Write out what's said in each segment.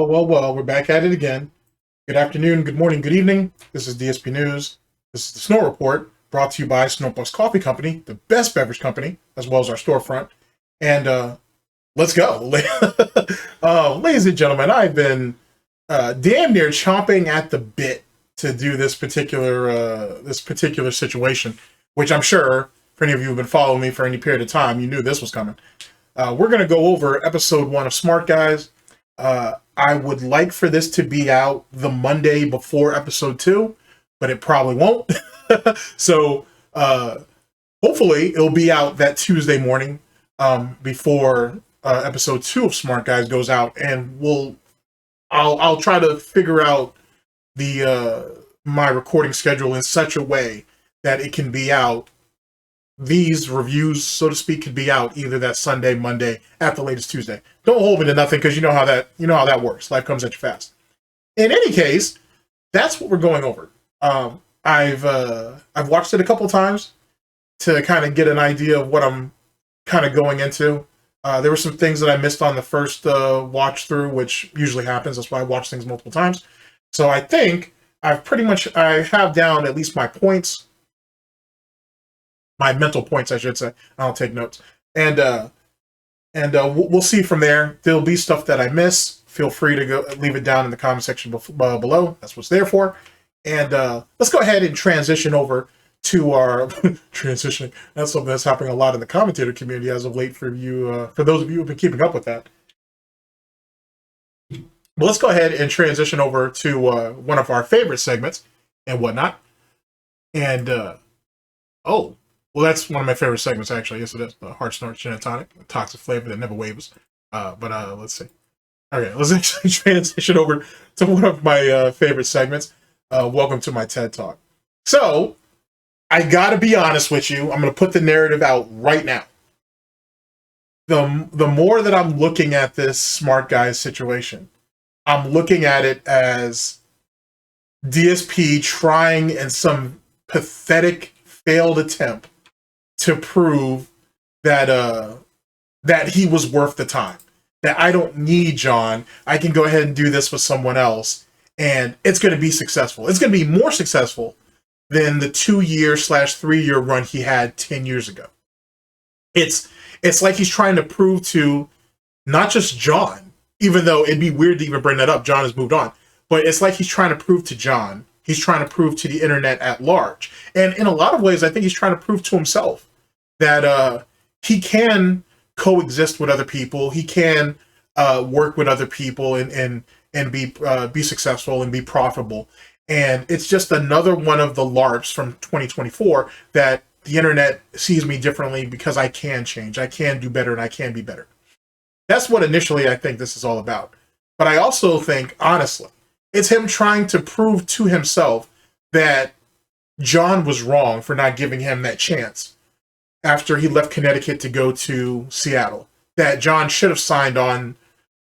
Well, we're back at it again. Good afternoon, good morning, good evening. This is DSP News. This is the Snort Report, brought to you by SnortBucks Coffee Company, the best beverage company, as well as our storefront. And let's go. Ladies and gentlemen, I've been damn near chomping at the bit to do this particular situation, which I'm sure, for any of you who've been following me for any period of time, you knew this was coming. We're going to go over episode 1 of Smart, guys. I would like for this to be out the Monday before episode 2, but it probably won't. So hopefully it'll be out that Tuesday morning before episode 2 of Smart Guys goes out, and I'll try to figure out my recording schedule in such a way that it can be out. These reviews, so to speak, could be out either that Sunday, Monday, at the latest Tuesday. Don't hold me to nothing, because you know how that works. Life comes at you fast. In any case, that's what we're going over. I've watched it a couple times to kind of get an idea of what I'm kind of going into. There were some things that I missed on the first watch through, which usually happens. That's why I watch things multiple times. So I think I have down at least my points. My mental points, I should say. I'll take notes. And we'll see from there. There'll be stuff that I miss. Feel free to go leave it down in the comment section below. That's what's there for. And let's go ahead and transition over to our transitioning. That's something that's happening a lot in the commentator community as of late for you, for those of you who've been keeping up with that. But let's go ahead and transition over to one of our favorite segments and whatnot. And well, that's one of my favorite segments, actually. Yes, it is. The Hard Snort Gin and Tonic, a toxic flavor that never wavers. But let's see. Okay, let's actually transition over to one of my favorite segments. Welcome to my TED Talk. So, I gotta be honest with you. I'm gonna put the narrative out right now. The more that I'm looking at this Smart Guys situation, I'm looking at it as DSP trying in some pathetic failed attempt to prove that that he was worth the time. That I don't need John. I can go ahead and do this with someone else, and it's going to be successful. It's going to be more successful than the 2-year/3-year run he had 10 years ago. It's like he's trying to prove to not just John, even though it'd be weird to even bring that up. John has moved on. But it's like he's trying to prove to John. He's trying to prove to the internet at large. And in a lot of ways, I think he's trying to prove to himself that he can coexist with other people. He can work with other people and be successful and be profitable. And it's just another one of the LARPs from 2024 that the internet sees me differently because I can change. I can do better, and I can be better. That's what initially I think this is all about. But I also think, honestly, it's him trying to prove to himself that John was wrong for not giving him that chance after he left Connecticut to go to Seattle. That John should have signed on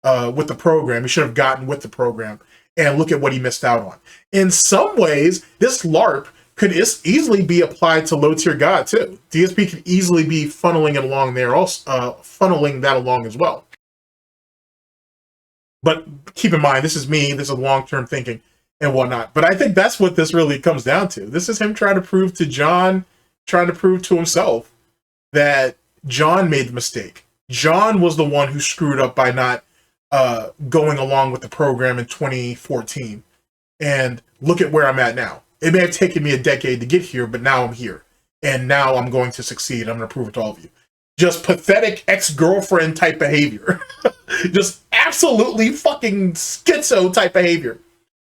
with the program. He should have gotten with the program. And look at what he missed out on. In some ways, this LARP could easily be applied to low-tier God, too. DSP could easily be funneling it along there, also funneling that along as well. But keep in mind, this is me. This is long-term thinking and whatnot. But I think that's what this really comes down to. This is him trying to prove to John, trying to prove to himself that John made the mistake. John was the one who screwed up by not going along with the program in 2014. And look at where I'm at now. It may have taken me a decade to get here, but now I'm here. And now I'm going to succeed. I'm going to prove it to all of you. Just pathetic ex-girlfriend type behavior. Just absolutely fucking schizo type behavior.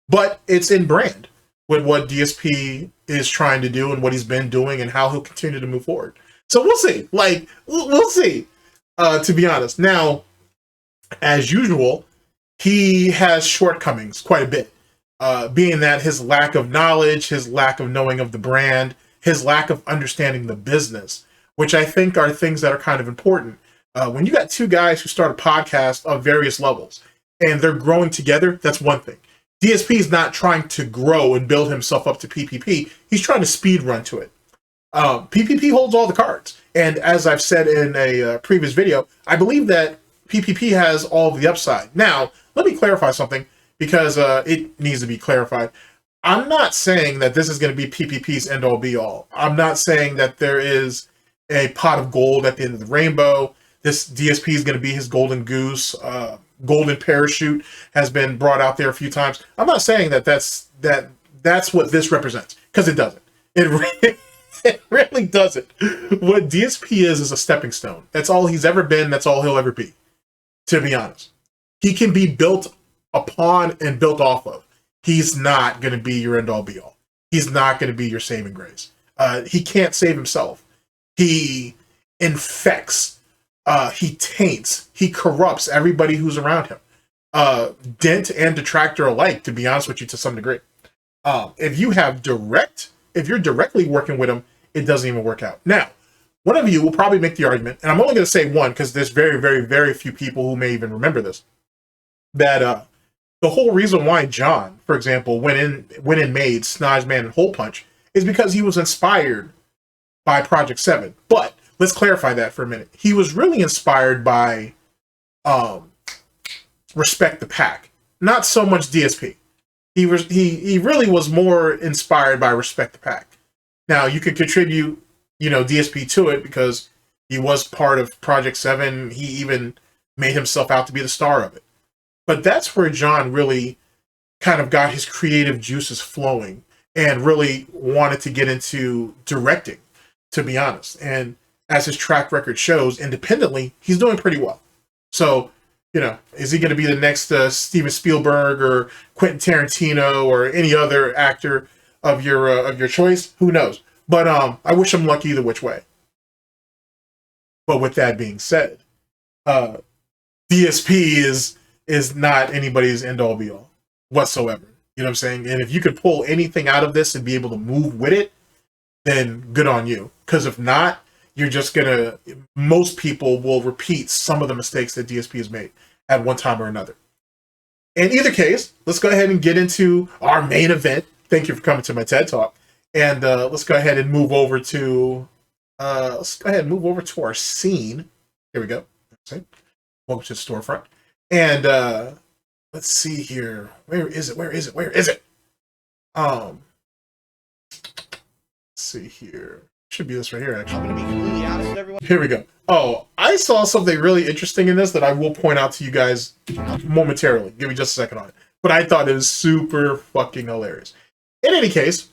But it's in brand with what DSP is trying to do and what he's been doing and how he'll continue to move forward. So we'll see. Like, we'll see, to be honest. Now, as usual, he has shortcomings quite a bit. Being that his lack of knowledge, his lack of knowing of the brand, his lack of understanding the business, which I think are things that are kind of important. When you got two guys who start a podcast of various levels and they're growing together, that's one thing. DSP is not trying to grow and build himself up to PPP. He's trying to speed run to it. PPP holds all the cards. And as I've said in a previous video, I believe that PPP has all the upside. Now, let me clarify something, because it needs to be clarified. I'm not saying that this is going to be PPP's end-all be-all. I'm not saying that there is a pot of gold at the end of the rainbow. This DSP is going to be his golden goose. Golden parachute has been brought out there a few times. I'm not saying that that's what this represents, because it doesn't. It really doesn't. What DSP is a stepping stone. That's all he's ever been. That's all he'll ever be, to be honest. He can be built upon and built off of. He's not going to be your end-all be-all. He's not going to be your saving grace. He can't save himself. He infects. He taints. He corrupts everybody who's around him. Dent and Detractor alike, to be honest with you, to some degree. If you're directly working with him, it doesn't even work out. Now, one of you will probably make the argument, and I'm only going to say one because there's very, very, very few people who may even remember this, that the whole reason why John, for example, went in made Snodge Man and Hole Punch is because he was inspired by Project 7. But let's clarify that for a minute. He was really inspired by Respect the Pack, not so much DSP. He really was more inspired by Respect the Pack. Now, you could contribute, DSP to it because he was part of Project 7. He even made himself out to be the star of it. But that's where John really kind of got his creative juices flowing and really wanted to get into directing, to be honest. And as his track record shows, independently, he's doing pretty well. So, is he going to be the next Steven Spielberg or Quentin Tarantino or any other actor of your choice? Who knows? But I wish him luck either which way. But with that being said, DSP is not anybody's end-all be-all whatsoever. You know what I'm saying? And if you could pull anything out of this and be able to move with it, then good on you. Because if not, you're just most people will repeat some of the mistakes that DSP has made at one time or another. In either case, let's go ahead and get into our main event. Thank you for coming to my TED Talk. And let's go ahead and move over to our scene. Here we go. Welcome to the storefront. And let's see here. Where is it? Let's see here. Should be this right here, actually. I'm going to be completely honest with everyone. Here we go. Oh, I saw something really interesting in this that I will point out to you guys momentarily. Give me just a second on it. But I thought it was super fucking hilarious. In any case,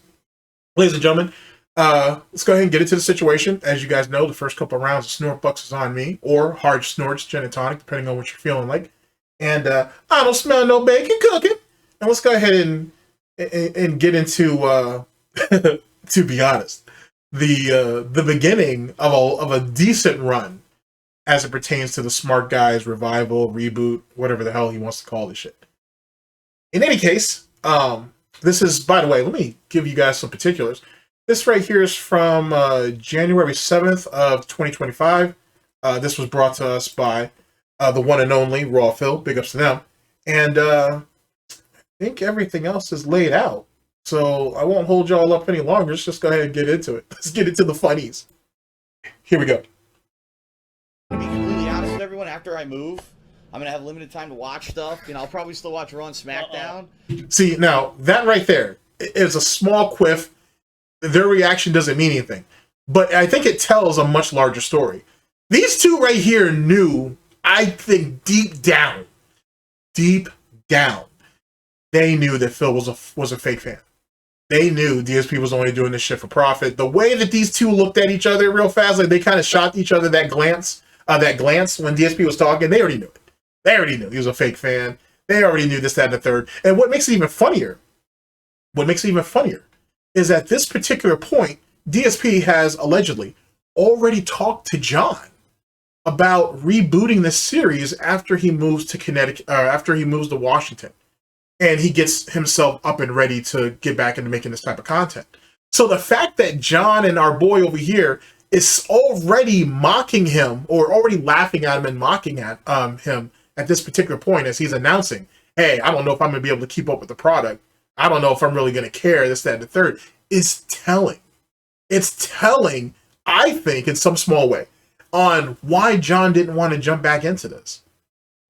ladies and gentlemen, let's go ahead and get into the situation. As you guys know, the first couple of rounds of SnortBucks is on me, or hard snorts, gin and tonic, depending on what you're feeling like. And I don't smell no bacon cooking. And let's go ahead and get into, to be honest, the beginning of a decent run as it pertains to the Smart Guys revival, reboot, whatever the hell he wants to call this shit. In any case, this is, by the way, let me give you guys some particulars. This right here is from January 7th of 2025. This was brought to us by the one and only Raw Phil. Big ups to them. And I think everything else is laid out. So I won't hold y'all up any longer. Let's just go ahead and get into it. Let's get into the funnies. Here we go. To be completely honest with everyone, after I move, I'm going to have limited time to watch stuff. I'll probably still watch Raw and SmackDown. See, now, that right there is a small quiff. Their reaction doesn't mean anything. But I think it tells a much larger story. These two right here knew, I think deep down, they knew that Phil was a fake fan. They knew DSP was only doing this shit for profit. The way that these two looked at each other real fast, like they kind of shot each other that glance when DSP was talking, they already knew it. They already knew he was a fake fan. They already knew this, that, and the third. And what makes it even funnier is at this particular point, DSP has allegedly already talked to John about rebooting this series after he moves to Connecticut, after he moves to Washington. And he gets himself up and ready to get back into making this type of content. So the fact that John and our boy over here is already mocking him, or already laughing at him and mocking at him at this particular point as he's announcing, hey, I don't know if I'm going to be able to keep up with the product. I don't know if I'm really going to care, this, that, and the third, is telling. It's telling, I think, in some small way, on why John didn't want to jump back into this.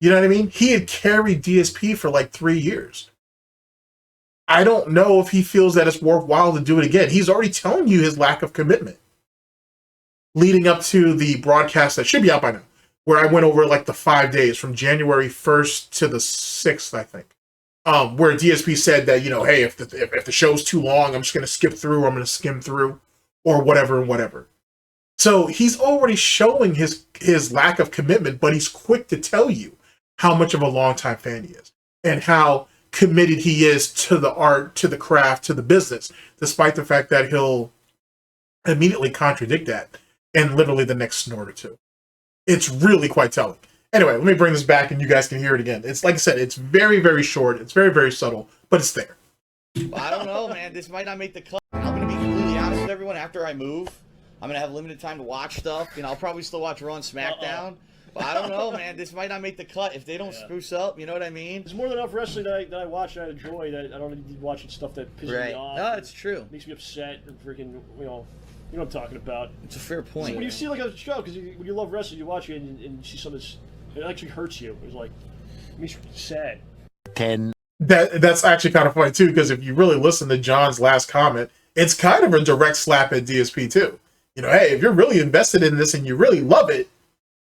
You know what I mean? He had carried DSP for like 3 years. I don't know if he feels that it's worthwhile to do it again. He's already telling you his lack of commitment leading up to the broadcast that should be out by now, where I went over like the 5 days from January 1st to the 6th, I think. Where DSP said that, hey, if the show's too long, I'm just going to skip through, or I'm going to skim through, or whatever and whatever. So he's already showing his lack of commitment, but he's quick to tell you how much of a longtime fan he is and how committed he is to the art, to the craft, to the business, despite the fact that he'll immediately contradict that in literally the next snort or two. It's really quite telling. Anyway, let me bring this back and you guys can hear it again. It's like I said, it's very, very short. It's very, very subtle, but it's there. I don't know, man. This might not make the cut. I'm going to be completely honest with everyone. After I move, I'm going to have limited time to watch stuff. I'll probably still watch Raw and SmackDown. But I don't know, man. This might not make the cut if they don't spruce up. You know what I mean? There's more than enough wrestling that I watch and I enjoy that I don't need to be watching stuff that pisses me off. No, it's true. Makes me upset and freaking, you know what I'm talking about. It's a fair point. So when you see like a show, because when you love wrestling, you watch it and you see something it actually hurts you. It's like, it makes you sad. That's actually kind of funny too, because if you really listen to John's last comment, it's kind of a direct slap at DSP too. Hey, if you're really invested in this and you really love it,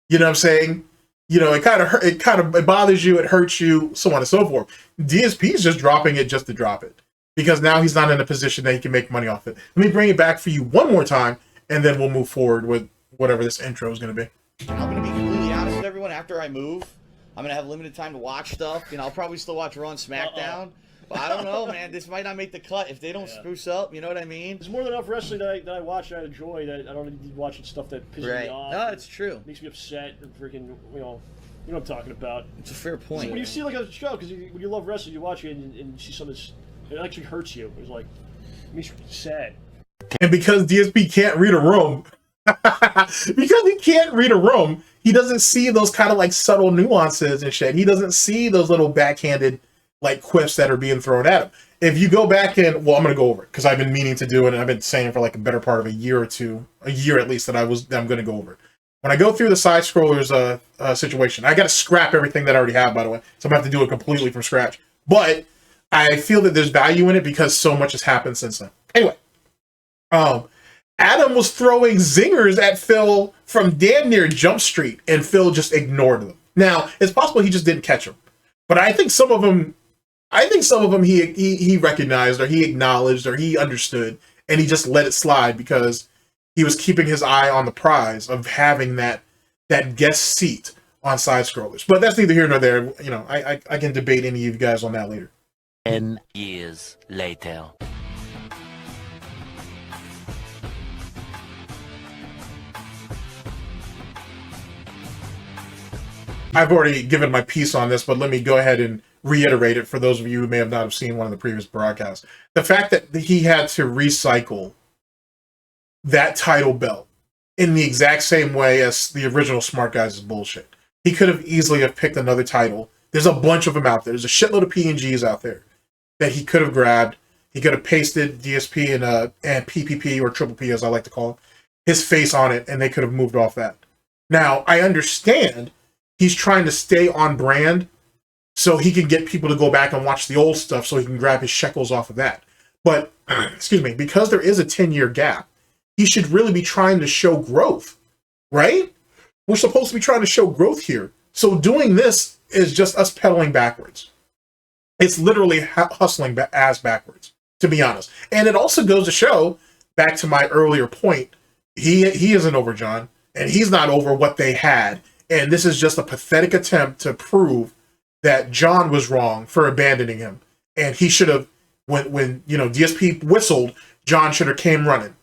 you know what I'm saying? It bothers you, it hurts you, so on and so forth. DSP is just dropping it just to drop it, because now he's not in a position that he can make money off it. Let me bring it back for you one more time, and then we'll move forward with whatever this intro is going to be. I'm going to be completely honest with everyone. After I move, I'm going to have limited time to watch stuff. I'll probably still watch Raw and SmackDown. But I don't know, man. This might not make the cut if they don't spruce up. You know what I mean? There's more than enough wrestling that I watch and I enjoy that I don't need to be watching stuff that pisses me off. No, it's true. Makes me upset and freaking, you know what I'm talking about. It's a fair point. So when you see like a show, because when you love wrestling, you watch it and you see something it actually hurts you. It's like, it makes you sad. And because DSP can't read a room, he doesn't see those kind of like subtle nuances and shit. He doesn't see those little backhanded like quips that are being thrown at him. If you go back and, I'm going to go over it because I've been meaning to do it, and I've been saying for like a better part of a year at least, that I'm going to go over it. When I go through the side scrollers situation, I got to scrap everything that I already have, by the way, so I'm going to have to do it completely from scratch. But I feel that there's value in it because so much has happened since then. Anyway, Adam was throwing zingers at Phil from damn near Jump Street, and Phil just ignored them. Now, it's possible he just didn't catch them, but I think some of them he recognized, or he acknowledged, or he understood, and he just let it slide because he was keeping his eye on the prize of having that guest seat on side scrollers. But that's neither here nor there. I can debate any of you guys on that later. 10 years later. I've already given my piece on this, but let me go ahead and reiterate it for those of you who may have not have seen one of the previous broadcasts. The fact that he had to recycle that title belt in the exact same way as the original Smart Guys is bullshit. He could have easily have picked another title. There's a bunch of them out there. There's a shitload of PNGs out there that he could have grabbed. He could have pasted DSP and PPP, or Triple P as I like to call it, his face on it, and they could have moved off that. Now, I understand he's trying to stay on brand so he can get people to go back and watch the old stuff so he can grab his shekels off of that. But, excuse me, because there is a 10-year gap, he should really be trying to show growth, right? We're supposed to be trying to show growth here. So doing this is just us pedaling backwards. It's literally hustling ass backwards, to be honest. And it also goes to show, back to my earlier point, he isn't over John, and he's not over what they had. And this is just a pathetic attempt to prove that John was wrong for abandoning him. And he should have, when DSP whistled, John should have came running.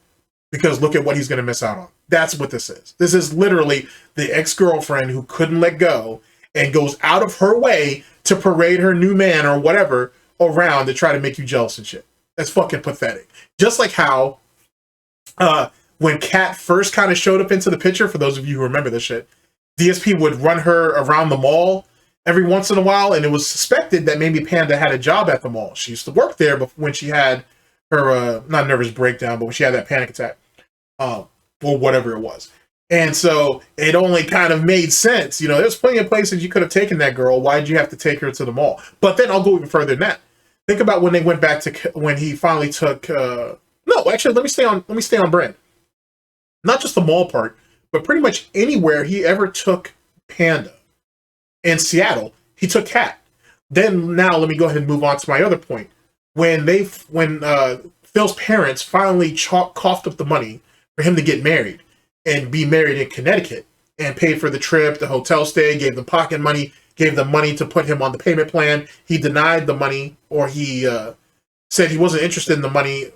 Because look at what he's going to miss out on. That's what this is. This is literally the ex-girlfriend who couldn't let go and goes out of her way to parade her new man or whatever around to try to make you jealous and shit. That's fucking pathetic. Just like how when Kat first kind of showed up into the picture, for those of you who remember this shit, DSP would run her around the mall every once in a while, and it was suspected that maybe Panda had a job at the mall. She used to work there when she had her, not nervous breakdown, but when she had that panic attack, or whatever it was. And so it only kind of made sense. You know, there's plenty of places you could have taken that girl. Why did you have to take her to the mall? But then I'll go even further than that. Think about when they went back to when he finally took. No, actually, let me stay on brand. Not just the mall part, but pretty much anywhere he ever took Panda. In Seattle, he took Cat. Then now let me go ahead and move on to my other point. When Phil's parents finally coughed up the money for him to get married and be married in Connecticut and paid for the trip, the hotel stay, gave them pocket money, gave them money to put him on the payment plan. He denied the money, or he said he wasn't interested in the money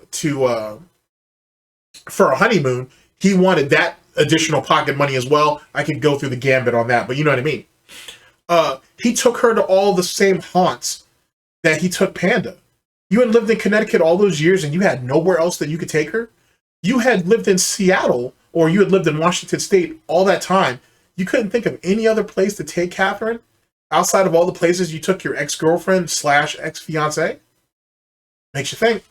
for a honeymoon. He wanted that additional pocket money as well. I could go through the gambit on that, but you know what I mean. He took her to all the same haunts that he took Panda. You had lived in Connecticut all those years and you had nowhere else that you could take her. You had lived in Seattle, or you had lived in Washington State all that time. You couldn't think of any other place to take Catherine outside of all the places you took your ex-girlfriend / ex-fiance? Makes you think.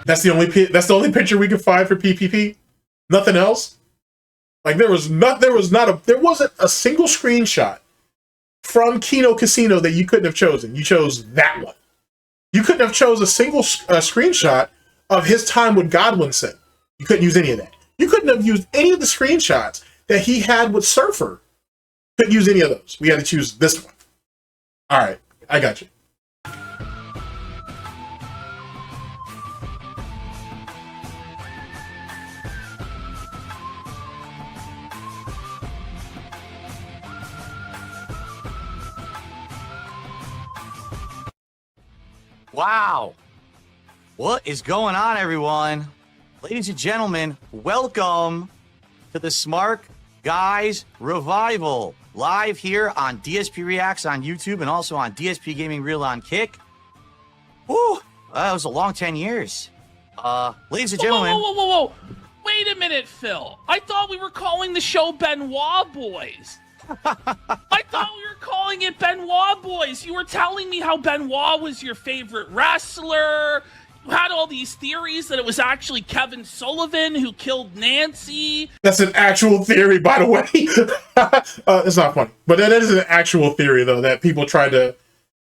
That's the only picture we could find for PPP. Nothing else. Like there wasn't a single screenshot from Keno Casino that you couldn't have chosen. You chose that one. You couldn't have chose a single screenshot of his time with Godwinson. You couldn't use any of that. You couldn't have used any of the screenshots that he had with Surfer. Couldn't use any of those. We had to choose this one. All right, I got you. Wow. What is going on, everyone? Ladies and gentlemen, welcome to the Smark Guys Revival. Live here on DSP Reacts on YouTube and also on DSP Gaming Reel on Kick. Woo! That was a long 10 years. Ladies and gentlemen. Whoa. Wait a minute, Phil. I thought we were calling the show Benoit Boys. I thought we were calling it Benoit Boys. You were telling me how Benoit was your favorite wrestler. You had all these theories that it was actually Kevin Sullivan who killed Nancy. That's an actual theory, by the way. It's not funny, but that is an actual theory, though, that people try to,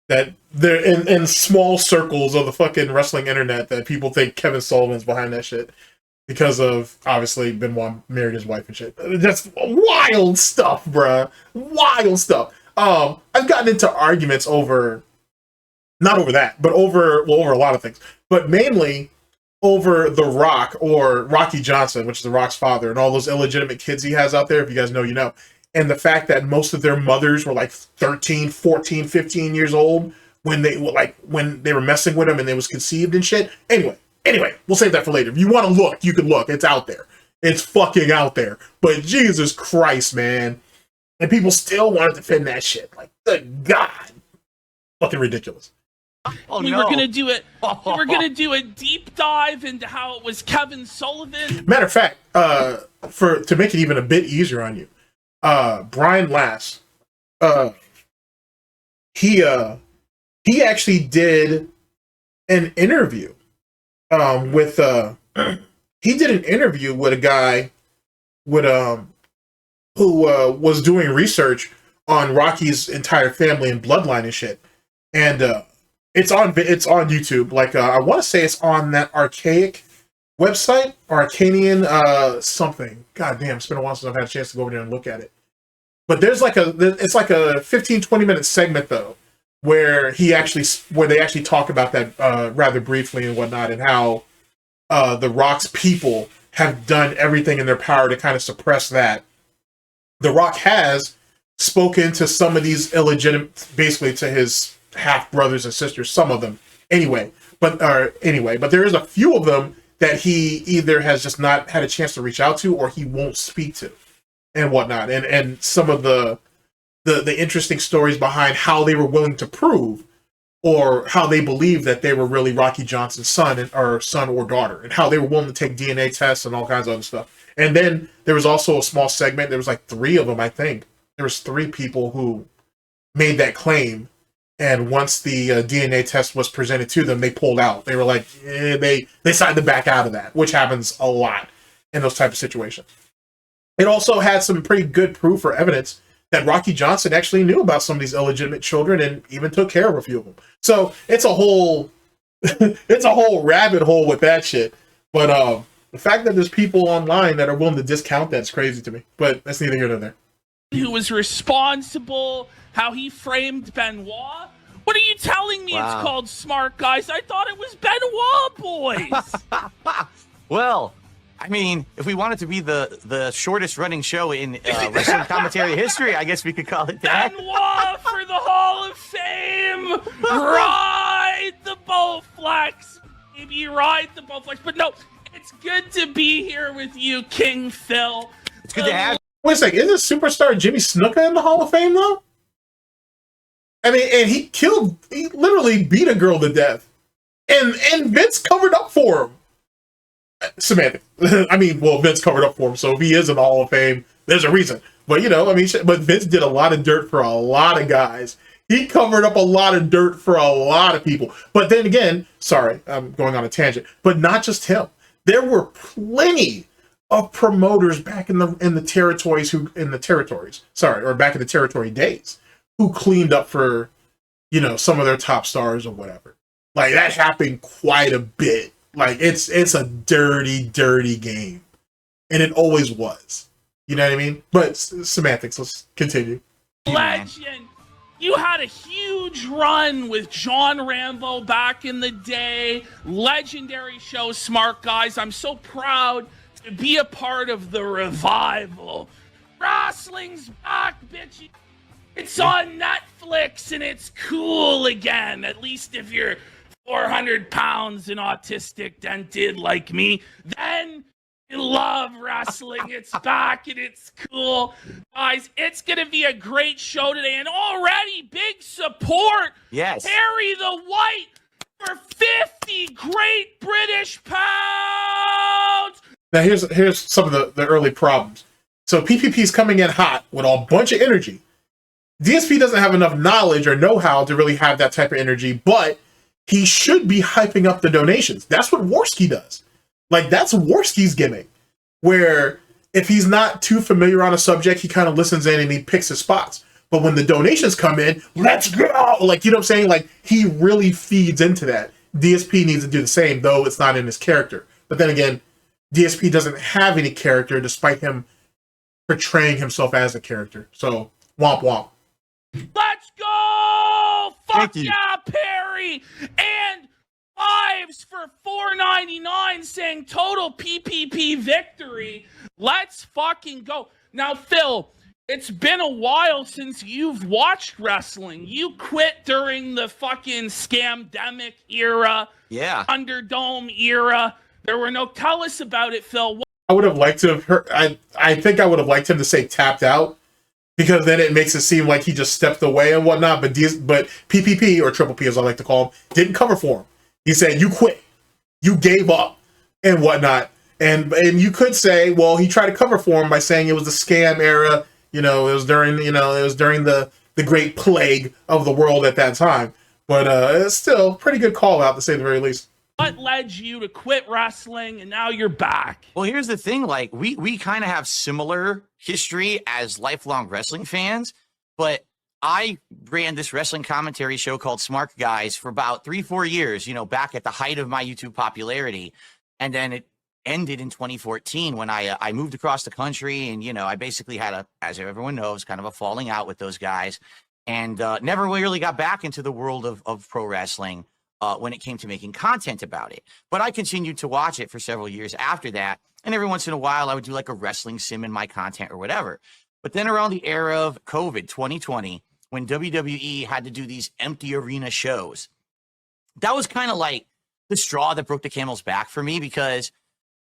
that they're in small circles of the fucking wrestling internet, that people think Kevin Sullivan's behind that shit. Because of, obviously, Benoit married his wife and shit. That's wild stuff, bruh. Wild stuff. I've gotten into arguments over, not over that, but over a lot of things. But mainly over The Rock, or Rocky Johnson, which is The Rock's father, and all those illegitimate kids he has out there. If you guys know, you know. And the fact that most of their mothers were like 13, 14, 15 years old when they were messing with him and they was conceived and shit. Anyway, we'll save that for later. If you want to look, you can look. It's out there. It's fucking out there. But Jesus Christ, man. And people still want to defend that shit. Like, good God. Fucking ridiculous. We were gonna do it. We were gonna do a deep dive into how it was Kevin Sullivan. Matter of fact, to make it even a bit easier on you, Brian Lass, he actually did an interview with he did an interview with a guy with who was doing research on Rocky's entire family and bloodline and shit, and it's on YouTube. Like I want to say it's on that Archaic website, Arcanian something. God damn, it's been a while since I've had a chance to go over there and look at it. But it's like a 15-20 minute segment though, where they actually talk about that rather briefly and whatnot, and how the Rock's people have done everything in their power to kind of suppress that. The Rock has spoken to some of these illegitimate, basically to his half brothers and sisters, some of them but there is a few of them that he either has just not had a chance to reach out to, or he won't speak to and whatnot, and some of the interesting stories behind how they were willing to prove, or how they believe that they were really Rocky Johnson's son or daughter, and how they were willing to take DNA tests and all kinds of other stuff. And then there was also a small segment, there was like 3 of them, I think. There was 3 people who made that claim. And once the DNA test was presented to them, they pulled out. They were like, they decided to back out of that, which happens a lot in those type of situations. It also had some pretty good proof or evidence that Rocky Johnson actually knew about some of these illegitimate children and even took care of a few of them. So it's a whole, it's a whole rabbit hole with that shit. But the fact that there's people online that are willing to discount that's crazy to me. But that's neither here nor there. Who was responsible, how he framed Benoit. What are you telling me it's called Smark, guys? I thought it was Benoit boys. Well, I mean, if we wanted to be the shortest running show in wrestling commentary history, I guess we could call it that. Benoit for the Hall of Fame. Ride the Bowflex. Maybe ride the Bowflex. But no, it's good to be here with you, King Phil. It's good to have you. Wait a second, isn't superstar Jimmy Snuka in the Hall of Fame, though? I mean, and he literally beat a girl to death. And Vince covered up for him. Semantic. I mean, well, Vince covered up for him, so if he is in the Hall of Fame, there's a reason. But, you know, I mean, but Vince did a lot of dirt for a lot of guys. He covered up a lot of dirt for a lot of people. But then again, sorry, I'm going on a tangent, but not just him. There were plenty of promoters back in the territories back in the territory days who cleaned up for, you know, some of their top stars or whatever. Like, that happened quite a bit. Like, it's a dirty, dirty game. And it always was. You know what I mean? But semantics, let's continue. Legend. You had a huge run with John Rambo back in the day. Legendary show, Smark, guys. I'm so proud to be a part of the revival. Wrestling's back, bitch. It's on Netflix and it's cool again. At least if you're 400 pounds and autistic dented like me, then you love wrestling. It's back and it's cool. Guys, it's going to be a great show today. And already big support. Yes. Harry the White for 50 Great British pounds. Now, here's some of the early problems. So PPP's coming in hot with a bunch of energy. DSP doesn't have enough knowledge or know-how to really have that type of energy, but he should be hyping up the donations. That's what Warski does. Like, that's Warski's gimmick, where if he's not too familiar on a subject, he kind of listens in and he picks his spots. But when the donations come in, let's go! Like, you know what I'm saying? Like, he really feeds into that. DSP needs to do the same, though it's not in his character. But then again, DSP doesn't have any character despite him portraying himself as a character. So, womp womp. Let's go! Fuck Thank you. yeah, Perry! And Fives for $4.99 saying total PPP victory. Let's fucking go. Now, Phil, it's been a while since you've watched wrestling. You quit during the fucking Scamdemic era. Yeah. Underdome era. There were no... Tell us about it, Phil. I would have liked to have heard... I think I would have liked him to say tapped out, because then it makes it seem like he just stepped away and whatnot. But PPP, or Triple P as I like to call him, didn't cover for him. He said, you quit. You gave up and whatnot. And you could say, well, he tried to cover for him by saying it was the scam era. You know, it was during the great plague of the world at that time. But it's still a pretty good call out, to say the very least. What led you to quit wrestling and now you're back? Well, here's the thing. Like, we kind of have similar history as lifelong wrestling fans, but I ran this wrestling commentary show called Smark Guys for about 3-4 years, you know, back at the height of my YouTube popularity. And then it ended in 2014 when I moved across the country, and, you know, I basically had as everyone knows, kind of a falling out with those guys, and never really got back into the world of pro wrestling when it came to making content about it. But I continued to watch it for several years after that. And every once in a while I would do like a wrestling sim in my content or whatever. But then around the era of COVID 2020, when WWE had to do these empty arena shows, that was kind of like the straw that broke the camel's back for me, because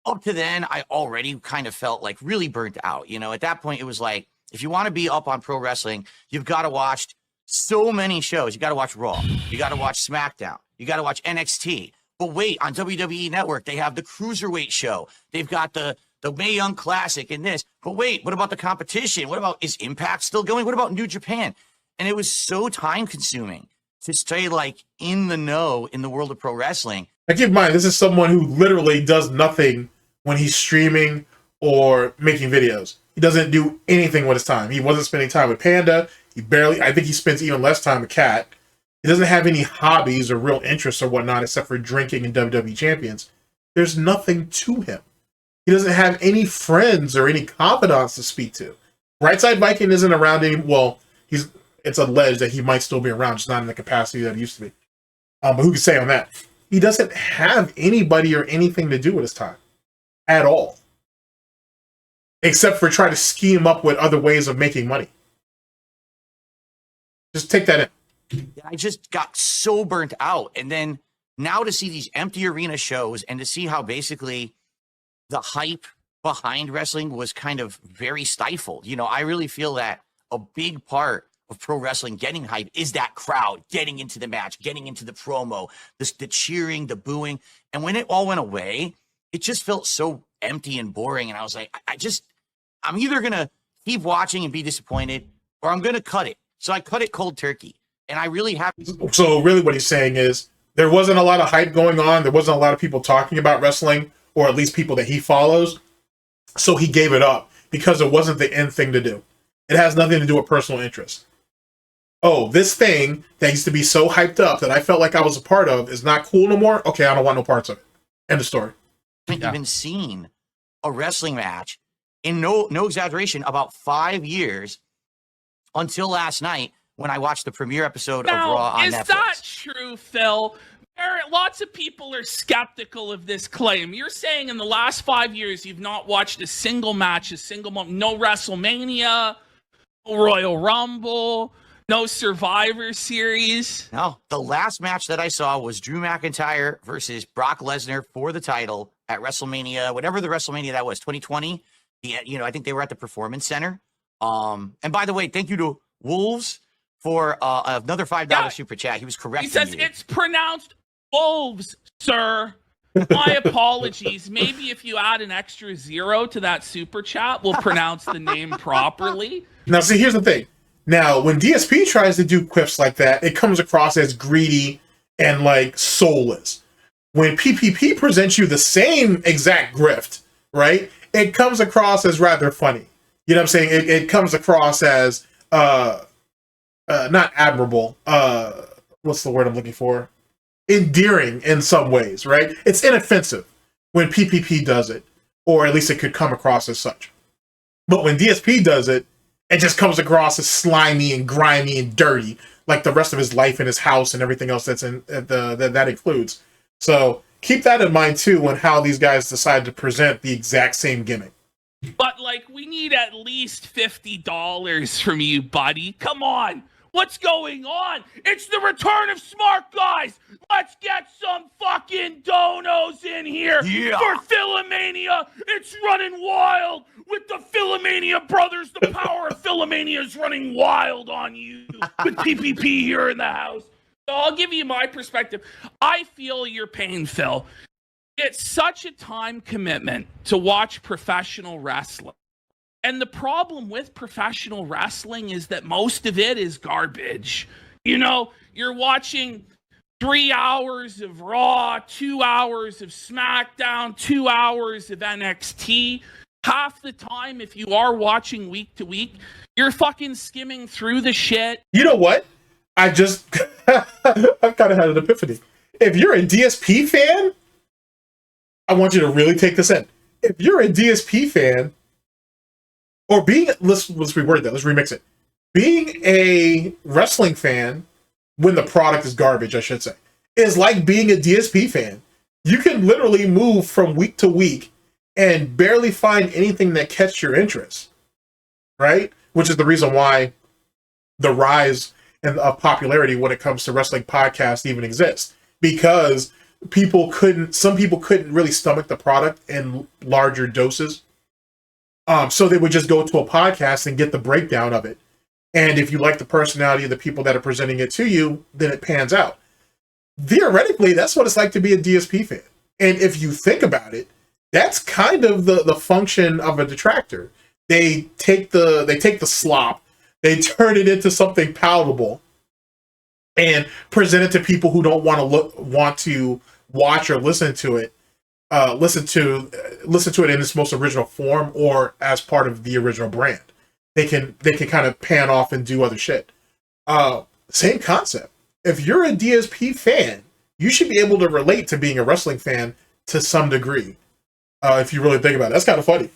up to then I already kind of felt like really burnt out. You know, at that point it was like, if you want to be up on pro wrestling, you've got to watch so many shows. You got to watch Raw. You got to watch SmackDown. You got to watch NXT. But wait, on WWE Network, they have the Cruiserweight show. They've got the Mae Young Classic and this. But wait, what about the competition? What about, is Impact still going? What about New Japan? And it was so time consuming to stay like in the know in the world of pro wrestling. Now keep in mind, this is someone who literally does nothing when he's streaming or making videos. He doesn't do anything with his time. He wasn't spending time with Panda. I think he spends even less time with Cat. He doesn't have any hobbies or real interests or whatnot except for drinking and WWE champions. There's nothing to him. He doesn't have any friends or any confidants to speak to. Brightside Viking isn't around anymore. Well, it's alleged that he might still be around, just not in the capacity that he used to be. But who can say on that? He doesn't have anybody or anything to do with his time at all, except for try to scheme up with other ways of making money. Just take that in. I just got so burnt out. And then now to see these empty arena shows and to see how basically the hype behind wrestling was kind of very stifled. You know, I really feel that a big part of pro wrestling getting hype is that crowd getting into the match, getting into the promo, the cheering, the booing. And when it all went away, it just felt so empty and boring. And I was like, I'm either going to keep watching and be disappointed or I'm going to cut it. So I cut it cold turkey. And I really have. So really what he's saying is there wasn't a lot of hype going on. There wasn't a lot of people talking about wrestling, or at least people that he follows. So he gave it up because it wasn't the end thing to do. It has nothing to do with personal interest. Oh, this thing that used to be so hyped up that I felt like I was a part of is not cool no more. Okay, I don't want no parts of it. End of story. I haven't even seen a wrestling match in no exaggeration about 5 years until last night when I watched the premiere episode of Raw on Netflix. Is that true, Phil? Lots of people are skeptical of this claim. You're saying in the last 5 years you've not watched a single match, no WrestleMania, no Royal Rumble, no Survivor Series. No, the last match that I saw was Drew McIntyre versus Brock Lesnar for the title at WrestleMania, whatever the WrestleMania that was, 2020. I think they were at the Performance Center. And by the way, thank you to Wolves for another $5 super chat. He was correct. He says it's pronounced Wolves, sir. My apologies. Maybe if you add an extra 0 to that super chat, we'll pronounce the name properly. Now, see, here's the thing. Now, when DSP tries to do quips like that, it comes across as greedy and, like, soulless. When PPP presents you the same exact grift, right, it comes across as rather funny. You know what I'm saying? It comes across as, not admirable. What's the word I'm looking for? Endearing in some ways, right? It's inoffensive when PPP does it, or at least it could come across as such. But when DSP does it, it just comes across as slimy and grimy and dirty, like the rest of his life and his house and everything else that's in that includes. So keep that in mind too when how these guys decide to present the exact same gimmick. But like, we need at least $50 from you, buddy. Come on. What's going on? It's the return of Smark, guys. Let's get some fucking donos in here for Philomania. It's running wild with the Philomania brothers. The power of Philomania is running wild on you with PPP here in the house. So I'll give you my perspective. I feel your pain, Phil. It's such a time commitment to watch professional wrestling. And the problem with professional wrestling is that most of it is garbage. You know, you're watching 3 hours of Raw, 2 hours of SmackDown, 2 hours of NXT. Half the time, if you are watching week to week, you're fucking skimming through the shit. You know what? I've kind of had an epiphany. If you're a DSP fan, I want you to really take this in. If you're a DSP fan, or let's reword that, let's remix it. Being a wrestling fan, when the product is garbage, I should say, is like being a DSP fan. You can literally move from week to week and barely find anything that catches your interest, right? Which is the reason why the rise of popularity when it comes to wrestling podcasts even exists. Because some people couldn't really stomach the product in larger doses. So they would just go to a podcast and get the breakdown of it. And if you like the personality of the people that are presenting it to you, then it pans out. Theoretically, that's what it's like to be a DSP fan. And if you think about it, that's kind of the function of a detractor. They take the slop, They turn it into something palatable and present it to people who don't want to watch or listen to it. Listen to it in its most original form or as part of the original brand. They can kind of pan off and do other shit. Same concept. If you're a DSP fan, you should be able to relate to being a wrestling fan to some degree. If you really think about it, that's kind of funny.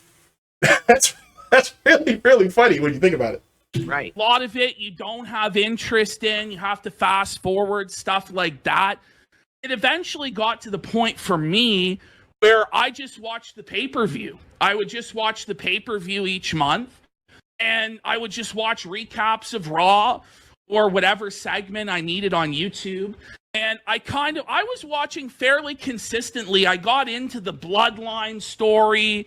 that's really, really funny when you think about it. Right. A lot of it you don't have interest in. You have to fast forward, stuff like that. It eventually got to the point for me where I just watched the pay-per-view. I would just watch the pay-per-view each month, and I would just watch recaps of Raw or whatever segment I needed on YouTube. And I was watching fairly consistently. I got into the Bloodline story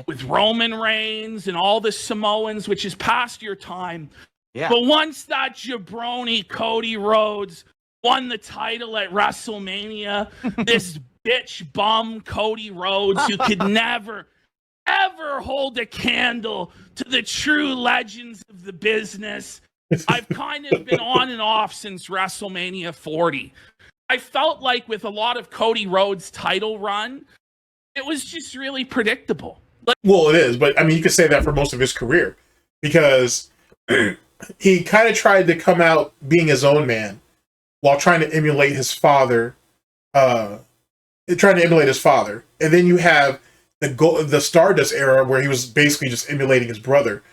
with Roman Reigns and all the Samoans, which is past your time. Yeah. But once that jabroni Cody Rhodes won the title at WrestleMania, this bitch bum Cody Rhodes, who could never, ever hold a candle to the true legends of the business. I've kind of been on and off since WrestleMania 40. I felt like with a lot of Cody Rhodes' title run, it was just really predictable. Well, it is, but I mean, you could say that for most of his career because he kind of tried to come out being his own man while trying to emulate his father. And then you have the Stardust era where he was basically just emulating his brother.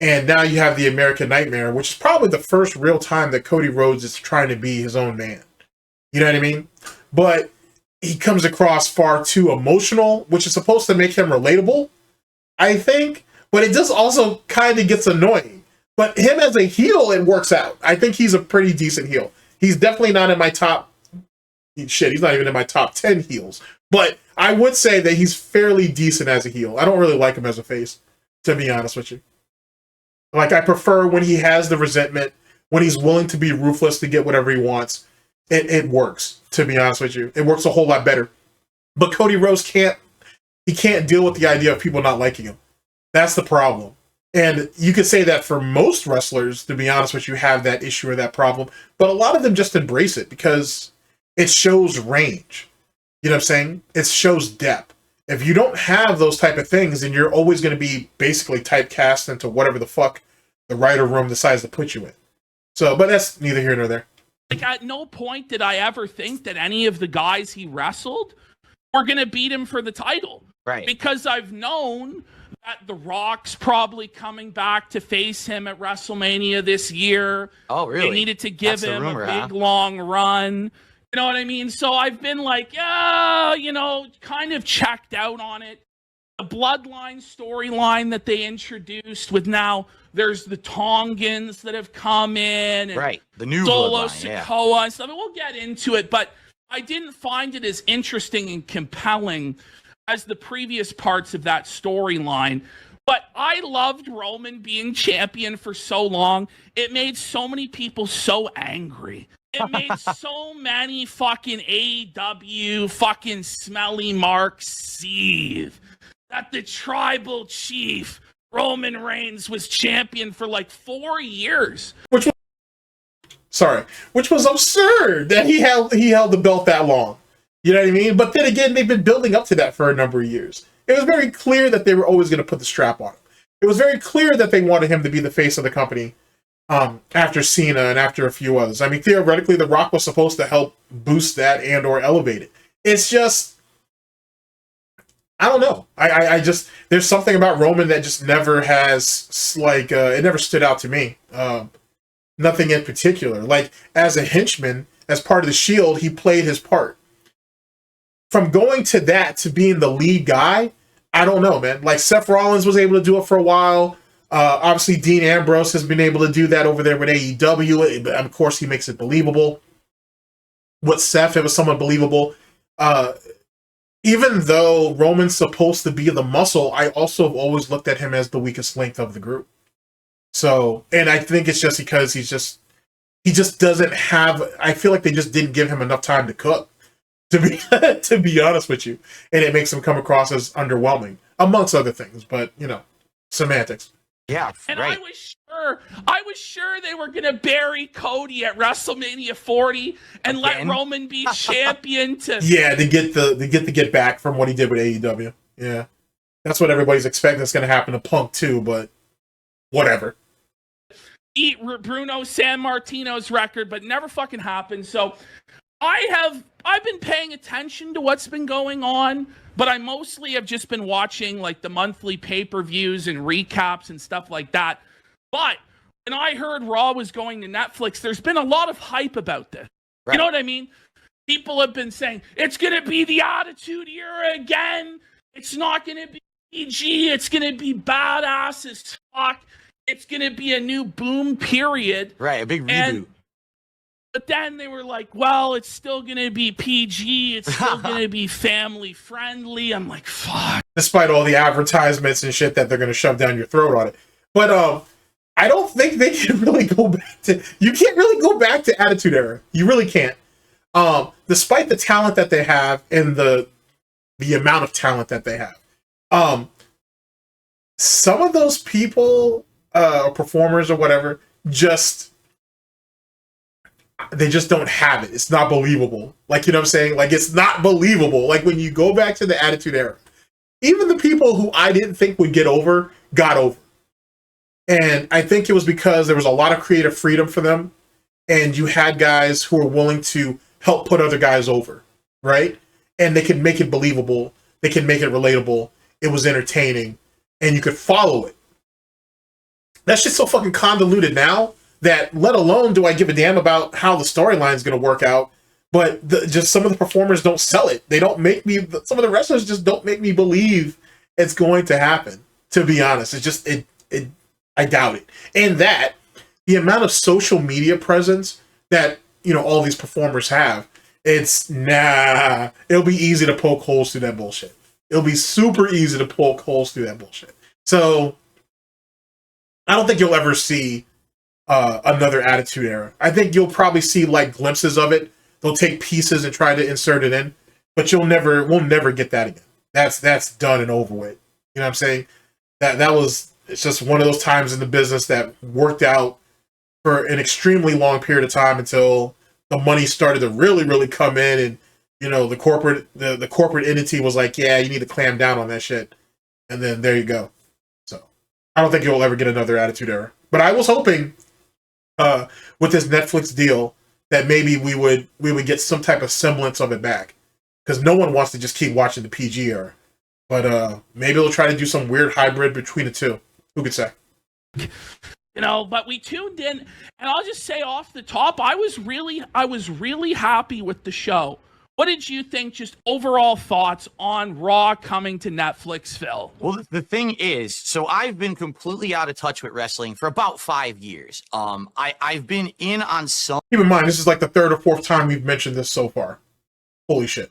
And now you have the American Nightmare, which is probably the first real time that Cody Rhodes is trying to be his own man. You know what I mean? But he comes across far too emotional, which is supposed to make him relatable, I think. But it just also kind of gets annoying. But him as a heel, it works out. I think he's a pretty decent heel. He's definitely not in my top... Shit, he's not even in my top 10 heels. But I would say that he's fairly decent as a heel. I don't really like him as a face, to be honest with you. Like, I prefer when he has the resentment, when he's willing to be ruthless to get whatever he wants. It works, to be honest with you. It works a whole lot better. But Cody Rhodes can't deal with the idea of people not liking him. That's the problem. And you could say that for most wrestlers, to be honest with you, have that issue or that problem. But a lot of them just embrace it because it shows range. You know what I'm saying? It shows depth. If you don't have those type of things, then you're always going to be basically typecast into whatever the fuck the writer room decides to put you in. So, but that's neither here nor there. Like, at no point did I ever think that any of the guys he wrestled were going to beat him for the title. Right. Because I've known that The Rock's probably coming back to face him at WrestleMania this year. Oh, really? They needed to give That's him the rumor, a big, long run. You know what I mean? So I've been like, yeah, kind of checked out on it. The Bloodline storyline that they introduced with now, there's the Tongans that have come in. And right. The new Solo Bloodline, Sikoa and stuff. We'll get into it, but I didn't find it as interesting and compelling as the previous parts of that storyline. But I loved Roman being champion for so long. It made so many people so angry. It made so many fucking AEW fucking smelly marks seethe that the tribal chief Roman Reigns was champion for like 4 years. Which was absurd that he held the belt that long. You know what I mean? But then again, they've been building up to that for a number of years. It was very clear that they were always going to put the strap on him. It was very clear that they wanted him to be the face of the company after Cena and after a few others. I mean, theoretically, The Rock was supposed to help boost that and or elevate it. It's just, I don't know. I just, there's something about Roman that just never has, like, it never stood out to me. Nothing in particular. Like, as a henchman, as part of the Shield, he played his part. From going to that to being the lead guy, I don't know, man. Like, Seth Rollins was able to do it for a while. Obviously, Dean Ambrose has been able to do that over there with AEW. Of course, he makes it believable. With Seth, it was somewhat believable. Even though Roman's supposed to be the muscle, I also have always looked at him as the weakest link of the group. So, and I think it's just because he just doesn't have, I feel like they just didn't give him enough time to cook, to be honest with you. And it makes him come across as underwhelming, amongst other things, but, semantics. Yeah, And right. I was sure they were gonna bury Cody at WrestleMania 40 and Again? let Roman be champion to Yeah, to get the get back from what he did with AEW. Yeah, that's what everybody's expecting that's going to happen to Punk too. But whatever. eat Bruno San Martino's record, but never fucking happened. So I've been paying attention to what's been going on, but I mostly have just been watching like the monthly pay-per-views and recaps and stuff like that. But when I heard Raw was going to Netflix, there's been a lot of hype about this. Right. You know what I mean? People have been saying it's going to be the Attitude Era again. It's not going to be PG. It's going to be badass as fuck. It's going to be a new boom period. Right, a big reboot. But then they were like, well, it's still going to be PG. It's still going to be family friendly. I'm like, fuck. Despite all the advertisements and shit that they're going to shove down your throat on it. But I don't think they can really go back to... You can't really go back to Attitude Era. You really can't. Despite the talent that they have and the amount of talent that they have. Some of those people, or performers or whatever, they just don't have it. It's not believable. Like, you know what I'm saying? Like, it's not believable. Like, when you go back to the Attitude Era, even the people who I didn't think would get over, got over. And I think it was because there was a lot of creative freedom for them, and you had guys who were willing to help put other guys over, right? And they could make it believable. They could make it relatable. It was entertaining, and you could follow it. That shit's so fucking convoluted now that, let alone do I give a damn about how the storyline is going to work out, but just some of the performers don't sell it. They don't make me, some of the wrestlers just don't make me believe it's going to happen, to be honest. It's just, I doubt it. And that, the amount of social media presence that, you know, all these performers have, it'll be easy to poke holes through that bullshit. It'll be super easy to poke holes through that bullshit. So, I don't think you'll ever see another Attitude Era. I think you'll probably see like glimpses of it. They'll take pieces and try to insert it in, but we'll never get that again. That's done and over with. You know what I'm saying? It's just one of those times in the business that worked out for an extremely long period of time until the money started to really, really come in, and you know, the corporate entity was like, yeah, you need to clamp down on that shit. And then there you go. So I don't think you'll ever get another Attitude Era. But I was hoping with this Netflix deal that maybe we would get some type of semblance of it back, because no one wants to just keep watching the PG era. But maybe they'll try to do some weird hybrid between the two. Who could say? You know, but we tuned in, and I'll just say off the top, I was really happy with the show. What did you think? Just overall thoughts on Raw coming to Netflix, Phil? Well, the thing is, so I've been completely out of touch with wrestling for about 5 years. I've been in on some Keep in mind, this is like the third or fourth time we've mentioned this so far. Holy shit.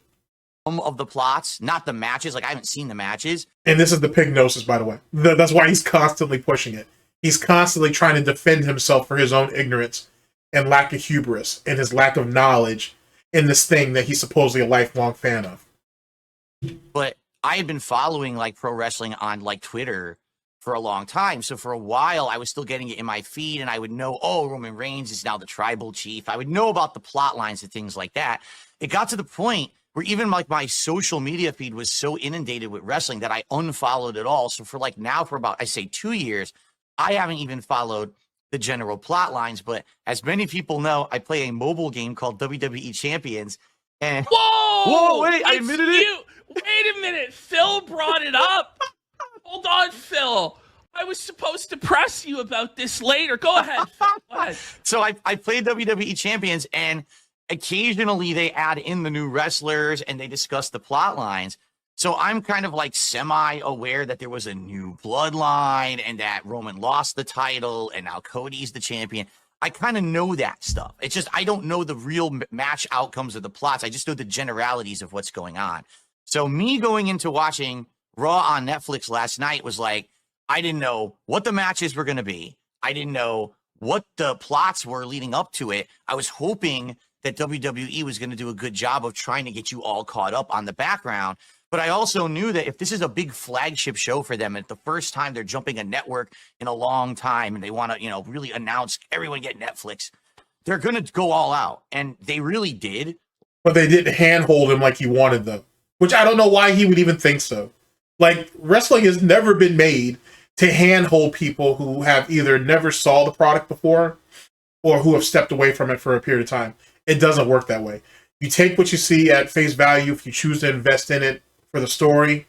of the plots, not the matches. Like, I haven't seen the matches. And this is the pignosis, by the way. That's why he's constantly pushing it. He's constantly trying to defend himself for his own ignorance and lack of hubris and his lack of knowledge in this thing that he's supposedly a lifelong fan of. But I had been following like pro wrestling on like Twitter for a long time. So for a while, I was still getting it in my feed, and I would know, oh, Roman Reigns is now the tribal chief. I would know about the plot lines and things like that. It got to the point where even like my social media feed was so inundated with wrestling that I unfollowed it all. So for like now, for about, I say 2 years, I haven't even followed the general plot lines. But as many people know, I play a mobile game called WWE Champions. And Whoa! Wait, I admitted it. Wait a minute. Phil brought it up. Hold on, Phil. I was supposed to press you about this later. Go ahead. Phil. Go ahead. So I played WWE Champions, and occasionally they add in the new wrestlers and they discuss the plot lines. So I'm kind of like semi-aware that there was a new bloodline and that Roman lost the title and now Cody's the champion. I kind of know that stuff. It's just I don't know the real match outcomes of the plots. I just know the generalities of what's going on. So me going into watching Raw on Netflix last night was like, I didn't know what the matches were going to be. I didn't know what the plots were leading up to it. I was hoping that WWE was going to do a good job of trying to get you all caught up on the background. But I also knew that if this is a big flagship show for them, and the first time they're jumping a network in a long time, and they want to, you know, really announce everyone get Netflix, they're going to go all out. And they really did. But they didn't handhold him like he wanted them, which I don't know why he would even think so. Like, wrestling has never been made to handhold people who have either never saw the product before or who have stepped away from it for a period of time. It doesn't work that way. You take what you see at face value. If you choose to invest in it for the story,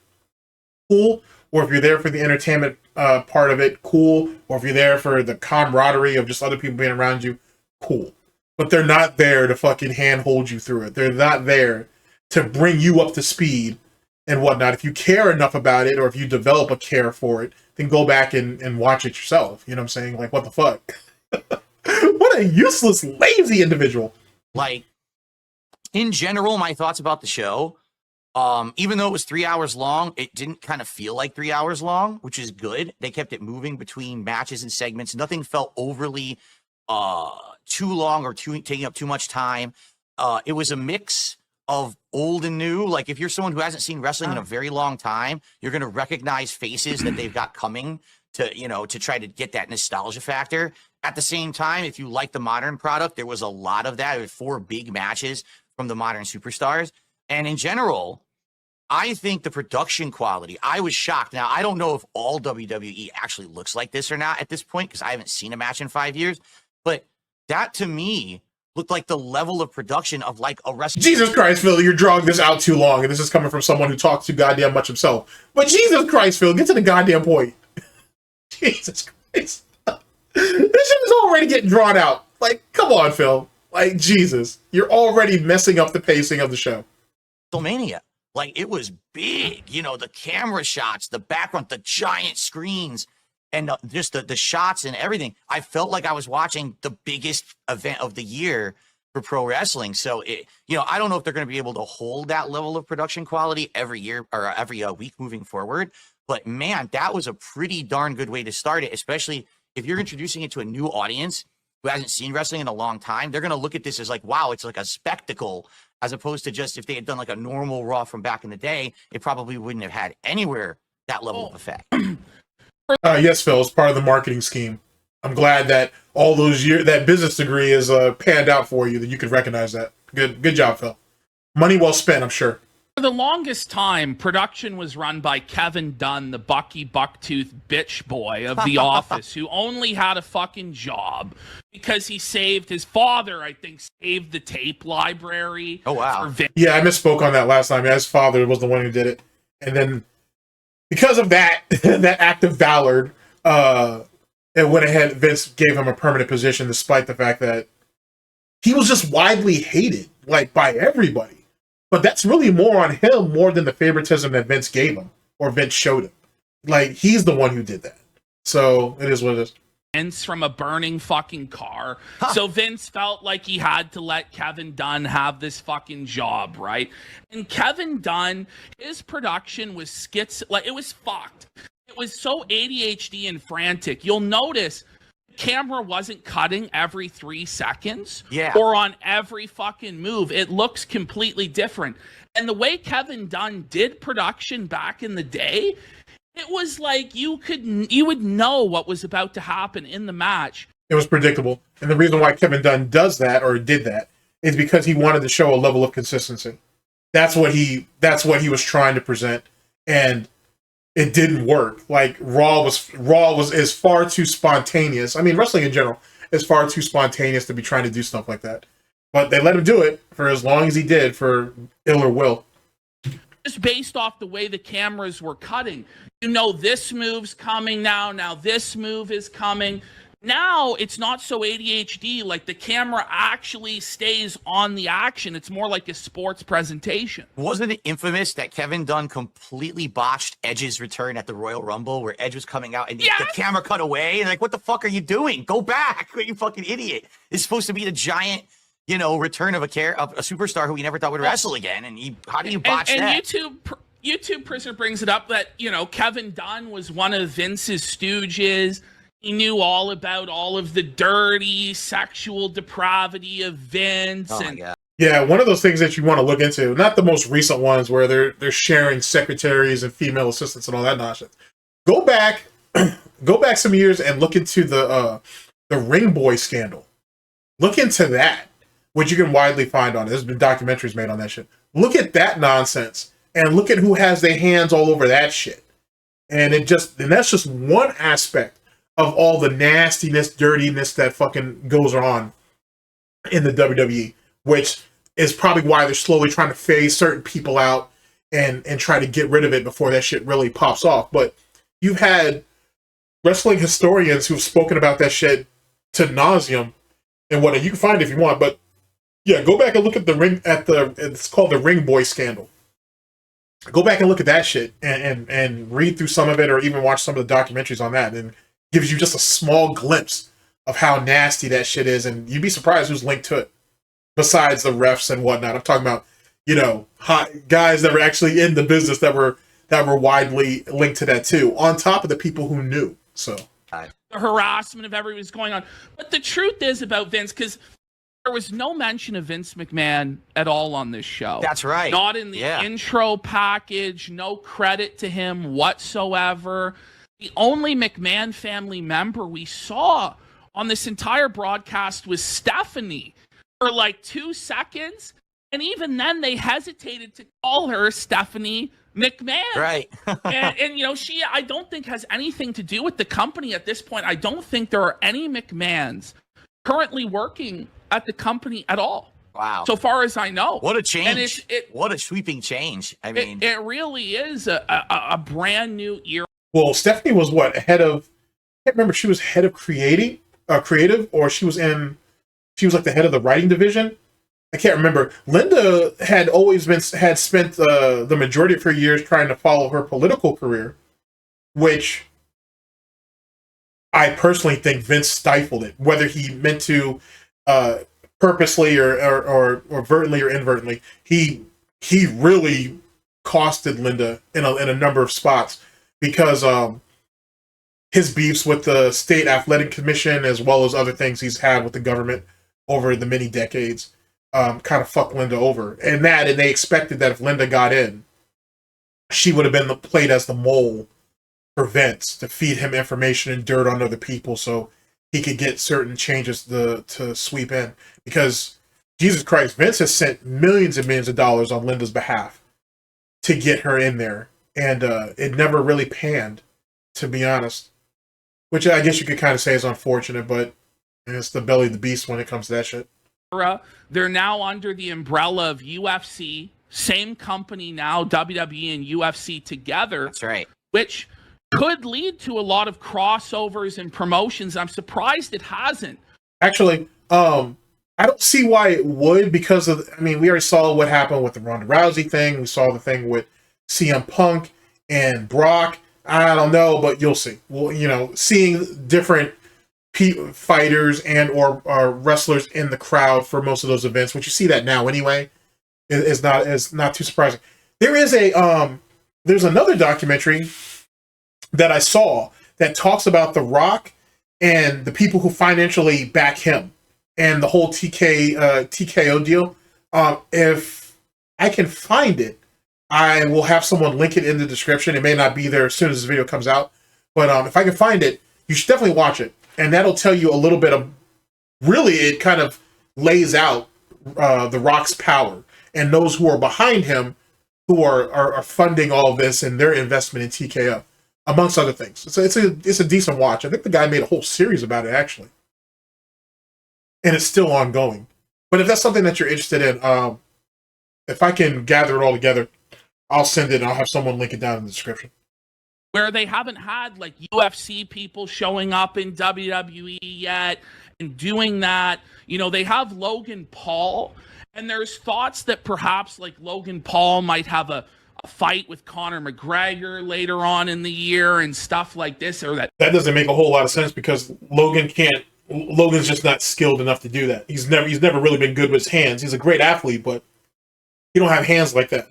cool. Or if you're there for the entertainment part of it, cool. Or if you're there for the camaraderie of just other people being around you, cool. But they're not there to fucking handhold you through it. They're not there to bring you up to speed and whatnot. If you care enough about it, or if you develop a care for it, then go back and watch it yourself. You know what I'm saying? Like, what the fuck? What a useless, lazy individual. Like, in general, my thoughts about the show, even though it was 3 hours long, it didn't kind of feel like 3 hours long, which is good. They kept it moving between matches and segments. Nothing felt overly too long or taking up too much time. It was a mix of old and new. Like, if you're someone who hasn't seen wrestling in a very long time, you're going to recognize faces that they've got coming to, you know, to try to get that nostalgia factor. At the same time, if you like the modern product, there was a lot of that. There were 4 big matches from the modern superstars. And in general, I think the production quality, I was shocked. Now, I don't know if all WWE actually looks like this or not at this point, because I haven't seen a match in 5 years. But that, to me, looked like the level of production of, like, a wrestling. Jesus Christ, Phil, you're drawing this out too long, and this is coming from someone who talks too goddamn much himself. But Jesus Christ, Phil, get to the goddamn point. Jesus Christ. This shit is already getting drawn out. Like, come on, Phil. Like, Jesus. You're already messing up the pacing of the show. WrestleMania. Like, it was big. You know, the camera shots, the background, the giant screens, and just the shots and everything. I felt like I was watching the biggest event of the year for pro wrestling. So, you know, I don't know if they're going to be able to hold that level of production quality every year or every week moving forward. But, man, that was a pretty darn good way to start it, especially if you're introducing it to a new audience who hasn't seen wrestling in a long time. They're going to look at this as like, wow, it's like a spectacle, as opposed to just if they had done like a normal Raw from back in the day, it probably wouldn't have had anywhere that level of effect. Yes, Phil, it's part of the marketing scheme. I'm glad that all those years, that business degree is panned out for you, that you could recognize that. Good job, Phil. Money well spent, I'm sure. For the longest time, production was run by Kevin Dunn, the Bucky Bucktooth bitch boy of The Office, who only had a fucking job because he saved his father, I think, saved the tape library. Oh, wow. Yeah, I misspoke on that last time. Yeah, his father was the one who did it. And then, because of that, that act of valor, it went ahead, Vince gave him a permanent position, despite the fact that he was just widely hated, like, by everybody. But that's really more on him, more than the favoritism that Vince gave him, or Vince showed him. Like, he's the one who did that. So, it is what it is. Vince from a burning fucking car. So Vince felt like he had to let Kevin Dunn have this fucking job, right? And Kevin Dunn, his production was like, it was fucked. It was so ADHD and frantic. You'll notice camera wasn't cutting every 3 seconds or on every fucking move. It looks completely different. And the way Kevin Dunn did production back in the day, it was like you would know what was about to happen in the match. It was predictable. And the reason why Kevin Dunn does that, or did that, is because he wanted to show a level of consistency. That's what he was trying to present. And it didn't work. Like, Raw is far too spontaneous. I mean, wrestling in general is far too spontaneous to be trying to do stuff like that. But they let him do it for as long as he did, for ill or will. Just based off the way the cameras were cutting. You know, this move's coming now. Now this move is coming. Now it's not so ADHD. Like, the camera actually stays on the action. It's more like a sports presentation. Wasn't it infamous that Kevin Dunn completely botched Edge's return at the Royal Rumble, where Edge was coming out and the camera cut away? And like, what the fuck are you doing? Go back, you fucking idiot. It's supposed to be the giant, you know, return of a superstar who we never thought would wrestle again. And how do you botch that? And YouTube Prisoner brings it up that, you know, Kevin Dunn was one of Vince's stooges. He knew all about all of the dirty sexual depravity of Vince. Oh, and my God. Yeah, one of those things that you want to look into, not the most recent ones where they're sharing secretaries and female assistants and all that nonsense. Go back, go back some years and look into the Ring Boy scandal. Look into that, which you can widely find on it. There's been documentaries made on that shit. Look at that nonsense and look at who has their hands all over that shit. And that's just one aspect of all the nastiness, dirtiness that fucking goes on in the WWE, which is probably why they're slowly trying to phase certain people out and try to get rid of it before that shit really pops off. But you've had wrestling historians who've spoken about that shit to nauseum and whatnot. You can find it if you want, but yeah, go back and look at it's called the Ring Boy scandal. Go back and look at that shit and read through some of it or even watch some of the documentaries on that, and it gives you just a small glimpse of how nasty that shit is, and you'd be surprised who's linked to it besides the refs and whatnot. I'm talking about, hot guys that were actually in the business that were widely linked to that too, on top of the people who knew. So the harassment of everything was going on. But the truth is about Vince, because there was no mention of Vince McMahon at all on this show. That's right. Not in the intro package, no credit to him whatsoever. The only McMahon family member we saw on this entire broadcast was Stephanie for like 2 seconds. And even then they hesitated to call her Stephanie McMahon. Right. and she, I don't think has anything to do with the company at this point. I don't think there are any McMahons currently working at the company at all. Wow. So far as I know. What a change. And what a sweeping change. I mean, it really is a brand new era. Well, Stephanie was head of, I can't remember, she was head of creative, or she was like the head of the writing division. I can't remember. Linda had spent the majority of her years trying to follow her political career, which I personally think Vince stifled it, whether he meant to purposely or overtly or inadvertently. He really costed Linda in a number of spots because his beefs with the state athletic commission, as well as other things he's had with the government over the many decades, kind of fucked Linda over. And they expected that if Linda got in, she would have been played as the mole for Vince to feed him information and dirt on other people so he could get certain changes to sweep in. Because, Jesus Christ, Vince has sent millions and millions of dollars on Linda's behalf to get her in there. And it never really panned, to be honest. Which I guess you could kind of say is unfortunate, but it's the belly of the beast when it comes to that shit. They're now under the umbrella of UFC, same company now, WWE and UFC together. That's right. Which could lead to a lot of crossovers and promotions. I'm surprised it hasn't. Actually, I don't see why it would, because we already saw what happened with the Ronda Rousey thing. We saw the thing with CM Punk and Brock. I don't know, but you'll see. Well, seeing different fighters and or wrestlers in the crowd for most of those events, which you see that now anyway, is not too surprising. There's another documentary that I saw that talks about The Rock and the people who financially back him and the whole TKO deal. If I can find it, I will have someone link it in the description. It may not be there as soon as this video comes out, but if I can find it, you should definitely watch it. And that'll tell you a little bit of, really, it kind of lays out The Rock's power and those who are behind him, who are funding all of this and their investment in TKO, amongst other things. So it's a decent watch. I think the guy made a whole series about it, actually. And it's still ongoing. But if that's something that you're interested in, if I can gather it all together, I'll send it and I'll have someone link it down in the description. Where they haven't had like UFC people showing up in WWE yet and doing that. They have Logan Paul, and there's thoughts that perhaps like Logan Paul might have a fight with Conor McGregor later on in the year and stuff like this, or that doesn't make a whole lot of sense because Logan's just not skilled enough to do that. He's never really been good with his hands. He's a great athlete, but he don't have hands like that.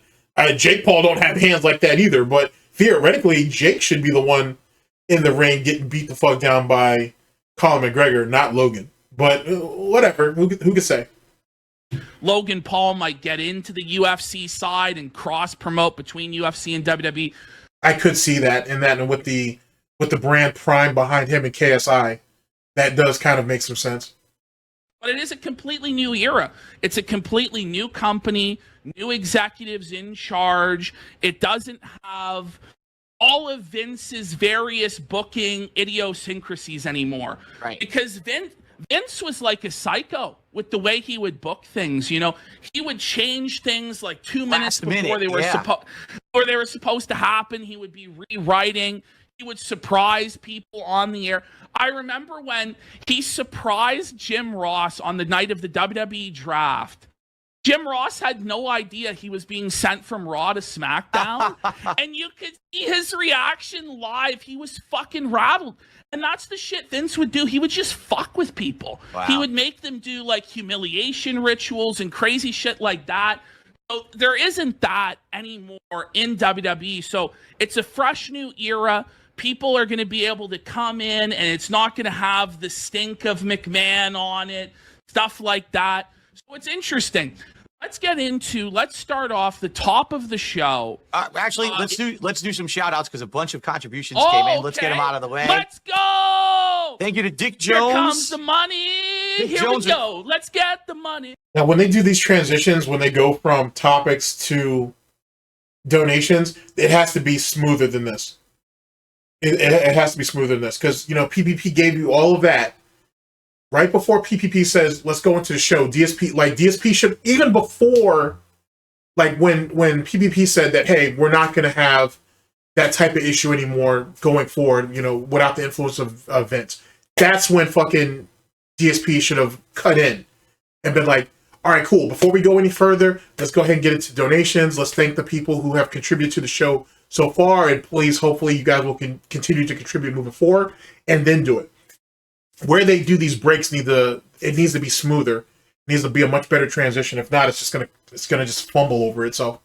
Jake Paul don't have hands like that either, but theoretically, Jake should be the one in the ring getting beat the fuck down by Conor McGregor, not Logan. But whatever, who could say? Logan Paul might get into the UFC side and cross promote between UFC and WWE. I could see that, and with the brand Prime behind him and KSI, that does kind of make some sense. But it is a completely new era. It's a completely new company, new executives in charge. It doesn't have all of Vince's various booking idiosyncrasies anymore. Right. Because Vince was like a psycho with the way he would book things. You know, he would change things like 2 minutes before they were supposed to happen. He would be rewriting. He would surprise people on the air. I remember when he surprised Jim Ross on the night of the WWE draft. Jim Ross had no idea he was being sent from Raw to SmackDown. And you could see his reaction live. He was fucking rattled. And that's the shit Vince would do. He would just fuck with people. Wow. He would make them do like humiliation rituals and crazy shit like that. So there isn't that anymore in WWE. So it's a fresh new era. People are going to be able to come in and it's not going to have the stink of McMahon on it, stuff like that. So it's interesting. Let's start off the top of the show. Actually, let's do some shout outs because a bunch of contributions came in. Let's get them out of the way. Let's go. Thank you to Dick Jones. Here comes the money. Here we go. Let's get the money. Now, when they do these transitions, when they go from topics to donations, it has to be smoother than this. It has to be smoother than this because, you know, PPP gave you all of that. Right before PPP says, let's go into the show, DSP should, even before, like when PPP said that, hey, we're not going to have that type of issue anymore going forward, you know, without the influence of Vince. That's when fucking DSP should have cut in and been like, all right, cool. Before we go any further, let's go ahead and get into donations. Let's thank the people who have contributed to the show so far. And please, hopefully you guys will continue to contribute moving forward and then do it. Where they do these breaks it needs to be smoother. It needs to be a much better transition. If not, it's gonna just fumble over itself.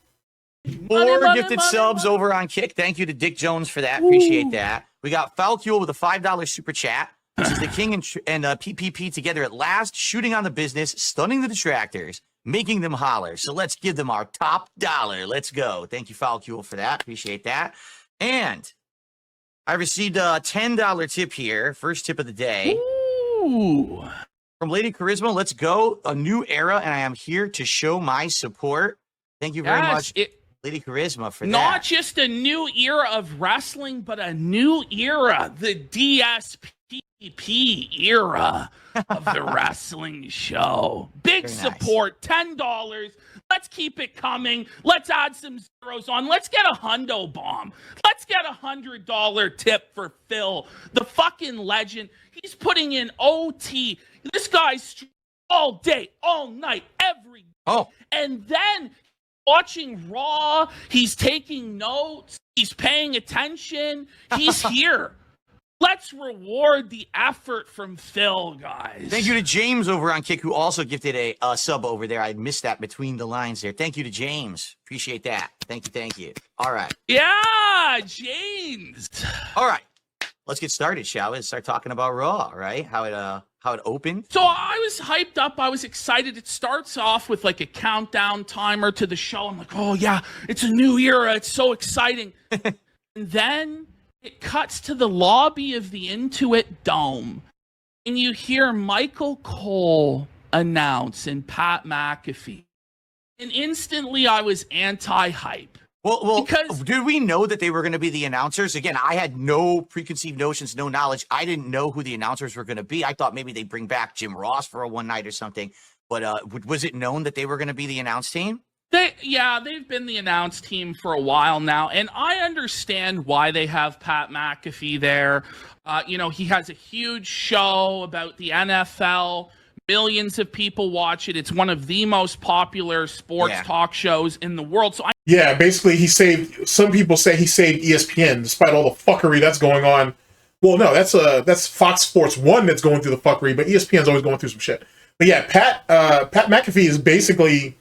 More gifted subs over on Kick. Thank you to Dick Jones for that. Appreciate that. We got Falcule with a $5 super chat. This is the King and PPP together at last, shooting on the business, stunning the detractors, making them holler. So let's give them our top dollar. Let's go. Thank you, Falcule, for that. Appreciate that. And I received a $10 tip here. First tip of the day. Ooh. From Lady Charisma, let's go. A new era, and I am here to show my support. Thank you very much, Lady Charisma, for that. Not just a new era of wrestling, but a new era. The DSPP era of the wrestling show. Big Very support, $10. Let's keep it coming. Let's add some zeros on. Let's get a hundo bomb. Let's get a $100 tip for Phil, the fucking legend. He's putting in OT. This guy's all day, all night, every day. Oh. And then watching Raw, he's taking notes. He's paying attention. He's here. Let's reward the effort from Phil, guys. Thank you to James over on Kick, who also gifted a sub over there. I missed that between the lines there. Thank you to James. Appreciate that. Thank you. All right. Yeah, James. All right. Let's get started, shall we? Let's start talking about Raw, right? How it opened. So I was hyped up. I was excited. It starts off with like a countdown timer to the show. I'm like, oh yeah, it's a new era. It's so exciting. And then it cuts to the lobby of the Intuit Dome, and you hear Michael Cole announce and Pat McAfee. And instantly I was anti-hype. Well, because did we know that they were going to be the announcers? Again, I had no preconceived notions, no knowledge. I didn't know who the announcers were going to be. I thought maybe they'd bring back Jim Ross for a one night or something. But was it known that they were going to be the announce team? They've been the announce team for a while now, and I understand why they have Pat McAfee there. He has a huge show about the NFL. Millions of people watch it. It's one of the most popular sports talk shows in the world. So basically some people say he saved ESPN despite all the fuckery that's going on. Well, no, that's Fox Sports 1 that's going through the fuckery, but ESPN's always going through some shit. But yeah, Pat McAfee is basically,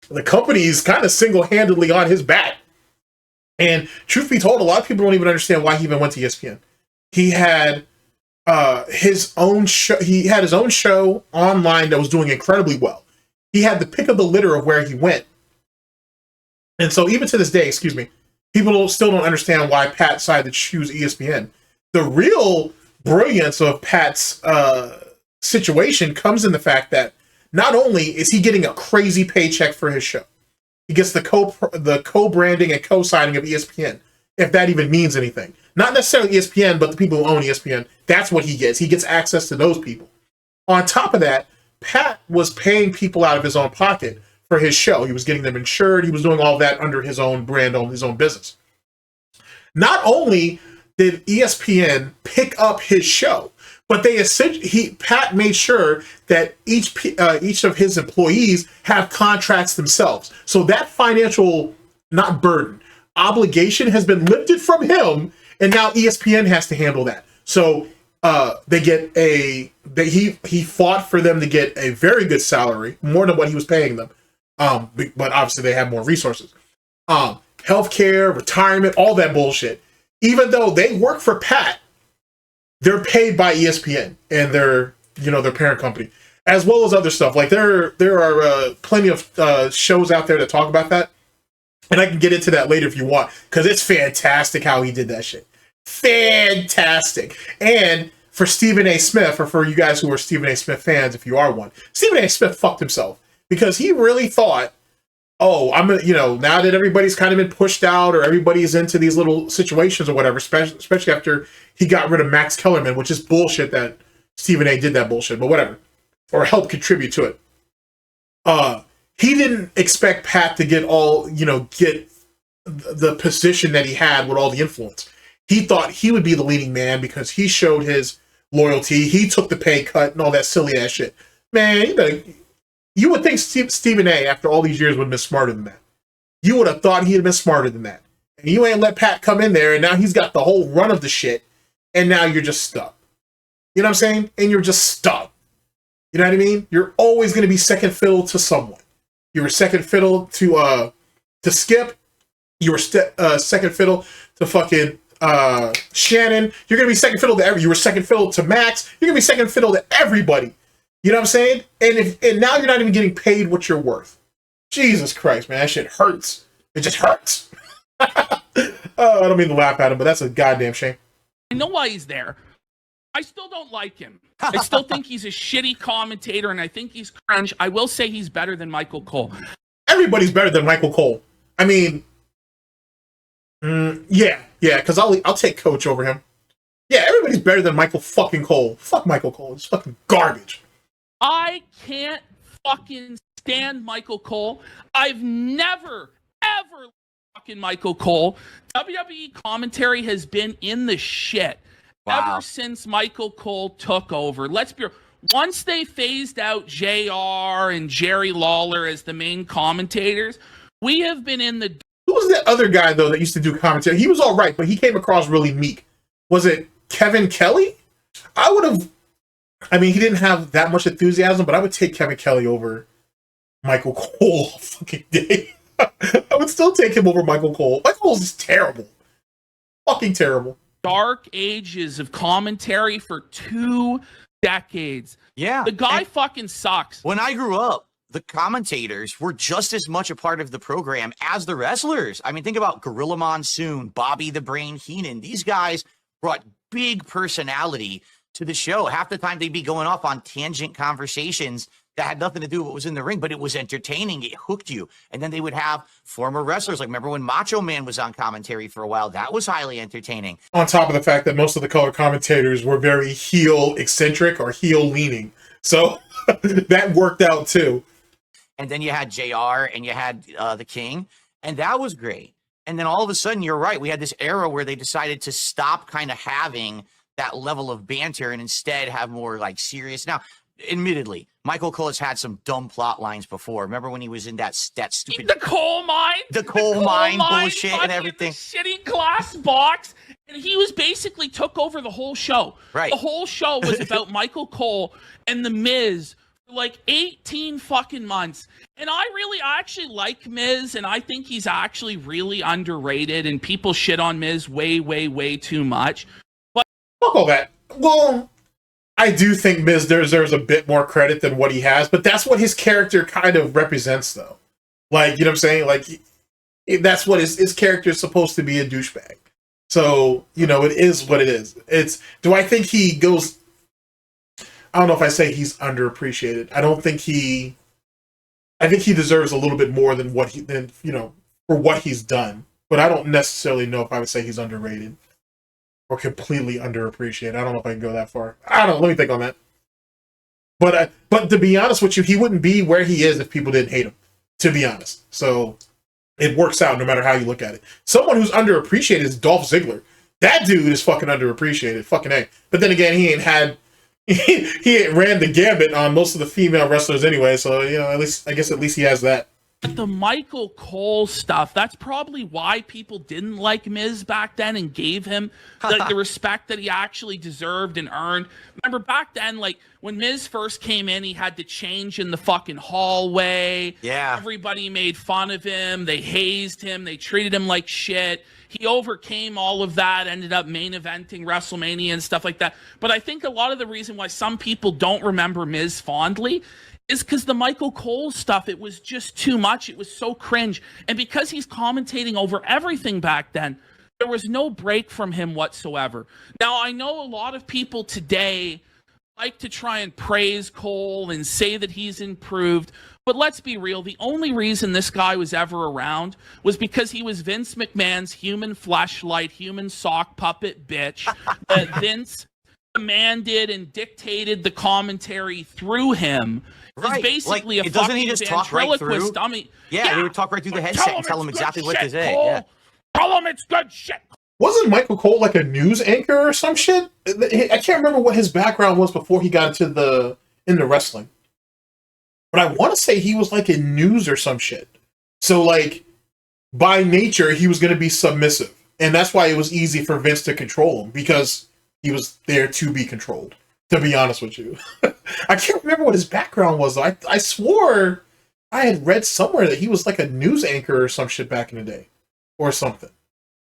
the company's kind of single-handedly on his back. And truth be told, a lot of people don't even understand why he even went to ESPN. He had his own show. He had his own show online that was doing incredibly well. he had the pick of the litter of where he went. And so even to this day, excuse me, people still don't understand why Pat decided to choose ESPN. The real brilliance of Pat's situation comes in the fact that not only is he getting a crazy paycheck for his show, he gets the co-branding and co-signing of ESPN, if that even means anything. Not necessarily ESPN, but the people who own ESPN. That's what he gets. He gets access to those people. On top of that, Pat was paying people out of his own pocket for his show. He was getting them insured. He was doing all that under his own brand, on his own business. Not only did ESPN pick up his show, but Pat made sure that each of his employees have contracts themselves. So that financial, not burden, obligation has been lifted from him, and now ESPN has to handle that. So he fought for them to get a very good salary, more than what he was paying them. But obviously they have more resources. Healthcare, retirement, all that bullshit. Even though they work for Pat, they're paid by ESPN and their parent company, as well as other stuff. Like there are plenty of shows out there that talk about that, and I can get into that later if you want, because it's fantastic how he did that shit. Fantastic. And for Stephen A. Smith, or for you guys who are Stephen A. Smith fans, if you are one, Stephen A. Smith fucked himself, because he really thought, oh, now that everybody's kind of been pushed out, or everybody's into these little situations or whatever, especially after he got rid of Max Kellerman, which is bullshit that Stephen A. did that bullshit, but whatever, or helped contribute to it. He didn't expect Pat to get the position that he had with all the influence. He thought he would be the leading man because he showed his loyalty. He took the pay cut and all that silly ass shit. Man, you would think Stephen A., after all these years, would have been smarter than that. You would have thought he'd have been smarter than that. And you ain't let Pat come in there, and now he's got the whole run of the shit, and now you're just stuck. You know what I'm saying? And you're just stuck. You know what I mean? You're always going to be second fiddle to someone. You were second fiddle to Skip. You were second fiddle to fucking Shannon. You're going to be second fiddle to everybody. You were second fiddle to Max. You're going to be second fiddle to everybody. You know what I'm saying? And now you're not even getting paid what you're worth. Jesus Christ, man, that shit hurts. It just hurts. I don't mean to laugh at him, but that's a goddamn shame. I know why he's there. I still don't like him. I still think he's a shitty commentator, and I think he's cringe. I will say he's better than Michael Cole. Everybody's better than Michael Cole. I mean, yeah, because I'll take Coach over him. Yeah, everybody's better than Michael fucking Cole. Fuck Michael Cole. It's fucking garbage. I can't fucking stand Michael Cole. I've never, ever fucking Michael Cole. WWE commentary has been in the shit ever since Michael Cole took over. Let's be real. Once they phased out JR and Jerry Lawler as the main commentators, we have been in the... Who was that other guy, though, that used to do commentary? He was all right, but he came across really meek. Was it Kevin Kelly? He didn't have that much enthusiasm, but I would take Kevin Kelly over Michael Cole all fucking day. I would still take him over Michael Cole. Michael Cole's just terrible. Fucking terrible. Dark ages of commentary for 2 decades. Yeah. The guy fucking sucks. When I grew up, the commentators were just as much a part of the program as the wrestlers. I mean, think about Gorilla Monsoon, Bobby the Brain Heenan. These guys brought big personality to the show. Half the time they'd be going off on tangent conversations that had nothing to do with what was in the ring, but it was entertaining. It hooked you. And then they would have former wrestlers. Like, remember when Macho Man was on commentary for a while? That was highly entertaining. On top of the fact that most of the color commentators were very heel eccentric or heel leaning. So that worked out too. And then you had JR and you had the King, and that was great. And then all of a sudden, you're right, we had this era where they decided to stop kind of having that level of banter and instead have more like serious. Now, admittedly, Michael Cole has had some dumb plot lines before. Remember when he was in that stupid... The coal mine? The coal mine bullshit and everything. The shitty glass box. And he was basically took over the whole show. Right. The whole show was about Michael Cole and The Miz for like 18 fucking months. And I actually like Miz, and I think he's actually really underrated, and people shit on Miz way, way, way too much. Fuck all that. Well, I do think Miz deserves a bit more credit than what he has, but that's what his character kind of represents, though. Like, you know what I'm saying? Like, that's what his character is supposed to be, a douchebag. So, you know, it is what it is. Do I think he goes... I don't know if I say he's underappreciated. I think he deserves a little bit more than for what he's done. But I don't necessarily know if I would say he's underrated or completely underappreciated. I don't know if I can go that far. I don't know. Let me think on that. But to be honest with you, he wouldn't be where he is if people didn't hate him, to be honest. So it works out no matter how you look at it. Someone who's underappreciated is Dolph Ziggler. That dude is fucking underappreciated. Fucking A. But then again, he ain't ran the gambit on most of the female wrestlers anyway, so, you know, I guess at least he has that. The Michael Cole stuff, that's probably why people didn't like Miz back then and gave him the respect that he actually deserved and earned. Remember back then, like, when Miz first came in, he had to change in the fucking hallway. Yeah. Everybody made fun of him. They hazed him. They treated him like shit. He overcame all of that, ended up main eventing WrestleMania and stuff like that. But I think a lot of the reason why some people don't remember Miz fondly is because the Michael Cole stuff, it was just too much. It was so cringe. And because he's commentating over everything back then, there was no break from him whatsoever. Now, I know a lot of people today like to try and praise Cole and say that he's improved. But let's be real. The only reason this guy was ever around was because he was Vince McMahon's human fleshlight, human sock puppet bitch that Vince commanded and dictated the commentary through him. Right. Basically like, doesn't he just talk right through? Dummy. Yeah, he would talk right through the headset and tell him exactly what to say. Yeah. Tell him it's good shit. Wasn't Michael Cole like a news anchor or some shit? I can't remember what his background was before he got into wrestling. But I want to say he was like in news or some shit. So like, by nature, he was going to be submissive. And that's why it was easy for Vince to control him, because he was there to be controlled, to be honest with you. I can't remember what his background was. I swore I had read somewhere that he was like a news anchor or some shit back in the day. Or something.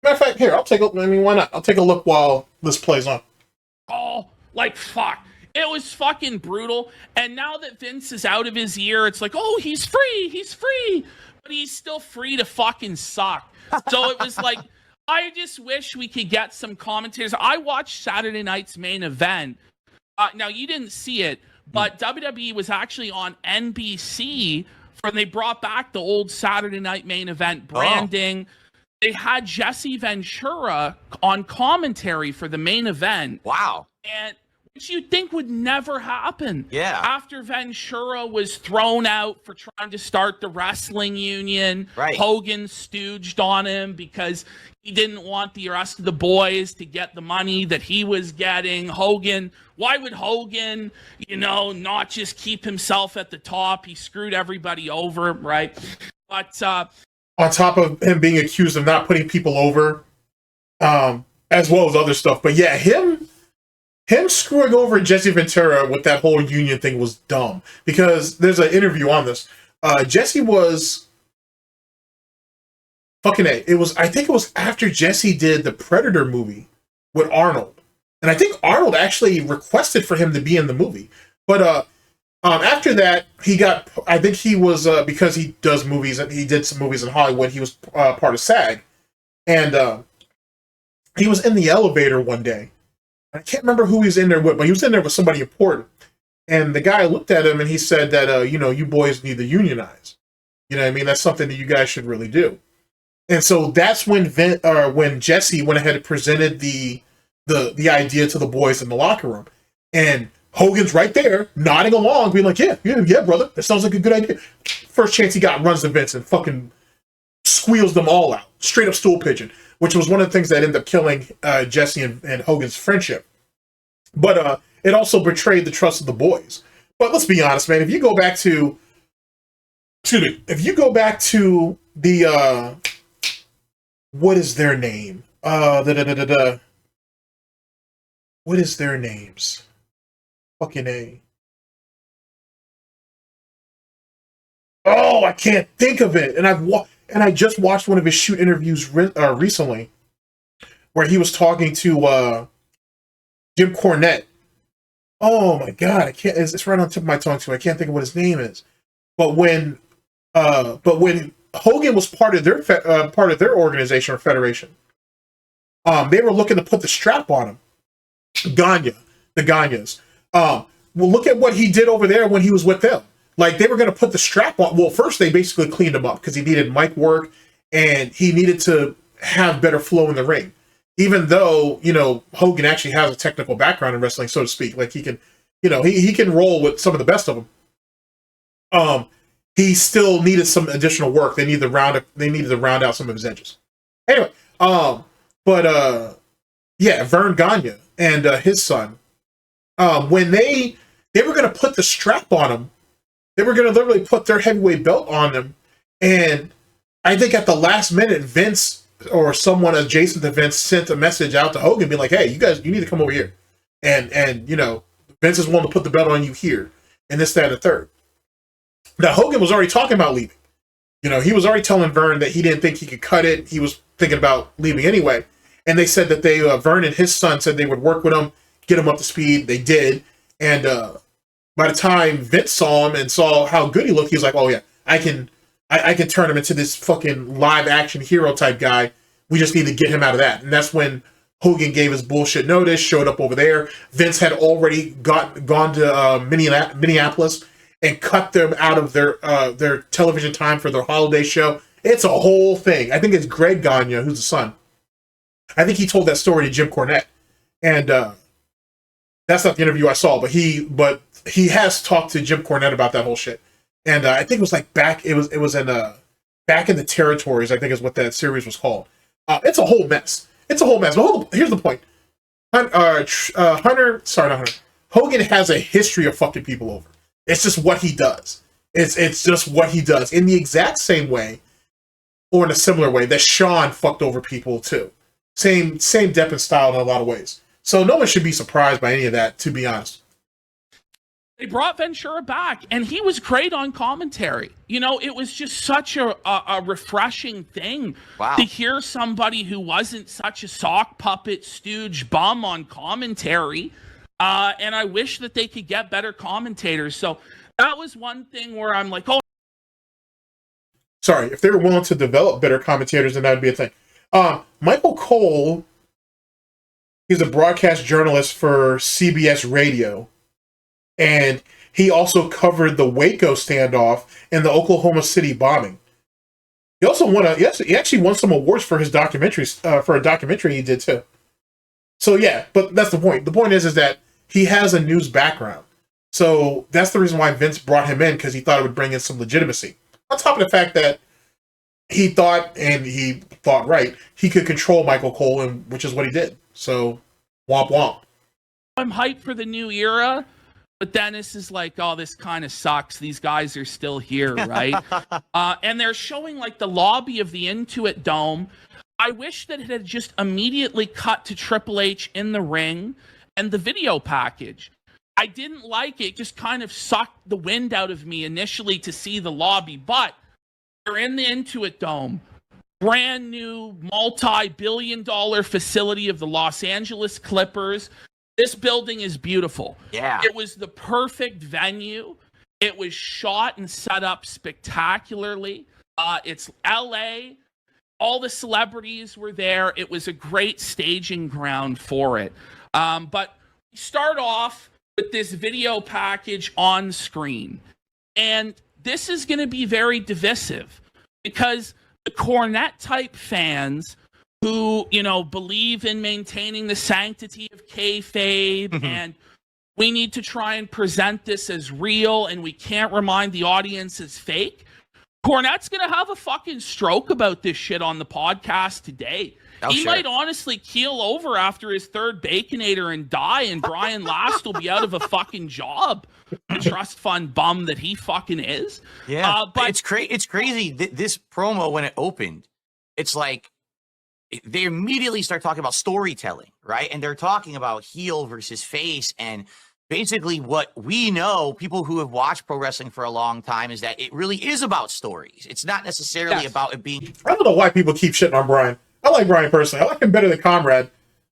Matter of fact, here, I'll take a look. I mean, why not? I'll take a look while this plays on. Oh, like fuck. It was fucking brutal. And now that Vince is out of his ear, it's like, oh, he's free. But he's still free to fucking suck. So it was like, I just wish we could get some commentators. I watched Saturday night's main event. Now, you didn't see it, but WWE was actually on NBC when they brought back the old Saturday night main event branding. Oh. They had Jesse Ventura on commentary for the main event. Wow. And which you'd think would never happen. Yeah. After Ventura was thrown out for trying to start the wrestling union, right. Hogan stooged on him because he didn't want the rest of the boys to get the money that he was getting. Hogan, why would Hogan, not just keep himself at the top? He screwed everybody over, right? But on top of him being accused of not putting people over, as well as other stuff. But yeah, him screwing over Jesse Ventura with that whole union thing was dumb. Because there's an interview on this. Jesse was fucking A. I think it was after Jesse did the Predator movie with Arnold. And I think Arnold actually requested for him to be in the movie. But after that, I think he was, because he does movies, and he did some movies in Hollywood, he was part of SAG. And he was in the elevator one day. I can't remember who he was in there with, but he was in there with somebody important. And the guy looked at him and he said that, you boys need to unionize. You know what I mean? That's something that you guys should really do. And so that's when Jesse went ahead and presented the idea to the boys in the locker room. And Hogan's right there, nodding along, being like, yeah, brother, that sounds like a good idea. First chance he got, runs to Vince and fucking squeals them all out. Straight up stool pigeon, which was one of the things that ended up killing Jesse and Hogan's friendship. But it also betrayed the trust of the boys. But let's be honest, man, if you go back to the, what is their name? What is their names? Fucking A. Oh, I can't think of it. And I just watched one of his shoot interviews recently, where he was talking to Jim Cornette, oh my god, I can't. It's right on the tip of my tongue too. I can't think of what his name is. But when Hogan was part of their organization or federation, they were looking to put the strap on him. The Gagnes. Well, look at what he did over there when he was with them. Like, they were going to put the strap on. Well, first they basically cleaned him up because he needed mic work and he needed to have better flow in the ring. Even though, you know, Hogan actually has a technical background in wrestling, so to speak. Like, he can, you know, he can roll with some of the best of them. He still needed some additional work. They needed to round out some of his edges. Anyway, yeah, Vern Gagne and his son, when they were going to put the strap on him, they were going to literally put their heavyweight belt on him, and I think at the last minute, Vince or someone adjacent to Vince sent a message out to Hogan, being like, "Hey, you need to come over here," and you know, Vince is willing to put the belt on you here, and this, that, and the third. Now, Hogan was already talking about leaving. You know, he was already telling Vern that he didn't think he could cut it. He was thinking about leaving anyway. And they said that Vern and his son said they would work with him, get him up to speed. They did. And by the time Vince saw him and saw how good he looked, he was like, "Oh yeah, I can turn him into this fucking live action hero type guy. We just need to get him out of that." And that's when Hogan gave his bullshit notice, showed up over there. Vince had already gone to Minneapolis and cut them out of their television time for their holiday show. It's a whole thing. I think it's Greg Gagne, who's the son. I think he told that story to Jim Cornette, and that's not the interview I saw. But he has talked to Jim Cornette about that whole shit. And I think it was like back in the territories. I think is what that series was called. It's a whole mess. It's a whole mess. But here's the point. Hogan has a history of fucking people over. It's just what he does. It's just what he does in the exact same way, or in a similar way that Shawn fucked over people too. Same depth and style in a lot of ways. So no one should be surprised by any of that, to be honest. They brought Ventura back, and he was great on commentary. You know, it was just such a refreshing thing to hear somebody who wasn't such a sock puppet stooge bum on commentary. And I wish that they could get better commentators. So that was one thing where I'm like, oh. Sorry, if they were willing to develop better commentators, then that would be a thing. Michael Cole, he's a broadcast journalist for CBS Radio. And he also covered the Waco standoff and the Oklahoma City bombing. He also he actually won some awards for his documentaries, for a documentary he did too. So yeah, but that's the point. The point is that he has a news background. So that's the reason why Vince brought him in, because he thought it would bring in some legitimacy. On top of the fact that he thought right, he could control Michael Cole, and which is what he did. So, womp womp. I'm hyped for the new era, but Dennis is like, "Oh, this kind of sucks. These guys are still here, right?" And they're showing like the lobby of the Intuit Dome. I wish that it had just immediately cut to Triple H in the ring and the video package. I didn't like it. Just kind of sucked the wind out of me initially to see the lobby, but they're in the Intuit Dome. Brand new multi-billion-dollar facility of the Los Angeles Clippers. This building is beautiful. Yeah. It was the perfect venue. It was shot and set up spectacularly. It's LA. All the celebrities were there. It was a great staging ground for it. But we start off with this video package on screen. And this is going to be very divisive because the Cornette type fans who, you know, believe in maintaining the sanctity of kayfabe and we need to try and present this as real and we can't remind the audience it's fake. Cornette's going to have a fucking stroke about this shit on the podcast today. He might honestly keel over after his third Baconator and die, and Brian Last will be out of a fucking job. The trust fund bum that he fucking is. Yeah, but it's crazy. This promo, when it opened, it's like they immediately start talking about storytelling, right? And they're talking about heel versus face, and basically what we know, people who have watched pro wrestling for a long time, is that it really is about stories. It's not necessarily about it being... I don't know why people keep shitting on Brian. I like Brian personally. I like him better than Comrade.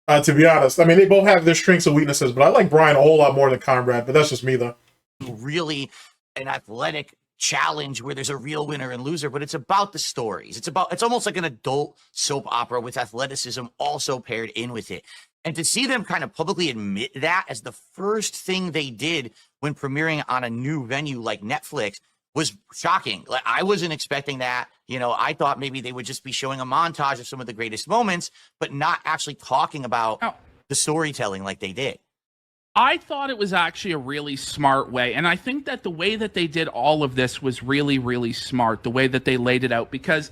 To be honest, I mean, they both have their strengths and weaknesses, but I like Brian a whole lot more than Conrad. But that's just me, though. Really an athletic challenge where there's a real winner and loser, but it's about the stories. It's almost like an adult soap opera with athleticism also paired in with it. And to see them kind of publicly admit that as the first thing they did when premiering on a new venue like Netflix was shocking. Like, I wasn't expecting that. You know, I thought maybe they would just be showing a montage of some of the greatest moments, but not actually talking about the storytelling like they did. I thought it was actually a really smart way. And I think that the way that they did all of this was really, really smart, the way that they laid it out. Because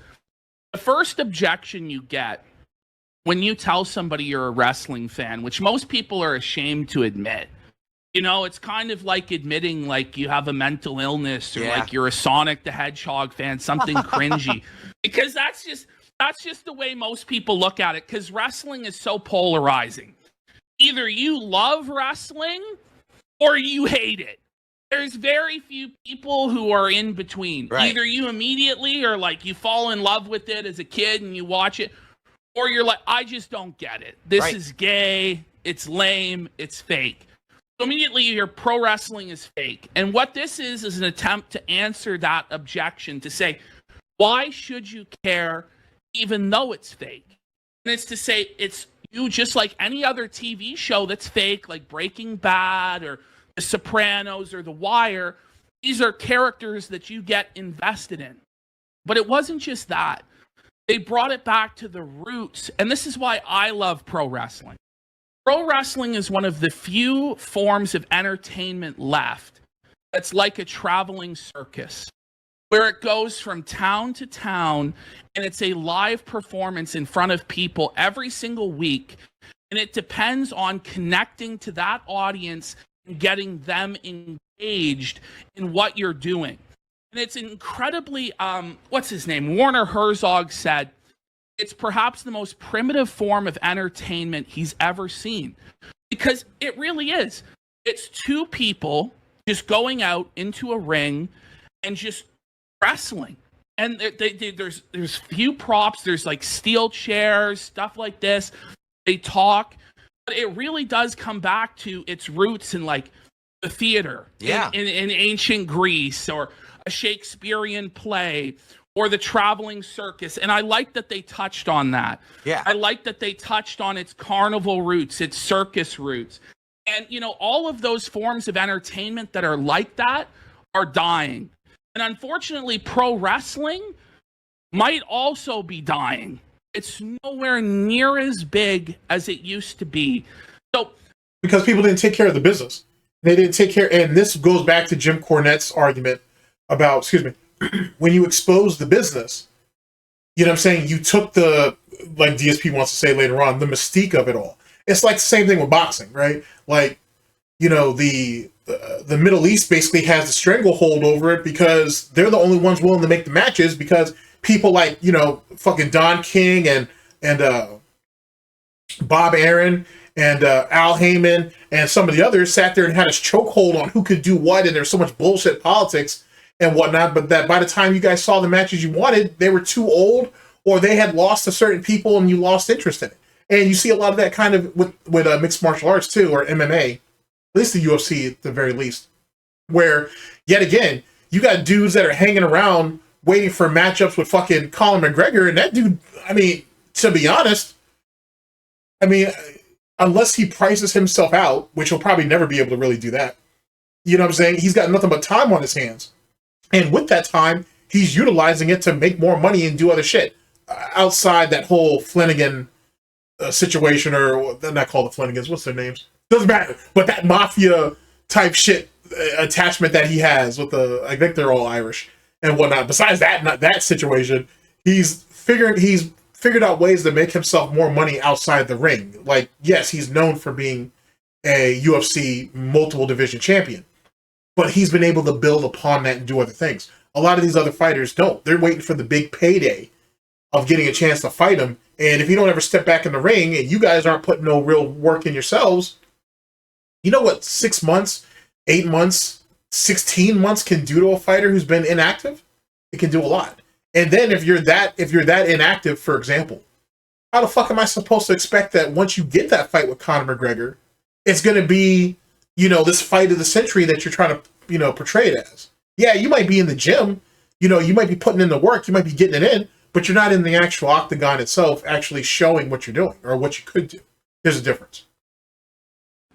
the first objection you get when you tell somebody you're a wrestling fan, which most people are ashamed to admit, you know, it's kind of like admitting like you have a mental illness or like you're a Sonic the Hedgehog fan, something cringy. Because that's just the way most people look at it, because wrestling is so polarizing. Either you love wrestling or you hate it. There's very few people who are in between. Right. Either you immediately or like you fall in love with it as a kid and you watch it, or you're like, I just don't get it. This is gay, it's lame, it's fake. So immediately you hear pro wrestling is fake. And what this is an attempt to answer that objection, to say, why should you care even though it's fake? And it's to say it's you just like any other TV show that's fake, like Breaking Bad or The Sopranos or The Wire. These are characters that you get invested in. But it wasn't just that. They brought it back to the roots. And this is why I love pro wrestling. Pro wrestling is one of the few forms of entertainment left that's like a traveling circus, where it goes from town to town and it's a live performance in front of people every single week. And it depends on connecting to that audience and getting them engaged in what you're doing. And it's incredibly, what's his name? Werner Herzog said, it's perhaps the most primitive form of entertainment he's ever seen. Because it really is. It's two people just going out into a ring and just wrestling. And there's few props. There's like steel chairs, stuff like this. They talk. But it really does come back to its roots in like the theater. In ancient Greece, or a Shakespearean play, or the traveling circus. And I like that they touched on that. Yeah. I like that they touched on its carnival roots, its circus roots. And, you know, all of those forms of entertainment that are like that are dying. And unfortunately, pro wrestling might also be dying. It's nowhere near as big as it used to be. So, because people didn't take care of the business. They didn't take care, and this goes back to Jim Cornette's argument about, when you expose the business, you know what I'm saying, you took the, like DSP wants to say later on, the mystique of it all. It's like the same thing with boxing, right? Like, you know, the Middle East basically has the stranglehold over it because they're the only ones willing to make the matches, because people like, you know, fucking Don King and Bob Arum and Al Heyman and some of the others sat there and had a chokehold on who could do what, and there's so much bullshit politics and whatnot, but that by the time you guys saw the matches you wanted, they were too old, or they had lost to certain people and you lost interest in it. And you see a lot of that kind of with mixed martial arts too, or MMA, at least the UFC at the very least, where, yet again, you got dudes that are hanging around waiting for matchups with fucking Conor McGregor, and that dude, I mean, to be honest, I mean, unless he prices himself out, which he'll probably never be able to really do that, you know what I'm saying? He's got nothing but time on his hands. And with that time, he's utilizing it to make more money and do other shit. Outside that whole Flanagan situation, or they're not called the Flanagans, what's their names? Doesn't matter. But that mafia type shit attachment that he has with I think they're all Irish and whatnot. Besides that situation, he's figured out ways to make himself more money outside the ring. Like, yes, he's known for being a UFC multiple division champion, but he's been able to build upon that and do other things. A lot of these other fighters don't. They're waiting for the big payday of getting a chance to fight him. And if you don't ever step back in the ring and you guys aren't putting no real work in yourselves, you know what 6 months, 8 months, 16 months can do to a fighter who's been inactive? It can do a lot. And then if you're that inactive, for example, how the fuck am I supposed to expect that once you get that fight with Conor McGregor, it's going to be, this fight of the century that you're trying to, portray it as? Yeah, you might be in the gym, you might be putting in the work, you might be getting it in, but you're not in the actual octagon itself actually showing what you're doing or what you could do. There's a difference.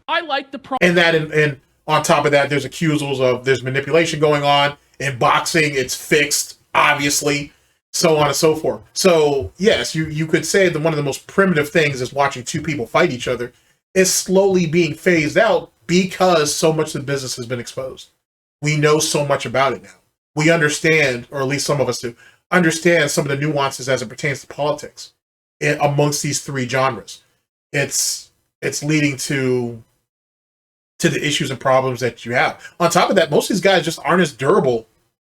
I like the and on top of that, there's accusals of there's manipulation going on. In boxing, it's fixed, obviously, so on and so forth. So, yes, you could say that one of the most primitive things is watching two people fight each other is slowly being phased out because so much of the business has been exposed. We know so much about it now. We understand, or at least some of us do, understand some of the nuances as it pertains to politics amongst these three genres. It's leading to the issues and problems that you have. On top of that, most of these guys just aren't as durable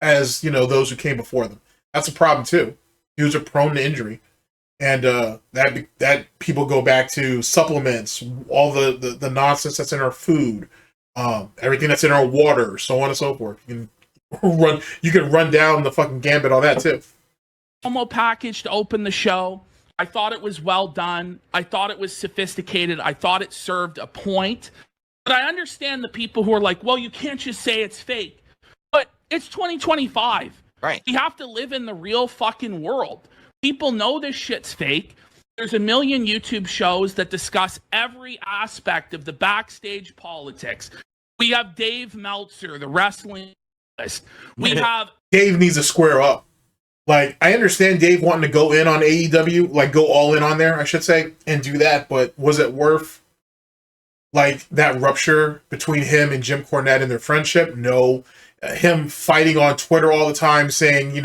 as, those who came before them. That's a problem too. Dudes are prone to injury. And that people go back to supplements, all the nonsense that's in our food, everything that's in our water, so on and so forth. You can run down the fucking gambit on that too. Promo package to open the show. I thought it was well done. I thought it was sophisticated. I thought it served a point. But I understand the people who are like, well, you can't just say it's fake. But it's 2025. Right. You have to live in the real fucking world. People know this shit's fake. There's a million YouTube shows that discuss every aspect of the backstage politics. We have Dave Meltzer, the wrestling list. We have... Dave needs to square up. Like, I understand Dave wanting to go in on AEW, like go all in on there, I should say, and do that, but was it worth like that rupture between him and Jim Cornette and their friendship? No. Him fighting on Twitter all the time saying,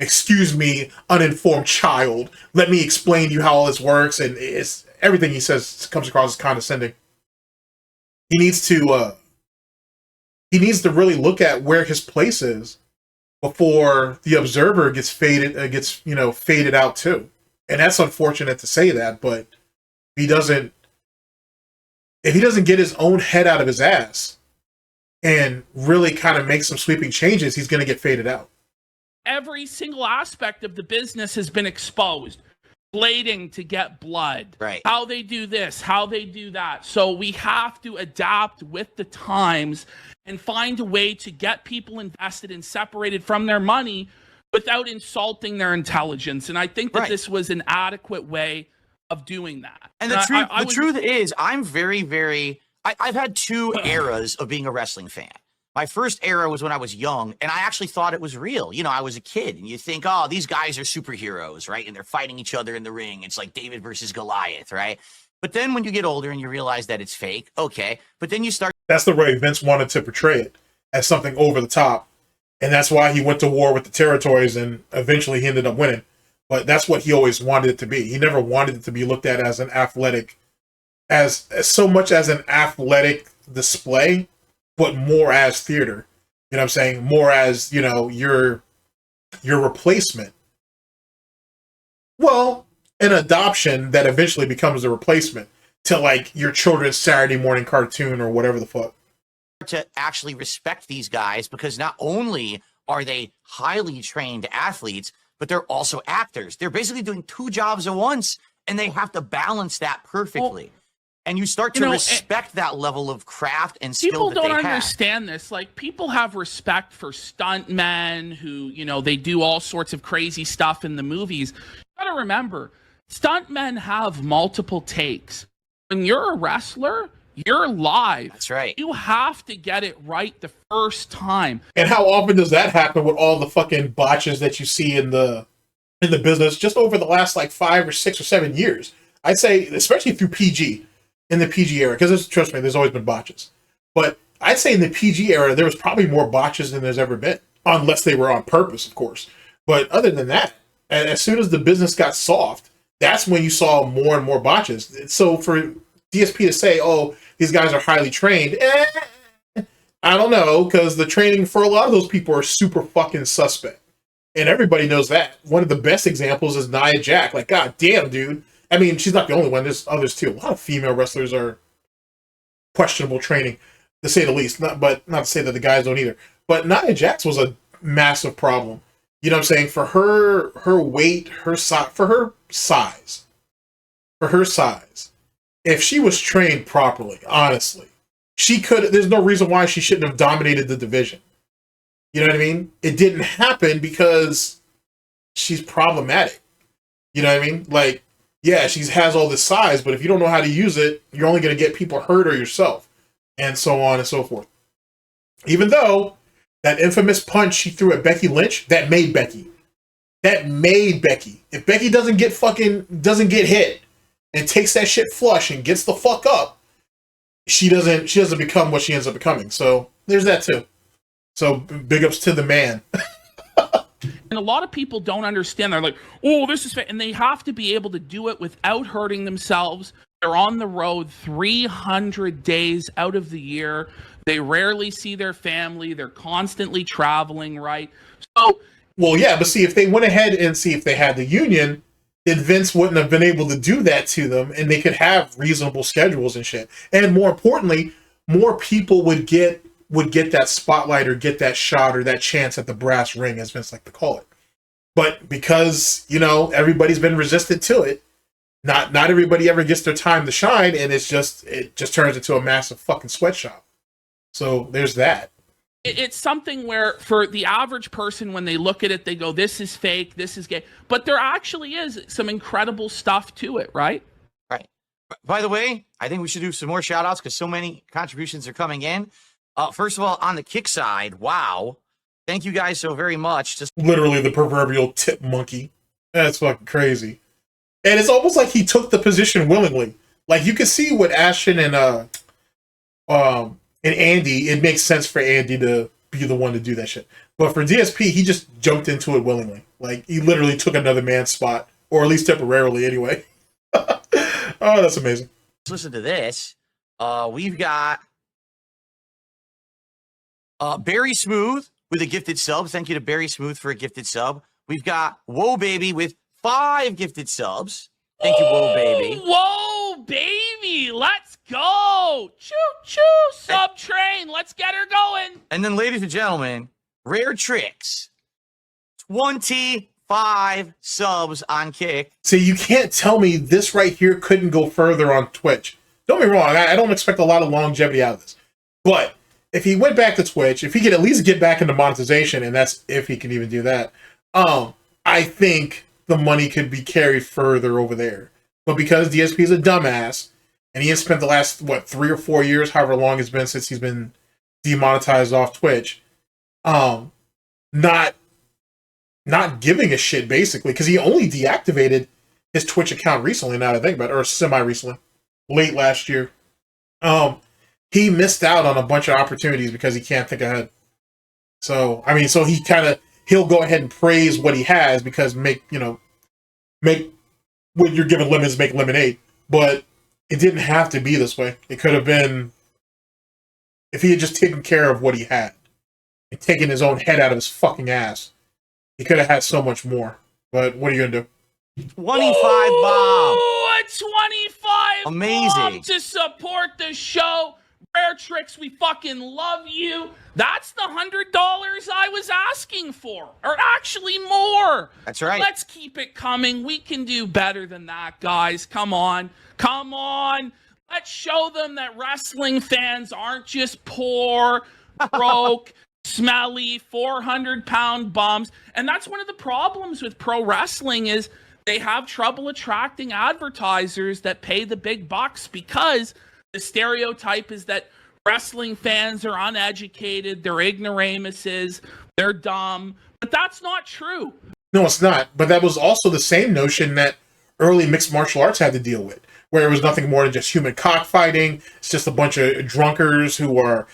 excuse me, uninformed child, let me explain to you how all this works, and it's everything he says comes across as condescending. He needs to really look at where his place is before the Observer gets faded out too. And that's unfortunate to say that, but if he doesn't get his own head out of his ass and really kind of make some sweeping changes, he's going to get faded out. Every single aspect of the business has been exposed. Blading to get blood. Right. How they do this, how they do that. So we have to adapt with the times and find a way to get people invested and separated from their money without insulting their intelligence. And I think that this was an adequate way of doing that. And the truth is, I'm very, very... I've had two eras of being a wrestling fan. My first era was when I was young, and I actually thought it was real. I was a kid, and you think, oh, these guys are superheroes, right? And they're fighting each other in the ring. It's like David versus Goliath, right? But then when you get older and you realize that it's fake, okay. But then you start... That's the way Vince wanted to portray it, as something over the top. And that's why he went to war with the territories, and eventually he ended up winning. But that's what he always wanted it to be. He never wanted it to be looked at as an athletic, as so much as an athletic display, but more as theater. You know what I'm saying? More as, your replacement. Well, an adoption that eventually becomes a replacement to like your children's Saturday morning cartoon or whatever the fuck. To actually respect these guys, because not only are they highly trained athletes, but they're also actors. They're basically doing two jobs at once, and they have to balance that perfectly. Well, and you start to respect that level of craft and skill that they have. People don't understand this. Like, people have respect for stuntmen who, they do all sorts of crazy stuff in the movies. You gotta remember, stuntmen have multiple takes. When you're a wrestler, you're live. That's right. You have to get it right the first time. And how often does that happen with all the fucking botches that you see in the business just over the last like 5 or 6 or 7 years? I'd say, especially through PG. In the PG era, because trust me, there's always been botches. But I'd say in the PG era, there was probably more botches than there's ever been, unless they were on purpose, of course. But other than that, as soon as the business got soft, that's when you saw more and more botches. So for DSP to say, oh, these guys are highly trained, I don't know, because the training for a lot of those people are super fucking suspect. And everybody knows that. One of the best examples is Nia Jax. Like, god damn, dude. I mean, she's not the only one. There's others too. A lot of female wrestlers are questionable training, to say the least. Not to say that the guys don't either. But Nia Jax was a massive problem. You know what I'm saying? For her weight, for her size, for her size, if she was trained properly, honestly, she could. There's no reason why she shouldn't have dominated the division. You know what I mean? It didn't happen because she's problematic. You know what I mean? Like, yeah, she has all this size, but if you don't know how to use it, you're only going to get people hurt or yourself, and so on and so forth. Even though that infamous punch she threw at Becky Lynch, that made Becky. That made Becky. If Becky doesn't get hit and takes that shit flush and gets the fuck up, she doesn't become what she ends up becoming. So there's that too. So big ups to the man. And a lot of people don't understand. They're like, oh, this is... And they have to be able to do it without hurting themselves. They're on the road 300 days out of the year. They rarely see their family. They're constantly traveling, right? So... Well, yeah, but see, if they went ahead and see if they had the union, then Vince wouldn't have been able to do that to them, and they could have reasonable schedules and shit. And more importantly, more people would get that spotlight or get that shot or that chance at the brass ring, as Vince like to call it. But because, you know, everybody's been resistant to it, not everybody ever gets their time to shine, and it just turns into a massive fucking sweatshop. So there's that. It's something where, for the average person, when they look at it, they go, this is fake, this is gay. But there actually is some incredible stuff to it, right? Right. By the way, I think we should do some more shout outs because so many contributions are coming in. First of all, on the kick side, wow. Thank you guys so very much. Just literally the proverbial tip monkey. That's fucking crazy. And it's almost like he took the position willingly. Like, you can see with Ashton and Andy, it makes sense for Andy to be the one to do that shit. But for DSP, he just jumped into it willingly. Like, he literally took another man's spot, or at least temporarily anyway. Oh, that's amazing. listen to this. We've got Barry Smooth with a gifted sub. Thank you to Barry Smooth for a gifted sub. We've got Whoa Baby with 5 gifted subs. Thank you, Whoa Baby. Whoa Baby, let's go. Choo choo, sub train. Let's get her going. And then, ladies and gentlemen, Rare Tricks, 25 subs on Kick. See, you can't tell me this right here couldn't go further on Twitch. Don't be wrong, I don't expect a lot of longevity out of this. But if he went back to Twitch, if he could at least get back into monetization, and that's if he can even do that, I think the money could be carried further over there. But because DSP is a dumbass, and he has spent the last, 3 or 4 years, however long it's been since he's been demonetized off Twitch, not giving a shit, basically, because he only deactivated his Twitch account recently, now that I think about it, or semi-recently, late last year. He missed out on a bunch of opportunities because he can't think ahead. So, I mean, so he'll go ahead and praise what he has because when you're given lemons, make lemonade. But it didn't have to be this way. It could have been, if he had just taken care of what he had and taken his own head out of his fucking ass, he could have had so much more. But what are you going to do? 25 bomb. A 25 Amazing. bomb to support the show. Rare Tricks, we fucking love you. That's the $100 I was asking for. Or actually more. That's right. Let's keep it coming. We can do better than that, guys. Come on. Come on. Let's show them that wrestling fans aren't just poor, broke, smelly, 400-pound bums. And that's one of the problems with pro wrestling is they have trouble attracting advertisers that pay the big bucks because the stereotype is that wrestling fans are uneducated, they're ignoramuses, they're dumb. But that's not true. No, it's not. But that was also the same notion that early mixed martial arts had to deal with, where it was nothing more than just human cockfighting. It's just a bunch of drunkards who are,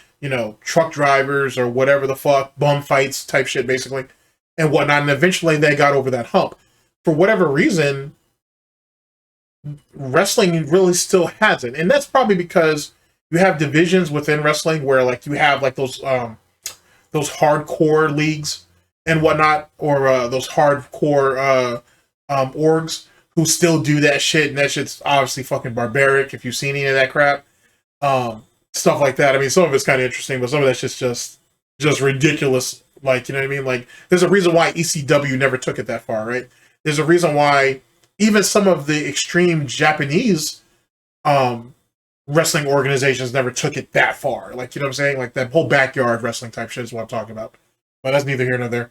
truck drivers or whatever the fuck, bum fights type shit, basically, and whatnot. And eventually they got over that hump. For whatever reason, wrestling really still hasn't, and that's probably because you have divisions within wrestling where you have those hardcore leagues and whatnot, or those hardcore orgs who still do that shit, and that shit's obviously fucking barbaric if you've seen any of that crap, stuff like that. I mean, some of it's kind of interesting, but some of that's just ridiculous. You know what I mean? There's a reason why ECW never took it that far, right? There's a reason why even some of the extreme Japanese wrestling organizations never took it that far. Like, you know what I'm saying? Like that whole backyard wrestling type shit is what I'm talking about. But that's neither here nor there.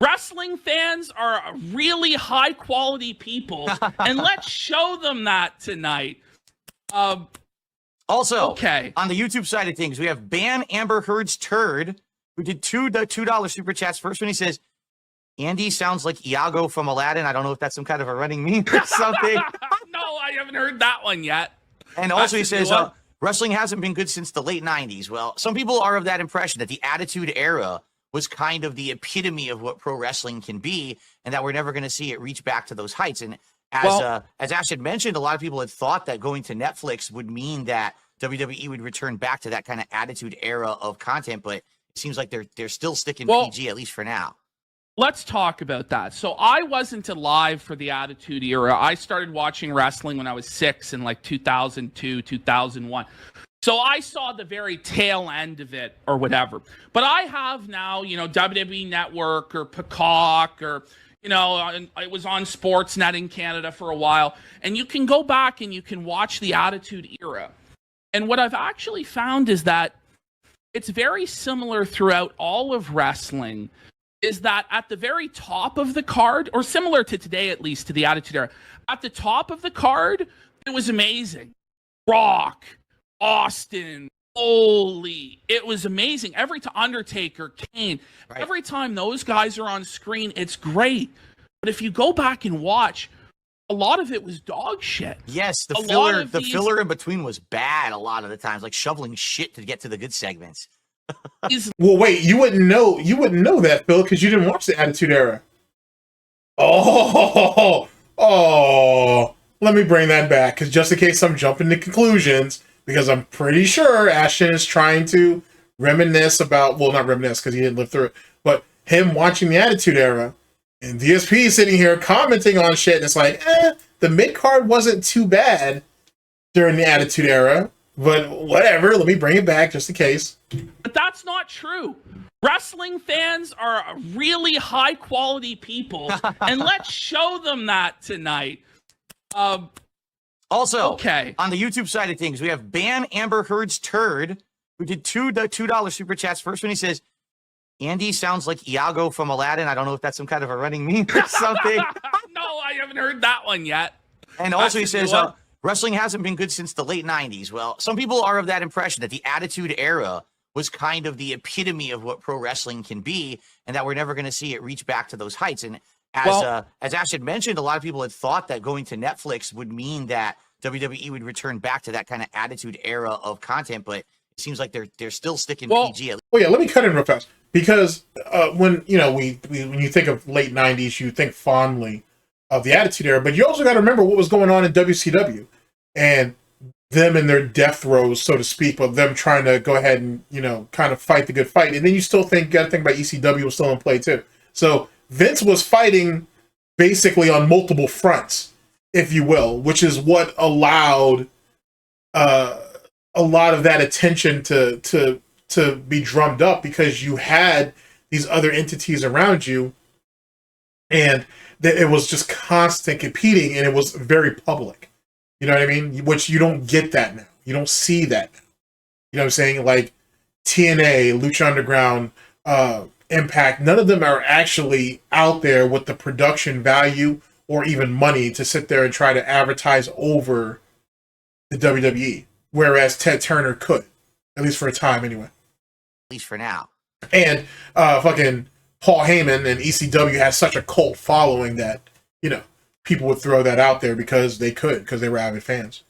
Wrestling fans are really high quality people, and let's show them that tonight. Also, okay, on the YouTube side of things, we have Ban Amber Heard's Turd, who did $2 super chats. First one, he says, Andy sounds like Iago from Aladdin. I don't know if that's some kind of a running meme or something. No, I haven't heard that one yet. And also he says, wrestling hasn't been good since the late 90s. Well, some people are of that impression that the Attitude Era was kind of the epitome of what pro wrestling can be, and that we're never going to see it reach back to those heights. And as Ash had mentioned, a lot of people had thought that going to Netflix would mean that WWE would return back to that kind of Attitude Era of content, but it seems like they're still sticking PG, at least for now. Let's talk about that. So I wasn't alive for the Attitude Era. I started watching wrestling when I was 6 in like 2002, 2001. So I saw the very tail end of it or whatever. But I have now, WWE Network or Peacock or, it was on Sportsnet in Canada for a while. And you can go back and you can watch the Attitude Era. And what I've actually found is that it's very similar throughout all of wrestling, is that at the very top of the card, or similar to today at least, to the Attitude Era, at the top of the card, it was amazing. Rock, Austin, Foley, it was amazing. Every time Undertaker, Kane, every time those guys are on screen, it's great. But if you go back and watch, a lot of it was dog shit. Yes, the filler in between was bad a lot of the times, like shoveling shit to get to the good segments. Well, wait, you wouldn't know that, Phil, because you didn't watch the Attitude Era. Oh, let me bring that back, because just in case I'm jumping to conclusions, because I'm pretty sure Ashton is trying to reminisce about, well, not reminisce because he didn't live through it, but him watching the Attitude Era, and DSP sitting here commenting on shit, and it's like, the mid-card wasn't too bad during the Attitude Era, but whatever, let me bring it back just in case. But that's not true. Wrestling fans are really high quality people, and let's show them that tonight. Also, on the YouTube side of things, we have Ban Amber Heard's Turd, who did $2 super chats. First one, he says, Andy sounds like Iago from Aladdin. I don't know if that's some kind of a running meme or something. No, I haven't heard that one yet. And also he says, wrestling hasn't been good since the late 90s. Well, some people are of that impression that the Attitude Era was kind of the epitome of what pro wrestling can be, and that we're never going to see it reach back to those heights. And as Ash had mentioned, a lot of people had thought that going to Netflix would mean that WWE would return back to that kind of Attitude Era of content, but it seems like they're still sticking PG. Well, yeah, let me cut in real fast, because when when you think of late 90s, you think fondly of the Attitude Era, but you also got to remember what was going on in WCW and them in their death throes, so to speak, but them trying to go ahead and kind of fight the good fight. And then you still got to think about ECW was still in play too. So Vince was fighting basically on multiple fronts, if you will, which is what allowed a lot of that attention to be drummed up, because you had these other entities around you, and it was just constant competing, and it was very public. You know what I mean? Which you don't get that now. You don't see that now. You know what I'm saying? Like TNA, Lucha Underground, Impact, none of them are actually out there with the production value or even money to sit there and try to advertise over the WWE. Whereas Ted Turner could, at least for a time anyway. At least for now. And fucking Paul Heyman and ECW has such a cult following that, people would throw that out there because they were avid fans.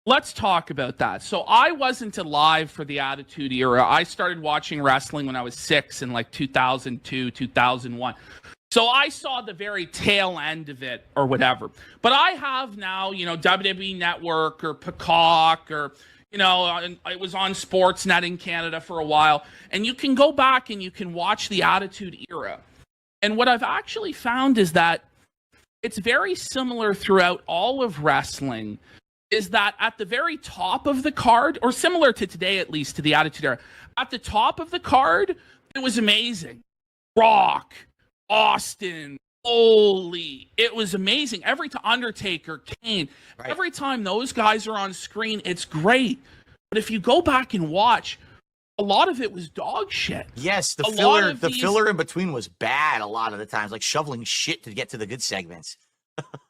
Let's talk about that. So I wasn't alive for the Attitude Era. I started watching wrestling when I was 6 in like 2002, 2001. So I saw the very tail end of it or whatever. But I have now, WWE Network or Peacock or, it was on Sportsnet in Canada for a while. And you can go back and you can watch the Attitude Era. And what I've actually found is that it's very similar throughout all of wrestling, is that at the very top of the card, or similar to today at least, to the Attitude Era, at the top of the card, it was amazing. Rock, Austin, Holy, it was amazing. Every time Undertaker, Kane, Right. every time those guys are on screen, it's great. But if you go back and watch, a lot of it was dog shit. Yes, the A lot filler, of the these- filler in between was bad a lot of the times, like shoveling shit to get to the good segments.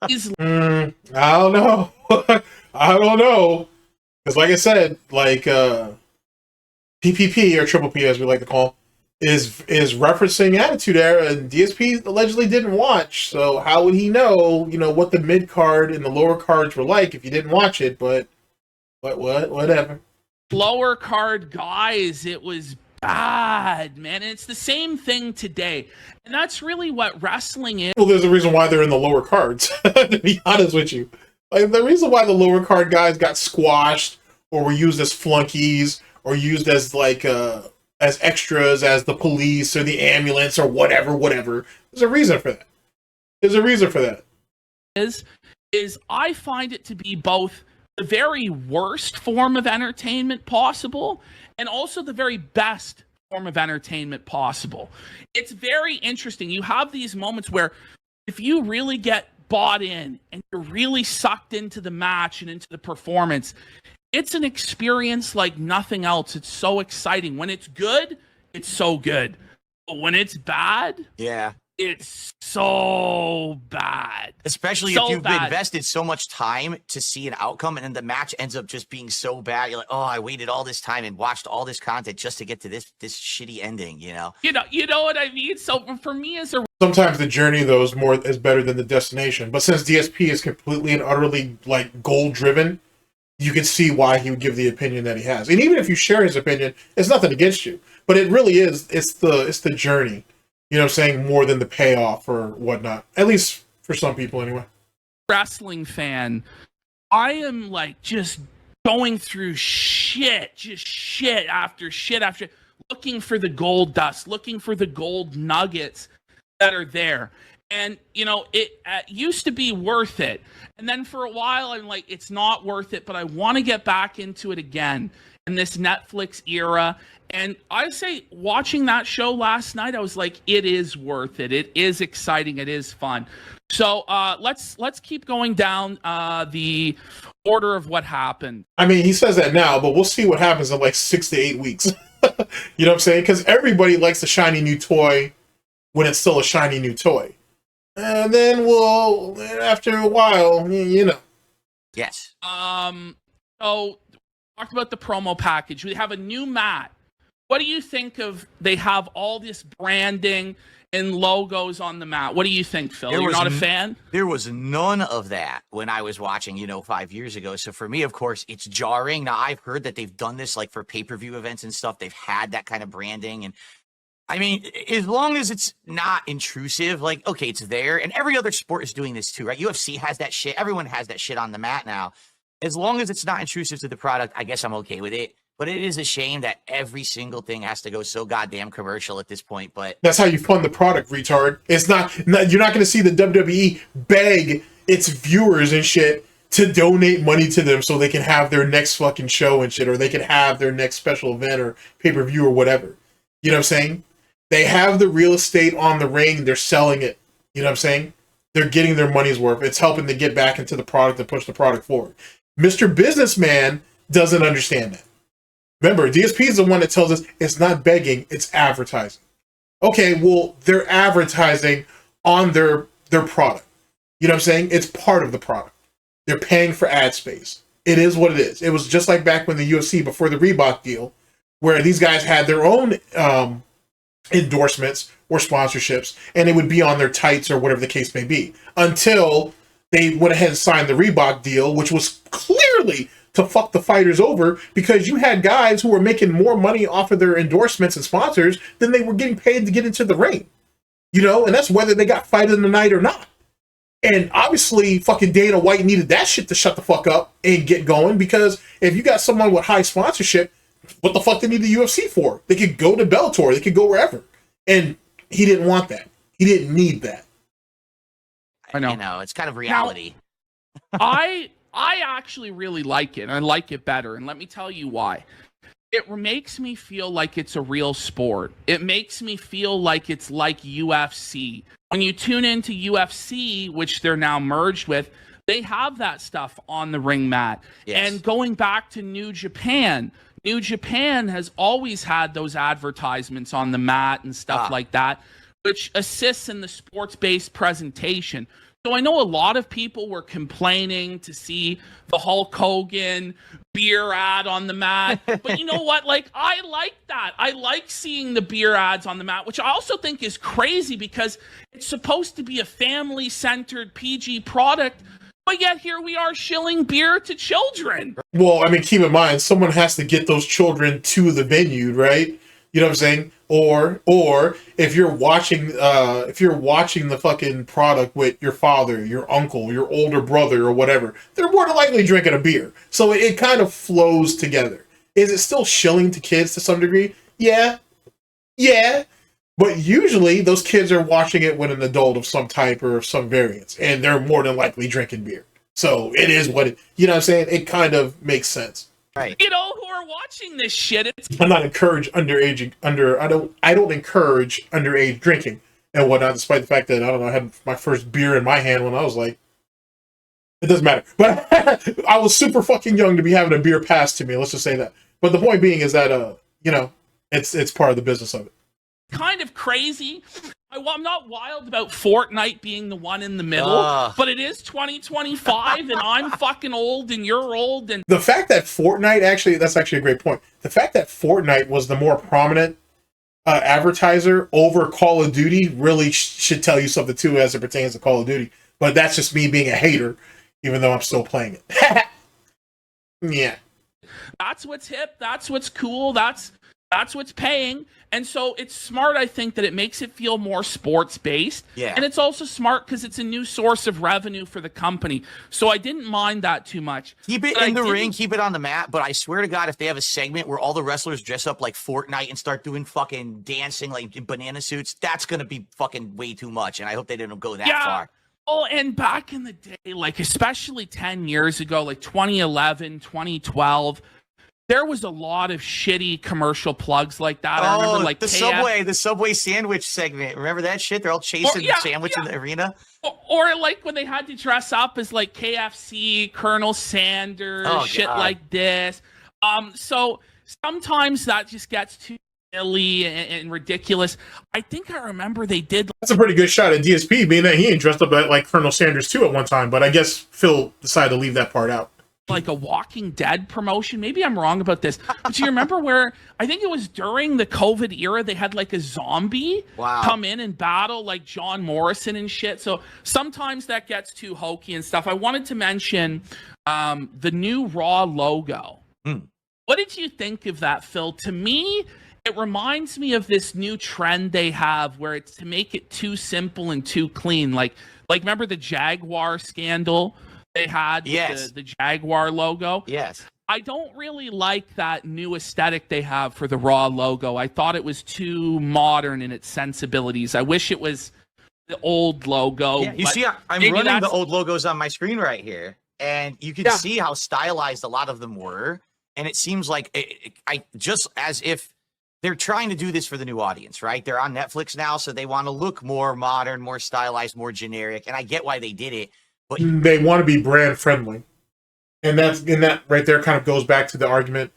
These I don't know. I don't know. Because like I said, like PPP or Triple P as we like to call is referencing Attitude Era, and DSP allegedly didn't watch. So how would he know, what the mid card and the lower cards were like if you didn't watch it? But whatever. lower card guys, it was bad, man. And it's the same thing today. And that's really what wrestling is. Well, there's a reason why they're in the lower cards. To be honest with you, like the reason why the lower card guys got squashed or were used as flunkies or used as like as extras, as the police or the ambulance or whatever. There's a reason for that. There's a reason for that. Is I find it to be both the very worst form of entertainment possible and also the very best form of entertainment possible. It's very interesting. You have these moments where if you really get bought in and you're really sucked into the match and into the performance, it's an experience like nothing else. It's so exciting. When it's good, it's so good. But when it's bad, Yeah. it's so bad. Especially So if you've bad. invested so much time to see an outcome and then the match ends up just being so bad. You're like, oh, I waited all this time and watched all this content just to get to this shitty ending, You know what I mean? So for me as a Sometimes the journey though is better than the destination. But since DSP is completely and utterly like goal driven, you can see why he would give the opinion that he has. And even if you share his opinion, it's nothing against you. But it really is. It's the journey. You know what I'm saying? More than the payoff or whatnot. At least for some people anyway. wrestling fan, I am like just going through shit after shit after looking for the gold dust, looking for the gold nuggets that are there. And, it used to be worth it. And then for a while, I'm like, it's not worth it, but I want to get back into it again in this Netflix era. And I say, watching that show last night, I was like, it is worth it. It is exciting. It is fun. So let's keep going down the order of what happened. I mean, he says that now, but we'll see what happens in like 6 to 8 weeks. You know what I'm saying? Because everybody likes a shiny new toy when it's still a shiny new toy. And then after a while, Yes. So talked about the promo package. We have a new mat. What do you think of? They have all this branding and logos on the mat. What do you think, Phil? You're not a fan? There was none of that when I was watching, 5 years ago. So for me, of course, it's jarring. Now, I've heard that they've done this like for pay-per-view events and stuff. They've had that kind of branding. And I mean, as long as it's not intrusive, like, okay, it's there. And every other sport is doing this too, right? UFC has that shit. Everyone has that shit on the mat now. As long as it's not intrusive to the product, I guess I'm okay with it. But it is a shame that every single thing has to go so goddamn commercial at this point. But that's how you fund the product, retard. It's not you're not going to see the WWE beg its viewers and shit to donate money to them so they can have their next fucking show and shit, or they can have their next special event or pay-per-view or whatever. You know what I'm saying? They have the real estate on the ring. They're selling it. You know what I'm saying? They're getting their money's worth. It's helping to get back into the product and push the product forward. Mr. Businessman doesn't understand that. Remember, DSP is the one that tells us it's not begging, it's advertising. Okay, well, they're advertising on their product. You know what I'm saying? It's part of the product. They're paying for ad space. It is what it is. It was just like back when the UFC, before the REBOOT deal, where these guys had their own endorsements or sponsorships, and it would be on their tights or whatever the case may be, until they went ahead and signed the REBOOT deal, which was clearly to fuck the fighters over, because you had guys who were making more money off of their endorsements and sponsors than they were getting paid to get into the ring. And that's whether they got fight of the night or not. And obviously fucking Dana White needed that shit to shut the fuck up and get going, because if you got someone with high sponsorship, what the fuck they need the UFC for? They could go to Bellator, they could go wherever. And he didn't want that. He didn't need that. I know. It's kind of reality. I actually really like it. I like it better. And let me tell you why. it makes me feel like it's a real sport. It makes me feel like it's like UFC. When you tune into UFC, which they're now merged with, they have that stuff on the ring mat. Yes. And going back to New Japan has always had those advertisements on the mat and stuff like that, which assists in the sports-based presentation. So I know a lot of people were complaining to see the Hulk Hogan beer ad on the mat. But you know what? Like, I like that. I like seeing the beer ads on the mat, which I also think is crazy because it's supposed to be a family-centered PG product. But yet here we are shilling beer to children. Well, I mean, keep in mind, someone has to get those children to the venue, right? You know what I'm saying? Or if you're watching the fucking product with your father, your uncle, your older brother, or whatever, they're more than likely drinking a beer. So it kind of flows together. Is it still shilling to kids to some degree? Yeah. But usually those kids are watching it with an adult of some type or some variance, and they're more than likely drinking beer. So it is what it, you know what I'm saying? It kind of makes sense. Right. You know who are watching this shit? I'm not encourage I don't encourage underage drinking and whatnot, despite the fact that, I don't know, I had my first beer in my hand when I was like, it doesn't matter. But I was super fucking young to be having a beer passed to me, let's just say that. But the point being is that, you know, it's part of the business of it. Kind of crazy. I'm not wild about Fortnite being the one in the middle, but it is 2025 and I'm fucking old and you're old. And the fact that Fortnite, that's actually a great point. The fact that Fortnite was the more prominent advertiser over Call of Duty really should tell you something too as it pertains to Call of Duty. But that's just me being a hater, even though I'm still playing it. Yeah. That's what's hip. That's what's cool. That's what's paying. And so it's smart, I think, that it makes it feel more sports-based. Yeah. And it's also smart because it's a new source of revenue for the company. So I didn't mind that too much. Keep it in the ring, keep it on the mat. But I swear to God, if they have a segment where all the wrestlers dress up like Fortnite and start doing fucking dancing like in banana suits, that's going to be fucking way too much. And I hope they didn't go that far. Oh, and back in the day, like especially 10 years ago, like 2011, 2012, there was a lot of shitty commercial plugs like that. I remember like the Subway sandwich segment. Remember that shit? They're all chasing the sandwich in the arena. Or like when they had to dress up as like KFC, Colonel Sanders, shit like this. So sometimes that just gets too silly and ridiculous. I think I remember they did. That's a pretty good shot at DSP, being that he ain't dressed up like Colonel Sanders too at one time. But I guess Phil decided to leave that part out. Like a Walking Dead promotion. Maybe I'm wrong about this. But do you remember where, I think it was during the COVID era, they had like a zombie come in and battle like John Morrison and shit. So sometimes that gets too hokey and stuff. I wanted to mention the new Raw logo. What did you think of that, Phil? To me, it reminds me of this new trend they have where it's to make it too simple and too clean. Like remember the Jaguar scandal? They had the Jaguar logo. Yes. I don't really like that new aesthetic they have for the Raw logo. I thought it was too modern in its sensibilities. I wish it was the old logo. Yeah, you see, I'm running the old logos on my screen right here, and you can see how stylized a lot of them were. And it seems like I just as if they're trying to do this for the new audience, right? They're on Netflix now, so they want to look more modern, more stylized, more generic. And I get why they did it. But they want to be brand friendly, and that right there kind of goes back to the argument,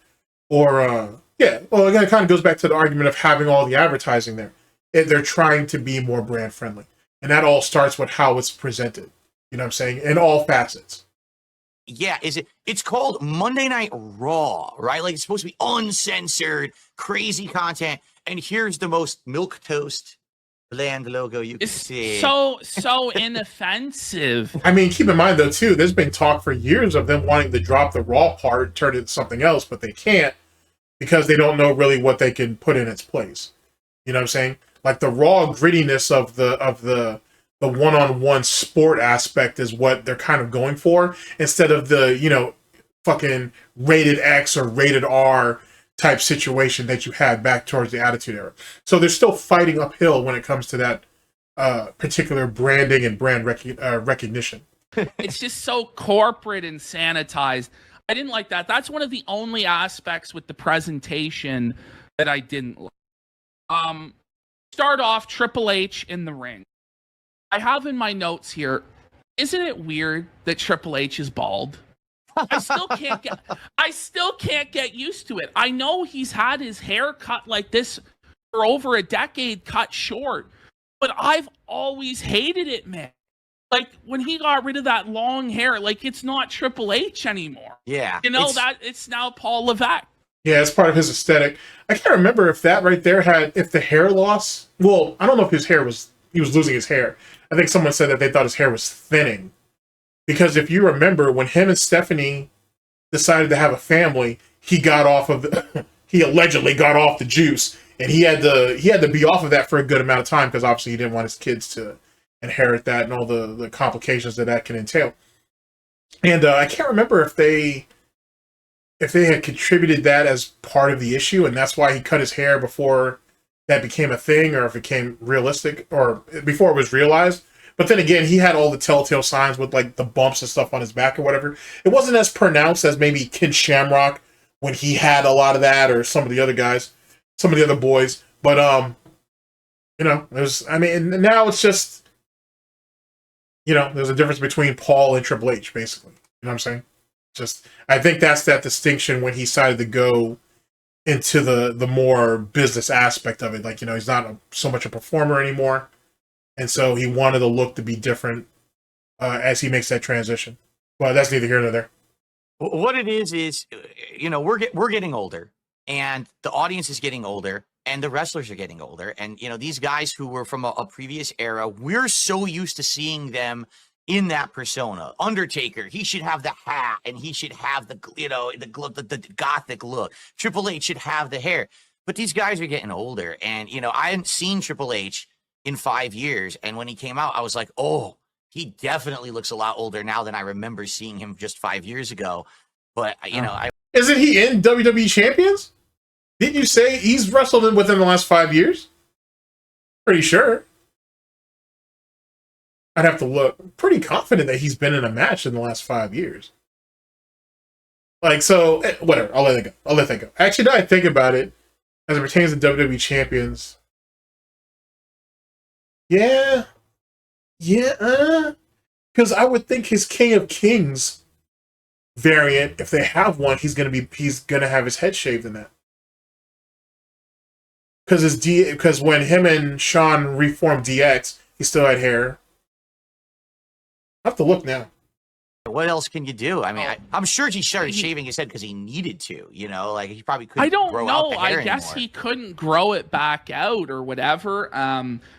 again, it kind of goes back to the argument of having all the advertising there. They're trying to be more brand friendly, and that all starts with how it's presented. You know what I'm saying? In all facets. Yeah, it's called Monday Night Raw, right? Like it's supposed to be uncensored, crazy content, and here's the most milquetoast bland logo you can see. So inoffensive. I mean, keep in mind though too, there's been talk for years of them wanting to drop the Raw part, turn it into something else, but they can't because they don't know really what they can put in its place. You know what I'm saying? Like the raw grittiness of the one-on-one sport aspect is what they're kind of going for, instead of the, you know, fucking rated X or rated R type situation that you had back towards the Attitude Era. So they're still fighting uphill when it comes to that particular branding and brand recognition. It's just so corporate and sanitized. I didn't like that. That's one of the only aspects with the presentation that I didn't like. Start off Triple H in the ring. I have in my notes here, isn't it weird that Triple H is bald? I still can't get used to it. I know he's had his hair cut like this for over a decade, cut short, but I've always hated it, man. Like when he got rid of that long hair, like it's not Triple H anymore. Yeah. You know, that it's now Paul Levesque. Yeah, it's part of his aesthetic. I can't remember if that right there if the hair loss. Well, I don't know if he was losing his hair. I think someone said that they thought his hair was thinning. Because if you remember, when him and Stephanie decided to have a family, he allegedly got off the juice, and he had to be off of that for a good amount of time because obviously he didn't want his kids to inherit that and all the complications that can entail. And I can't remember if they had contributed that as part of the issue, and that's why he cut his hair before that became a thing, or if it became realistic, or before it was realized. But then again, he had all the telltale signs with like the bumps and stuff on his back or whatever. It wasn't as pronounced as maybe Ken Shamrock when he had a lot of that, or some of the other guys, some of the other boys. But now it's just, there's a difference between Paul and Triple H, basically. You know what I'm saying? Just, I think that's that distinction when he decided to go into the more business aspect of it. Like, he's not so much a performer anymore. And so he wanted the look to be different as he makes that transition. But that's neither here nor there. What it is, we're getting older, and the audience is getting older, and the wrestlers are getting older. And, these guys who were from a previous era, we're so used to seeing them in that persona. Undertaker, he should have the hat, and he should have the gothic look. Triple H should have the hair. But these guys are getting older, and, I hadn't seen Triple H in 5 years, and when he came out, I was like, oh, he definitely looks a lot older now than I remember seeing him just 5 years ago. But, Isn't he in WWE Champions? Didn't you say he's wrestled within the last 5 years? Pretty sure. I'd have to look. I'm pretty confident that he's been in a match in the last 5 years. Like, so, whatever. I'll let that go. Actually, now I think about it, as it pertains to WWE Champions, Yeah. Because I would think his King of Kings variant, if they have one, he's gonna have his head shaved in that. Because when him and Sean reformed DX, he still had hair. I have to look now. What else can you do? I mean, I'm sure he started shaving his head because he needed to, like he probably couldn't. I don't grow know. Out the hair I guess anymore. he couldn't grow it back out or whatever.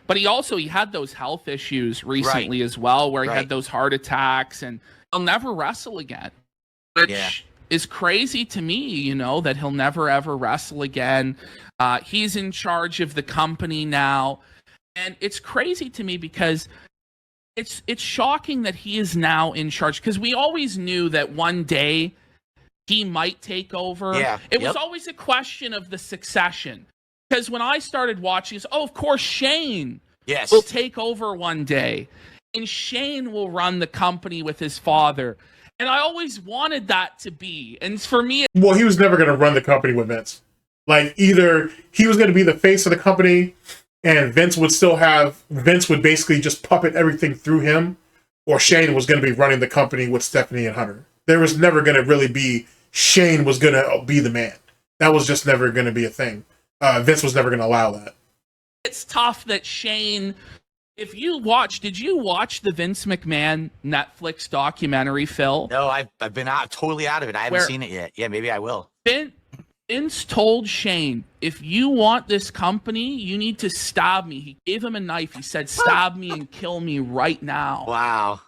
But he had those health issues recently as well, where he had those heart attacks, and he'll never wrestle again, which is crazy to me. That he'll never ever wrestle again. He's in charge of the company now, and it's crazy to me because it's shocking that he is now in charge, because we always knew that one day he might take over. Yeah. It was always a question of the succession. Because when I started watching, of course, Shane will take over one day, and Shane will run the company with his father. And I always wanted that to be. And for me, well, he was never going to run the company with Vince. Like, either he was going to be the face of the company, and Vince would basically just puppet everything through him, or Shane was going to be running the company with Stephanie and Hunter. There was never going to really be Shane was going to be the man. That was just never going to be a thing. Vince was never going to allow that. It's tough that Shane, did you watch the Vince McMahon Netflix documentary, Phil? No, I've been totally out of it. I haven't seen it yet. Yeah, maybe I will. Vince told Shane, if you want this company, you need to stab me. He gave him a knife. He said, stab me and kill me right now. Wow.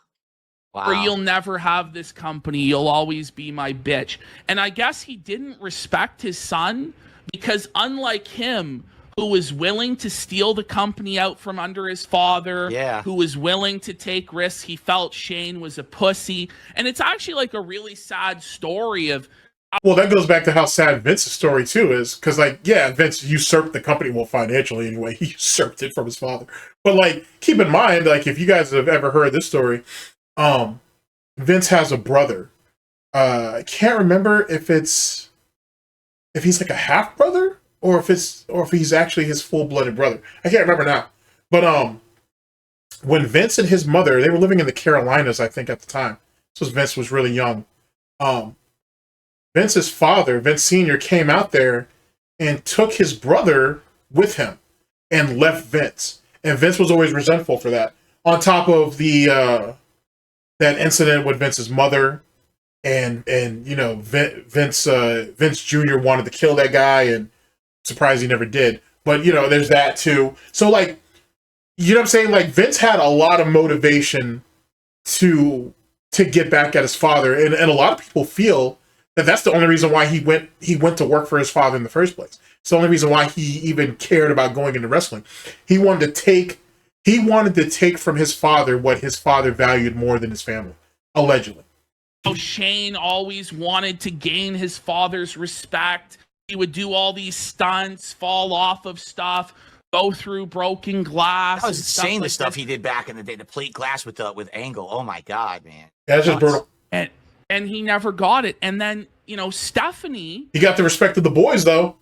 Or you'll never have this company. You'll always be my bitch. And I guess he didn't respect his son, because unlike him, who was willing to steal the company out from under his father, who was willing to take risks, he felt Shane was a pussy. And it's actually like a really sad story of... Well, that goes back to how sad Vince's story, too, is. Because, Vince usurped the company, well, financially anyway. He usurped it from his father. But, keep in mind, if you guys have ever heard this story, Vince has a brother I can't remember if he's like a half brother or if he's actually his full blooded brother. I can't remember now. But when Vince and his mother, they were living in the Carolinas, I think at the time. So Vince was really young. Vince's father, Vince Sr., came out there and took his brother with him and left Vince. And Vince was always resentful for that. On top of the that incident with Vince's mother, and you know, Vince Jr. wanted to kill that guy, and surprised he never did. But you know, there's that too. So like, you know what I'm saying? Like Vince had a lot of motivation to get back at his father, and a lot of people feel that that's the only reason why he went to work for his father in the first place. It's the only reason why he even cared about going into wrestling. He wanted to take from his father what his father valued more than his family, allegedly. Oh, Shane always wanted to gain his father's respect. He would do all these stunts, fall off of stuff, go through broken glass. That was and insane, the like stuff this. he did back in the day, the plate glass with Angle. Oh my God, man. That's just brutal. And he never got it. And then, you know, Stephanie. He got the respect of the boys, though.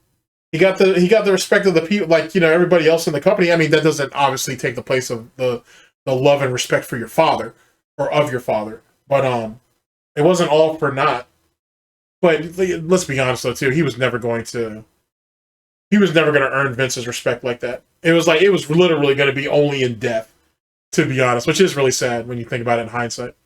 He got the respect of the people, like, you know, everybody else in the company. I mean, that doesn't obviously take the place of the love and respect for your father or of your father. But it wasn't all for naught. But let's be honest, though, too. He was never going to earn Vince's respect like that. It was literally going to be only in death, to be honest, which is really sad when you think about it in hindsight.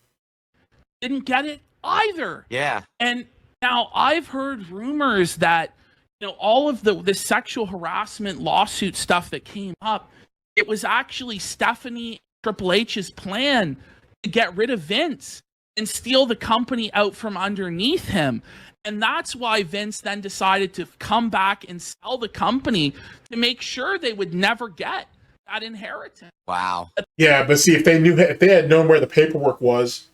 Didn't get it either. Yeah. And now I've heard rumors that, you know, all of the sexual harassment lawsuit stuff that came up, it was actually Stephanie Triple H's plan to get rid of Vince and steal the company out from underneath him. And that's why Vince then decided to come back and sell the company to make sure they would never get that inheritance. Wow. Yeah, but see, if they had known where the paperwork was,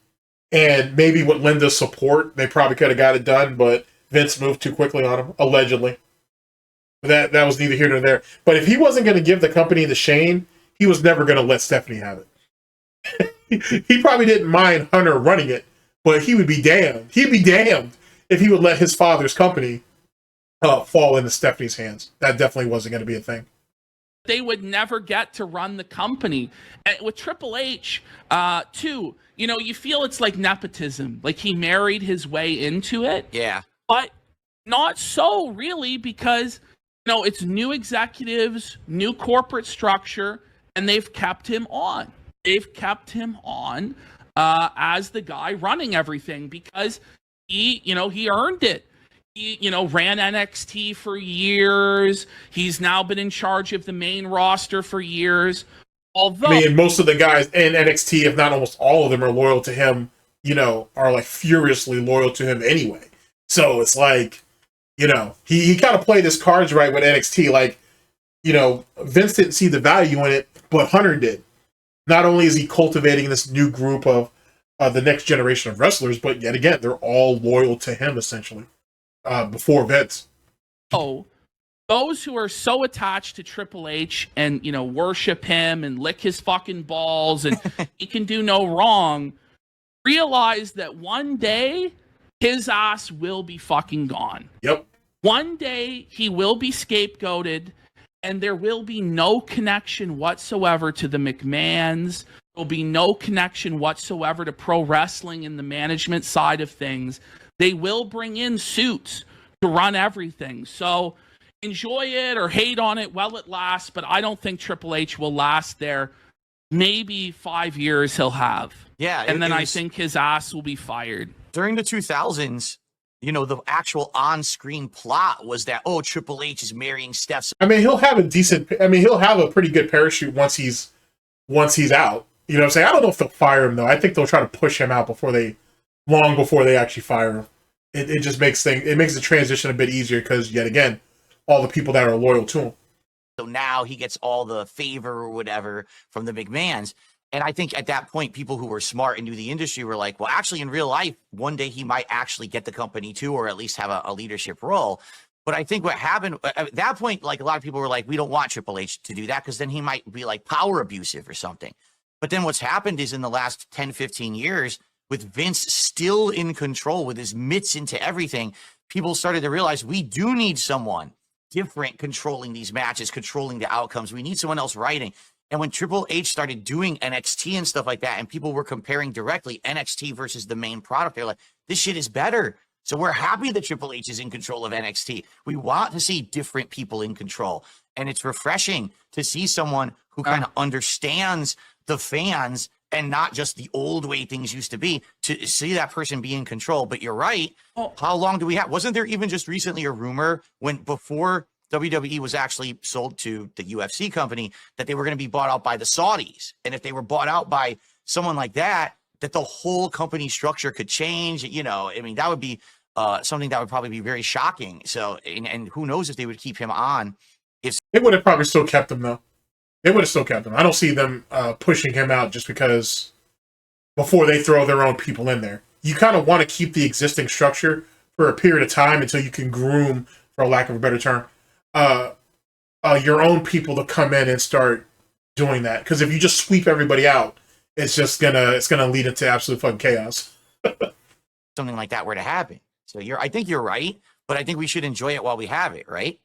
and maybe with Linda's support, they probably could have got it done, but Vince moved too quickly on him, allegedly. But that was neither here nor there. But if he wasn't going to give the company to Shane, he was never going to let Stephanie have it. He probably didn't mind Hunter running it, but he would be damned. He'd be damned if he would let his father's company fall into Stephanie's hands. That definitely wasn't going to be a thing. They would never get to run the company. And with Triple H, too, you know, you feel it's like nepotism. Like he married his way into it. Yeah. But not so, really, because, you know, it's new executives, new corporate structure, and they've kept him on. They've kept him on as the guy running everything because he earned it. He, you know, ran NXT for years. He's now been in charge of the main roster for years. Although, I mean, most of the guys in NXT, if not almost all of them, are loyal to him, you know, are like furiously loyal to him anyway. So it's like, you know, he kind of played his cards right with NXT. Like, you know, Vince didn't see the value in it, but Hunter did. Not only is he cultivating this new group of the next generation of wrestlers, but yet again, they're all loyal to him, essentially. Before Vince. Oh, those who are so attached to Triple H and, you know, worship him and lick his fucking balls and he can do no wrong, realize that one day his ass will be fucking gone. Yep. One day he will be scapegoated and there will be no connection whatsoever to the McMahons. There'll be no connection whatsoever to pro wrestling and the management side of things. They will bring in suits to run everything. So enjoy it or hate on it while it lasts, but I don't think Triple H will last there. Maybe 5 years he'll have. Yeah. And then I think his ass will be fired. During the 2000s, you know, the actual on-screen plot was that, oh, Triple H is marrying Steph. I mean, he'll have a pretty good parachute once he's out. You know what I'm saying? I don't know if they'll fire him, though. I think they'll try to push him out long before they actually fire him. It just makes the transition a bit easier because, yet again, all the people that are loyal to him. So now he gets all the favor or whatever from the McMahons. And I think at that point, people who were smart and knew the industry were like, well, actually, in real life, one day he might actually get the company too, or at least have a leadership role. But I think what happened at that point, like a lot of people were like, we don't want Triple H to do that because then he might be like power abusive or something. But then what's happened is in the last 10, 15 years, with Vince still in control with his mitts into everything, people started to realize we do need someone different controlling these matches, controlling the outcomes. We need someone else writing. And when Triple H started doing NXT and stuff like that, and people were comparing directly NXT versus the main product, they're like, this shit is better. So we're happy that Triple H is in control of NXT. We want to see different people in control. And it's refreshing to see someone who kind of understands the fans and not just the old way things used to be, to see that person be in control. But you're right. How long do we have? Wasn't there even just recently a rumor when before WWE was actually sold to the UFC company that they were going to be bought out by the Saudis? And if they were bought out by someone like that, that the whole company structure could change. You know, I mean, that would be something that would probably be very shocking. So, and who knows if they would keep him on. If They would have probably still kept him, though. They would have still kept him. I don't see them pushing him out just because before they throw their own people in there. You kind of want to keep the existing structure for a period of time until you can groom, for lack of a better term, your own people to come in and start doing that. Because if you just sweep everybody out, it's gonna lead into absolute fucking chaos. something like that were to happen. So I think you're right, but I think we should enjoy it while we have it, right?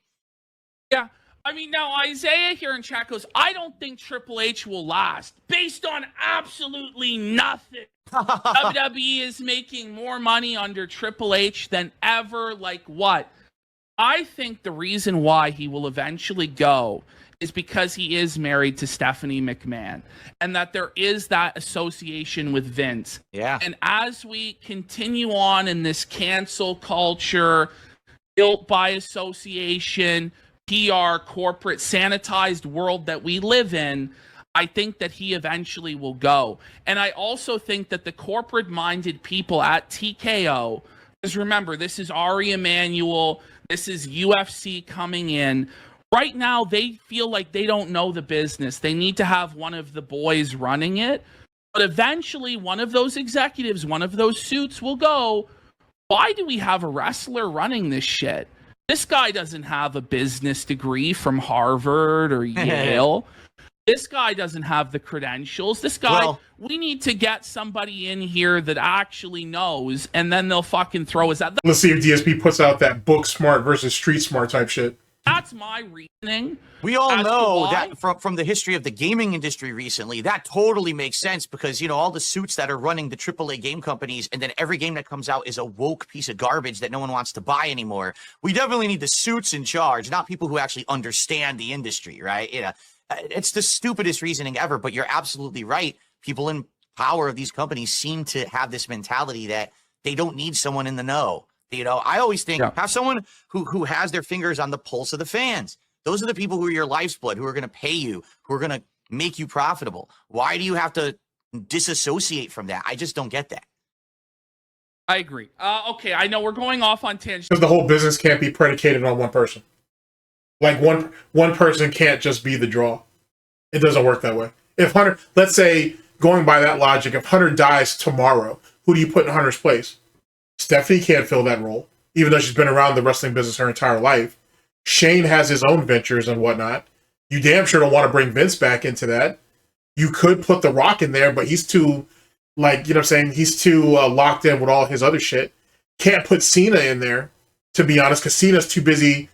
Yeah. I mean, now Isaiah here in chat goes, I don't think Triple H will last based on absolutely nothing. WWE is making more money under Triple H than ever. Like what? I think the reason why he will eventually go is because he is married to Stephanie McMahon and that there is that association with Vince. Yeah. And as we continue on in this cancel culture, guilt by association, PR, corporate, sanitized world that we live in, I think that he eventually will go. And I also think that the corporate-minded people at TKO, because remember, this is Ari Emanuel, this is UFC coming in. Right now, they feel like they don't know the business. They need to have one of the boys running it. But eventually, one of those executives, one of those suits will go, why do we have a wrestler running this shit? This guy doesn't have a business degree from Harvard or Yale. This guy doesn't have the credentials. This guy, we need to get somebody in here that actually knows, and then they'll fucking throw us out. Let's see if DSP puts out that book smart versus street smart type shit. That's my reasoning. We all know that from the history of the gaming industry recently, that totally makes sense because, you know, all the suits that are running the AAA game companies and then every game that comes out is a woke piece of garbage that no one wants to buy anymore. We definitely need the suits in charge, not people who actually understand the industry, right? You know, it's the stupidest reasoning ever, but you're absolutely right. People in power of these companies seem to have this mentality that they don't need someone in the know. You know, I always think have someone who has their fingers on the pulse of the fans. Those are the people who are your life's blood, who are going to pay you, who are going to make you profitable. Why do you have to disassociate from that? I just don't get that. I agree. Okay, I know we're going off on tangents. Because the whole business can't be predicated on one person. Like one person can't just be the draw. It doesn't work that way. If Hunter, let's say, going by that logic, if Hunter dies tomorrow, who do you put in Hunter's place? Stephanie can't fill that role, even though she's been around the wrestling business her entire life. Shane has his own ventures and whatnot. You damn sure don't want to bring Vince back into that. You could put The Rock in there, but he's too, like, you know what I'm saying? He's too locked in with all his other shit. Can't put Cena in there, to be honest, because Cena's too busy,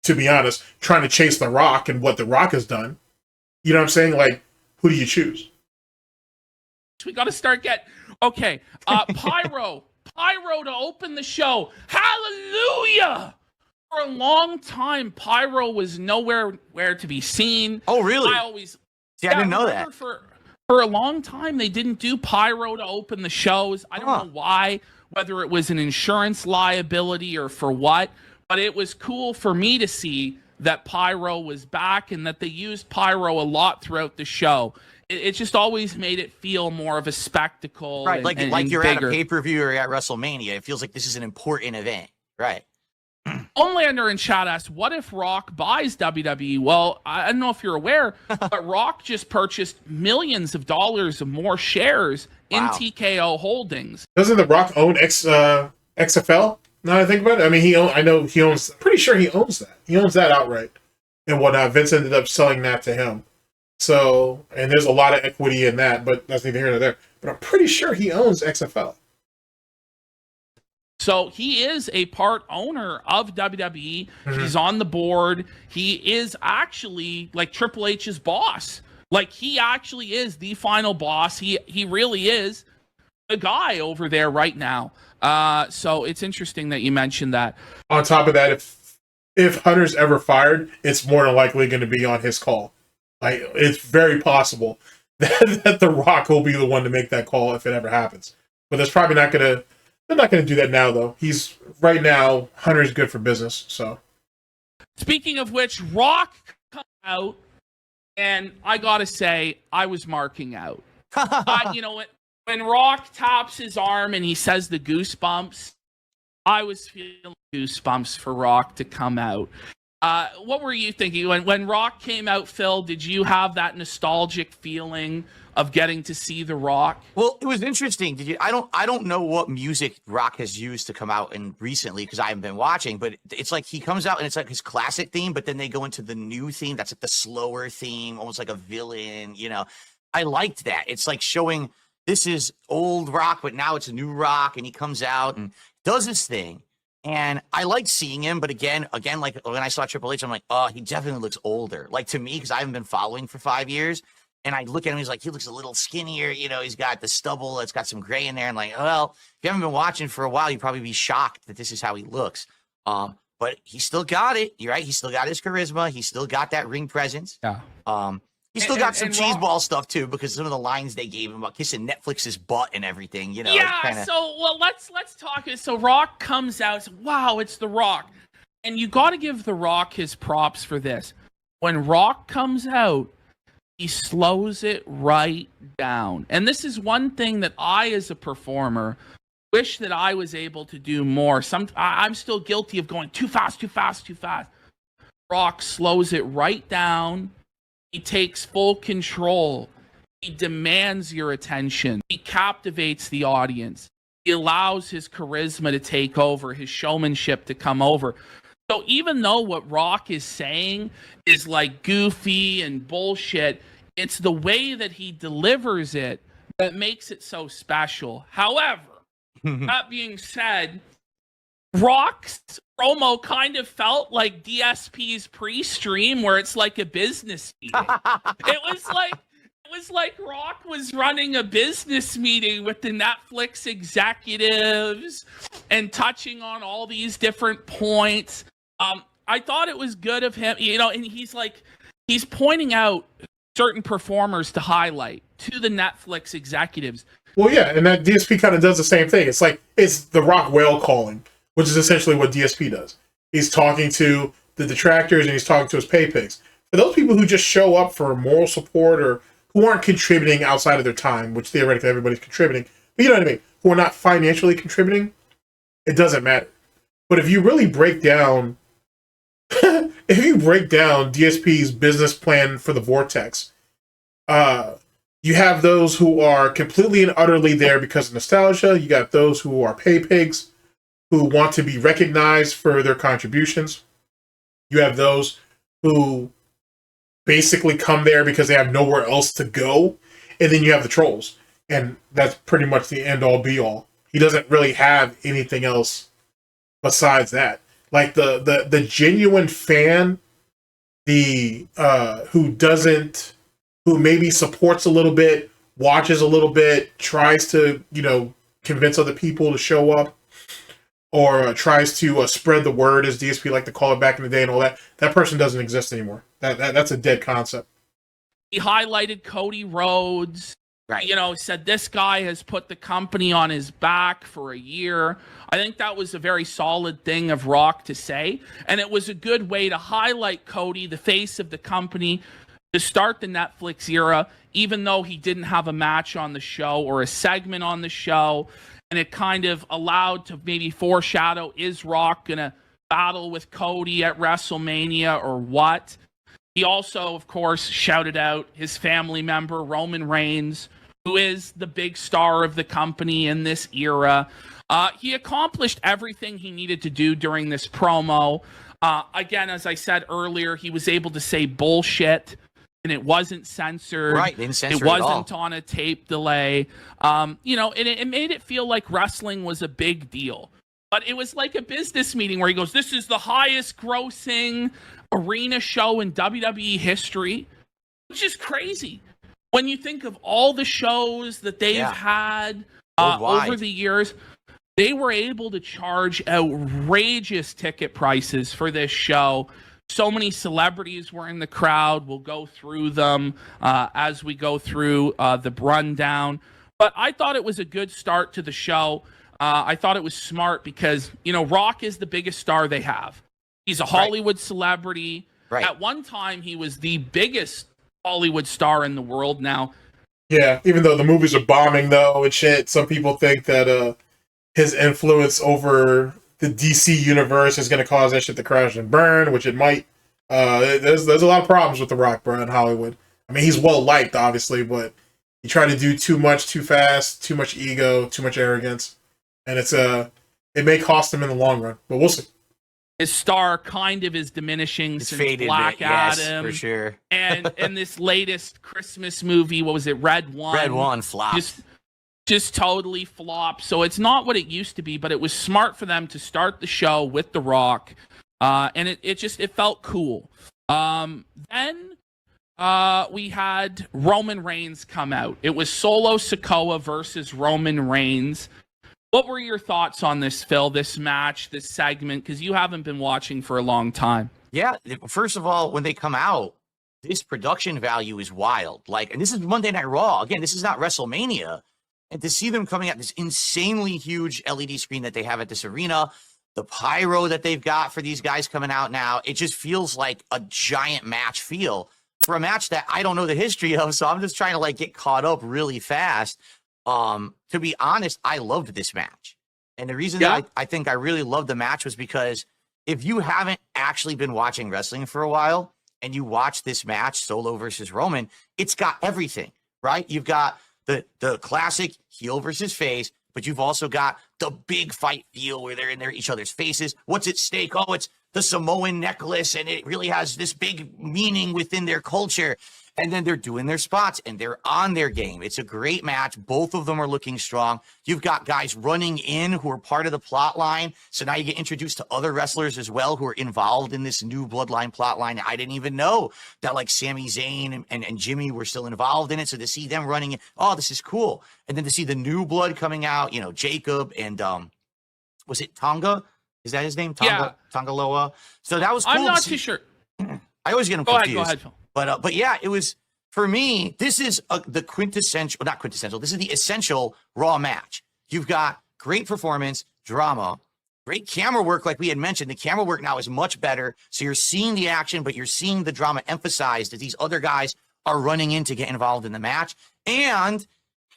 to be honest, trying to chase The Rock and what The Rock has done. You know what I'm saying? Like, who do you choose? We got to start okay, Pyro to open the show. Hallelujah! For a long time, Pyro was nowhere to be seen. Oh, really? I didn't know that. For a long time, they didn't do Pyro to open the shows. I don't know why, whether it was an insurance liability or for what, but it was cool for me to see that Pyro was back and that they used Pyro a lot throughout the show. It just always made it feel more of a spectacle. Right, like you're bigger. at a pay-per-view or at WrestleMania. It feels like this is an important event. Right. Onlander in chat asks, what if Rock buys WWE? Well, I don't know if you're aware, but Rock just purchased millions of dollars of more shares in TKO Holdings. Doesn't The Rock own XFL? Now that I think about it, I mean, I know he owns. Pretty sure he owns that. He owns that outright, and whatnot. Vince ended up selling that to him. So, and there's a lot of equity in that, but that's neither here nor there. but I'm pretty sure he owns XFL. So he is a part owner of WWE. He's on the board. He is actually like Triple H's boss. Like he actually is the final boss. He really is the guy over there right now. So it's interesting that you mentioned that. On top of that, if Hunter's ever fired, it's more than likely going to be on his call. Like it's very possible that The Rock will be the one to make that call if it ever happens. But that's probably not going to. They're not going to do that now, though. He's right now. Hunter's good for business. So, speaking of which, Rock come out, and I gotta say, I was marking out. You know, when Rock taps his arm and he says the goosebumps, I was feeling goosebumps for Rock to come out. What were you thinking when Rock came out, Phil? Did you have that nostalgic feeling of getting to see The Rock? Well, it was interesting. I don't know what music Rock has used to come out in recently because I haven't been watching, but it's like he comes out and it's like his classic theme, but then they go into the new theme. That's like the slower theme, almost like a villain, you know. I liked that. It's like showing this is old Rock, but now it's a new Rock, and he comes out and does his thing. And I like seeing him, but again, like when I saw Triple H, I'm like, oh, he definitely looks older. Like to me, because I haven't been following for 5 years. And I look at him, he's like, he looks a little skinnier. You know, he's got the stubble. It's got some gray in there. And like, well, if you haven't been watching for a while, you'd probably be shocked that this is how he looks. But he still got it. You're right. He still got his charisma. He still got that ring presence. Yeah. He still got some Rock, cheeseball stuff too, because some of the lines they gave him about kissing Netflix's butt and everything, you know. Yeah, let's talk. So Rock comes out, so, wow, it's The Rock. And you got to give The Rock his props for this. When Rock comes out, he slows it right down. And this is one thing that I, as a performer, wish that I was able to do more. I'm still guilty of going too fast. Rock slows it right down. He takes full control. He demands your attention. He captivates the audience. He allows his charisma to take over, his showmanship to come over. So even though what Rock is saying is like goofy and bullshit, it's the way that he delivers it that makes it so special. However, that being said, Rock's promo kind of felt like DSP's pre-stream where it's like a business meeting. It was like Rock was running a business meeting with the Netflix executives and touching on all these different points. I thought it was good of him, you know, and he's pointing out certain performers to highlight to the Netflix executives. well, yeah, and that DSP kind of does the same thing. It's like it's The Rock whale calling, which is essentially what DSP does. He's talking to the detractors and he's talking to his pay pigs. For those people who just show up for moral support or who aren't contributing outside of their time, which theoretically everybody's contributing, but you know what I mean, who are not financially contributing, it doesn't matter. But if you really break down, DSP's business plan for the Vortex, you have those who are completely and utterly there because of nostalgia. You got those who are pay pigs, who want to be recognized for their contributions. You have those who basically come there because they have nowhere else to go. And then you have the trolls. And that's pretty much the end-all, be-all. He doesn't really have anything else besides that. Like the genuine fan, who maybe supports a little bit, watches a little bit, tries to, convince other people to show up, or tries to spread the word, as DSP like to call it back in the day and all that. That person doesn't exist anymore. That's a dead concept. He highlighted Cody Rhodes. Right. Said this guy has put the company on his back for a year. I think that was a very solid thing of Rock to say. And it was a good way to highlight Cody, the face of the company, to start the Netflix era, even though he didn't have a match on the show or a segment on the show. And it kind of allowed to maybe foreshadow, is Rock going to battle with Cody at WrestleMania or what? He also, of course, shouted out his family member, Roman Reigns, who is the big star of the company in this era. He accomplished everything he needed to do during this promo. Again, as I said earlier, he was able to say bullshit and it wasn't censored. Right, they didn't censor it it at all. wasn't on a tape delay. You know, and it made it feel like wrestling was a big deal. But it was like a business meeting where he goes, "This is the highest grossing arena show in WWE history," which is crazy when you think of all the shows that they've had over the years. They were able to charge outrageous ticket prices for this show. So many celebrities were in the crowd. We'll go through them as we go through the rundown. But I thought it was a good start to the show. I thought it was smart because, you know, Rock is the biggest star they have. He's a Hollywood celebrity. Right. At one time, he was the biggest Hollywood star in the world. Now, Yeah, even though the movies are bombing though and shit, some people think that his influence over the DC universe is going to cause that shit to crash and burn, which it might. There's a lot of problems with The Rock, bro, in Hollywood. I mean, he's well liked, obviously, but he tried to do too much, too fast, too much ego, too much arrogance, and it may cost him in the long run. But we'll see. his star kind of is diminishing It's since faded Black bit, yes, Adam. for sure. And this latest Christmas movie, what was it, Red One? Red One flopped. Just totally flopped. So it's not what it used to be, but it was smart for them to start the show with The Rock. And it felt cool. Then we had Roman Reigns come out. It was Solo Sikoa versus Roman Reigns. What were your thoughts on this, Phil, this match, this segment? Because you haven't been watching for a long time. Yeah, first of all, when they come out, this production value is wild. And this is Monday Night Raw. Again, this is not WrestleMania. And to see them coming at this insanely huge LED screen that they have at this arena, the pyro that they've got for these guys coming out now, it just feels like a giant match feel for a match that I don't know the history of. So I'm just trying to get caught up really fast. To be honest, I loved this match. And the reason that I think I really loved the match was because if you haven't actually been watching wrestling for a while and you watch this match, Solo versus Roman, it's got everything, right? You've got the classic heel versus face, but you've also got the big fight feel where they're in each other's faces. What's at stake? Oh, it's the Samoan necklace, and it really has this big meaning within their culture. And then they're doing their spots, and they're on their game. It's a great match. Both of them are looking strong. You've got guys running in who are part of the plot line. So now you get introduced to other wrestlers as well who are involved in this new bloodline plot line. I didn't even know that Sami Zayn and Jimmy were still involved in it. So to see them running in, oh, this is cool. And then to see the new blood coming out, Jacob and was it Tonga? Is that his name? Tonga Loa. So that was cool. I'm not too sure. I always get them Go confused. ahead, Phil. But yeah, it was, for me, this is the quintessential, not quintessential, this is the essential Raw match. You've got great performance, drama, great camera work, like we had mentioned. The camera work now is much better. So you're seeing the action, but you're seeing the drama emphasized as these other guys are running in to get involved in the match. And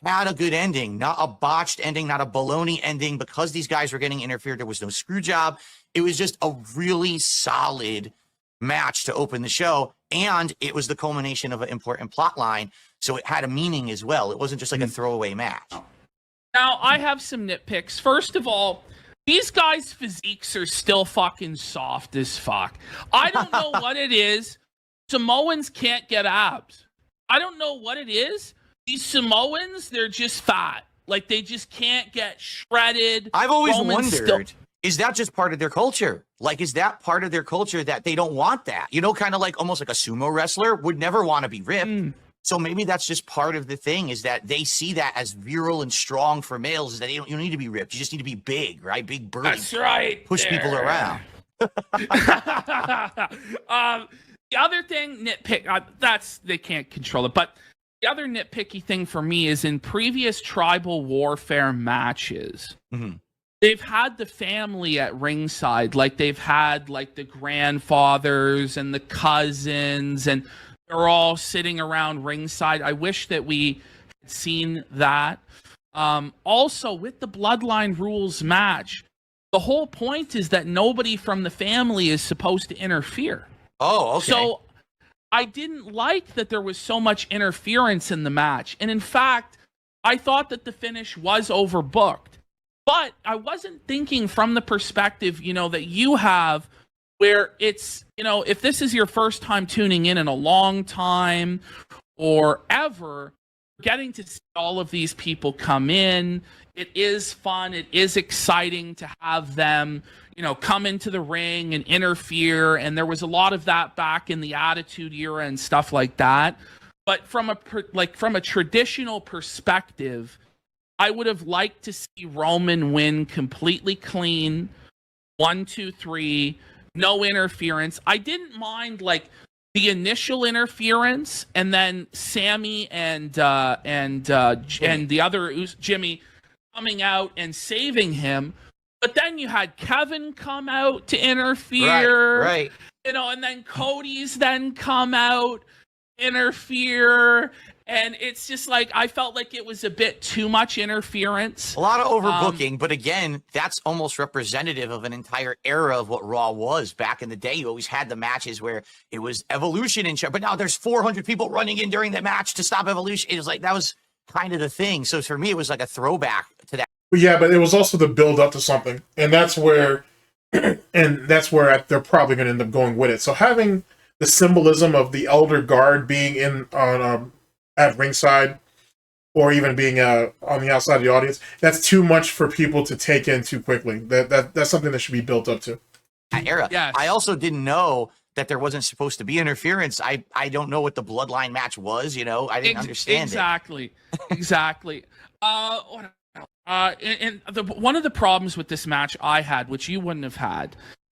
had a good ending, not a botched ending, not a baloney ending, because these guys were getting interfered. There was no screw job. It was just a really solid match to open the show, and it was the culmination of an important plot line, so it had a meaning as well. It wasn't just a throwaway match. Now, I have some nitpicks. First of all, these guys' physiques are still fucking soft as fuck. I don't know what it is. Samoans can't get abs. I don't know what it is. These Samoans, they're just fat. They just can't get shredded. I've always wondered, is that just part of their culture? Is that part of their culture that they don't want that? Kind of almost like a sumo wrestler would never want to be ripped. So maybe that's just part of the thing, is that they see that as virile and strong for males, is that you don't need to be ripped. You just need to be big, right? Big burly. That's right. Push people around. The other thing, they can't control it. But the other nitpicky thing for me is in previous tribal warfare matches, they've had the family at ringside, they've had the grandfathers and the cousins, and they're all sitting around ringside. I wish that we had seen that. Also, with the Bloodline Rules match, the whole point is that nobody from the family is supposed to interfere. Oh, okay. So I didn't like that there was so much interference in the match. And in fact, I thought that the finish was overbooked. But I wasn't thinking from the perspective, that you have where it's, you know, if this is your first time tuning in a long time or ever, getting to see all of these people come in, it is fun. It is exciting to have them, you know, come into the ring and interfere. And there was a lot of that back in the Attitude Era and stuff like that. But from a traditional perspective, I would have liked to see Roman win completely clean, 1, 2, 3, no interference. I didn't mind like the initial interference, and then Sammy and the other Jimmy coming out and saving him. But then you had Kevin come out to interfere, Right. You know, and then Cody's then come out, interfere, and it's just like I felt like it was a bit too much interference. A lot of overbooking, but again, that's almost representative of an entire era of what Raw was back in the day. You always had the matches where it was Evolution and shit, but now there's 400 people running in during the match to stop Evolution. It was like that was kind of the thing. So for me, it was like a throwback to that. Yeah, but it was also the build up to something, and that's where, they're probably going to end up going with it. So having the symbolism of the Elder Guard being in on at ringside, or even being on the outside of the audience, that's too much for people to take in too quickly. That's something that should be built up to. That era. Yes. I also didn't know that there wasn't supposed to be interference. I don't know what the Bloodline match was. You know, I didn't understand exactly. Exactly. And one of the problems with this match I had, which you wouldn't have had,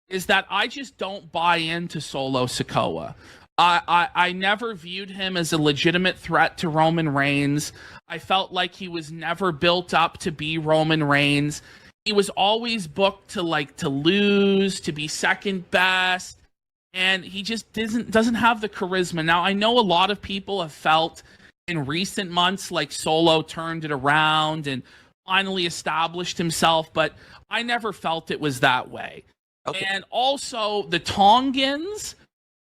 is that I just don't buy into Solo Sikoa. I never viewed him as a legitimate threat to Roman Reigns. I felt like he was never built up to be Roman Reigns. He was always booked to lose, to be second best, and he just doesn't have the charisma. Now, I know a lot of people have felt in recent months like Solo turned it around and finally established himself, but I never felt it was that way. Okay. And also the Tongans,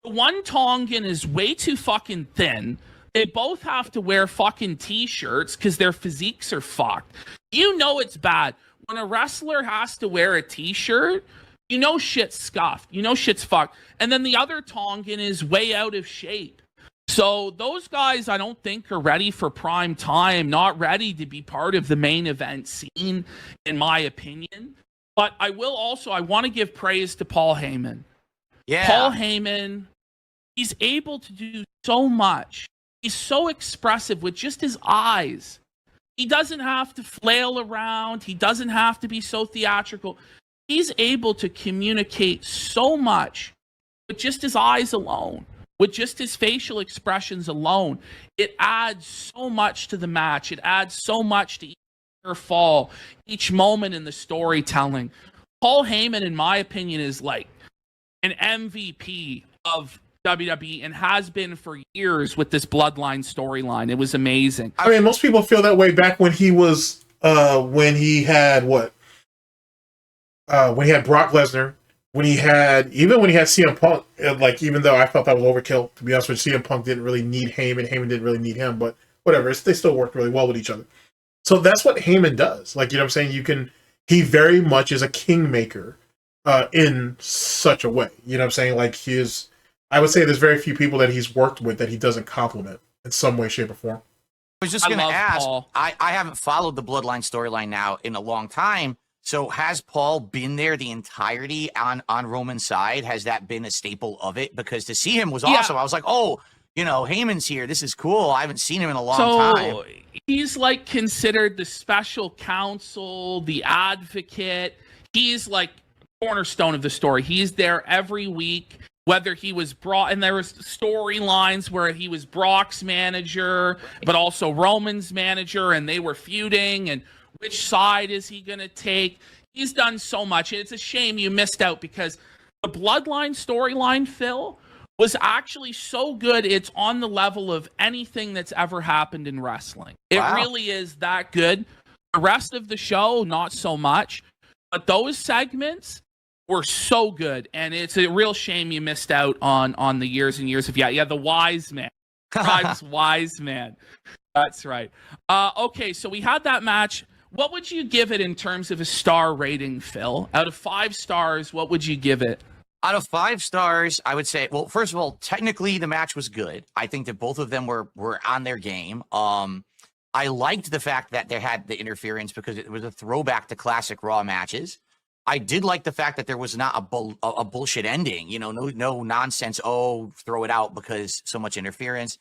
the one Tongan is way too fucking thin. They both have to wear fucking t-shirts because their physiques are fucked. You know it's bad. When a wrestler has to wear a t-shirt, you know shit's scuffed. You know shit's fucked. And then the other Tongan is way out of shape. So those guys, I don't think, are ready for prime time, not ready to be part of the main event scene, in my opinion. But I want to give praise to Paul Heyman. Yeah. Paul Heyman, he's able to do so much. He's so expressive with just his eyes. He doesn't have to flail around. He doesn't have to be so theatrical. He's able to communicate so much with just his eyes alone. With just his facial expressions alone, it adds so much to the match. It adds so much to each fall, each moment in the storytelling. Paul Heyman, in my opinion, is like an MVP of WWE and has been for years with this Bloodline storyline. It was amazing. I mean, most people feel that way back when he was, when he had Brock Lesnar. When he had CM Punk, even though I felt that was overkill, to be honest with you, CM Punk didn't really need Heyman. Heyman didn't really need him, but whatever. They still worked really well with each other. So that's what Heyman does. Like, you know what I'm saying? He very much is a kingmaker in such a way. You know what I'm saying? Like, I would say there's very few people that he's worked with that he doesn't compliment in some way, shape, or form. I was just going to ask, Paul. I haven't followed the Bloodline storyline now in a long time. So has Paul been there the entirety on Roman's side? Has that been a staple of it? Because to see him was awesome. I was like, oh, you know, Heyman's here. This is cool. I haven't seen him in a long time. He's like considered the special counsel, the advocate. He's like cornerstone of the story. He's there every week, whether he was and there was storylines where he was Brock's manager, but also Roman's manager, and they were feuding, and which side is he going to take? He's done so much. And it's a shame you missed out because the Bloodline storyline, Phil, was actually so good. It's on the level of anything that's ever happened in wrestling. It really is that good. The rest of the show, not so much. But those segments were so good. And it's a real shame you missed out on the years and years of, the wise man. Grimes wise man. That's right. Okay, so we had that match. What would you give it in terms of a star rating, Phil? Out of 5 stars, what would you give it? Out of 5 stars, I would say, well, first of all, technically the match was good. I think that both of them were on their game. I liked the fact that they had the interference because it was a throwback to classic Raw matches. I did like the fact that there was not a bullshit ending, you know, no nonsense. Oh, throw it out because so much interference.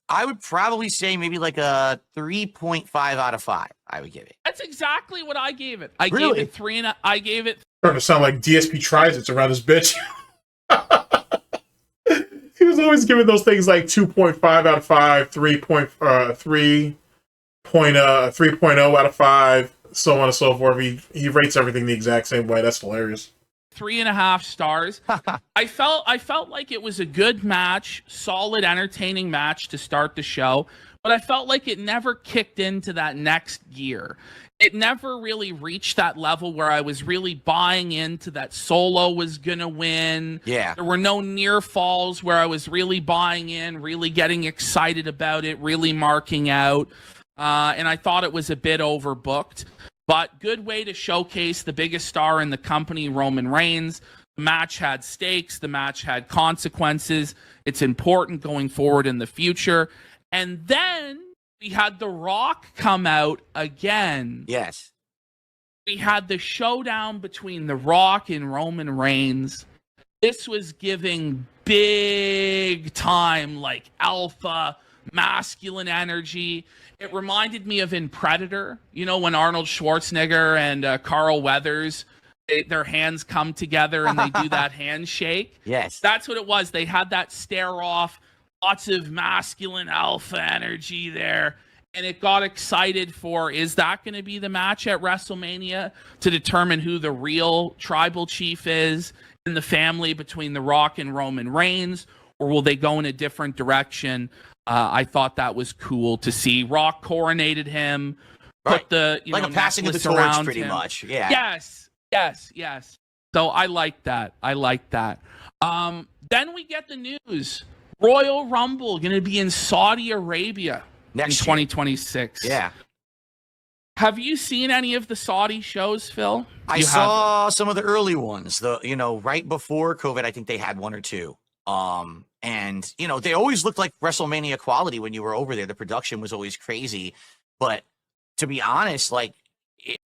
I would probably say maybe like a 3.5 out of 5. I would give it. That's exactly what I gave it. I Really? gave it 3 and I gave it. Starting to sound like DSP tries it's around this bitch. He was always giving those things like 2.5 out of 5, 3.0 out of 5, so on and so forth. He rates everything the exact same way. That's hilarious. 3.5 stars. I felt like it was a good match, solid, entertaining match to start the show, but I felt like it never kicked into that next gear. It never really reached that level where I was really buying into that Solo was gonna win. Yeah. There were no near falls where I was really buying in, really getting excited about it, really marking out. And I thought it was a bit overbooked. But good way to showcase the biggest star in the company, Roman Reigns. The match had stakes. The match had consequences. It's important going forward in the future. And then we had The Rock come out again. Yes. We had the showdown between The Rock and Roman Reigns. This was giving big time, like alpha, masculine energy. It reminded me of in Predator, you know, when Arnold Schwarzenegger and Carl Weathers, their hands come together and they do that handshake. Yes. That's what it was. They had that stare off, lots of masculine alpha energy there. And it got excited for, is that going to be the match at WrestleMania to determine who the real tribal chief is in the family between The Rock and Roman Reigns? Or will they go in a different direction? I thought that was cool to see. Rock coronated him, put the like a passing of the torch, pretty much. Yeah. Yes. So I like that. Then we get the news: Royal Rumble going to be in Saudi Arabia Next in 2026. Yeah. Have you seen any of the Saudi shows, Phil? I saw some of the early ones. Right before COVID, I think they had 1 or 2. And they always looked like WrestleMania quality when you were over there. The production was always crazy, but to be honest, like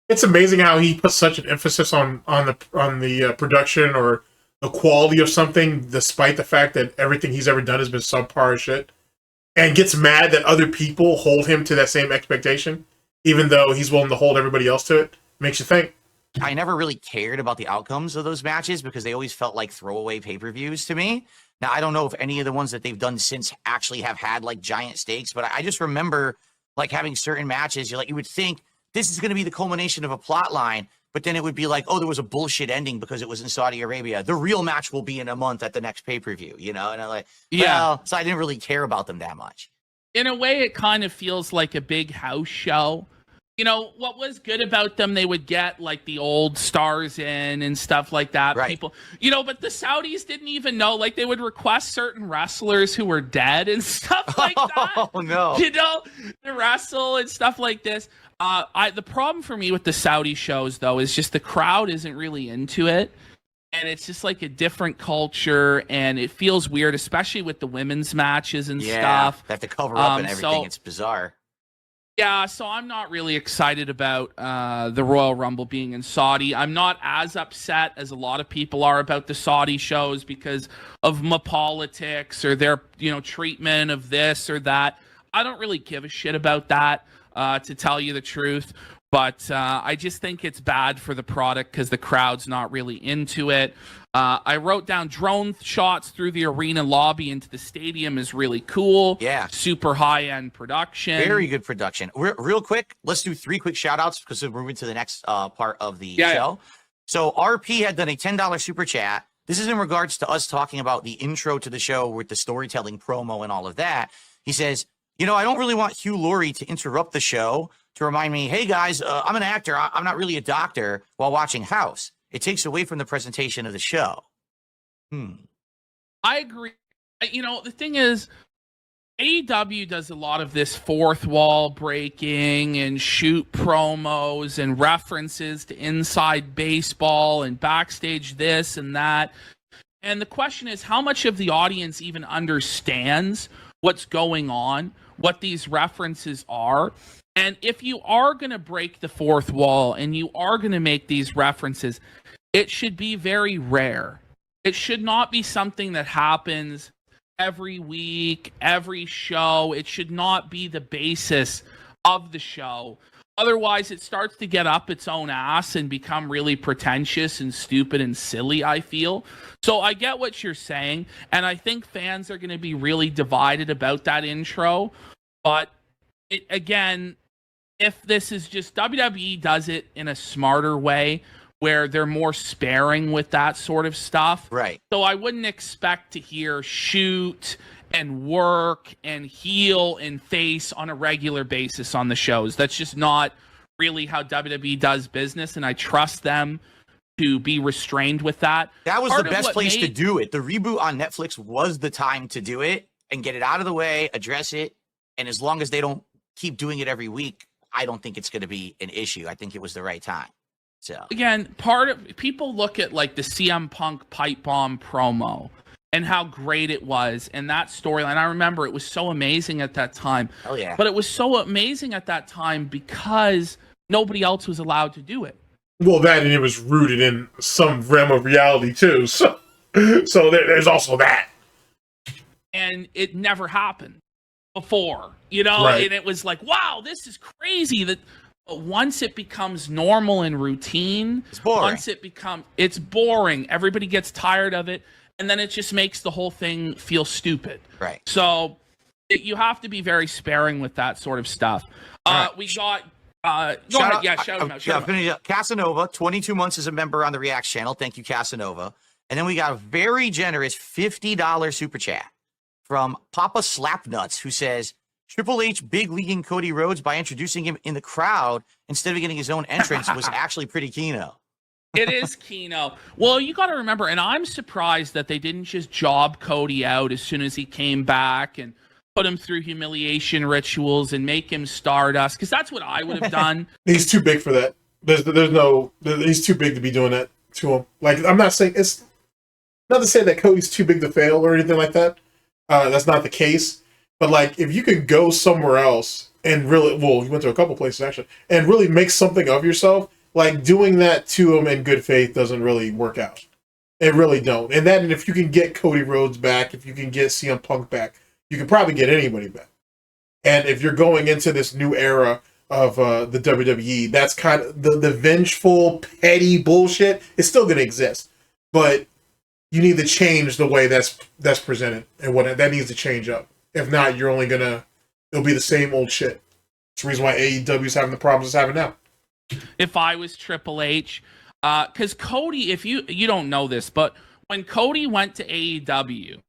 it's amazing how he puts such an emphasis on the production or the quality of something, despite the fact that everything he's ever done has been subpar as shit, and gets mad that other people hold him to that same expectation, even though he's willing to hold everybody else to it. Makes you think. I never really cared about the outcomes of those matches because they always felt like throwaway pay-per-views to me. Now, I don't know if any of the ones that they've done since actually have had like giant stakes, but I just remember like having certain matches. You would think this is going to be the culmination of a plot line, but then it would be like, oh, there was a bullshit ending because it was in Saudi Arabia. The real match will be in a month at the next pay-per-view, And I'm like, well, so I didn't really care about them that much. In a way, it kind of feels like a big house show. What was good about them, they would get like the old stars in and stuff like that. Right. People, but the Saudis didn't even know, like they would request certain wrestlers who were dead and stuff like that. Oh, no. To wrestle and stuff like this. The problem for me with the Saudi shows, though, is just the crowd isn't really into it. And it's just like a different culture, and it feels weird, especially with the women's matches and stuff. They have to cover up and everything. It's bizarre. Yeah, so I'm not really excited about the Royal Rumble being in Saudi. I'm not as upset as a lot of people are about the Saudi shows because of my politics or their, treatment of this or that. I don't really give a shit about that, to tell you the truth. But I just think it's bad for the product because the crowd's not really into it. I wrote down drone shots through the arena lobby into the stadium is really cool. Yeah. Super high-end production. Very good production. Real quick, let's do 3 quick shout-outs because we're moving to the next part of the show. Yeah. So RP had done a $10 super chat. This is in regards to us talking about the intro to the show with the storytelling promo and all of that. He says, I don't really want Hugh Laurie to interrupt the show to remind me, hey, guys, I'm an actor. I'm not really a doctor while watching House. It takes away from the presentation of the show. I agree. The thing is, AEW does a lot of this fourth wall breaking and shoot promos and references to inside baseball and backstage this and that. And the question is, how much of the audience even understands what's going on, what these references are? And if you are going to break the fourth wall and you are going to make these references, it should be very rare. It should not be something that happens every week, every show. It should not be the basis of the show. Otherwise, it starts to get up its own ass and become really pretentious and stupid and silly, I feel. So I get what you're saying, and I think fans are going to be really divided about that intro. But, again, if this is just WWE does it in a smarter way, where they're more sparing with that sort of stuff. Right. So I wouldn't expect to hear shoot and work and heel and face on a regular basis on the shows. That's just not really how WWE does business, and I trust them to be restrained with that. That was the best place to do it. The reboot on Netflix was the time to do it and get it out of the way, address it, and as long as they don't keep doing it every week, I don't think it's going to be an issue. I think it was the right time. So again, part of people look at like the CM Punk pipe bomb promo and how great it was, and that storyline. I remember it was so amazing at that time. Oh yeah. But it was so amazing at that time because nobody else was allowed to do it. Well, that, and it was rooted in some realm of reality too. So there's also that. And it never happened before, you know. Right. And it was like, wow, this is crazy that. But once it becomes normal and routine, it's boring. It's boring. Everybody gets tired of it, and then it just makes the whole thing feel stupid. Right. So you have to be very sparing with that sort of stuff. Right. We got. Go ahead. Yeah, shout him out. Casanova, 22 months as a member on the Reacts channel. Thank you, Casanova. And then we got a very generous $50 super chat from Papa Slapnuts, who says, Triple H big leaguing Cody Rhodes by introducing him in the crowd instead of getting his own entrance was actually pretty keno. It is keno. Well, you got to remember, and I'm surprised that they didn't just job Cody out as soon as he came back and put him through humiliation rituals and make him Stardust, because that's what I would have done. He's too big for that. He's too big to be doing that to him. Like, I'm not saying, it's not to say that Cody's too big to fail or anything like that. That's not the case. But, like, if you could go somewhere else and really, well, you went to a couple places, actually, and really make something of yourself, like, doing that to him in good faith doesn't really work out. It really don't. And if you can get Cody Rhodes back, if you can get CM Punk back, you can probably get anybody back. And if you're going into this new era of the WWE, that's kind of the vengeful, petty bullshit is still going to exist. But you need to change the way that's presented, and what that needs to change up. If not, you're only it'll be the same old shit. It's the reason why AEW's having the problems it's having now. If I was Triple H, because Cody, if you don't know this, but when Cody went to AEW,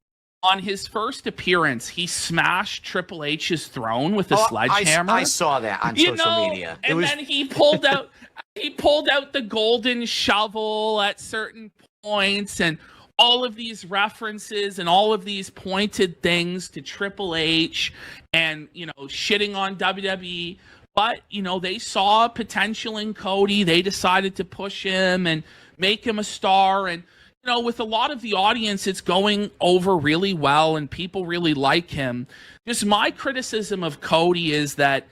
on his first appearance, he smashed Triple H's throne with a sledgehammer. I saw that on social media. Then he pulled out the golden shovel at certain points, and all of these references and all of these pointed things to Triple H and, shitting on WWE. But, they saw potential in Cody. They decided to push him and make him a star. And, with a lot of the audience, it's going over really well and people really like him. Just my criticism of Cody is that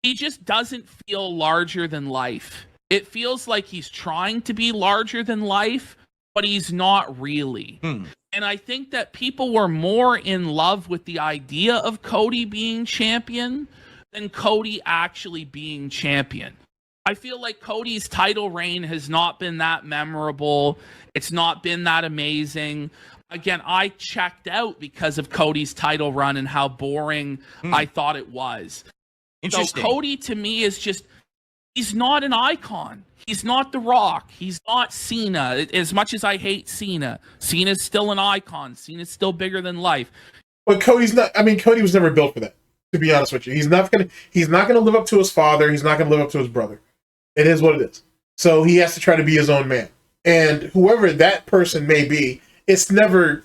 he just doesn't feel larger than life. It feels like he's trying to be larger than life, but he's not really. And I think that people were more in love with the idea of Cody being champion than Cody actually being champion. I feel like Cody's title reign has not been that memorable. It's not been that amazing. Again, I checked out because of Cody's title run and how boring I thought it was. Interesting. So Cody, to me, is just, he's not an icon. He's not The Rock. He's not Cena. As much as I hate Cena, Cena's still an icon. Cena's still bigger than life. But Cody's not. I mean, Cody was never built for that. To be honest with you, he's not gonna live up to his father. He's not gonna live up to his brother. It is what it is. So he has to try to be his own man. And whoever that person may be, he's never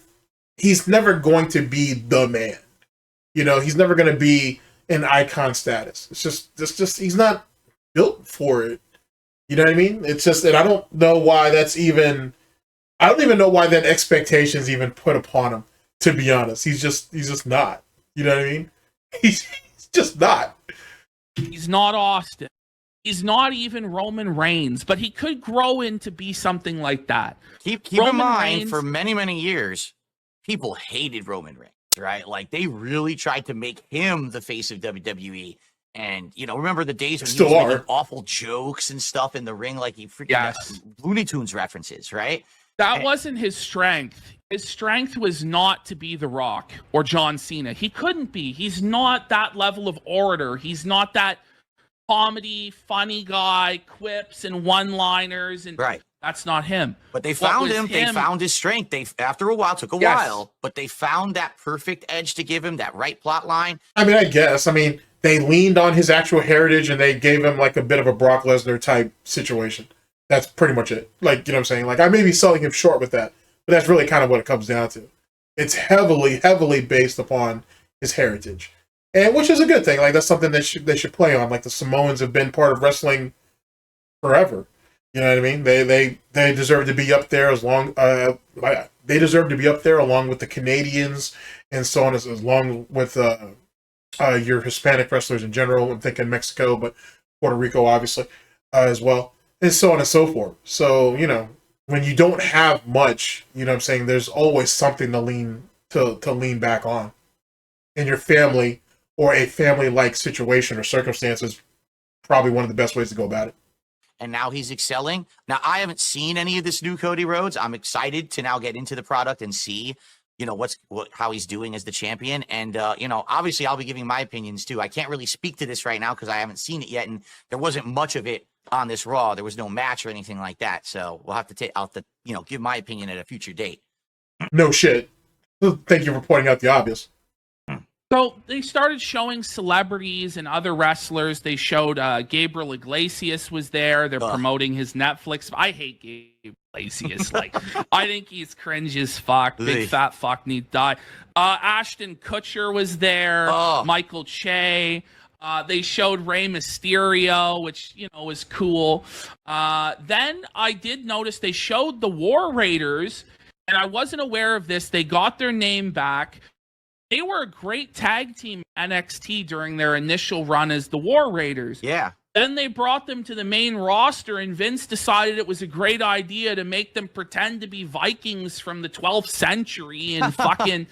going to be the man. You know, he's never going to be an icon status. It's just he's not built for it. You know what I mean? It's just, and I don't know why that's even. I don't even know why that expectation is even put upon him. To be honest, he's just not. You know what I mean? He's just not. He's not Austin. He's not even Roman Reigns, but he could grow into be something like that. Keep in mind, for many years, people hated Roman Reigns, right? Like, they really tried to make him the face of WWE. And, you know, remember the days when he was making awful jokes and stuff in the ring, like he freaking got Looney Tunes references, right? That wasn't his strength. His strength was not to be The Rock or John Cena. He couldn't be. He's not that level of orator. He's not that comedy, funny guy, quips and one-liners, and that's not him. But they found him. They found his strength. They, after a while, took a while, but they found that perfect edge to give him, that right plot line. I mean, I guess. I mean, they leaned on his actual heritage and they gave him like a bit of a Brock Lesnar type situation. That's pretty much it. Like, you know what I'm saying? Like, I may be selling him short with that, but that's really kind of what it comes down to. It's heavily based upon his heritage. And which is a good thing. Like, that's something they should play on. Like, the Samoans have been part of wrestling forever. You know what I mean? They deserve to be up there they deserve to be up there along with the Canadians and so on, as long with your Hispanic wrestlers in general. I'm thinking Mexico, but Puerto Rico obviously as well, and so on and so forth. So, you know, when you don't have much, you know what I'm saying, there's always something to lean back on. And your family or a family-like situation or circumstance is probably one of the best ways to go about it. And now he's excelling. Now, I haven't seen any of this new Cody Rhodes. I'm excited to now get into the product and see, you know, how he's doing as the champion. And, you know, obviously I'll be giving my opinions too. I can't really speak to this right now because I haven't seen it yet. And there wasn't much of it on this Raw. There was no match or anything like that. So we'll have to give my opinion at a future date. No shit. Thank you for pointing out the obvious. So they started showing celebrities and other wrestlers. They showed Gabriel Iglesias was there. They're promoting his Netflix. I hate Gabriel Iglesias. Like, I think he's cringe as fuck. Big fat fuck need to die. Ashton Kutcher was there. Michael Che. They showed Rey Mysterio, which, you know, was cool. Then I did notice they showed the War Raiders, and I wasn't aware of this. They got their name back. They were a great tag team NXT during their initial run as the War Raiders. Yeah. Then they brought them to the main roster, and Vince decided it was a great idea to make them pretend to be Vikings from the 12th century and fucking...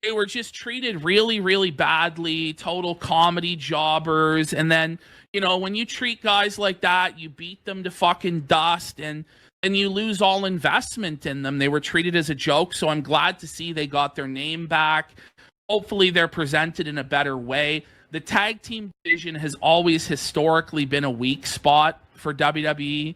They were just treated really badly, total comedy jobbers. And then, you know, when you treat guys like that, you beat them to fucking dust, and you lose all investment in them. They were treated as a joke, so I'm glad to see they got their name back. Hopefully they're presented in a better way. The tag team division has always historically been a weak spot for WWE.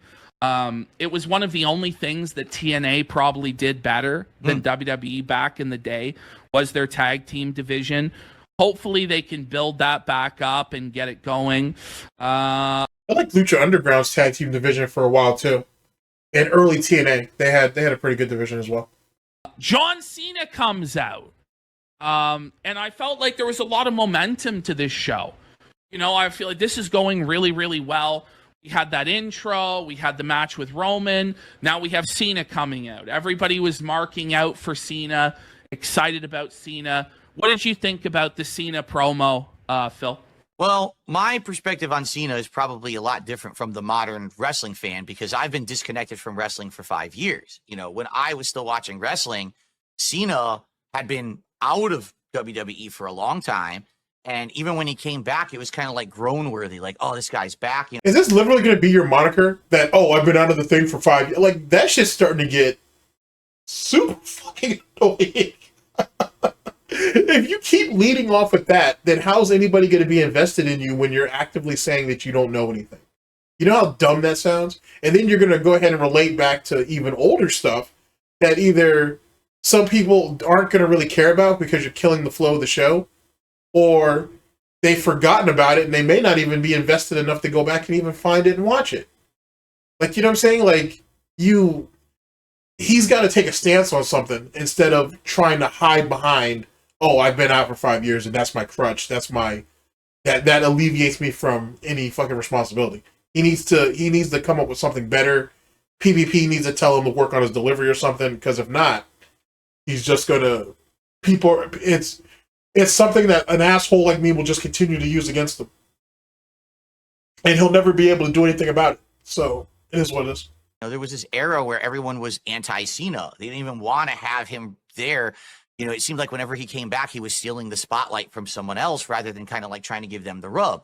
It was one of the only things that TNA probably did better than WWE back in the day, was their tag team division. Hopefully they can build that back up and get it going. I like Lucha Underground's tag team division for a while too. And early TNA, they had a pretty good division as well. John Cena comes out. And I felt like there was a lot of momentum to this show. You know, I feel like this is going really well. We had that intro. We had the match with Roman. Now we have Cena coming out. Everybody was marking out for Cena, excited about Cena. What did you think about the Cena promo, Phil? Well, my perspective on Cena is probably a lot different from the modern wrestling fan because I've been disconnected from wrestling for 5 years. You know, when I was still watching wrestling, Cena had been out of WWE for a long time. And even when he came back, it was kind of like groan-worthy, like, oh, this guy's back. You know? Is this literally going to be your moniker? That, oh, I've been out of the thing for 5 years? Like, that shit's starting to get super fucking annoying. If you keep leading off with that, then how's anybody going to be invested in you when you're actively saying that you don't know anything? You know how dumb that sounds? And then you're going to go ahead and relate back to even older stuff that either some people aren't going to really care about because you're killing the flow of the show, or they've forgotten about it and they may not even be invested enough to go back and even find it and watch it. Like, you know what I'm saying? Like, he's got to take a stance on something instead of trying to hide behind oh, I've been out for 5 years and that's my crutch. That alleviates me from any fucking responsibility. He needs to come up with something better. PPP needs to tell him to work on his delivery or something, because if not, he's just gonna it's something that an asshole like me will just continue to use against him. And he'll never be able to do anything about it. So it is what it is. There was this era where everyone was anti-Cena. They didn't even want to have him there. It seemed like whenever he came back, he was stealing the spotlight from someone else rather than kind of like trying to give them the rub.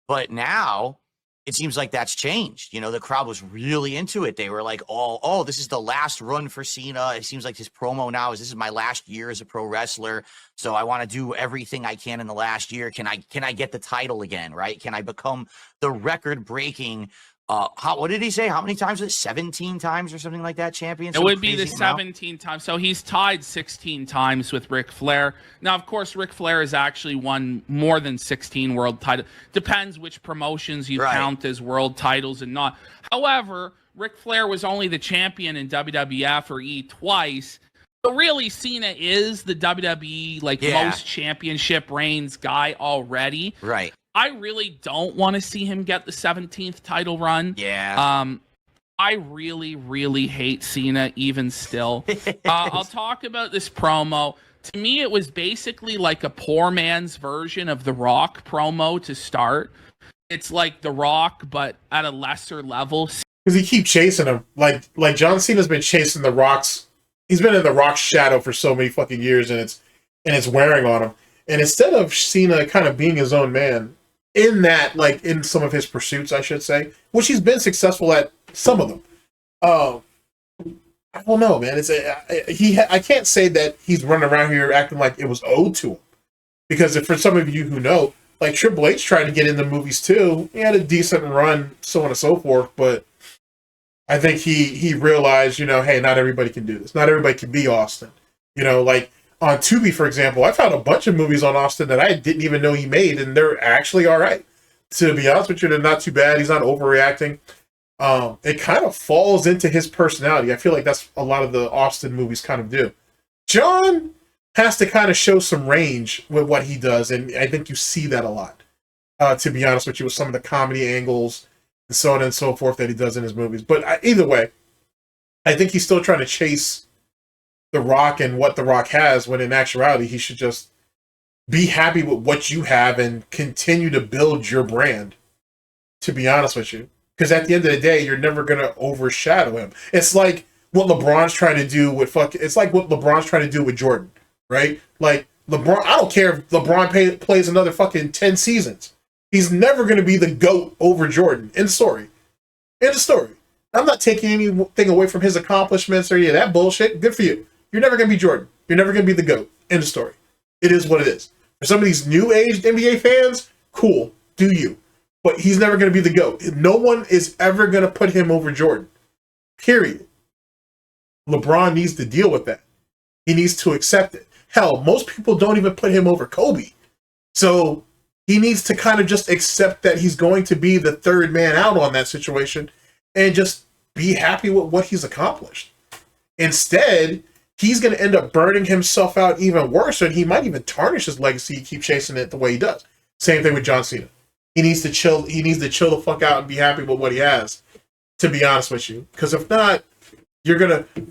But now it seems like that's changed. The crowd was really into it. They were like, oh, this is the last run for Cena. It seems like his promo now is, this is my last year as a pro wrestler. So I want to do everything I can in the last year. Can I get the title again? Right? Can I become the record breaking, what did he say? How many times was it? 17 times or something like that, champion? It would be the 17 times. So he's tied 16 times with Ric Flair. Now, of course, Ric Flair has actually won more than 16 world titles. Depends which promotions you count as world titles and not. However, Ric Flair was only the champion in WWF or E twice. So really, Cena is the WWE most championship reigns guy already. Right. I really don't want to see him get the 17th title run. Yeah. I really, really hate Cena even still. I'll talk about this promo. To me, it was basically like a poor man's version of The Rock promo to start. It's like The Rock, but at a lesser level. Because he keeps chasing him. Like John Cena's been chasing The Rock's. He's been in The Rock's shadow for so many fucking years, and it's wearing on him. And instead of Cena kind of being his own man, in some of his pursuits, I should say, which he's been successful at some of them. I don't know, man. I can't say that he's running around here acting like it was owed to him, because for some of you who know, like Triple H tried to get into movies too. He had a decent run, so on and so forth, but I think he realized, hey, not everybody can do this. Not everybody can be Austin. Like on Tubi, for example, I found a bunch of movies on Austin that I didn't even know he made, and they're actually all right. To be honest with you, they're not too bad. He's not overreacting. It kind of falls into his personality. I feel like that's a lot of the Austin movies kind of do. John has to kind of show some range with what he does, and I think you see that a lot, to be honest with you, with some of the comedy angles and so on and so forth that he does in his movies. But either way, I think he's still trying to chase The Rock and what The Rock has, when in actuality, he should just be happy with what you have and continue to build your brand, to be honest with you. Because at the end of the day, you're never going to overshadow him. It's like what LeBron's trying to do with Jordan, right? Like, LeBron, I don't care if LeBron plays another fucking 10 seasons. He's never going to be the GOAT over Jordan. End of story. I'm not taking anything away from his accomplishments or any of that bullshit. Good for you. You're never going to be Jordan. You're never going to be the GOAT. End of story. It is what it is. For some of these new age NBA fans, cool. Do you. But he's never going to be the GOAT. No one is ever going to put him over Jordan. Period. LeBron needs to deal with that. He needs to accept it. Hell, most people don't even put him over Kobe. So he needs to kind of just accept that he's going to be the third man out on that situation and just be happy with what he's accomplished. Instead, he's going to end up burning himself out even worse, and he might even tarnish his legacy. He keep chasing it the way he does. Same thing with John Cena. He needs to chill. He needs to chill the fuck out and be happy with what he has, to be honest with you. Because if not,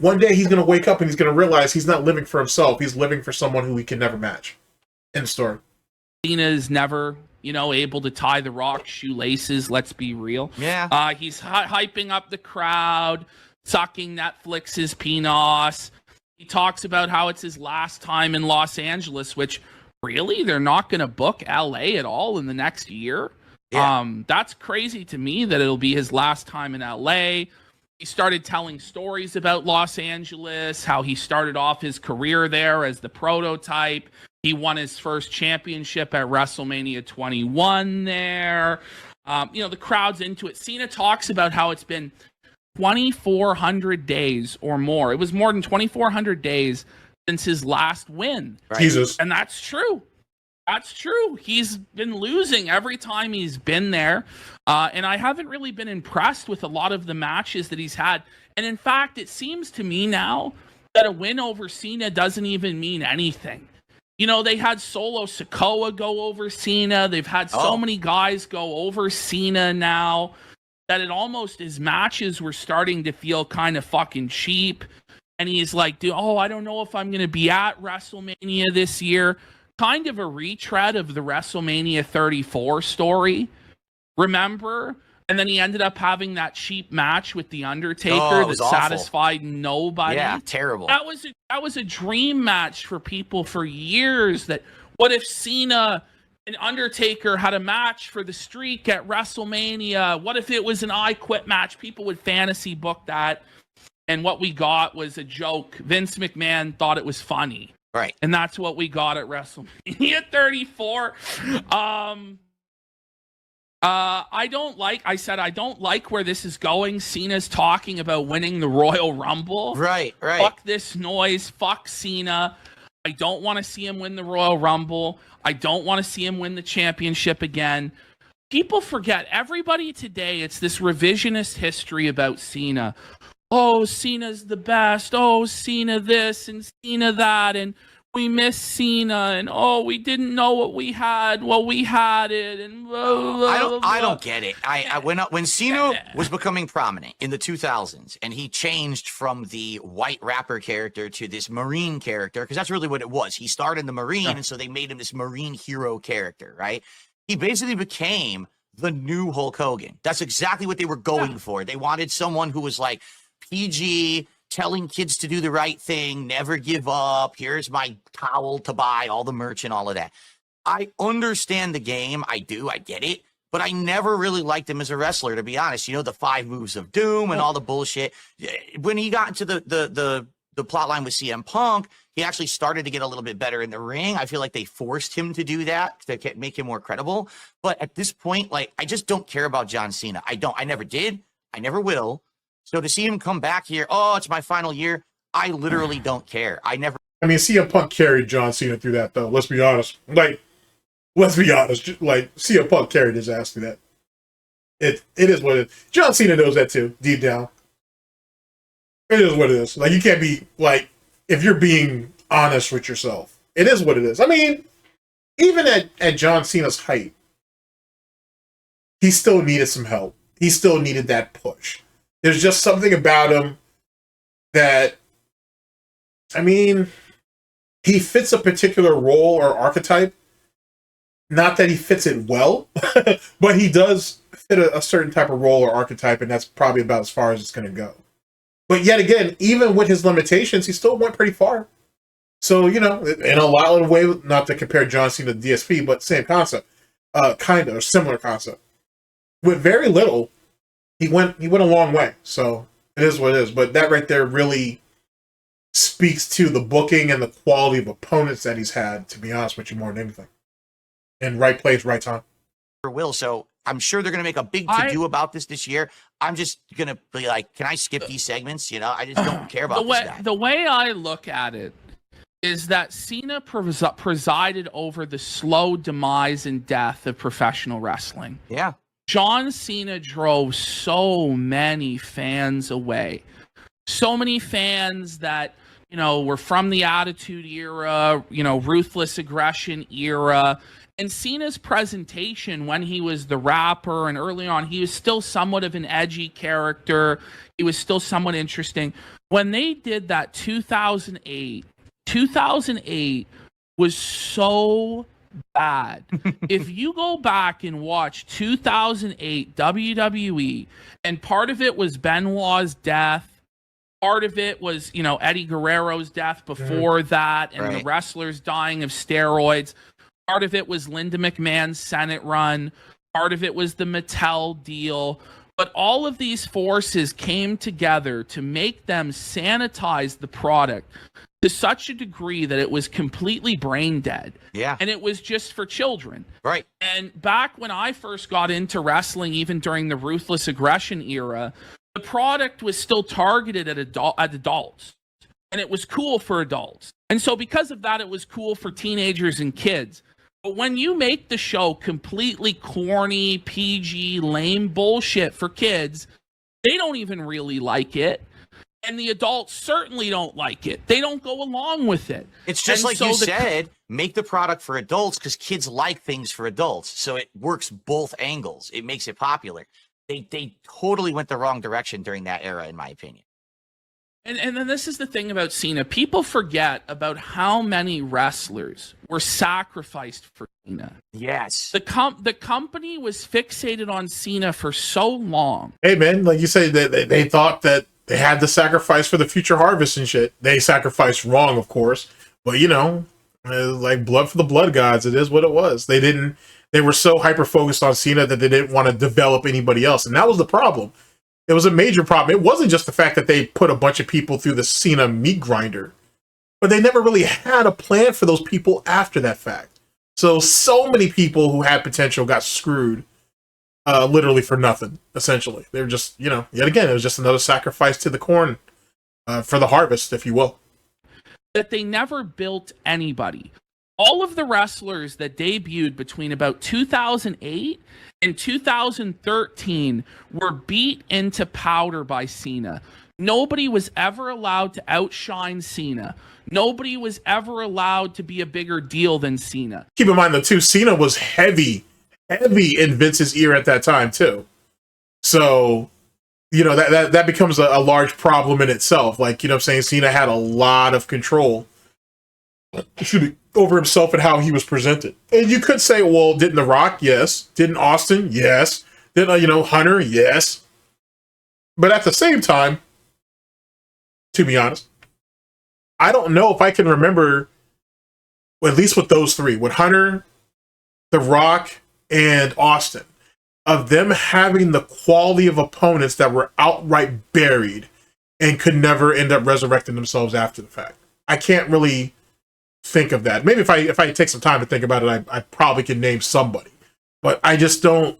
one day he's gonna wake up and he's gonna realize he's not living for himself. He's living for someone who he can never match. End story. Cena is never, able to tie The Rock's shoelaces. Let's be real. Yeah. He's hyping up the crowd, sucking Netflix's peanuts. He talks about how it's his last time in Los Angeles, which really they're not going to book LA at all in the next year. Yeah. That's crazy to me that it'll be his last time in LA. He started telling stories about Los Angeles, how he started off his career there as the prototype. He won his first championship at WrestleMania 21 there. The crowd's into it. Cena talks about how it's been 2,400 days or more. It was more than 2,400 days since his last win. Right. Jesus. And that's true. That's true. He's been losing every time he's been there. And I haven't really been impressed with a lot of the matches that he's had. And in fact, it seems to me now that a win over Cena doesn't even mean anything. You know, they had Solo Sikoa go over Cena. They've had so many guys go over Cena now that it almost, his matches were starting to feel kind of fucking cheap. And he's like, I don't know if I'm going to be at WrestleMania this year. Kind of a retread of the WrestleMania 34 story. Remember? And then he ended up having that cheap match with The Undertaker that satisfied nobody. Yeah, terrible. That was a dream match for people for years. That what if Cena and Undertaker had a match for the streak at WrestleMania? What if it was an I Quit match? People would fantasy book that. And what we got was a joke. Vince McMahon thought it was funny. Right. And that's what we got at WrestleMania 34. I don't like where this is going. Cena's talking about winning the Royal Rumble. Right. Fuck this noise. Fuck Cena. I don't want to see him win the Royal Rumble. I don't want to see him win the championship again. People forget, everybody today, it's this revisionist history about Cena. Oh, Cena's the best. Oh, Cena this and Cena that. And we miss Cena, and we didn't know what we had. Well, we had it, and blah, blah, I don't get it. When Cena was becoming prominent in the 2000s, and he changed from the white rapper character to this Marine character, because that's really what it was. He started in the Marine, and so they made him this Marine hero character, right? He basically became the new Hulk Hogan. That's exactly what they were going for. They wanted someone who was like PG, telling kids to do the right thing, never give up. Here's my towel to buy, all the merch and all of that. I understand the game. I get it. But I never really liked him as a wrestler, to be honest. You know, the 5 moves of doom and all the bullshit. When he got into the plot line with CM Punk, he actually started to get a little bit better in the ring. I feel like they forced him to do that to make him more credible. But at this point, like, I just don't care about John Cena. I never did. I never will. So to see him come back here, it's my final year, I literally don't care. I mean, CM Punk carried John Cena through that, though. Let's be honest. CM Punk carried his ass through that. It is what it is. John Cena knows that, too, deep down. It is what it is. Like, you can't be, like, if you're being honest with yourself, it is what it is. I mean, even at John Cena's height, he still needed some help. He still needed that push. There's just something about him that, I mean, he fits a particular role or archetype. Not that he fits it well, but he does fit a certain type of role or archetype, and that's probably about as far as it's going to go. But yet again, even with his limitations, he still went pretty far. So, you know, in a lot of ways, not to compare John Cena to DSP, but same concept. Kind of, or similar concept. With very little, he went a long way, so it is what it is. But that right there really speaks to the booking and the quality of opponents that he's had, to be honest with you, more than anything. In right place, right time. So I'm sure they're going to make a big to-do about this year. I'm just going to be like, can I skip these segments? You know, I just don't care about this guy. The way I look at it is that Cena presided over the slow demise and death of professional wrestling. Yeah. John Cena drove so many fans away. So many fans that, you know, were from the Attitude Era, you know, Ruthless Aggression era. And Cena's presentation when he was the rapper and early on, he was still somewhat of an edgy character. He was still somewhat interesting. When they did that 2008 was so bad. If you go back and watch 2008 WWE, and part of it was Benoit's death, part of it was, you know, Eddie Guerrero's death before that, and the wrestlers dying of steroids. Part of it was Linda McMahon's Senate run. Part of it was the Mattel deal. But all of these forces came together to make them sanitize the product to such a degree that it was completely brain dead. Yeah. And it was just for children. Right. And back when I first got into wrestling, even during the Ruthless Aggression era, the product was still targeted at adults. And it was cool for adults. And so because of that, it was cool for teenagers and kids. But when you make the show completely corny, PG, lame bullshit for kids, they don't even really like it. And the adults certainly don't like it. They don't go along with it. It's just And like so you the- said, make the product for adults because kids like things for adults. So it works both angles. It makes it popular. They totally went the wrong direction during that era, in my opinion. And then this is the thing about Cena. People forget about how many wrestlers were sacrificed for Cena. Yes. The company was fixated on Cena for so long. Hey, man, like you say, they thought that they had to sacrifice for the future harvest and shit. They sacrificed wrong, of course. But, you know, like blood for the blood gods, it is what it was. They were so hyper-focused on Cena that they didn't want to develop anybody else. And that was the problem. It was a major problem. It wasn't just the fact that they put a bunch of people through the Cena meat grinder, but they never really had a plan for those people after that fact. So many people who had potential got screwed literally for nothing, essentially. They were just, you know, yet again, it was just another sacrifice to the corn for the harvest, if you will. That they never built anybody. All of the wrestlers that debuted between about 2008 and 2013 were beat into powder by Cena. Nobody was ever allowed to outshine Cena. Nobody was ever allowed to be a bigger deal than Cena. Keep in mind, though, too, Cena was heavy in Vince's ear at that time, too. So, you know, that becomes a large problem in itself. Like, you know what I'm saying? Cena had a lot of control over himself and how he was presented. And you could say, well, didn't The Rock? Yes. Didn't Austin? Yes. Didn't, Hunter? Yes. But at the same time, to be honest, I don't know if I can remember, well, at least with those three, with Hunter, The Rock, and Austin, of them having the quality of opponents that were outright buried and could never end up resurrecting themselves after the fact. I can't really think of that. Maybe if I take some time to think about it, I probably can name somebody. But I just don't.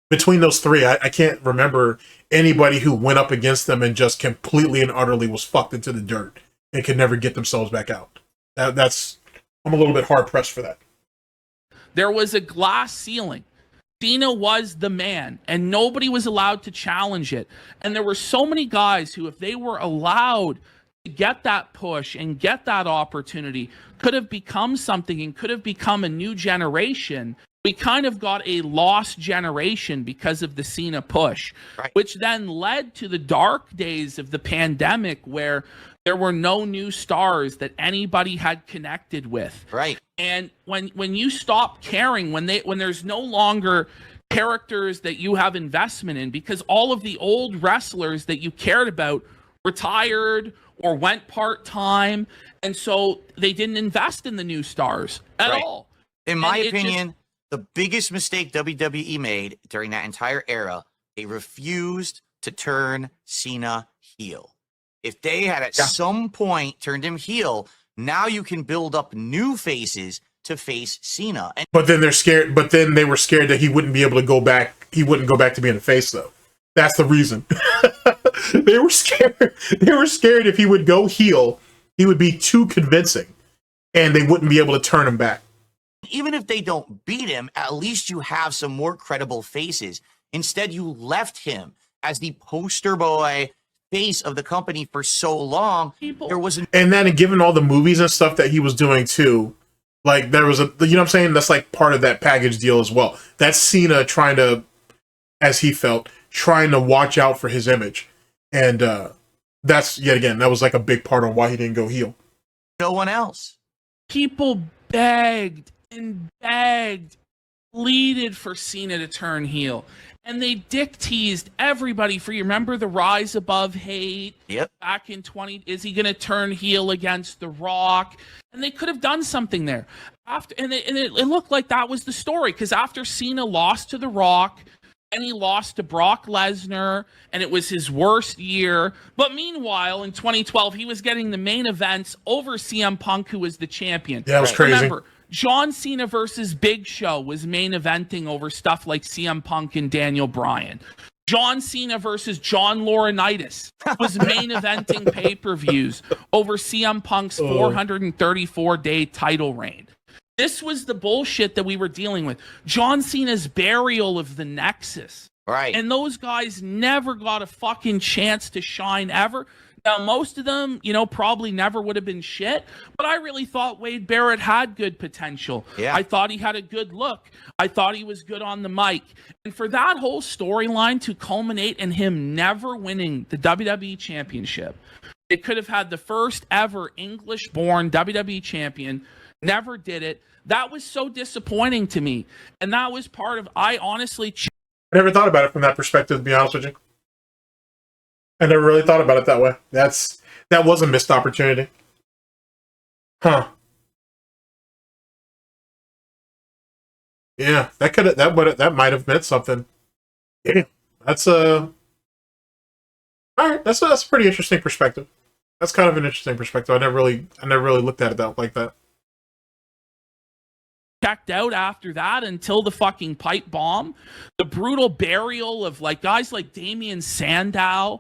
Between those three, I can't remember anybody who went up against them and just completely and utterly was fucked into the dirt and could never get themselves back out. I'm a little bit hard pressed for that. There was a glass ceiling. Cena was the man, and nobody was allowed to challenge it. And there were so many guys who, if they were allowed to get that push and get that opportunity, could have become something and could have become a new generation. We kind of got a lost generation because of the Cena push, right, which then led to the dark days of the pandemic where there were no new stars that anybody had connected with. Right. And when you stop caring, when there's no longer characters that you have investment in, because all of the old wrestlers that you cared about retired or went part-time, and so they didn't invest in the new stars at all. In my opinion, the biggest mistake WWE made during that entire era, they refused to turn Cena heel. If they had at some point turned him heel, now you can build up new faces to face Cena. But then they're scared. But then they were scared that he wouldn't be able to go back. He wouldn't go back to being a face, though. That's the reason. They were scared. They were scared if he would go heel, he would be too convincing, and they wouldn't be able to turn him back. Even if they don't beat him, at least you have some more credible faces. Instead, you left him as the poster boy face of the company for so long. And then, given all the movies and stuff that he was doing too, like there was you know what I'm saying? That's like part of that package deal as well. That's Cena trying to, as he felt, trying to watch out for his image. And that's, yet again, that was like a big part on why he didn't go heel. No one else. People begged and begged, pleaded for Cena to turn heel. And they dick teased everybody for, you remember the Rise Above Hate? Yep. Back in is he going to turn heel against The Rock? And they could have done something there. It looked like that was the story, because after Cena lost to The Rock, and he lost to Brock Lesnar, and it was his worst year. But meanwhile, in 2012, he was getting the main events over CM Punk, who was the champion. Yeah, it was crazy. Remember, John Cena versus Big Show was main eventing over stuff like CM Punk and Daniel Bryan. John Cena versus John Laurinaitis was main eventing pay-per-views over CM Punk's 434-day title reign. This was the bullshit that we were dealing with. John Cena's burial of the Nexus Right. And those guys never got a fucking chance to shine ever. Now, most of them, you know, probably never would have been shit, but I really thought Wade Barrett had good potential. Yeah. I thought he had a good look. I thought he was good on the mic. And for that whole storyline to culminate in him never winning the WWE Championship, it could have had the first ever English-born WWE champion, never did it. That was so disappointing to me. And that was part of, I honestly... I never thought about it from that perspective, to be honest with you. I never really thought about it that way. That was a missed opportunity. Huh. Yeah, that might have meant something. Yeah, that's all right. That's a pretty interesting perspective. That's kind of an interesting perspective. I never really looked at it like that. Checked out after that until the fucking pipe bomb, the brutal burial of like guys like Damian Sandow,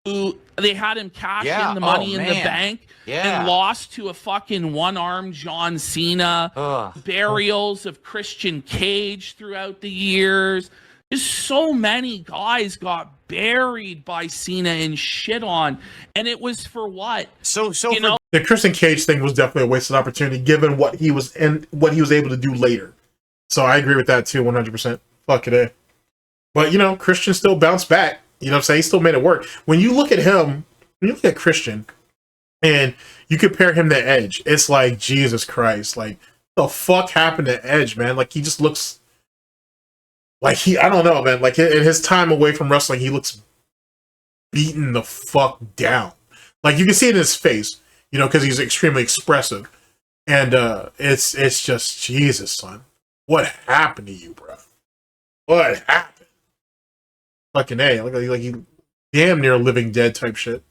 who they had him cash in the money in the bank and lost to a fucking one-armed John Cena. Burials of Christian Cage throughout the years. Just so many guys got buried by Cena and shit on, and it was for what? So you know, the Christian Cage thing was definitely a wasted opportunity, given what he was able to do later. So I agree with that too, 100%. Fuck it, But you know, Christian still bounced back. You know what I'm saying? He still made it work. When you look at him, when you look at Christian, and you compare him to Edge, it's like Jesus Christ, like the fuck happened to Edge, man? Like he just looks. Like I don't know, man. Like in his time away from wrestling, he looks beaten the fuck down. Like you can see it in his face, you know, because he's extremely expressive. And it's just Jesus, son. What happened to you, bro? What happened? Fucking A. Like he damn near living dead type shit.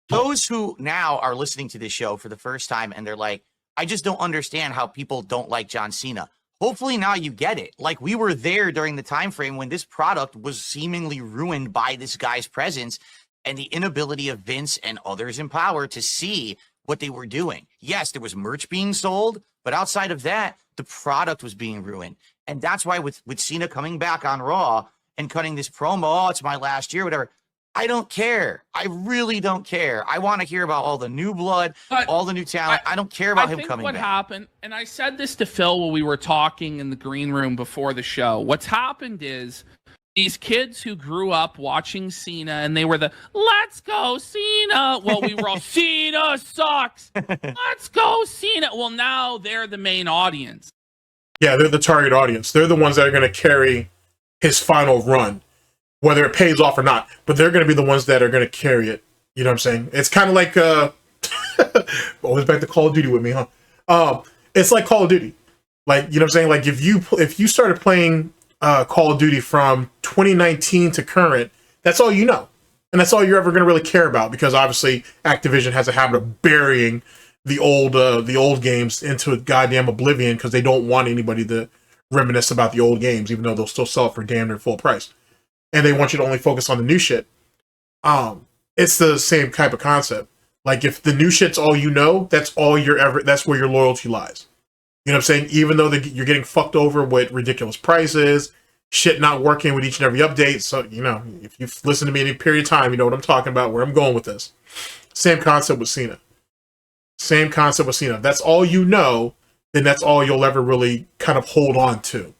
Those who now are listening to this show for the first time and they're like, I just don't understand how people don't like John Cena. Hopefully now you get it. Like we were there during the time frame when this product was seemingly ruined by this guy's presence and the inability of Vince and others in power to see what they were doing. Yes, there was merch being sold, but outside of that, the product was being ruined. And that's why with Cena coming back on Raw and cutting this promo, oh, it's my last year, whatever. I don't care. I really don't care. I want to hear about all the new blood, all the new talent. I don't care about him coming back. What happened, and I said this to Phil while we were talking in the green room before the show. What's happened is these kids who grew up watching Cena and they were the let's go Cena. Well, we were all Cena sucks. Let's go Cena. Well, now they're the main audience. Yeah, they're the target audience. They're the ones that are going to carry his final run, whether it pays off or not. But they're going to be the ones that are going to carry it. You know what I'm saying? It's kind of like always back to Call of Duty with me, huh? It's like Call of Duty. Like, you know what I'm saying? Like if you started playing Call of Duty from 2019 to current, that's all you know. And that's all you're ever going to really care about, because obviously Activision has a habit of burying the old games into a goddamn oblivion because they don't want anybody to reminisce about the old games, even though they'll still sell it for damn near full price. And they want you to only focus on the new shit. It's the same type of concept. Like if the new shit's all you know, that's where your loyalty lies. You know what I'm saying? Even though you're getting fucked over with ridiculous prices, shit not working with each and every update. So, you know, if you've listened to me any period of time, you know what I'm talking about, where I'm going with this. Same concept with Cena. Same concept with Cena. If that's all you know, then that's all you'll ever really kind of hold on to.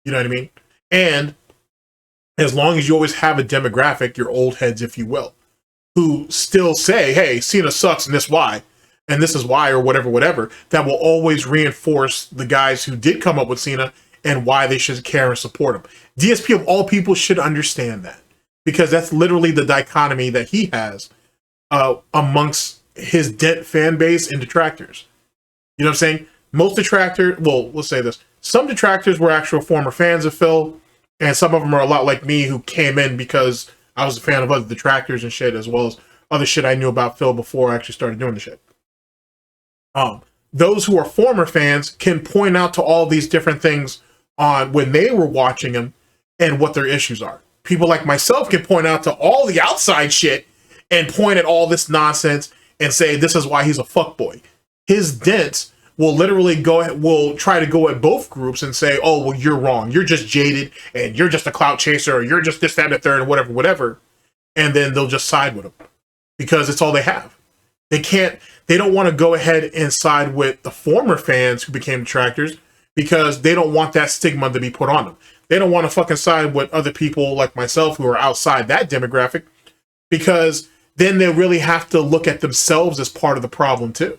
You know what I mean? And as long as you always have a demographic, your old heads, if you will, who still say, hey, Cena sucks and this is why, or whatever, that will always reinforce the guys who did come up with Cena and why they should care and support him. DSP of all people should understand that, because that's literally the dichotomy that he has amongst his dent fan base and detractors. You know what I'm saying? Most detractors, well, let's say this. Some detractors were actual former fans of Phil, and some of them are a lot like me, who came in because I was a fan of other detractors and shit, as well as other shit I knew about Phil before I actually started doing the shit. Those who are former fans can point out to all these different things on when they were watching him and what their issues are. People like myself can point out to all the outside shit and point at all this nonsense and say this is why he's a fuckboy. His dents will literally will try to go at both groups and say, oh, well, you're wrong. You're just jaded and you're just a clout chaser or you're just this, that, and the third, and whatever. And then they'll just side with them because it's all they have. They don't want to go ahead and side with the former fans who became detractors because they don't want that stigma to be put on them. They don't want to fucking side with other people like myself who are outside that demographic because then they really have to look at themselves as part of the problem too.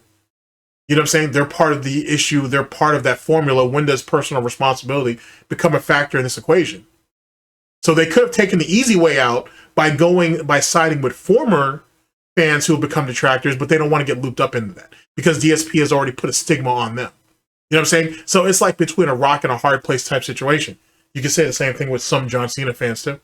You know what I'm saying? They're part of the issue. They're part of that formula. When does personal responsibility become a factor in this equation? So they could have taken the easy way out by siding with former fans who have become detractors, but they don't want to get looped up into that because DSP has already put a stigma on them. You know what I'm saying? So it's like between a rock and a hard place type situation. You can say the same thing with some John Cena fans too.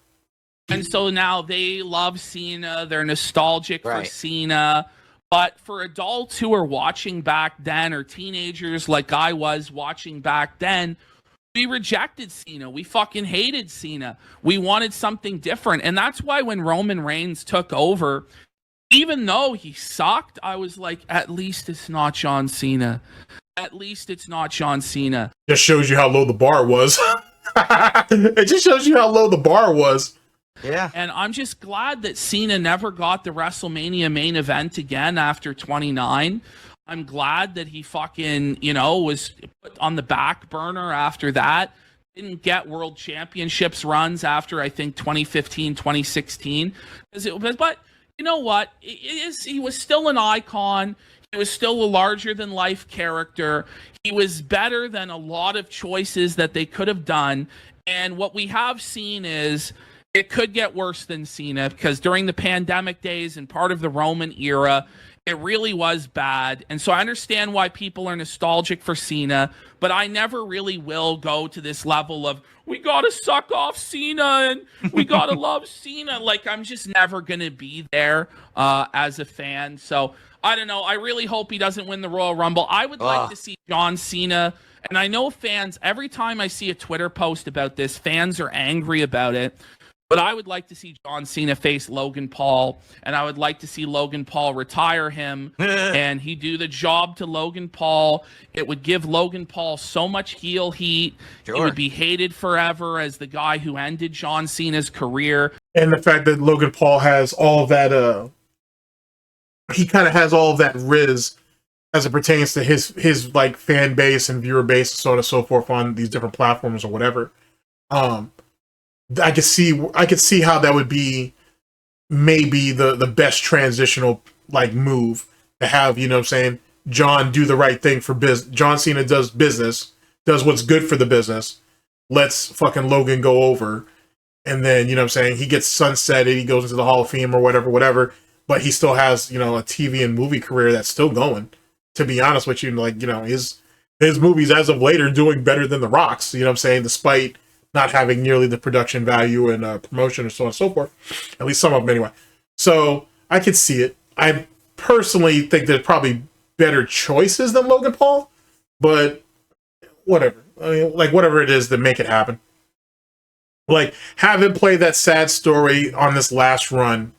And so now they love Cena. They're nostalgic for Cena. But for adults who are watching back then, or teenagers like I was watching back then, we rejected Cena. We fucking hated Cena. We wanted something different. And that's why when Roman Reigns took over, even though he sucked, I was like, at least it's not John Cena. At least it's not John Cena. Just shows you how low the bar was. It just shows you how low the bar was. Yeah. And I'm just glad that Cena never got the WrestleMania main event again after 29. I'm glad that he fucking, was put on the back burner after that. Didn't get world championships runs after, I think, 2015, 2016. But you know what? He was still an icon. He was still a larger-than-life character. He was better than a lot of choices that they could have done. And what we have seen is it could get worse than Cena because during the pandemic days and part of the Roman era, it really was bad. And so I understand why people are nostalgic for Cena, but I never really will go to this level of, we got to suck off Cena and we got to love Cena. Like, I'm just never going to be there as a fan. So I don't know. I really hope he doesn't win the Royal Rumble. I would like to see John Cena. And I know fans, every time I see a Twitter post about this, fans are angry about it. But I would like to see John Cena face Logan Paul, and I would like to see Logan Paul retire him, and he do the job to Logan Paul. It would give Logan Paul so much heel heat. Sure. He would be hated forever as the guy who ended John Cena's career. And the fact that Logan Paul has all of that, he kind of has all of that riz as it pertains to his like fan base and viewer base, and so on and so forth on these different platforms or whatever. I could see how that would be maybe the best transitional like move to have, you know what I'm saying, John do the right thing for business. John Cena does business, does what's good for the business. Let's fucking Logan go over. And then, you know what I'm saying, he gets sunsetted, he goes into the Hall of Fame or whatever, but he still has, a TV and movie career that's still going. To be honest with you, like, his movies as of late are doing better than The Rock's, you know what I'm saying, despite not having nearly the production value and promotion and so on and so forth. At least some of them anyway. So I could see it. I personally think there's probably better choices than Logan Paul, but whatever. I mean, like, whatever it is, to make it happen. Like, have him play that sad story on this last run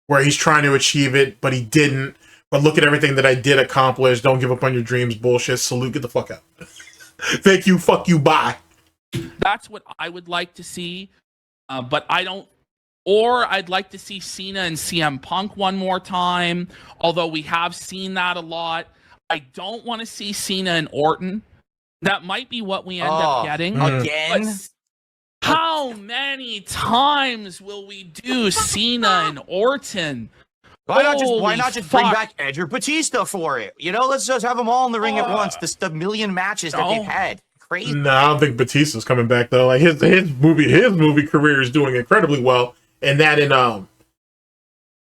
where he's trying to achieve it, but he didn't. But look at everything that I did accomplish. Don't give up on your dreams. Bullshit. Salute. Get the fuck out. Thank you. Fuck you. Bye. That's what I would like to see, but I don't. Or I'd like to see Cena and CM Punk one more time, although we have seen that a lot. I don't want to see Cena and Orton. That might be what we end up getting. Again? But how many times will we do Cena and Orton? Why not just bring back Edge or Batista for it? Let's just have them all in the ring at once. The million matches that they've had. Crazy. No, I don't think Batista's coming back though. Like his movie career is doing incredibly well, and that in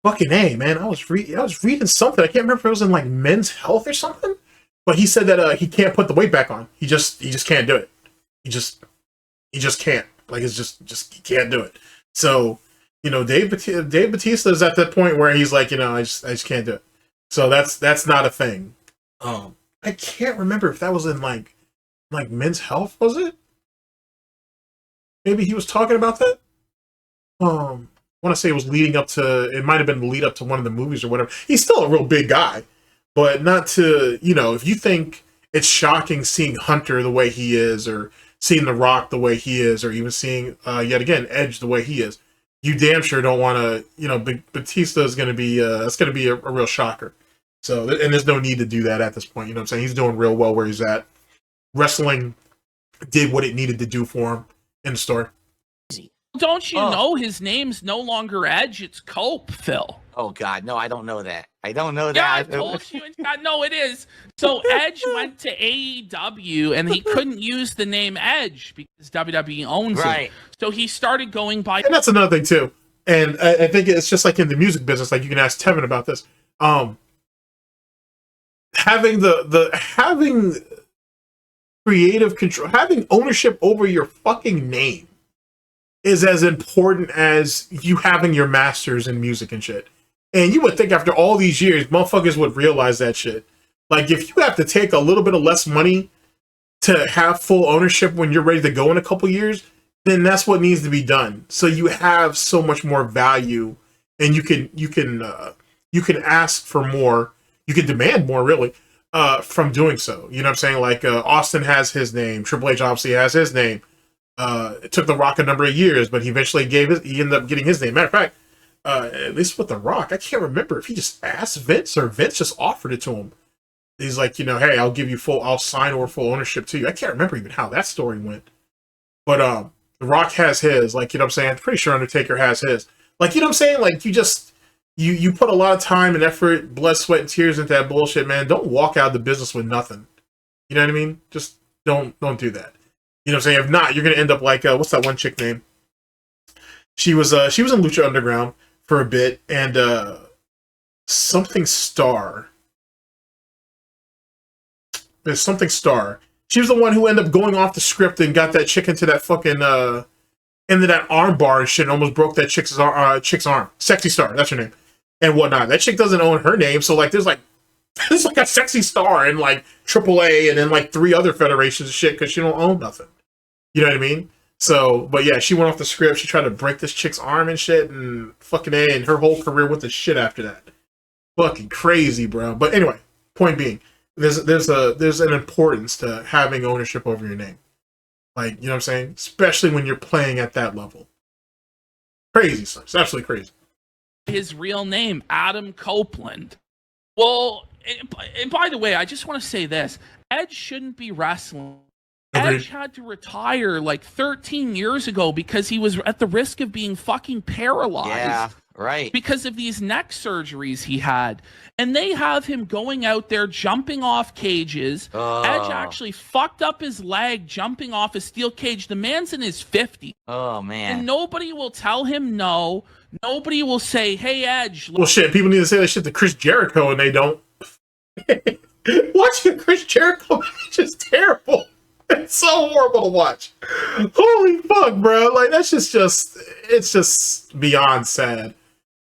fucking A, man. I was reading something. I can't remember if it was in like Men's Health or something, but he said that he can't put the weight back on. He just can't do it. He just can't. Like it's just he can't do it. So Dave Batista is at that point where he's like, I just can't do it. So that's not a thing. I can't remember if that was in like Men's Health, was it? Maybe he was talking about that. I want to say it was leading up to. It might have been the lead up to one of the movies or whatever. He's still a real big guy, but not to. If you think it's shocking seeing Hunter the way he is, or seeing The Rock the way he is, or even seeing yet again Edge the way he is. You damn sure don't want to, you know, Batista is going to be that's going to be a real shocker. So, and there's no need to do that at this point. You know what I'm saying? He's doing real well where he's at. Wrestling did what it needed to do for him in the story. Don't you know his name's no longer Edge, it's Cope, Phil. Oh God, no, I don't know that. I don't know Yeah, I that. told you. No, it is. So Edge went to AEW, and he couldn't use the name Edge because WWE owns it. So he started going by. And that's another thing too. And I think it's just like in the music business. Like you can ask Tevin about this. Having having creative control, having ownership over your fucking name is as important as you having your masters in music and shit. And you would think after all these years, motherfuckers would realize that shit. Like, if you have to take a little bit of less money to have full ownership when you're ready to go in a couple years, then that's what needs to be done. So you have so much more value, and you can ask for more. You can demand more, really, from doing so. You know what I'm saying? Like, Austin has his name. Triple H obviously has his name. It took The Rock a number of years, but he eventually he ended up getting his name. Matter of fact, at least with The Rock, I can't remember if he just asked Vince or Vince just offered it to him. He's like, you know, hey, I'll sign or full ownership to you. I can't remember even how that story went. But The Rock has his, like, you know what I'm saying? I'm pretty sure Undertaker has his. Like, you know what I'm saying? Like, you put a lot of time and effort, blood, sweat, and tears into that bullshit, man. Don't walk out of the business with nothing. You know what I mean? Just don't do that. You know what I'm saying? If not, you're gonna end up like what's that one chick name? She was in Lucha Underground for a bit, and something Star. There's something Star. She was the one who ended up going off the script and got that chick into that fucking into that arm bar and shit, and almost broke that chick's arm. Sexy Star, that's her name, and whatnot. That chick doesn't own her name, so like there's like a Sexy Star in like AAA and then like 3 other federations and shit because she don't own nothing. You know what I mean? So, but yeah, she went off the script. She tried to break this chick's arm and shit, and fucking A, and her whole career went to shit after that. Fucking crazy, bro. But anyway, point being, there's an importance to having ownership over your name. Like, you know what I'm saying? Especially when you're playing at that level. Crazy, sir. It's absolutely crazy. His real name, Adam Copeland. Well, and by the way, I just want to say this. Edge shouldn't be wrestling. Agreed. Edge had to retire like 13 years ago because he was at the risk of being fucking paralyzed. Yeah, right. Because of these neck surgeries he had. And they have him going out there jumping off cages. Edge actually fucked up his leg jumping off a steel cage. The man's in his 50s. Oh, man. And nobody will tell him no. Nobody will say, hey, Edge. Well, shit, people need to say that shit to Chris Jericho, and they don't. Watching Chris Jericho match is terrible. It's so horrible to watch. Holy fuck, bro. Like, that's just it's just beyond sad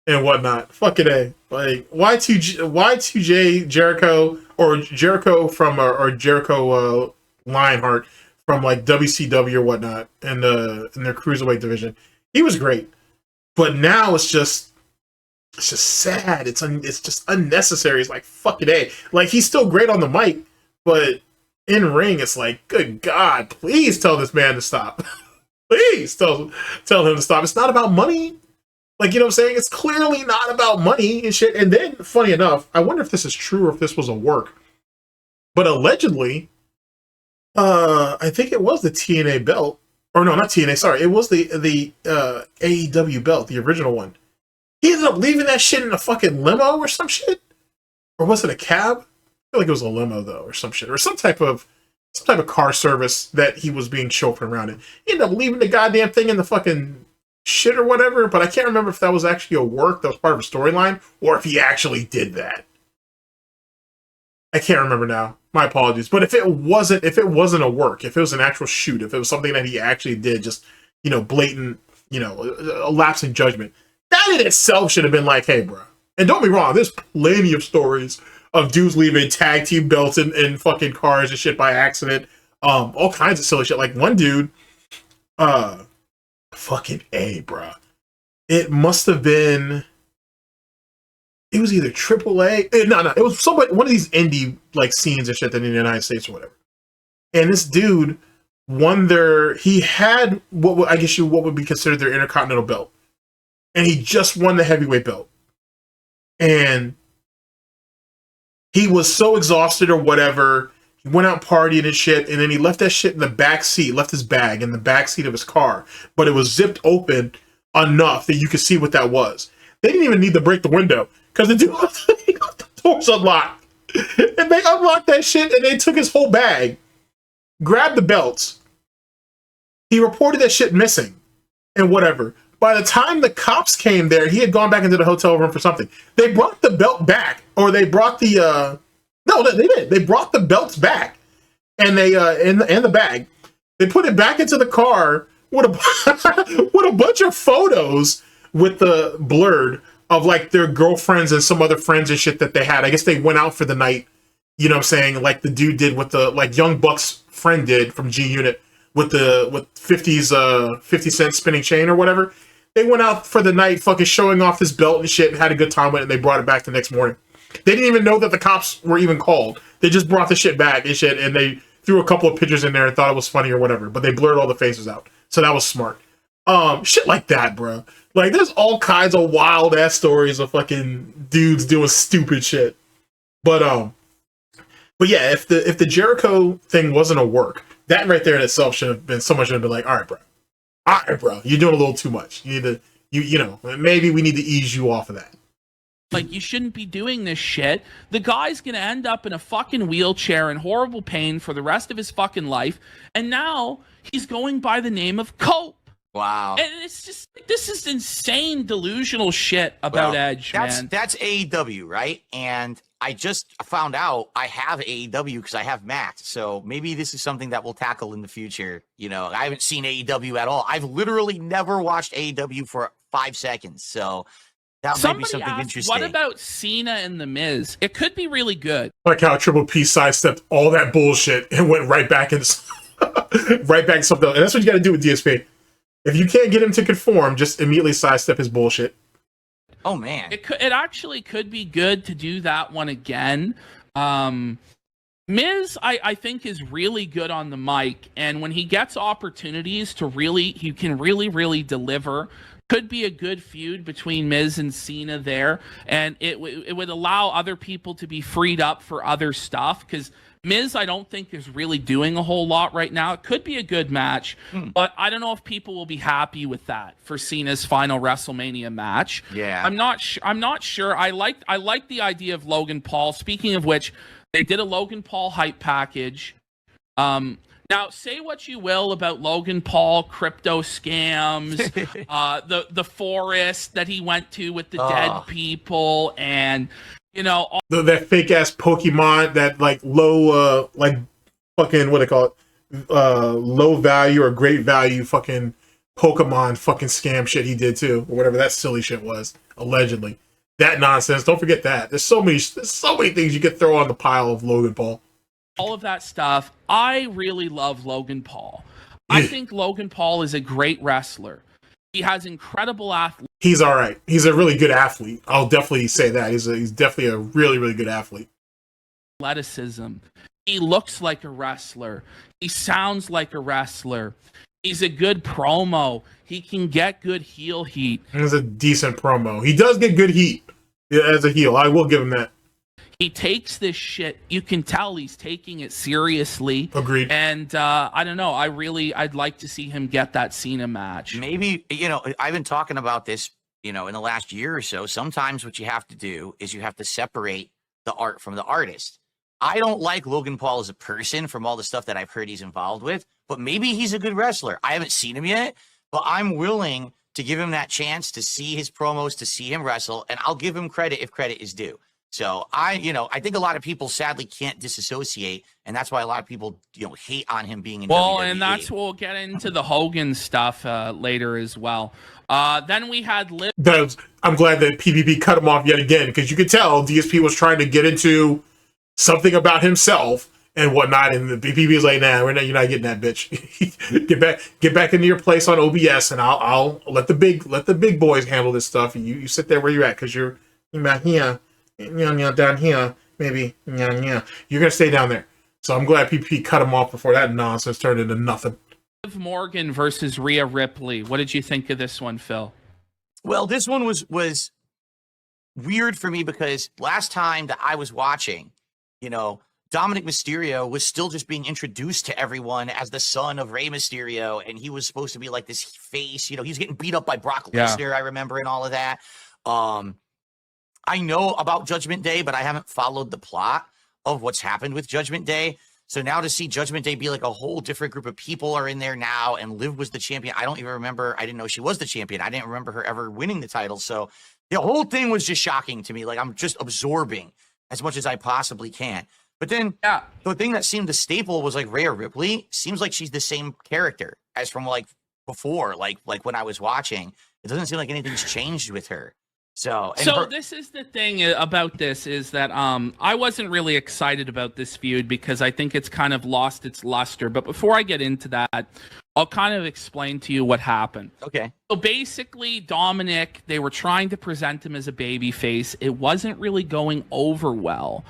and whatnot. Fucking A. Like, Y2J Jericho, or Jericho from, or Jericho Lionheart from, like, WCW or whatnot, in their Cruiserweight division. He was great. But now it's just sad. It's just unnecessary. It's like, fucking A. Like, he's still great on the mic, but in ring, it's like, good God, please tell this man to stop. Please tell him to stop. It's not about money. Like, you know what I'm saying? It's clearly not about money and shit. And then, funny enough, I wonder if this is true or if this was a work. But allegedly, I think it was the TNA belt. Or no, not TNA, sorry. It was the AEW belt, the original one. He ended up leaving that shit in a fucking limo or some shit? Or was it a cab? I feel like it was a limo though, or some shit, or some type of car service that he was being chauffeured around in. He ended up leaving the goddamn thing in the fucking shit or whatever, but I can't remember if that was actually a work that was part of a storyline, or if he actually did that. I can't remember now. My apologies. But if it wasn't a work, if it was an actual shoot, if it was something that he actually did, just, you know, blatant, you know, a lapse in judgment, that in itself should have been like, hey, bro. And don't be wrong, there's plenty of stories of dudes leaving tag team belts in fucking cars and shit by accident. All kinds of silly shit. Like one dude, fucking A, bruh. It must have been it was either AAA. No, it was somebody, one of these indie like scenes and shit that in the United States or whatever. And this dude won he had what would be considered their Intercontinental belt. And he just won the heavyweight belt. And he was so exhausted or whatever. He went out partying and shit, and then he left that shit in the back seat, left his bag in the back seat of his car. But it was zipped open enough that you could see what that was. They didn't even need to break the window because the dude left the doors unlocked. And they unlocked that shit and they took his whole bag, grabbed the belts. He reported that shit missing and whatever. By the time the cops came there, he had gone back into the hotel room for something. They brought the belt back, or they brought the no, they did. They brought the belts back, and they in the bag. They put it back into the car with a bunch of photos with the blurred of like their girlfriends and some other friends and shit that they had. I guess they went out for the night. You know what I'm saying? Like the dude did with the like Young Buck's friend did from G Unit with 50's 50 cent spinning chain or whatever. They went out for the night fucking showing off this belt and shit and had a good time with it, and they brought it back the next morning. They didn't even know that the cops were even called. They just brought the shit back and shit, and they threw a couple of pictures in there and thought it was funny or whatever, but they blurred all the faces out. So that was smart. Shit like that, bro. Like, there's all kinds of wild-ass stories of fucking dudes doing stupid shit. But yeah, if the Jericho thing wasn't a work, that right there in itself should have been, someone should have been like, all right, bro, you're doing a little too much. You need to, you know, maybe we need to ease you off of that. Like, you shouldn't be doing this shit. The guy's gonna end up in a fucking wheelchair in horrible pain for the rest of his fucking life. And now he's going by the name of Cope. Wow. And it's just, this is insane delusional shit about Edge, man. That's AEW, right? And I just found out I have AEW because I have Max. So maybe this is something that we'll tackle in the future. You know, I haven't seen AEW at all. I've literally never watched AEW for 5 seconds. So that might be something asked, interesting. what about Cena and The Miz? It could be really good. Like how Triple P sidestepped all that bullshit and went right back into right back to something else. And that's what you got to do with DSP. If you can't get him to conform, just immediately sidestep his bullshit. Oh man, It actually could be good to do that one again. Miz, I think, is really good on the mic, and when he gets opportunities to he can really deliver. Could be a good feud between Miz and Cena there, and it would allow other people to be freed up for other stuff, because Miz, I don't think, is really doing a whole lot right now. It could be a good match, but I don't know if people will be happy with that for Cena's final WrestleMania match. Yeah, I'm not sure. I like the idea of Logan Paul. Speaking of which, they did a Logan Paul hype package. Now, say what you will about Logan Paul crypto scams, the forest that he went to with the dead people, and you know that fake ass Pokemon, that like low, like fucking what do they call it, low value or great value fucking Pokemon fucking scam shit he did too, or whatever that silly shit was allegedly. That nonsense. Don't forget that. There's so many things you could throw on the pile of Logan Paul. All of that stuff. I really love Logan Paul. I think Logan Paul is a great wrestler. He has incredible athlete. He's all right. He's a really good athlete. I'll definitely say that. He's definitely a really good athlete. Athleticism. He looks like a wrestler. He sounds like a wrestler. He's a good promo. He can get good heel heat. He's a decent promo. He does get good heat as a heel. I will give him that. He takes this shit. You can tell he's taking it seriously. Agreed. And I don't know. I'd like to see him get that Cena match. maybe, you know, I've been talking about this, you know, in the last year or so. Sometimes what you have to do is you have to separate the art from the artist. I don't like Logan Paul as a person from all the stuff that I've heard he's involved with, but maybe he's a good wrestler. I haven't seen him yet, but I'm willing to give him that chance to see his promos, to see him wrestle, and I'll give him credit if credit is due. So I think a lot of people sadly can't disassociate, and that's why a lot of people, you know, hate on him being in WWE. And that's we'll get into the Hogan stuff later as well. Then we had I'm glad that PPP cut him off yet again, because you could tell DSP was trying to get into something about himself and whatnot, and the PPP is like, nah, you're not getting that, bitch. get back into your place on OBS, and I'll let the big boys handle this stuff. And you sit there where you're at, because you're about here, down here, maybe, You're gonna stay down there. So I'm glad PPP cut him off before that nonsense turned into nothing. Liv Morgan versus Rhea Ripley. What did you think of this one, Phil? Well, this one was weird for me because last time that I was watching, Dominic Mysterio was still just being introduced to everyone as the son of Rey Mysterio, and he was supposed to be like this face. He was getting beat up by Brock Lesnar, I remember, and all of that. I know about Judgment Day, but I haven't followed the plot of what's happened with Judgment Day. So now to see Judgment Day be like a whole different group of people are in there now, and Liv was the champion. I don't even remember. I didn't know she was the champion. I didn't remember her ever winning the title. So the whole thing was just shocking to me. Like, I'm just absorbing as much as I possibly can. But then the thing that seemed the staple was like Rhea Ripley. Seems like she's the same character as from like before, like when I was watching. It doesn't seem like anything's changed with her. So this is the thing about this is that I wasn't really excited about this feud because I think it's kind of lost its luster. But before I get into that, I'll kind of explain to you what happened. Okay. So basically, Dominic, they were trying to present him as a babyface. It wasn't really going over well.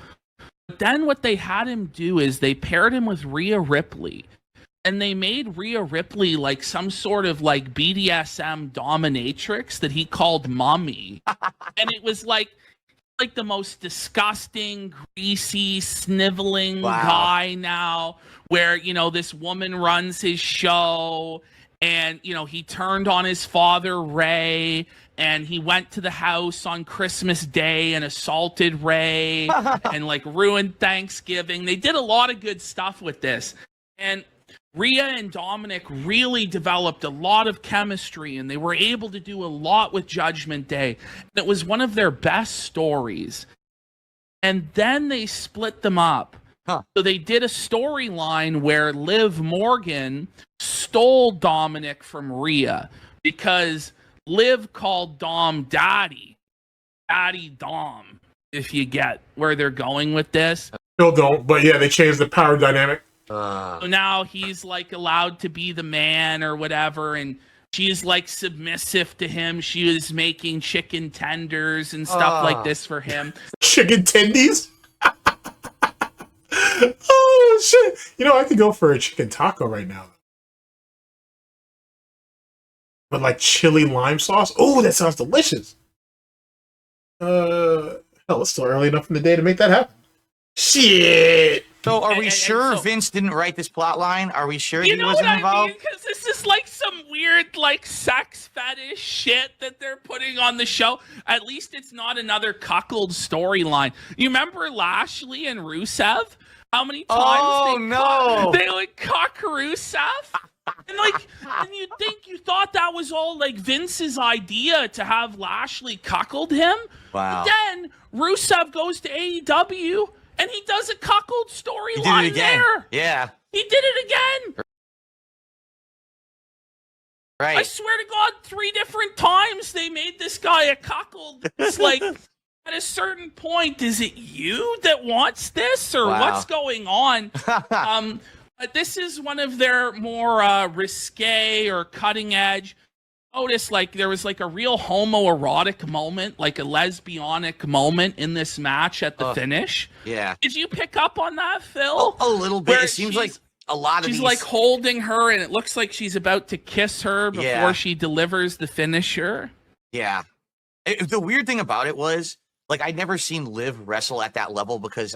But then what they had him do is they paired him with Rhea Ripley. And they made Rhea Ripley like some sort of like BDSM dominatrix that he called Mommy. And it was like the most disgusting, greasy, sniveling guy now where, this woman runs his show and, he turned on his father, Ray, and he went to the house on Christmas Day and assaulted Ray and like ruined Thanksgiving. They did a lot of good stuff with this. And Rhea and Dominic really developed a lot of chemistry, and they were able to do a lot with Judgment Day. It was one of their best stories. And then they split them up. So they did a storyline where Liv Morgan stole Dominic from Rhea because Liv called Dom Daddy Dom, if you get where they're going with this. Still don't, but yeah, they changed the power dynamic. So now he's like allowed to be the man or whatever, and she's like submissive to him. She was making chicken tenders and stuff like this for him. Chicken tendies? Oh shit! I could go for a chicken taco right now. With like chili lime sauce. Oh, that sounds delicious. Hell, it's still early enough in the day to make that happen. Shit! So are we sure Vince didn't write this plot line? Are we sure he wasn't involved? Because this is like some weird like sex fetish shit that they're putting on the show. At least it's not another cuckold storyline. You remember Lashley and Rusev? How many times they would cuck Rusev? And you thought that was all like Vince's idea to have Lashley cuckold him? Wow. But then Rusev goes to AEW and he does a cuckold storyline there. Yeah. He did it again. Right. I swear to God, 3 different times they made this guy a cuckold. It's like, at a certain point, is it you that wants this or what's going on? But this is one of their more risque or cutting edge. Notice like there was like a real homoerotic moment, like a lesbianic moment in this match at the finish. Yeah. Did you pick up on that, Phil? A little bit. It seems like a lot of she's these... like holding her and it looks like she's about to kiss her before she delivers the finisher. Yeah. The weird thing about it was like I'd never seen Liv wrestle at that level because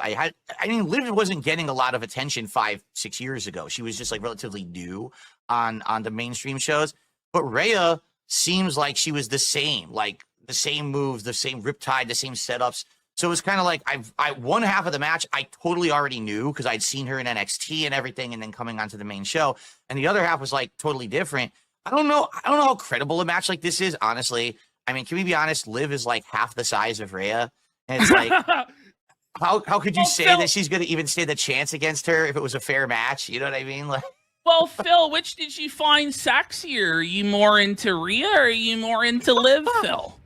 Liv wasn't getting a lot of attention 5-6 years ago. She was just like relatively new on the mainstream shows. But Rhea seems like she was the same, like the same moves, the same riptide, the same setups. So it was kind of like one half of the match I totally already knew because I'd seen her in NXT and everything, and then coming onto the main show. And the other half was like totally different. I don't know how credible a match like this is, honestly. I mean, can we be honest? Liv is like half the size of Rhea, and it's like, how could you say that she's going to even stand a chance against her if it was a fair match? You know what I mean? Like. Well, Phil, which did you find sexier? Are you more into Rhea or are you more into Liv, Phil?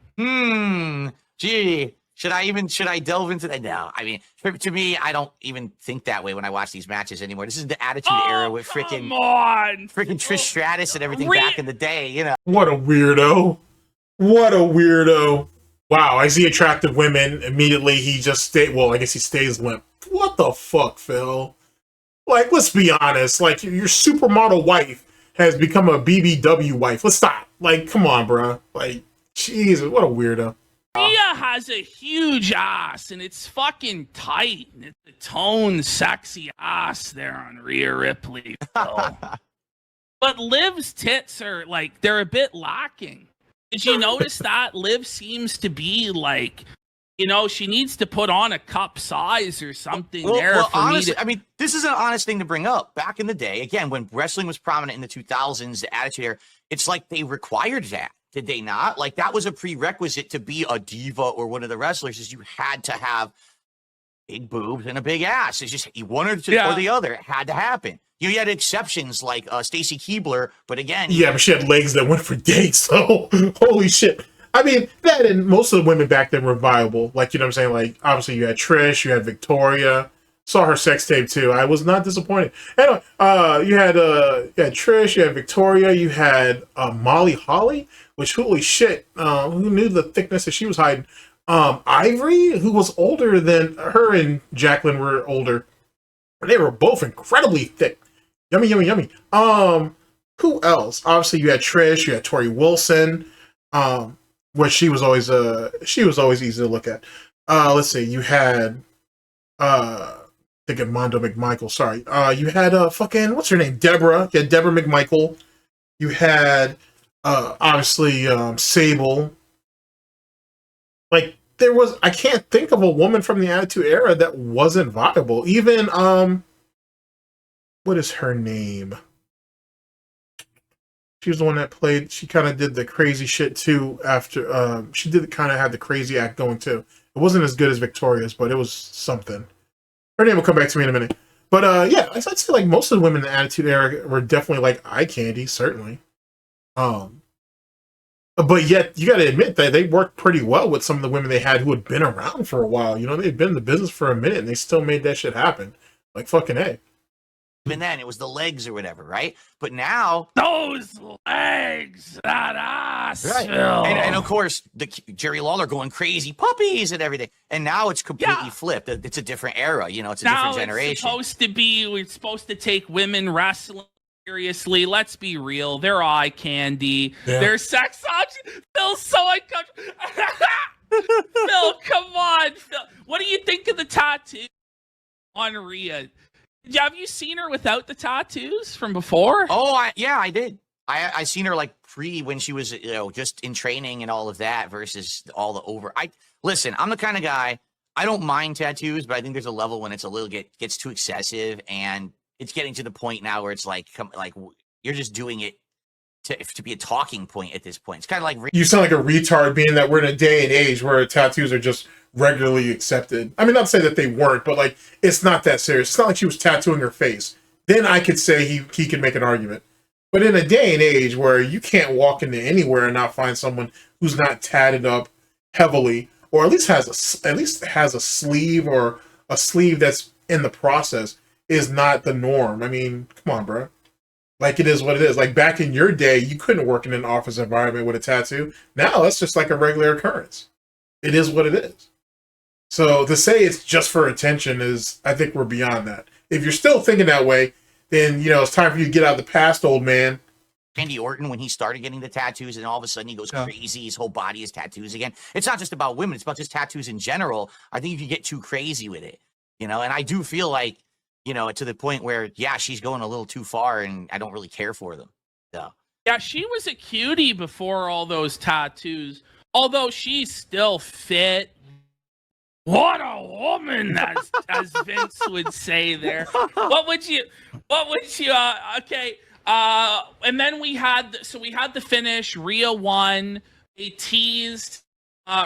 Gee, should I delve into that? No, I mean, to me, I don't even think that way when I watch these matches anymore. This is the Attitude Era with freaking Trish Stratus and everything back in the day, you know. What a weirdo. What a weirdo. Wow, I see attractive women. Immediately, he just stay. Well, I guess he stays limp. What the fuck, Phil? Like, let's be honest. Like, your supermodel wife has become a BBW wife. Let's stop. Like, come on, bro. Like, Jesus, what a weirdo. Rhea has a huge ass, and it's fucking tight. And it's a toned, sexy ass there on Rhea Ripley. Phil. But Liv's tits are, like, they're a bit lacking. Did you notice that? Liv seems to be, like, you know, she needs to put on a cup size or something honestly, I mean, this is an honest thing to bring up. Back in the day, again, when wrestling was prominent in the 2000s, the Attitude Era, it's like they required that. Did they not? Like, that was a prerequisite to be a diva or one of the wrestlers, is you had to have big boobs and a big ass. It's just one or the other. It had to happen. You had exceptions like Stacy Keibler, but again... Yeah, but she had legs that went for days, so holy shit. I mean, that and most of the women back then were viable. Like, you know what I'm saying? Like, obviously you had Trish, you had Victoria. Saw her sex tape, too. I was not disappointed. Anyway, you had Trish, you had Victoria, you had Molly Holly, which, holy shit, who knew the thickness that she was hiding? Ivory, who was older than... Her and Jacqueline were older. They were both incredibly thick. Yummy, yummy, yummy. Who else? Obviously, you had Trish. You had Tori Wilson. Where she was always easy to look at. Let's see. You had thinking Mondo McMichael. Sorry. You had fucking what's her name? Deborah. You had Deborah McMichael. You had obviously Sable. Like there was. I can't think of a woman from the Attitude Era that wasn't viable. Even what is her name? She was the one that played. She kind of did the crazy shit too. After she did kind of have the crazy act going too. It wasn't as good as Victoria's, but it was something. Her name will come back to me in a minute. But yeah, I'd say like most of the women in the Attitude Era were definitely like eye candy, certainly. But yet you got to admit that they worked pretty well with some of the women they had who had been around for a while. You know, they'd been in the business for a minute and they still made that shit happen. Like fucking A. Even then, it was the legs or whatever, right? But now... Those legs, that ass. Right. And of course, the Jerry Lawler going crazy, puppies and everything. And now it's completely flipped. It's a different era, you know, it's a different generation. It's supposed to be, we're supposed to take women wrestling seriously. Let's be real. They're eye candy. Yeah. They're sex options. Phil's so uncomfortable. Phil, come on. Phil. What do you think of the tattoo on Rhea? Have you seen her without the tattoos from before? Oh, yeah, I did. I seen her like pre when she was, you know, just in training and all of that versus all the over. Listen, I'm the kind of guy, I don't mind tattoos, but I think there's a level when it's a little gets too excessive and it's getting to the point now where it's like you're just doing it to be a talking point at this point. It's kind of like you sound like a retard, being that we're in a day and age where tattoos are just regularly accepted. I mean, not to say that they weren't, but like it's not that serious. It's not like she was tattooing her face. Then I could say he could make an argument. But in a day and age where you can't walk into anywhere and not find someone who's not tatted up heavily, or at least has a sleeve or a sleeve that's in the process, is not the norm. I mean, come on, bro. Like, it is what it is. Like, back in your day, you couldn't work in an office environment with a tattoo. Now, that's just like a regular occurrence. It is what it is. So, to say it's just for attention is, I think we're beyond that. If you're still thinking that way, then, you know, it's time for you to get out of the past, old man. Randy Orton, when he started getting the tattoos, and all of a sudden he goes crazy, his whole body is tattoos again. It's not just about women, it's about just tattoos in general. I think you can get too crazy with it, you know, and I do feel like, you know, to the point where, yeah, she's going a little too far and I don't really care for them. So. Yeah, she was a cutie before all those tattoos, although she's still fit. What a woman, as Vince would say there. What would you, okay. And then we had the finish. Rhea won. They teased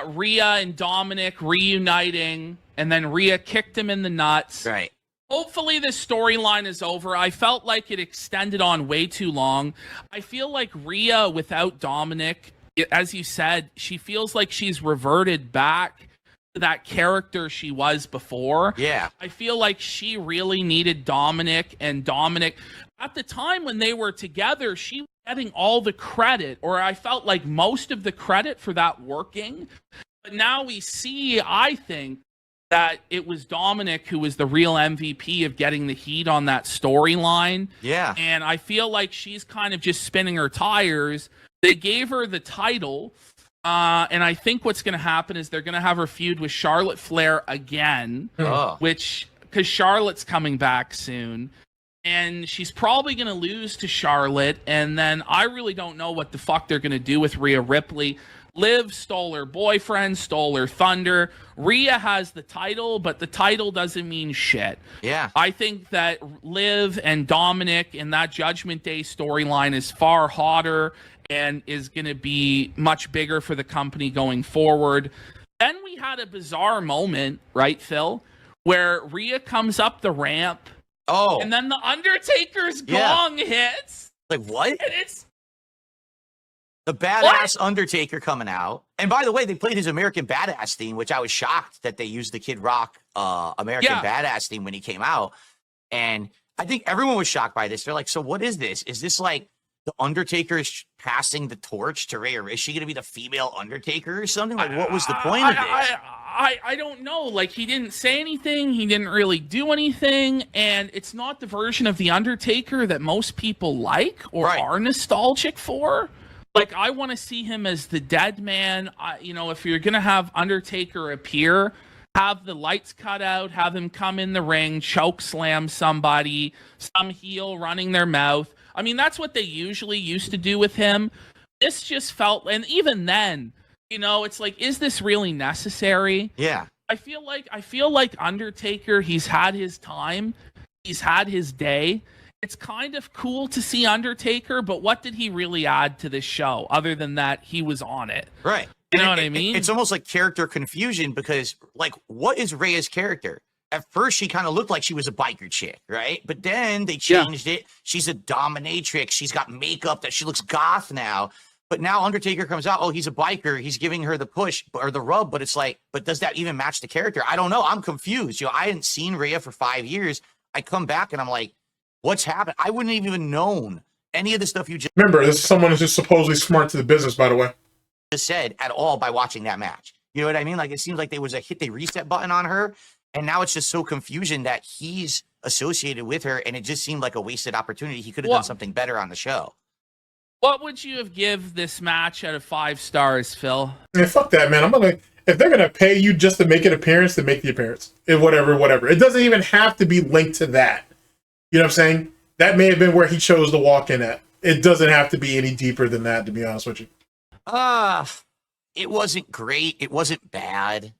Rhea and Dominic reuniting, and then Rhea kicked him in the nuts. Right. Hopefully this storyline is over. I felt like it extended on way too long. I feel like Rhea without Dominic, as you said, she feels like she's reverted back to that character she was before. Yeah. I feel like she really needed Dominic, and Dominic, at the time when they were together, she was getting all the credit, or I felt like most of the credit for that working. But now we see, I think, that it was Dominic who was the real MVP of getting the heat on that storyline. Yeah. And I feel like she's kind of just spinning her tires. They gave her the title. And I think what's going to happen is they're going to have her feud with Charlotte Flair again, because Charlotte's coming back soon. And she's probably going to lose to Charlotte. And then I really don't know what the fuck they're going to do with Rhea Ripley. Liv stole her boyfriend, stole her thunder. Rhea has the title, but the title doesn't mean shit. Yeah. I think that Liv and Dominic in that Judgment Day storyline is far hotter and is going to be much bigger for the company going forward. Then we had a bizarre moment, right, Phil, where Rhea comes up the ramp. Oh. And then the Undertaker's gong hits. Like, what? And it's the badass Undertaker coming out. And by the way, they played his American Badass theme, which I was shocked that they used the Kid Rock American Badass theme when he came out. And I think everyone was shocked by this. They're like, so what is this? Is this like the Undertaker is passing the torch to Rhea? Or is she going to be the female Undertaker or something? Like, what was the point of this? I don't know. Like, he didn't say anything. He didn't really do anything. And it's not the version of The Undertaker that most people like or are nostalgic for. Like, I want to see him as the dead man. If you're going to have Undertaker appear, have the lights cut out, have him come in the ring, choke slam somebody, some heel running their mouth. I mean, that's what they usually used to do with him. This just felt, and even then, it's like, is this really necessary? Yeah. I feel like Undertaker, he's had his time. He's had his day. It's kind of cool to see Undertaker, but what did he really add to this show other than that he was on it? Right. You know what I mean? It's almost like character confusion because, like, what is Rhea's character? At first, she kind of looked like she was a biker chick, right? But then they changed it. She's a dominatrix. She's got makeup that she looks goth now. But now Undertaker comes out. Oh, he's a biker. He's giving her the push or the rub. But it's like, but does that even match the character? I don't know. I'm confused. I hadn't seen Rhea for 5 years. I come back and I'm like, what's happened? I wouldn't have even known any of the stuff you just remember. This is someone who's just supposedly smart to the business, by the way. Said at all by watching that match. You know what I mean? Like, it seems like there was a hit the reset button on her. And now it's just so confusion that he's associated with her, and it just seemed like a wasted opportunity. He could have done something better on the show. What would you have give this match out of 5 stars, Phil? Man, fuck that, man. If they're gonna pay you just to make an appearance, then make the appearance. Whatever. It doesn't even have to be linked to that. You know what I'm saying? That may have been where he chose to walk in at. It doesn't have to be any deeper than that, to be honest with you. It wasn't great. It wasn't bad.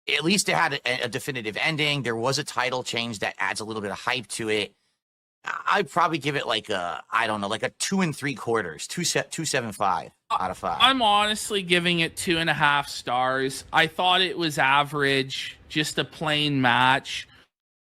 At least it had a definitive ending. There was a title change that adds a little bit of hype to it. I'd probably give it like a 2 3/4, 2.75 out of 5. I'm honestly giving it 2.5 stars. I thought it was average, just a plain match.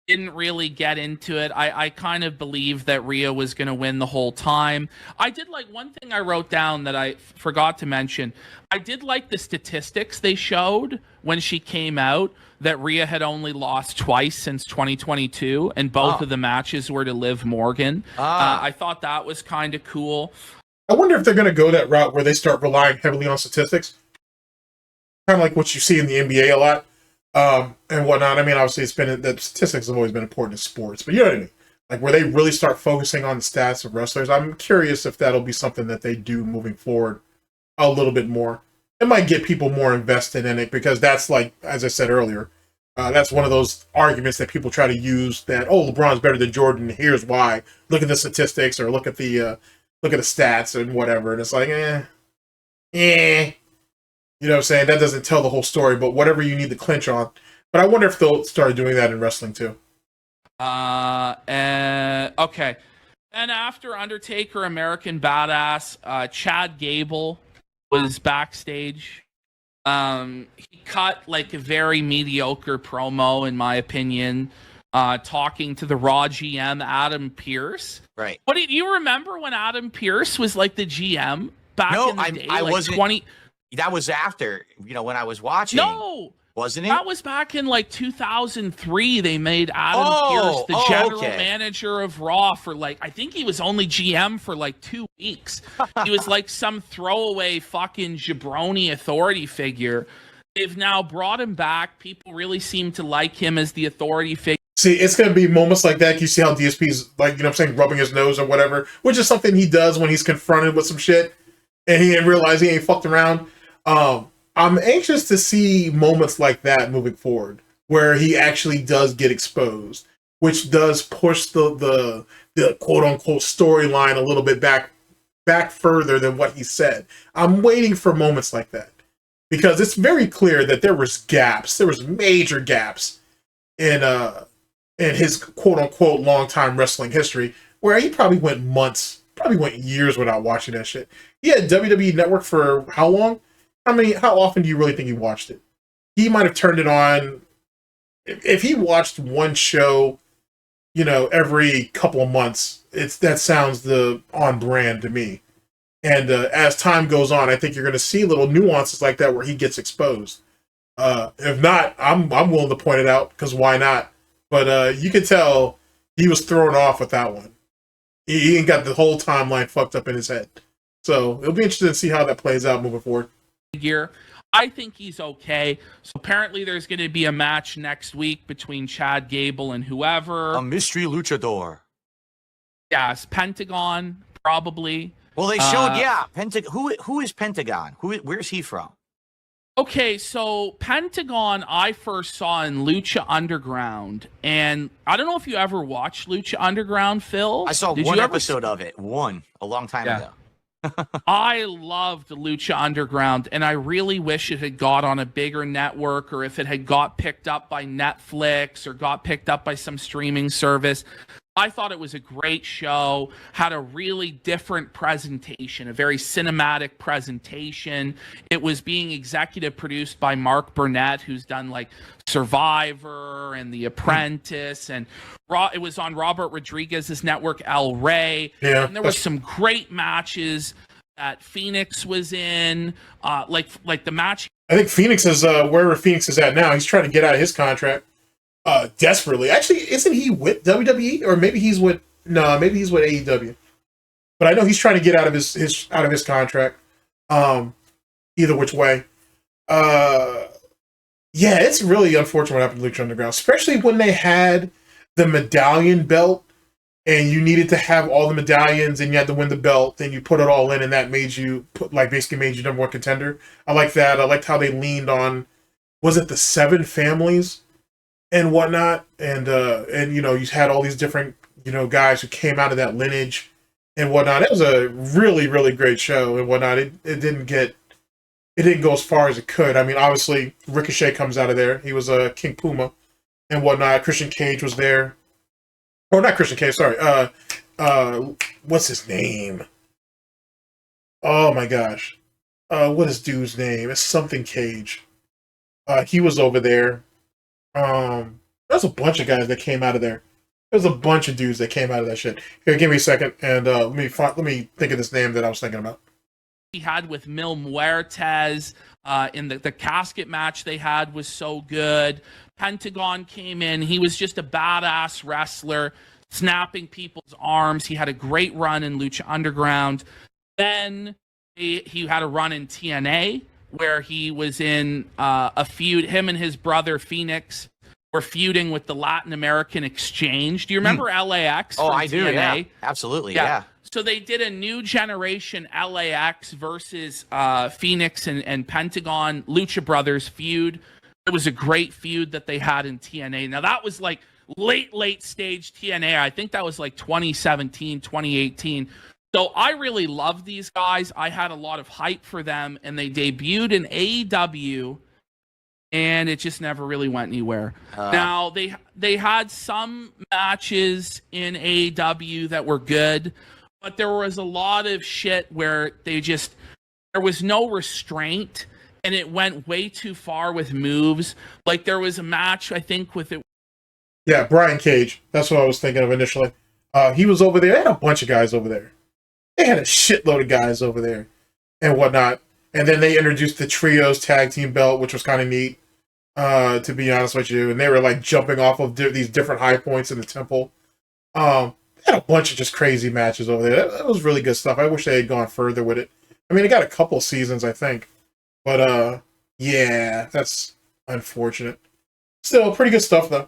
Didn't really get into it. I kind of believed that Rhea was going to win the whole time. I did like one thing I wrote down that I forgot to mention. I did like the statistics they showed when she came out, that Rhea had only lost twice since 2022, and both of the matches were to Liv Morgan. I thought that was kind of cool. I wonder if they're going to go that route where they start relying heavily on statistics. Kind of like what you see in the NBA a lot. And whatnot. I mean, obviously, the statistics have always been important in sports, but you know what I mean? Like, where they really start focusing on the stats of wrestlers. I'm curious if that'll be something that they do moving forward a little bit more. It might get people more invested in it because that's, like, as I said earlier, that's one of those arguments that people try to use that, oh, LeBron's better than Jordan. Here's why. Look at the statistics or look at the stats and whatever. And it's like, You know what I'm saying? That doesn't tell the whole story, but whatever you need to clinch on. But I wonder if they'll start doing that in wrestling too. Okay. And after Undertaker, American Badass, Chad Gable was backstage. He cut like a very mediocre promo, in my opinion, talking to the Raw GM, Adam Pearce. Right. What do you remember when Adam Pearce was like the GM back in the day? I like wasn't. 20... That was after, when I was watching. No, wasn't he? That was back in like 2003. They made Adam Pearce the general manager of Raw for like, I think he was only GM for like 2 weeks. He was like some throwaway fucking jabroni authority figure. They've now brought him back. People really seem to like him as the authority figure. See, it's going to be moments like that. You see how DSP's like, you know what I'm saying, rubbing his nose or whatever, which is something he does when he's confronted with some shit and he didn't realize he ain't fucked around. I'm anxious to see moments like that moving forward, where he actually does get exposed, which does push the quote unquote storyline a little bit back further than what he said. I'm waiting for moments like that because it's very clear that there was major gaps in his quote unquote long time wrestling history, where he probably went years without watching that shit. He had WWE Network for how long? How often do you really think he watched it? He might have turned it on. If he watched one show, you know, every couple of months, that sounds on brand to me. And as time goes on, I think you're going to see little nuances like that where he gets exposed. If not, I'm willing to point it out because why not? But you can tell he was thrown off with that one. He ain't got the whole timeline fucked up in his head. So it'll be interesting to see how that plays out moving forward. Year. I think he's okay. So apparently there's going to be a match next week between Chad Gable and whoever. A mystery luchador. Yes, Pentagon, probably. Well, they showed, Pentagon. Who is Pentagon? Where's he from? Okay, so Pentagon I first saw in Lucha Underground, and I don't know if you ever watched Lucha Underground, Phil. I saw one episode of it, a long time ago. I loved Lucha Underground, and I really wish it had got on a bigger network, or if it had got picked up by Netflix or got picked up by some streaming service. I thought it was a great show, had a really different presentation, a very cinematic presentation. It was being executive produced by Mark Burnett, who's done like Survivor and The Apprentice, and it was on Robert Rodriguez's network, El Rey. Yeah, and there were some great matches that Phoenix was in, like the match. I think Phoenix is wherever Phoenix is at now. He's trying to get out of his contract desperately. Actually, isn't he with WWE or maybe he's with AEW? But I know he's trying to get out of his contract. Either which way. Yeah, it's really unfortunate what happened to Lucha Underground, especially when they had the medallion belt and you needed to have all the medallions and you had to win the belt, then you put it all in and that basically made you number one contender. I like that. I liked how they leaned on, was it the 7 families and whatnot? And you know, you had all these different, you know, guys who came out of that lineage and whatnot. It was a really, really great show and whatnot. It didn't go as far as it could. I mean, obviously Ricochet comes out of there. He was a King Puma and whatnot. Christian Cage was there. Or not Christian Cage, sorry. What's his name? Oh my gosh. What is dude's name? It's something Cage. He was over there. There's a bunch of guys that came out of there. There's a bunch of dudes that came out of that shit. Here, give me a second, and let me think of this name that I was thinking about. He had with Mil Muertes in the casket match they had was so good. Pentagon came in. He was just a badass wrestler, snapping people's arms. He had a great run in Lucha Underground. Then he had a run in TNA where he was in a feud. Him and his brother Phoenix were feuding with the Latin American Exchange. Do you remember LAX? Oh, I do. TNA? Yeah, absolutely. Yeah. So they did a new generation LAX versus Phoenix and Pentagon Lucha Brothers feud. It was a great feud that they had in TNA. Now that was like late stage TNA. I think that was like 2017, 2018. So I really love these guys. I had a lot of hype for them, and they debuted in AEW, and it just never really went anywhere. Now they had some matches in AEW that were good, but there was a lot of shit where there was no restraint, and it went way too far with moves. Like there was a match, I think, with it. Yeah, Brian Cage. That's what I was thinking of initially. He was over there. They had a bunch of guys over there. They had a shitload of guys over there and whatnot. And then they introduced the Trios tag team belt, which was kind of neat. to be honest with you. And they were like jumping off of these different high points in the temple. They had a bunch of just crazy matches over there. That was really good stuff. I wish they had gone further with it. I mean, it got a couple seasons, I think. But, yeah, that's unfortunate. Still, pretty good stuff, though.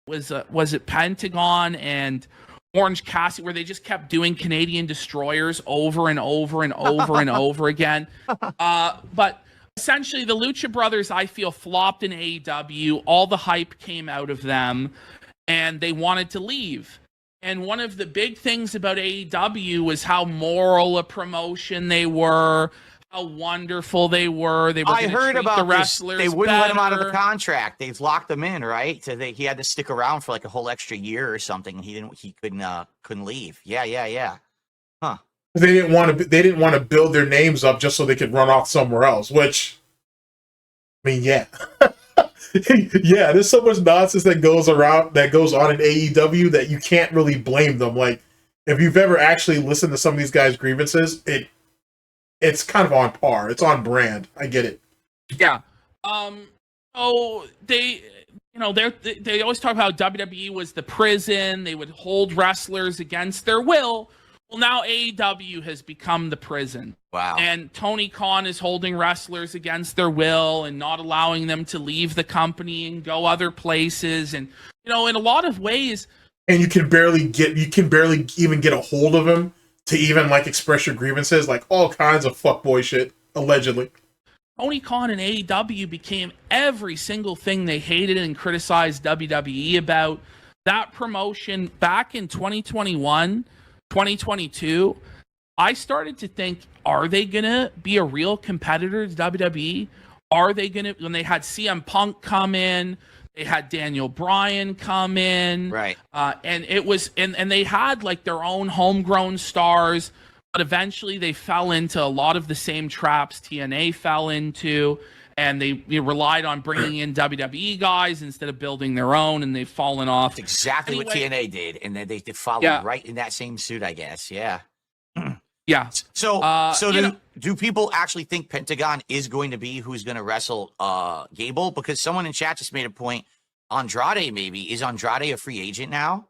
Was it Pentagon and Orange Cassidy, where they just kept doing Canadian Destroyers over and over and over and over again? But essentially, the Lucha Brothers, I feel, flopped in AEW. All the hype came out of them, and they wanted to leave. And one of the big things about AEW was how moral a promotion they were, how wonderful they were. They were I heard about the this. wrestlers They wouldn't let him out of the better. contract. They've locked him in, right? So he had to stick around for like a whole extra year or something. He couldn't leave. Yeah. Huh. They didn't want to build their names up just so they could run off somewhere else, which, I mean, yeah. Yeah, there's so much nonsense that goes on in AEW that you can't really blame them. Like, if you've ever actually listened to some of these guys' grievances, it's kind of on par. It's on brand. I get it. Yeah. So they always talk about WWE was the prison. They would hold wrestlers against their will. Well, now AEW has become the prison. Wow. And Tony Khan is holding wrestlers against their will and not allowing them to leave the company and go other places. And, in a lot of ways. And you can barely even get a hold of him to even like express your grievances, like all kinds of fuckboy shit, allegedly. Tony Khan and AEW became every single thing they hated and criticized WWE about. That promotion back in 2021, 2022, I started to think, are they going to be a real competitor to WWE? Are they going to, when they had CM Punk come in, they had Daniel Bryan come in, Right. And it was, and they had like their own homegrown stars, but eventually they fell into a lot of the same traps TNA fell into, and they relied on bringing in WWE guys instead of building their own, and they've fallen off. That's exactly what TNA did, and then they followed right in that same suit, I guess. Yeah. Yeah. So do people actually think Pentagon is going to be who's going to wrestle Gable? Because someone in chat just made a point. Andrade, maybe. Is Andrade a free agent now?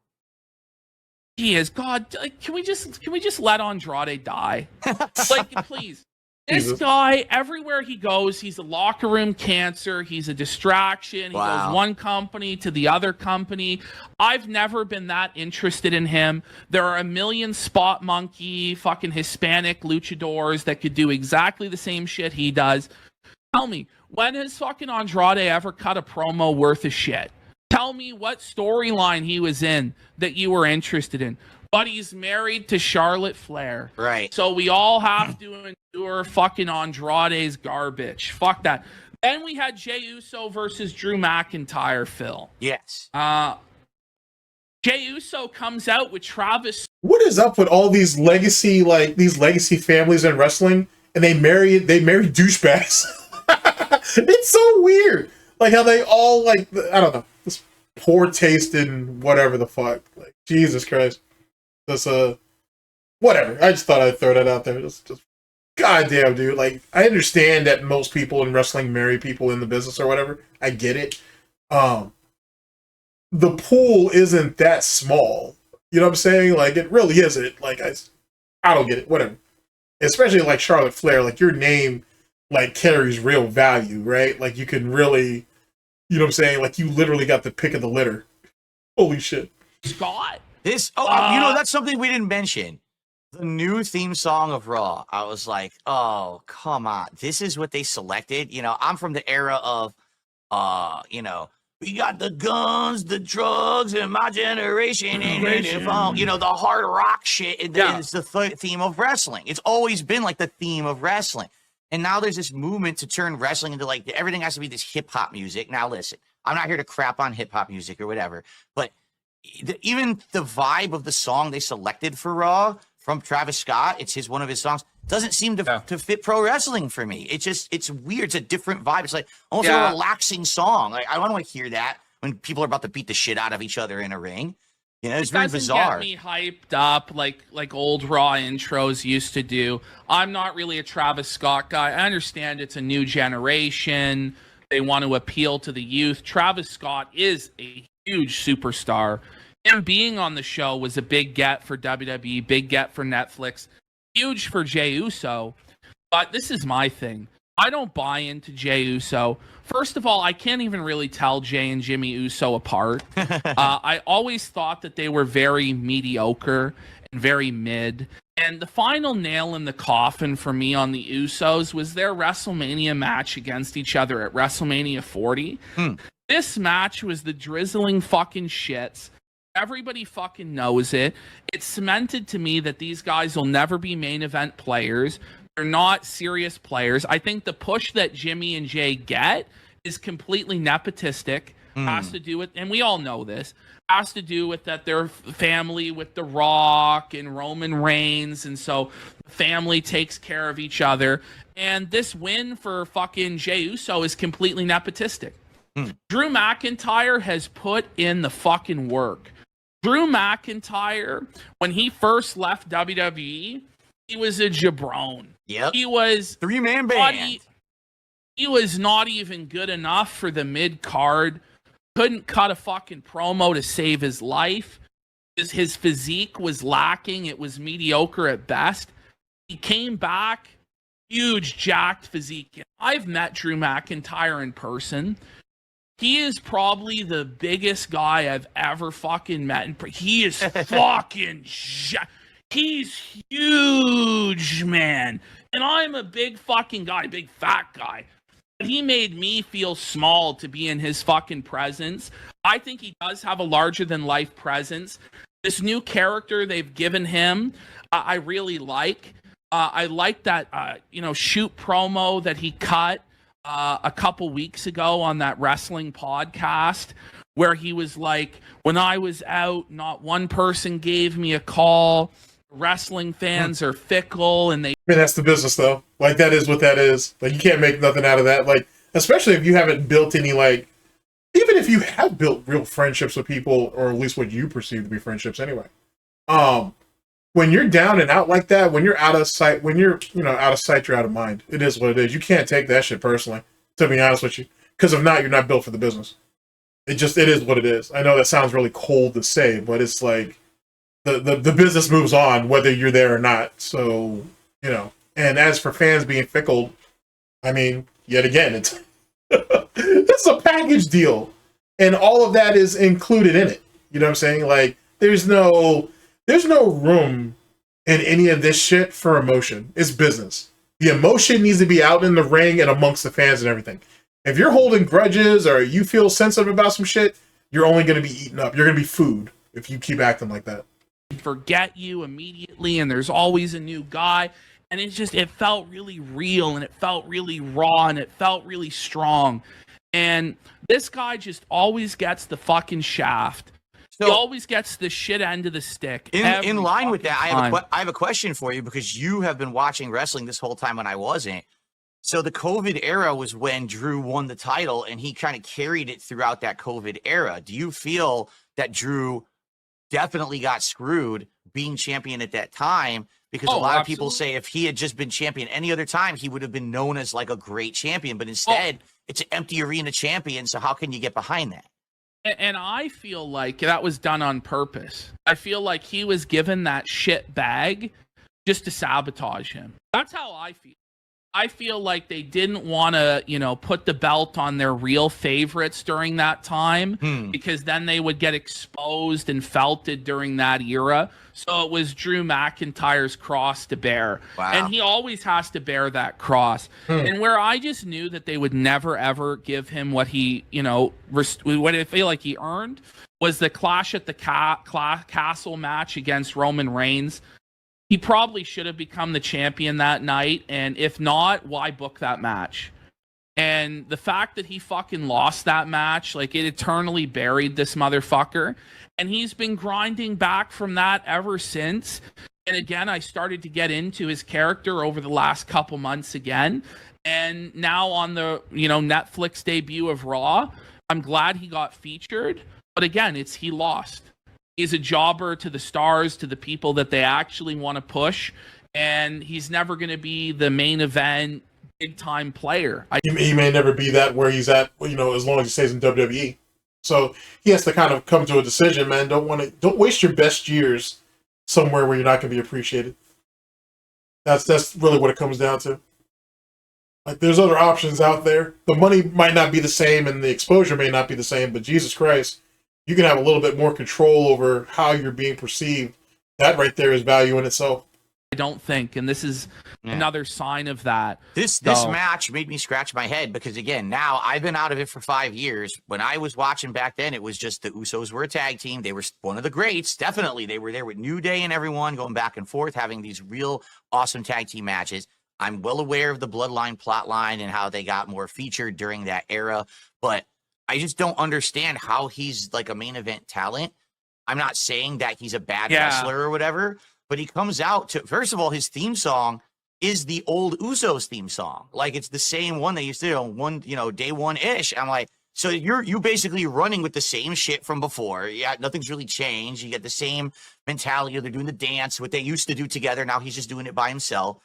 He is. God, like, can we just let Andrade die? Like, please. This guy, everywhere he goes, he's a locker room cancer. He's a distraction. He goes one company to the other company. I've never been that interested in him. There are a million spot monkey, fucking Hispanic luchadors that could do exactly the same shit he does. Tell me, when has fucking Andrade ever cut a promo worth of shit? Tell me what storyline he was in that you were interested in. But he's married to Charlotte Flair. Right. So we all have to endure fucking Andrade's garbage. Fuck that. Then we had Jey Uso versus Drew McIntyre, Phil. Yes. Jey Uso comes out with Travis. What is up with all these legacy families in wrestling, and they marry douchebags? It's so weird. Like how they all I don't know, this poor taste in whatever the fuck. Like, Jesus Christ. This whatever. I just thought I'd throw that out there. Just goddamn, dude. Like, I understand that most people in wrestling marry people in the business or whatever. I get it. The pool isn't that small. You know what I'm saying? Like, it really isn't. Like, I don't get it. Whatever. Especially like Charlotte Flair. Like, your name like carries real value, right? Like, you can really, you know what I'm saying? Like, you literally got the pick of the litter. Holy shit. Scott. That's something we didn't mention. The new theme song of Raw. I was like, oh, come on. This is what they selected. I'm from the era of, we got the guns, the drugs, and my generation. The hard rock shit. It's the theme of wrestling. It's always been like the theme of wrestling. And now there's this movement to turn wrestling into like everything has to be this hip hop music. Now, listen, I'm not here to crap on hip hop music or whatever, but even the vibe of the song they selected for Raw from Travis Scott, it's one of his songs, doesn't seem to fit pro wrestling for me. It's weird. It's a different vibe. It's like almost a relaxing song. Like, I don't want to hear that when people are about to beat the shit out of each other in a ring. You know, it's It very doesn't bizarre. get me hyped up like old Raw intros used to do. I'm not really a Travis Scott guy. I understand it's a new generation. They want to appeal to the youth. Travis Scott is a huge superstar. Him being on the show was a big get for WWE, big get for Netflix, huge for Jey Uso. But this is my thing. I don't buy into Jey Uso. First of all, I can't even really tell Jey and Jimmy Uso apart. I always thought that they were very mediocre and very mid. And the final nail in the coffin for me on the Usos was their WrestleMania match against each other at WrestleMania 40. This match was the drizzling fucking shits. Everybody fucking knows it. It cemented to me that these guys will never be main event players. They're not serious players. I think the push that Jimmy and Jay get is completely nepotistic. Has to do with, and we all know this, has to do with that they're family with The Rock and Roman Reigns, and so the family takes care of each other. And this win for fucking Jey Uso is completely nepotistic. Drew McIntyre has put in the fucking work. Drew McIntyre, when he first left WWE, he was a jabron. Yep. He was 3-man band. He was not even good enough for the mid card. Couldn't cut a fucking promo to save his life. His physique was lacking. It was mediocre at best. He came back, huge jacked physique. I've met Drew McIntyre in person. He is probably the biggest guy I've ever fucking met. He is fucking he's huge, man. And I'm a big fucking guy, big fat guy. But he made me feel small to be in his fucking presence. I think he does have a larger than life presence. This new character they've given him, I really like. I like that, shoot promo that he cut a couple weeks ago on that wrestling podcast where he was like, when I was out, not one person gave me a call. Wrestling fans are fickle and they... I mean, that's the business, though. Like, that is what that is. Like, you can't make nothing out of that. Like, especially if you haven't built any, like... Even if you have built real friendships with people, or at least what you perceive to be friendships anyway. When you're down and out like that, when you're out of sight, out of sight, you're out of mind. It is what it is. You can't take that shit personally, to be honest with you. Because if not, you're not built for the business. It is what it is. I know that sounds really cold to say, but it's like... The business moves on whether you're there or not. So, and as for fans being fickle, I mean, yet again, it's that's a package deal. And all of that is included in it. You know what I'm saying? Like, there's no room in any of this shit for emotion. It's business. The emotion needs to be out in the ring and amongst the fans and everything. If you're holding grudges or you feel sensitive about some shit, you're only going to be eaten up. You're going to be food if you keep acting like that. Forget you immediately, and there's always a new guy, and it felt really real, and it felt really raw, and it felt really strong. And this guy just always gets the fucking shaft. So, he always gets the shit end of the stick. In line with that, time. I have a question for you, because you have been watching wrestling this whole time when I wasn't. So the COVID era was when Drew won the title, and he kind of carried it throughout that COVID era. Do you feel that Drew definitely got screwed being champion at that time? Because a lot of people say if he had just been champion any other time, he would have been known as like a great champion. But instead, it's an empty arena champion. So how can you get behind that? And I feel like that was done on purpose. I feel like he was given that shit bag just to sabotage him. That's how I feel. I feel like they didn't want to, put the belt on their real favorites during that time because then they would get exposed and felted during that era. So it was Drew McIntyre's cross to bear. Wow. And he always has to bear that cross. And where I just knew that they would never, ever give him what he, what I feel like he earned was the Clash at the Castle match against Roman Reigns. He probably should have become the champion that night, and if not, why book that match? And the fact that he fucking lost that match, like, it eternally buried this motherfucker, and he's been grinding back from that ever since. And again, I started to get into his character over the last couple months again, and now on the Netflix debut of Raw, I'm glad he got featured, but again, he lost. He's a jobber to the stars, to the people that they actually want to push, and he's never going to be the main event big time player. He may never be that where he's at, you know, as long as he stays in WWE. So he has to kind of come to a decision, man. Don't waste your best years somewhere where you're not going to be appreciated. That's really what it comes down to. Like, there's other options out there. The money might not be the same and the exposure may not be the same, but Jesus Christ, you can have a little bit more control over how you're being perceived. That right there is value in itself. I don't think, and this is another sign of that. This match made me scratch my head because, again, now I've been out of it for 5 years. When I was watching back then, it was just the Usos were a tag team. They were one of the greats. Definitely. They were there with New Day and everyone going back and forth, having these real awesome tag team matches. I'm well aware of the Bloodline plotline and how they got more featured during that era, but I just don't understand how he's like a main event talent. I'm not saying that he's a bad wrestler or whatever, but he comes out to, first of all, his theme song is the old Usos theme song. Like, it's the same one they used to do on day one-ish. I'm like, so you basically running with the same shit from before. Yeah, nothing's really changed. You get the same mentality. They're doing the dance, what they used to do together. Now he's just doing it by himself.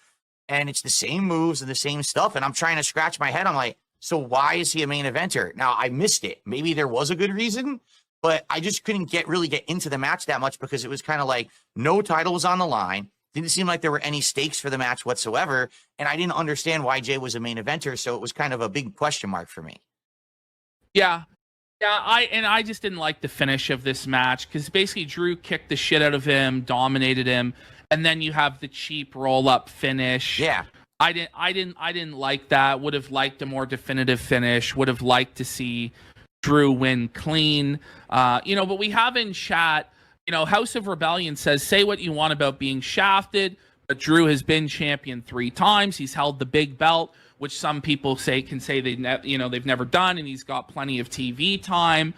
And it's the same moves and the same stuff. And I'm trying to scratch my head. I'm like, so why is he a main eventer? Now, I missed it. Maybe there was a good reason, but I just couldn't really get into the match that much because it was kind of like no title was on the line. Didn't seem like there were any stakes for the match whatsoever. And I didn't understand why Jay was a main eventer. So it was kind of a big question mark for me. Yeah. I just didn't like the finish of this match because basically Drew kicked the shit out of him, dominated him, and then you have the cheap roll-up finish. Yeah. I didn't like that. Would have liked a more definitive finish. Would have liked to see Drew win clean. But we have in chat, House of Rebellion says, say what you want about being shafted, but Drew has been champion 3 times. He's held the big belt, which some people can say they've never done, and he's got plenty of TV time.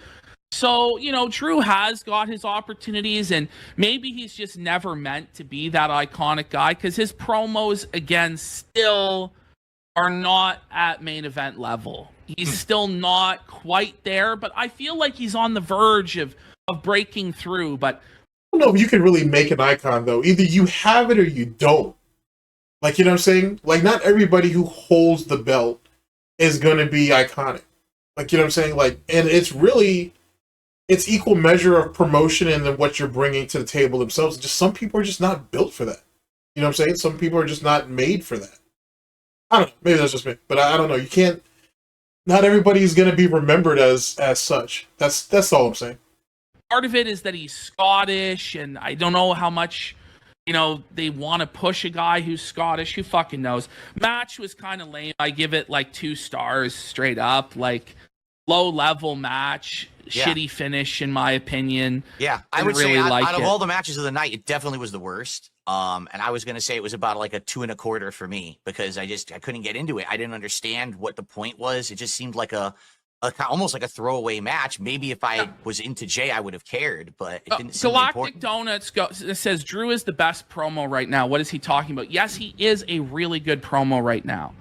So, Drew has got his opportunities, and maybe he's just never meant to be that iconic guy because his promos, again, still are not at main event level. He's still not quite there, but I feel like he's on the verge of breaking through. But I don't know if you can really make an icon, though. Either you have it or you don't. Like, you know what I'm saying? Like, not everybody who holds the belt is going to be iconic. Like, you know what I'm saying? Like, and it's equal measure of promotion and then what you're bringing to the table themselves. Just some people are just not built for that. You know what I'm saying? Some people are just not made for that. I don't know. Maybe that's just me, but I don't know. You can't. Not everybody's going to be remembered as such. That's all I'm saying. Part of it is that he's Scottish, and I don't know how much they want to push a guy who's Scottish. Who fucking knows? Match was kind of lame. I give it like 2 stars straight up. Like, low level match. Shitty finish, in my opinion. Yeah, I would say out of all the matches of the night, it definitely was the worst. And I was going to say it was about like a 2.25 for me because I couldn't get into it. I didn't understand what the point was. It just seemed like almost like a throwaway match. Maybe if I was into Jay, I would have cared, but it didn't seem Galactic Donuts says Drew is the best promo right now. What is he talking about? Yes, he is a really good promo right now,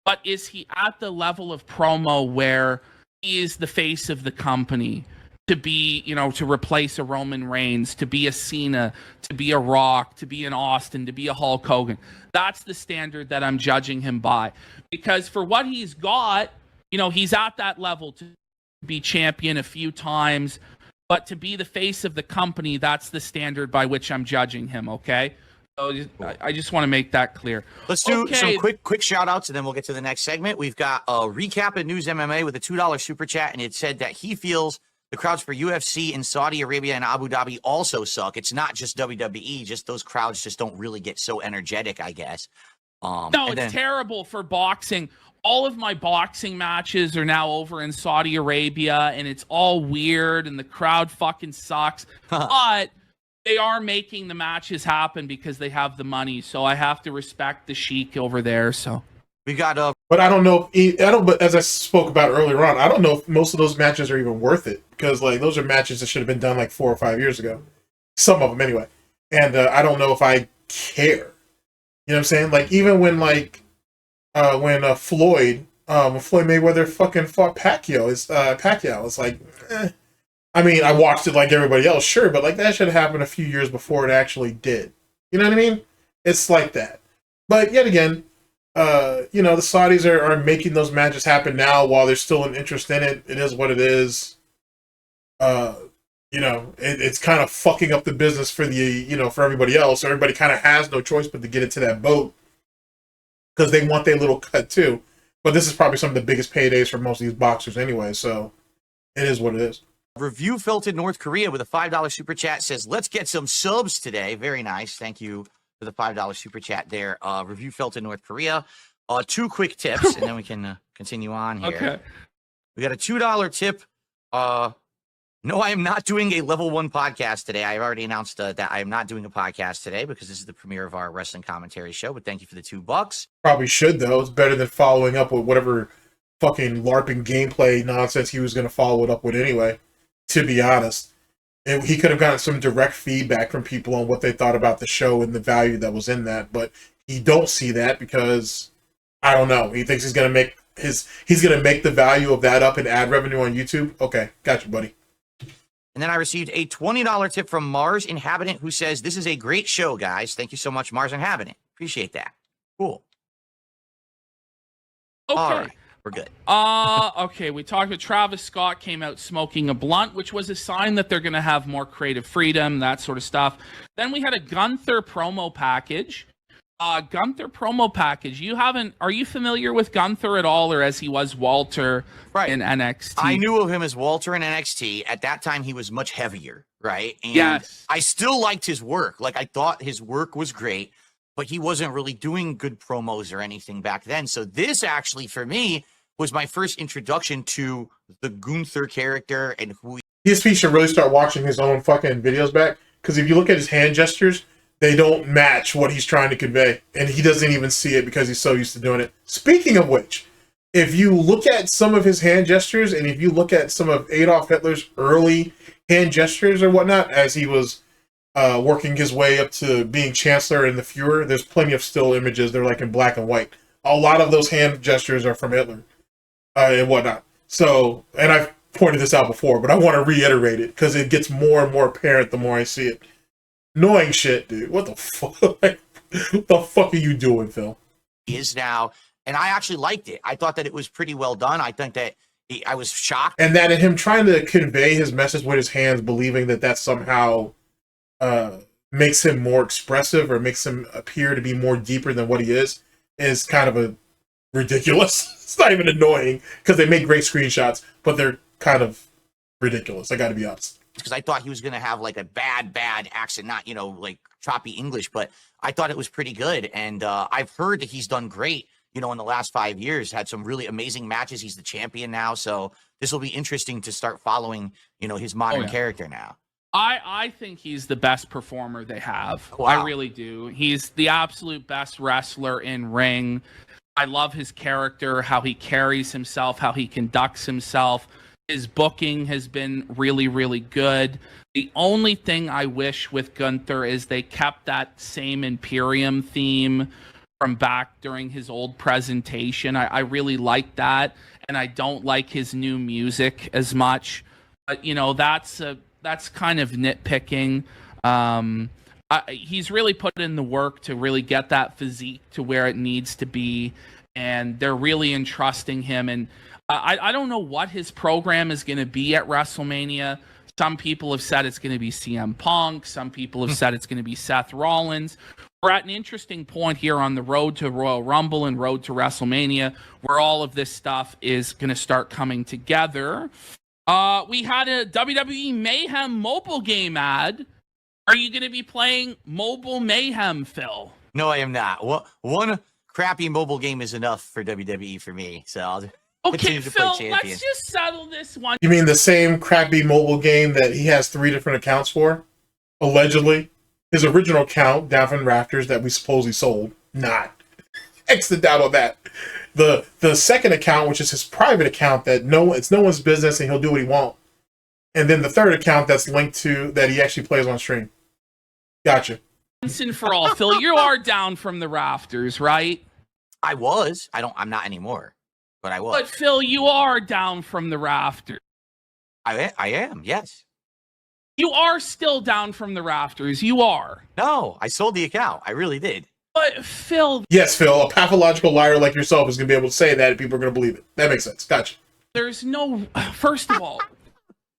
but is he at the level of promo where he is the face of the company to be, to replace a Roman Reigns, to be a Cena, to be a Rock, to be an Austin, to be a Hulk Hogan? That's the standard that I'm judging him by. Because for what he's got, he's at that level to be champion a few times, but to be the face of the company, that's the standard by which I'm judging him, okay? So I just want to make that clear. Let's do some quick shout outs and then we'll get to the next segment. We've got a recap of News MMA with a $2 super chat, and it said that he feels the crowds for UFC in Saudi Arabia and Abu Dhabi also suck. It's not just WWE, just those crowds just don't really get so energetic, I guess. It's terrible for boxing. All of my boxing matches are now over in Saudi Arabia, and it's all weird, and the crowd fucking sucks. But they are making the matches happen because they have the money, so I have to respect the sheik over there. So we got but I don't know. But as I spoke about earlier on, I don't know if most of those matches are even worth it because like those are matches that should have been done like 4 or 5 years ago. Some of them anyway, and I don't know if I care. You know what I'm saying? Like even when Floyd Mayweather fucking fought Pacquiao, it's like, I I mean, I watched it like everybody else, sure, but like that should have happened a few years before it actually did. You know what I mean? It's like that. But yet again, you know, the Saudis are making those matches happen now while there's still an interest in it. It is what it is. You know, it's kind of fucking up the business for the, you know, for everybody else. Everybody kind of has no choice but to get into that boat because they want their little cut too. But this is probably some of the biggest paydays for most of these boxers anyway, so it is what it is. Review Filtered North Korea with a $5 super chat says, let's get some subs today. Very nice. Thank you for the $5 super chat there. Review Filtered North Korea. 2 quick tips, and then we can continue on here. Okay. We got a $2 tip. No, I am not doing a level 1 podcast today. I already announced that I am not doing a podcast today because this is the premiere of our wrestling commentary show, but thank you for the $2. Probably should, though. It's better than following up with whatever fucking LARPing gameplay nonsense he was going to follow it up with anyway, to be honest. And he could have gotten some direct feedback from people on what they thought about the show and the value that was in that, but he don't see that because, I don't know, he thinks he's going to make the value of that up in ad revenue on YouTube. Okay, gotcha, buddy. And then I received a $20 tip from Mars Inhabitant who says, this is a great show, guys. Thank you so much, Mars Inhabitant. Appreciate that. Cool. Okay. All right. We're good. Okay, we talked about Travis Scott came out smoking a blunt, which was a sign that they're going to have more creative freedom, that sort of stuff. Then we had a Gunther promo package. Gunther promo package. Are you familiar with Gunther at all, or as he was Walter in NXT? I knew of him as Walter in NXT. At that time, he was much heavier, right? And yes. I still liked his work. Like, I thought his work was great, but he wasn't really doing good promos or anything back then. So this actually, for me, was my first introduction to the Gunther character and who DSP should really start watching his own fucking videos back, because if you look at his hand gestures, they don't match what he's trying to convey, and he doesn't even see it because he's so used to doing it. Speaking of which, if you look at some of his hand gestures, and if you look at some of Adolf Hitler's early hand gestures or whatnot, as he was working his way up to being Chancellor in the Fuhrer, there's plenty of still images. They're like in black and white. A lot of those hand gestures are from Hitler and whatnot. So, and I've pointed this out before, but I want to reiterate it because it gets more and more apparent the more I see it. Annoying shit, dude. What the fuck? What the fuck are you doing, Phil? he is now. And I actually liked it. I thought that it was pretty well done. I think that I was shocked. And that him trying to convey his message with his hands, believing that that somehow makes him more expressive or makes him appear to be more deeper than what he is kind of a ridiculous. It's not even annoying because they make great screenshots, but they're kind of ridiculous. I got to be honest. Because I thought he was going to have like a bad accent, not, like choppy English, but I thought it was pretty good. And I've heard that he's done great, in the last 5 years, had some really amazing matches. He's the champion now. So this will be interesting to start following, his modern character now. I think he's the best performer they have. Wow. I really do. He's the absolute best wrestler in ring. I love his character, how he carries himself, how he conducts himself. His booking has been really, really good. The only thing I wish with Gunther is they kept that same Imperium theme from back during his old presentation. I really like that, and I don't like his new music as much. But, that's kind of nitpicking. He's really put in the work to really get that physique to where it needs to be, and they're really entrusting him. And I don't know what his program is going to be at WrestleMania. Some people have said it's going to be CM Punk. Some people have said it's going to be Seth Rollins. We're at an interesting point here on the road to Royal Rumble and road to WrestleMania where all of this stuff is going to start coming together. We had a WWE Mayhem mobile game ad. Are you going to be playing Mobile Mayhem, Phil? No, I am not. One crappy mobile game is enough for WWE for me. So I'll okay, Phil, let's just settle this one. You mean the same crappy mobile game that he has 3 different accounts for? Allegedly. His original account, down from Rafters, that we supposedly sold. Not. X the doubt on that. The second account, which is his private account, it's no one's business and he'll do what he wants. And then the third account that's linked to that he actually plays on stream. Gotcha. Once and for all, Phil, you are down from the Rafters, right? I was. I'm not anymore. But I was. But Phil, you are down from the Rafters. I am, yes. You are still down from the rafters. You are. No, I sold the account. I really did. But Phil, Yes, Phil, a pathological liar like yourself is going to be able to say that and people are going to believe it. That makes sense. Gotcha. there's no. First of all,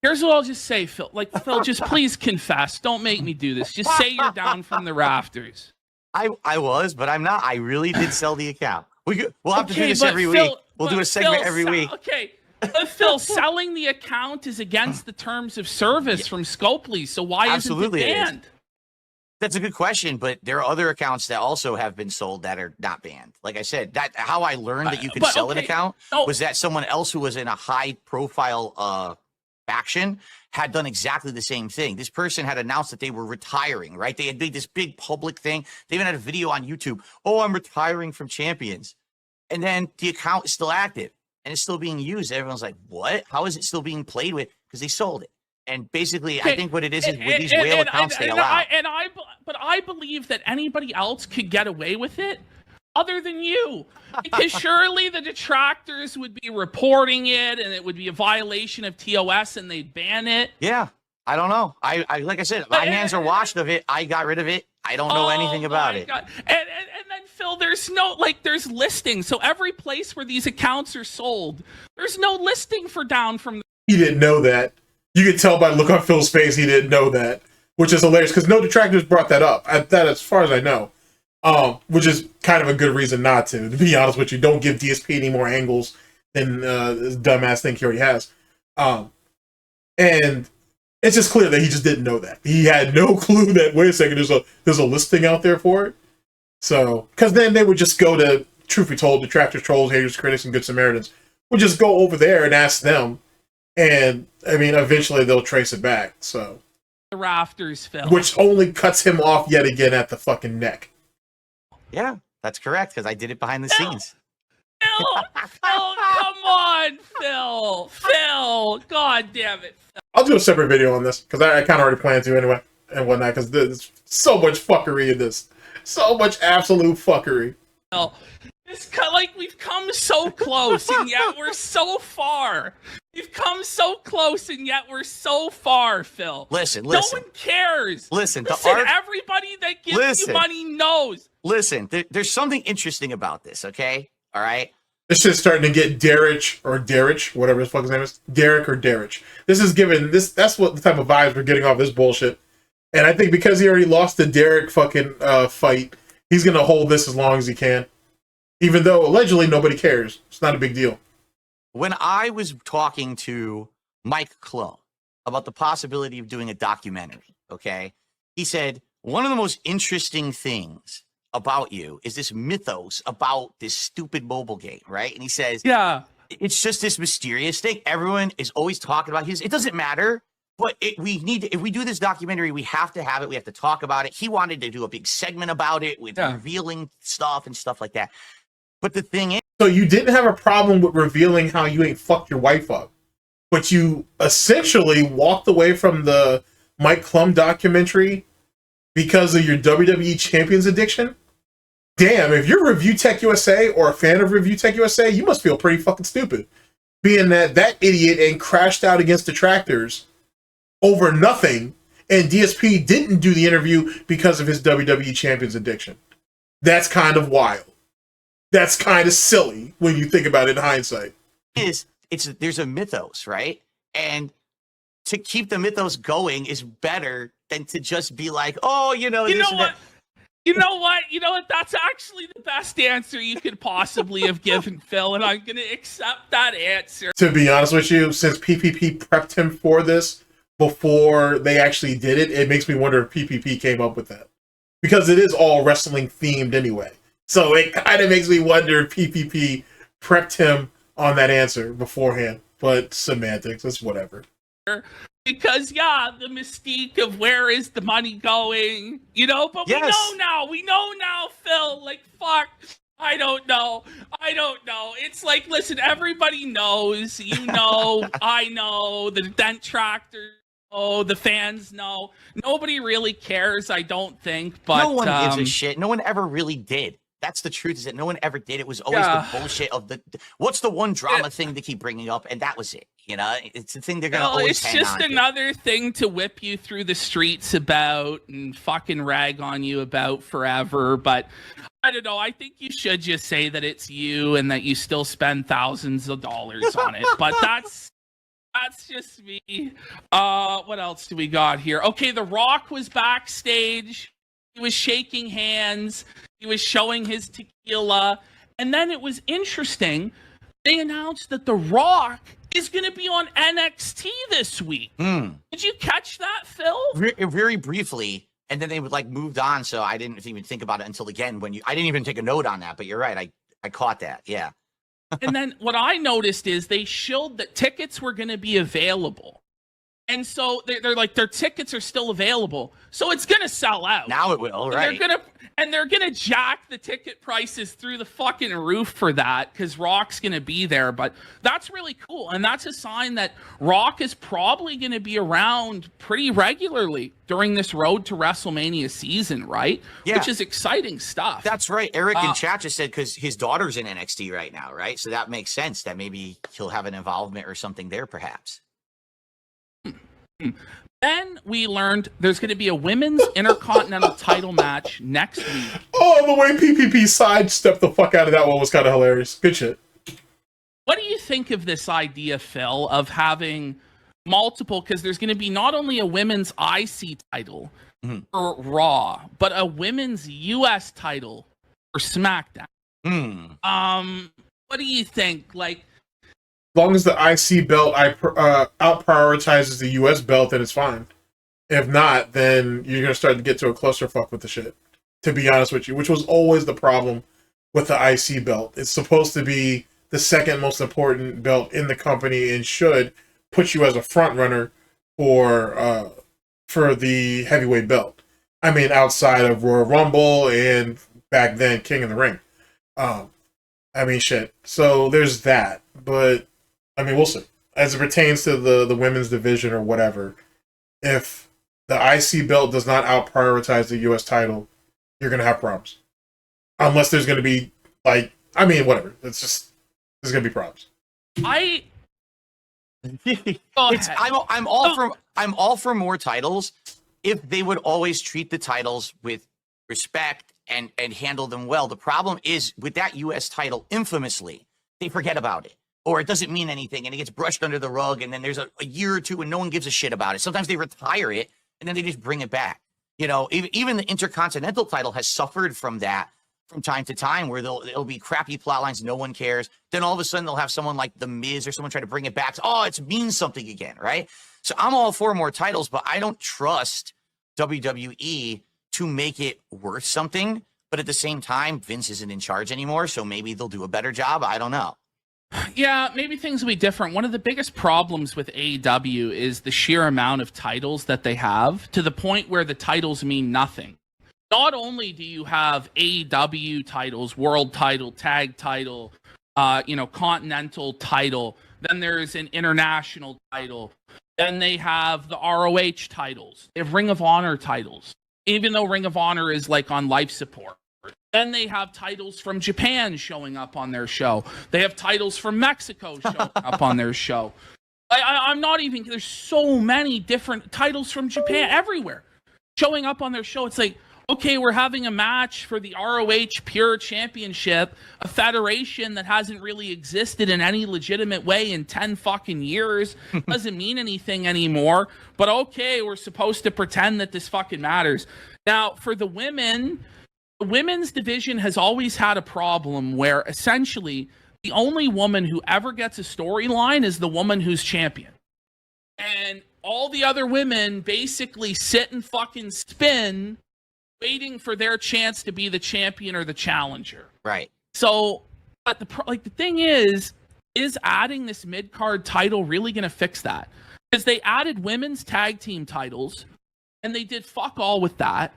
here's what I'll just say, Phil. Like, Phil, just please confess. Don't make me do this. Just say you're down from the rafters. I was, but I'm not. I really did sell the account. We'll have to do Okay, this but every Phil- week. We'll but do a segment Phil, every week. Okay. But Phil, selling the account is against the terms of service from Scopely, so why Absolutely isn't it it is. banned? That's a good question, but there are other accounts that also have been sold that are not banned. Like I said, that how I learned that you could But, sell an okay, account no. was that someone else who was in a high-profile faction had done exactly the same thing. This person had announced that they were retiring, right? They had made this big public thing. They even had a video on YouTube. Oh, I'm retiring from Champions. And then the account is still active and it's still being used. Everyone's like, what? How is it still being played with? Because they sold it. And basically, I think what it is with these whale accounts, they allow. But I believe that anybody else could get away with it other than you. Because surely the detractors would be reporting it and it would be a violation of TOS and they'd ban it. Yeah, I don't know. I like I said, my hands are washed of it. I got rid of it. I don't know anything about it. God. And then Phil, there's there's listings. So every place where these accounts are sold, there's no listing for down from. He didn't know that. You could tell by the look on Phil's face he didn't know that, which is hilarious because no detractors brought that up. That, as far as I know, which is kind of a good reason not to. To be honest with you, don't give DSP any more angles than this dumbass thing he already has. And it's just clear that he just didn't know that. He had no clue that, wait a second, there's a listing out there for it. So, because then they would just go to, truth be told, detractors, trolls, haters, critics, and good Samaritans would just go over there and ask them. And, I mean, eventually they'll trace it back, so. The rafters, Phil. Which only cuts him off yet again at the fucking neck. Yeah, that's correct, because I did it behind the scenes. Phil, come on, Phil, God damn it. I'll do a separate video on this, because I kind of already planned to anyway, and whatnot, because there's so much fuckery in this. So much absolute fuckery. Phil, we've come so close, and yet we're so far. We've come so close, and yet we're so far, Phil. Listen. No one cares. Listen, everybody that gives you money knows. Listen, there's something interesting about this, okay? All right? This shit's starting to get Derich, whatever the fuck his name is. Derek or Derich. This is giving, that's what the type of vibes we're getting off this bullshit. And I think because he already lost the Derek fucking fight, he's going to hold this as long as he can. Even though, allegedly, nobody cares. It's not a big deal. When I was talking to Mike Clow about the possibility of doing a documentary, okay, he said, one of the most interesting things about you is this mythos about this stupid mobile game, right? And he says, yeah, it's just this mysterious thing. Everyone is always talking about it doesn't matter, but if we do this documentary, we have to have it. We have to talk about it. He wanted to do a big segment about it with revealing stuff and stuff like that. But the thing is, so you didn't have a problem with revealing how you ain't fucked your wife up, but you essentially walked away from the Mike Klum documentary because of your WWE Champions addiction? Damn, if you're Review Tech USA or a fan of Review Tech USA, you must feel pretty fucking stupid. Being that idiot and crashed out against detractors over nothing, and DSP didn't do the interview because of his WWE Champions addiction. That's kind of wild. That's kind of silly when you think about it in hindsight. There's a mythos, right? And to keep the mythos going is better than to just be like, oh, You know what? That's actually the best answer you could possibly have given, Phil, and I'm going to accept that answer. To be honest with you, since PPP prepped him for this before they actually did it, it makes me wonder if PPP came up with that. Because it is all wrestling themed anyway. So it kind of makes me wonder if PPP prepped him on that answer beforehand. But semantics, it's whatever. Because, the mystique of where is the money going, but we know now, Phil, fuck, I don't know. It's like, listen, everybody knows, I know, the Detractor, the fans know. Nobody really cares, I don't think, but... No one gives a shit. No one ever really did. That's the truth, is that no one ever did. It was always Yeah. the bullshit of what's the one drama thing to keep bringing up, and that was it. You know, it's the thing they're gonna Well, always it's hang just on to. another thing to whip you through the streets about and fucking rag on you about forever. But I don't know. I think you should just say that it's you and that you still spend thousands of dollars on it. But that's just me. What else do we got here? Okay, The Rock was backstage. He was shaking hands. He was showing his tequila. And then it was interesting. They announced that The Rock is going to be on NXT this week. Did you catch that, Phil? Very briefly, and then they would like moved on. So I didn't even think about it until again I didn't even take a note on that. But you're right. I caught that. Yeah. And then what I noticed is they showed that tickets were going to be available. And so they're like, their tickets are still available. So it's going to sell out. Now it will, right? They're gonna jack the ticket prices through the fucking roof for that because Rock's gonna be there. But that's really cool, and that's a sign that Rock is probably gonna be around pretty regularly during this road to WrestleMania season, right? Yeah. Which is exciting stuff. That's right. Eric in chat just said because his daughter's in NXT right now, right? So that makes sense that maybe he'll have an involvement or something there, perhaps. Then we learned there's going to be a women's intercontinental title match next week. Oh, the way PPP sidestepped the fuck out of that one was kind of hilarious. Good shit. What do you think of this idea, Phil, of having multiple? Because there's going to be not only a women's IC title for Raw, but a women's US title for SmackDown. What do you think? Like, As long as the IC belt out prioritizes the US belt, then it's fine. If not, then you're gonna start to get to a clusterfuck with the shit. To be honest with you, which was always the problem with the IC belt. It's supposed to be the second most important belt in the company and should put you as a front runner for the heavyweight belt. I mean, outside of Royal Rumble and back then King of the Ring. I mean, shit. So there's that, but. I mean, we'll see. As it pertains to the women's division or whatever, if the IC belt does not out-prioritize the U.S. title, you're going to have problems. Unless there's going to be, like, I mean, whatever. It's just, there's going to be problems. I'm all for more titles if they would always treat the titles with respect and handle them well. The problem is with that U.S. title, infamously, they forget about it. Or it doesn't mean anything, and it gets brushed under the rug, and then there's a year or two and no one gives a shit about it. Sometimes they retire it, and then they just bring it back. You know, even the Intercontinental title has suffered from that from time to time, where it'll be crappy plot lines, no one cares. Then all of a sudden they'll have someone like The Miz or someone try to bring it back. Oh, it means something again, right? So I'm all for more titles, but I don't trust WWE to make it worth something. But at the same time, Vince isn't in charge anymore, so maybe they'll do a better job. I don't know. Yeah, maybe things will be different. One of the biggest problems with AEW is the sheer amount of titles that they have, to the point where the titles mean nothing. Not only do you have AEW titles, world title, tag title, continental title, then there's an international title, then they have the ROH titles, they have Ring of Honor titles, even though Ring of Honor is like on life support. Then they have titles from Japan showing up on their show. They have titles from Mexico showing up on their show. I'm not even, there's so many different titles from Japan everywhere showing up on their show. It's like, okay, we're having a match for the ROH Pure Championship, a federation that hasn't really existed in any legitimate way in 10 fucking years. Doesn't mean anything anymore. But okay, we're supposed to pretend that this fucking matters. Now, for the women, the women's division has always had a problem where essentially the only woman who ever gets a storyline is the woman who's champion. And all the other women basically sit and fucking spin, waiting for their chance to be the champion or the challenger. Right. So, but the thing is adding this mid-card title really going to fix that? Because they added women's tag team titles, and they did fuck all with that.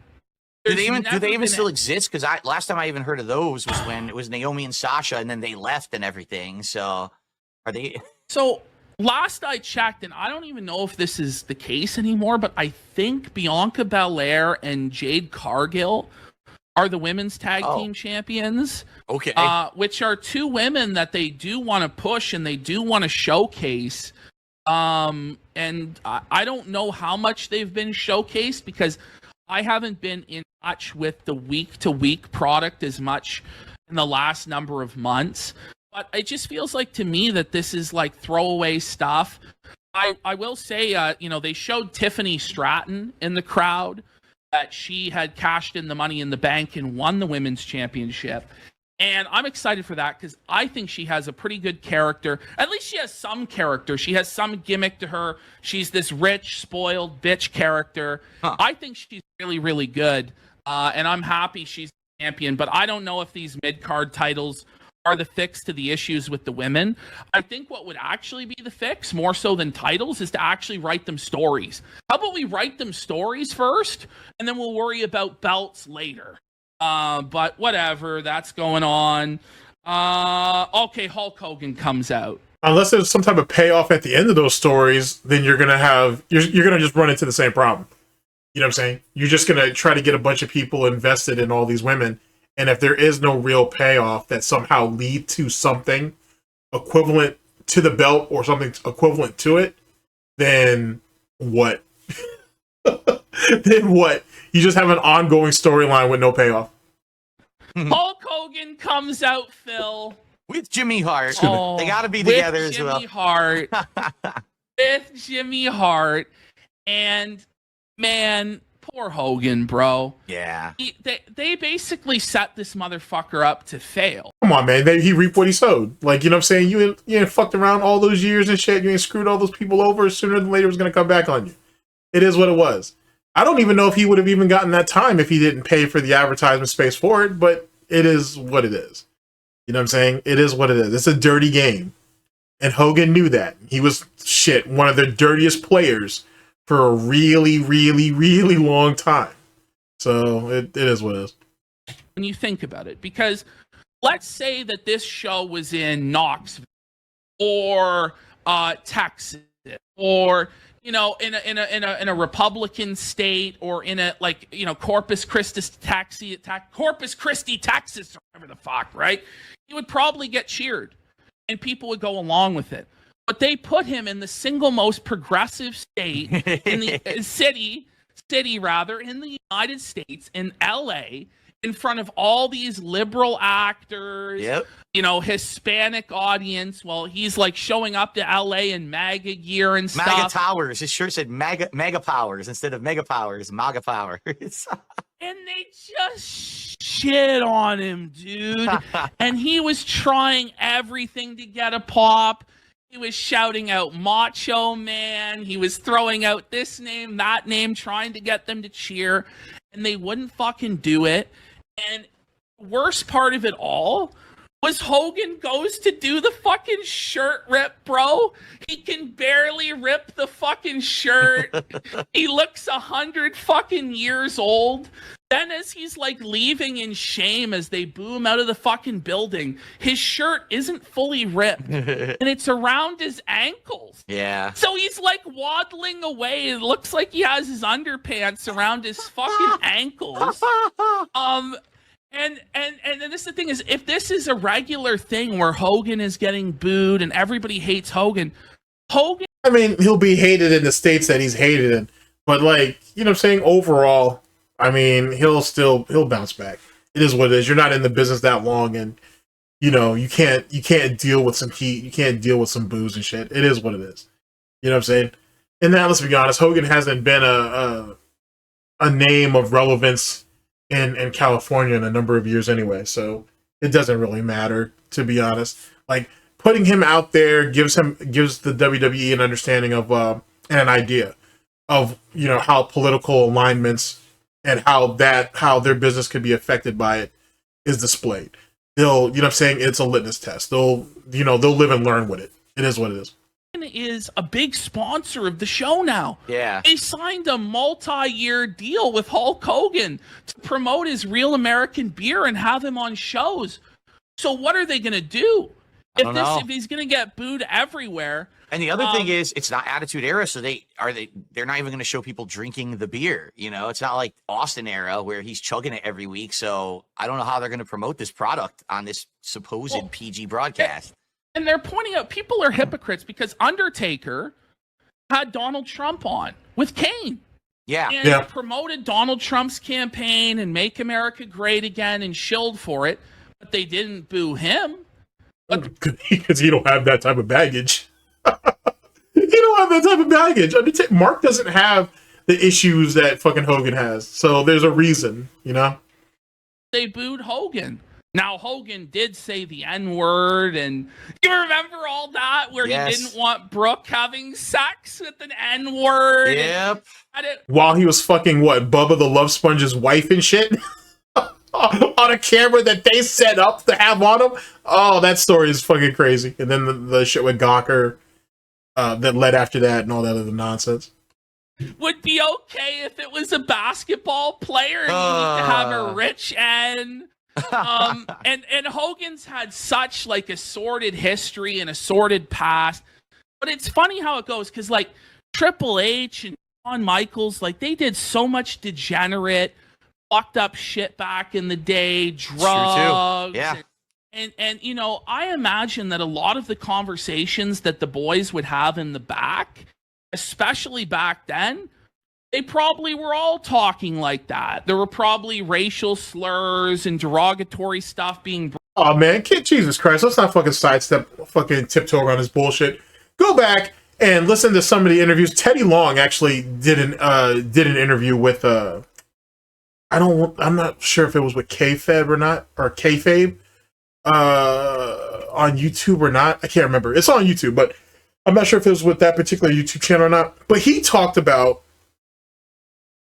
Do they even still exist? Because last time I even heard of those was when it was Naomi and Sasha, and then they left and everything. So, are they? So last I checked, and I don't even know if this is the case anymore, but I think Bianca Belair and Jade Cargill are the women's tag Oh. team champions. Okay. Which are two women that they do want to push and they do want to showcase. And I don't know how much they've been showcased because I haven't been in touch with the week-to-week product as much in the last number of months. But it just feels like to me that this is like throwaway stuff. I will say, they showed Tiffany Stratton in the crowd, that she had cashed in the Money in the Bank and won the women's championship. And I'm excited for that because I think she has a pretty good character. At least she has some character. She has some gimmick to her. She's this rich, spoiled bitch character. Huh. I think she's really, really good. And I'm happy she's champion. But I don't know if these mid-card titles are the fix to the issues with the women. I think what would actually be the fix, more so than titles, is to actually write them stories. How about we write them stories first, and then we'll worry about belts later. But whatever, that's going on. Okay, Hulk Hogan comes out. Unless there's some type of payoff at the end of those stories, then you're gonna just run into the same problem. You know what I'm saying? You're just gonna try to get a bunch of people invested in all these women, and if there is no real payoff that somehow lead to something equivalent to the belt or something equivalent to it, then what? Then what? You just have an ongoing storyline with no payoff. Hulk Hogan comes out, Phil. With Jimmy Hart. Oh, They got to be with together as well. Jimmy Hart. With Jimmy Hart. And, man, poor Hogan, bro. Yeah. They basically set this motherfucker up to fail. Come on, man. He reaped what he sowed. Like, you know what I'm saying? You ain't fucked around all those years and shit. You ain't screwed all those people over. Sooner than later, it was going to come back on you. It is what it was. I don't even know if he would have even gotten that time if he didn't pay for the advertisement space for it, but it is what it is. You know what I'm saying? It is what it is. It's a dirty game. And Hogan knew that. He was, one of the dirtiest players for a really, really, really long time. So it is what it is. When you think about it, because let's say that this show was in Knoxville or Texas or in a Republican state or in a Corpus Christi, Texas, or whatever the fuck, right? He would probably get cheered and people would go along with it. But they put him in the single most progressive state in the city rather in the United States, in LA, in front of all these liberal actors, Yep. Hispanic audience. Well, he's like showing up to LA in MAGA gear and stuff. MAGA Towers. His shirt said mega powers instead of mega powers. MAGA powers. And they just shit on him, dude. And he was trying everything to get a pop. He was shouting out Macho Man. He was throwing out this name, that name, trying to get them to cheer. And they wouldn't fucking do it. And worst part of it all was Hogan goes to do the fucking shirt rip, bro. He can barely rip the fucking shirt. He looks 100 fucking years old. Then as he's like leaving in shame as they boom out of the fucking building, his shirt isn't fully ripped and it's around his ankles. Yeah. So he's like waddling away. It looks like he has his underpants around his fucking ankles. And this is the thing is, if this is a regular thing where Hogan is getting booed and everybody hates Hogan. I mean, he'll be hated in the states that he's hated in, but like, you know what I'm saying? Overall, I mean, he'll bounce back. It is what it is. You're not in the business that long, and you can't deal with some heat. You can't deal with some booze and shit. It is what it is. You know what I'm saying? And now, let's be honest, Hogan hasn't been a name of relevance in California in a number of years anyway, so it doesn't really matter, to be honest. Like, putting him out there gives the WWE an understanding of and an idea of how political alignments and how their business could be affected by it is displayed. They'll, you know what I'm saying, it's a litmus test. They'll live and learn with it. It is what it is. Is a big sponsor of the show now. Yeah. They signed a multi-year deal with Hulk Hogan to promote his Real American Beer and have him on shows. So what are they going to do? don't know. If he's gonna get booed everywhere. And the other thing is, it's not Attitude Era, so they're not even going to show people drinking the beer. You know, it's not like Austin Era where he's chugging it every week. So I don't know how they're going to promote this product on this supposed PG broadcast. And they're pointing out people are hypocrites because Undertaker had Donald Trump on with Kane. Yeah. And promoted Donald Trump's campaign and Make America Great Again and shilled for it, but they didn't boo him. Because he don't have that type of baggage. He don't have that type of baggage. Mark doesn't have the issues that fucking Hogan has. So there's a reason, you know? They booed Hogan. Now, Hogan did say the N-word, and you remember all that where he didn't want Brooke having sex with an N-word? Yep. While he was fucking, Bubba the Love Sponge's wife and shit? On a camera that they set up to have on him? Oh, that story is fucking crazy. And then the shit with Gawker that led after that and all that other nonsense. Would be okay if it was a basketball player and you need to have a rich N. And Hogan's had such like a sordid history and a sordid past. But it's funny how it goes because like Triple H and Shawn Michaels, like they did so much degenerate, fucked up shit back in the day, drugs. Yeah. And you know, I imagine that a lot of the conversations that the boys would have in the back, especially back then, they probably were all talking like that. There were probably racial slurs and derogatory stuff being. Oh man, Jesus Christ! Let's not fucking sidestep, fucking tiptoe around this bullshit. Go back and listen to some of the interviews. Teddy Long actually did an interview with I'm not sure if it was with K-Fab or not, or K-Fabe, on YouTube or not. I can't remember. It's on YouTube, but I'm not sure if it was with that particular YouTube channel or not. But he talked about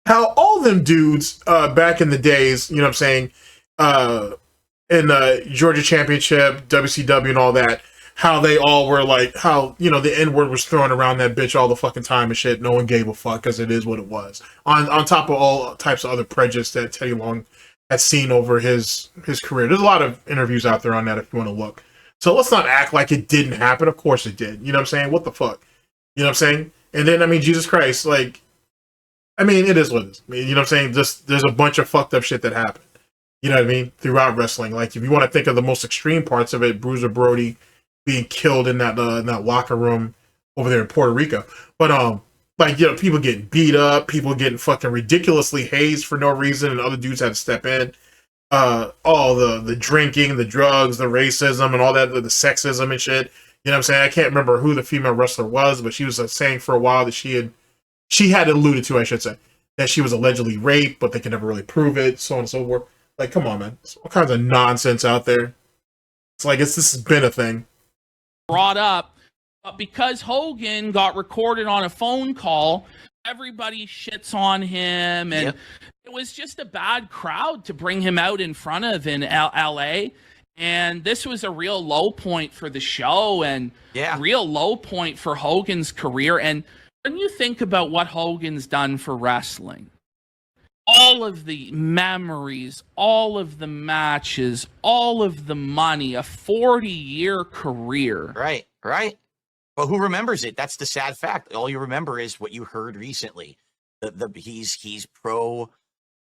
how all them dudes back in the days, you know what I'm saying, in the Georgia Championship, WCW and all that, how they all were like, how, you know, the N-word was thrown around that bitch all the fucking time and shit. No one gave a fuck because it is what it was. On top of all types of other prejudice that Teddy Long has seen over his career. There's a lot of interviews out there on that if you want to look. So let's not act like it didn't happen. Of course it did. You know what I'm saying? What the fuck? You know what I'm saying? And then, I mean, Jesus Christ, like, I mean, it is what it is. I mean, you know what I'm saying? Just, there's a bunch of fucked up shit that happened. You know what I mean? Throughout wrestling. Like, if you want to think of the most extreme parts of it, Bruiser Brody being killed in that locker room over there in Puerto Rico. But, like, you know, people getting beat up, people getting fucking ridiculously hazed for no reason, and other dudes had to step in. All the drinking, the drugs, the racism, and all that, the sexism and shit. You know what I'm saying? I can't remember who the female wrestler was, but she was saying for a while that she had alluded to, I should say, that she was allegedly raped, but they could never really prove it, so on and so forth. Like, come on, man. There's all kinds of nonsense out there. It's like, this has been a thing. Brought up, but because Hogan got recorded on a phone call, everybody shits on him, and it was just a bad crowd to bring him out in front of in LA. And this was a real low point for the show, and a real low point for Hogan's career. And when you think about what Hogan's done for wrestling, all of the memories, all of the matches, all of the money, a 40-year career. Right. But who remembers it? That's the sad fact. All you remember is what you heard recently. He's pro,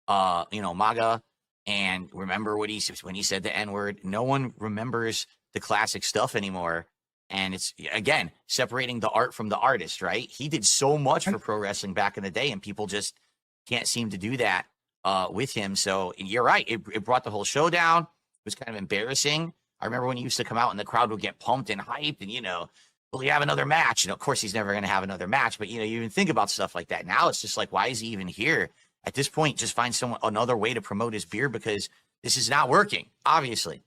MAGA, and remember when he said the N-word. No one remembers the classic stuff anymore. And it's, again, separating the art from the artist, right? He did so much for pro wrestling back in the day, and people just can't seem to do that with him. So you're right. It brought the whole show down. It was kind of embarrassing. I remember when he used to come out and the crowd would get pumped and hyped and, will he have another match? Of course, he's never going to have another match. But, you even think about stuff like that. Now it's just like, why is he even here? At this point, just find another way to promote his beer because this is not working, obviously.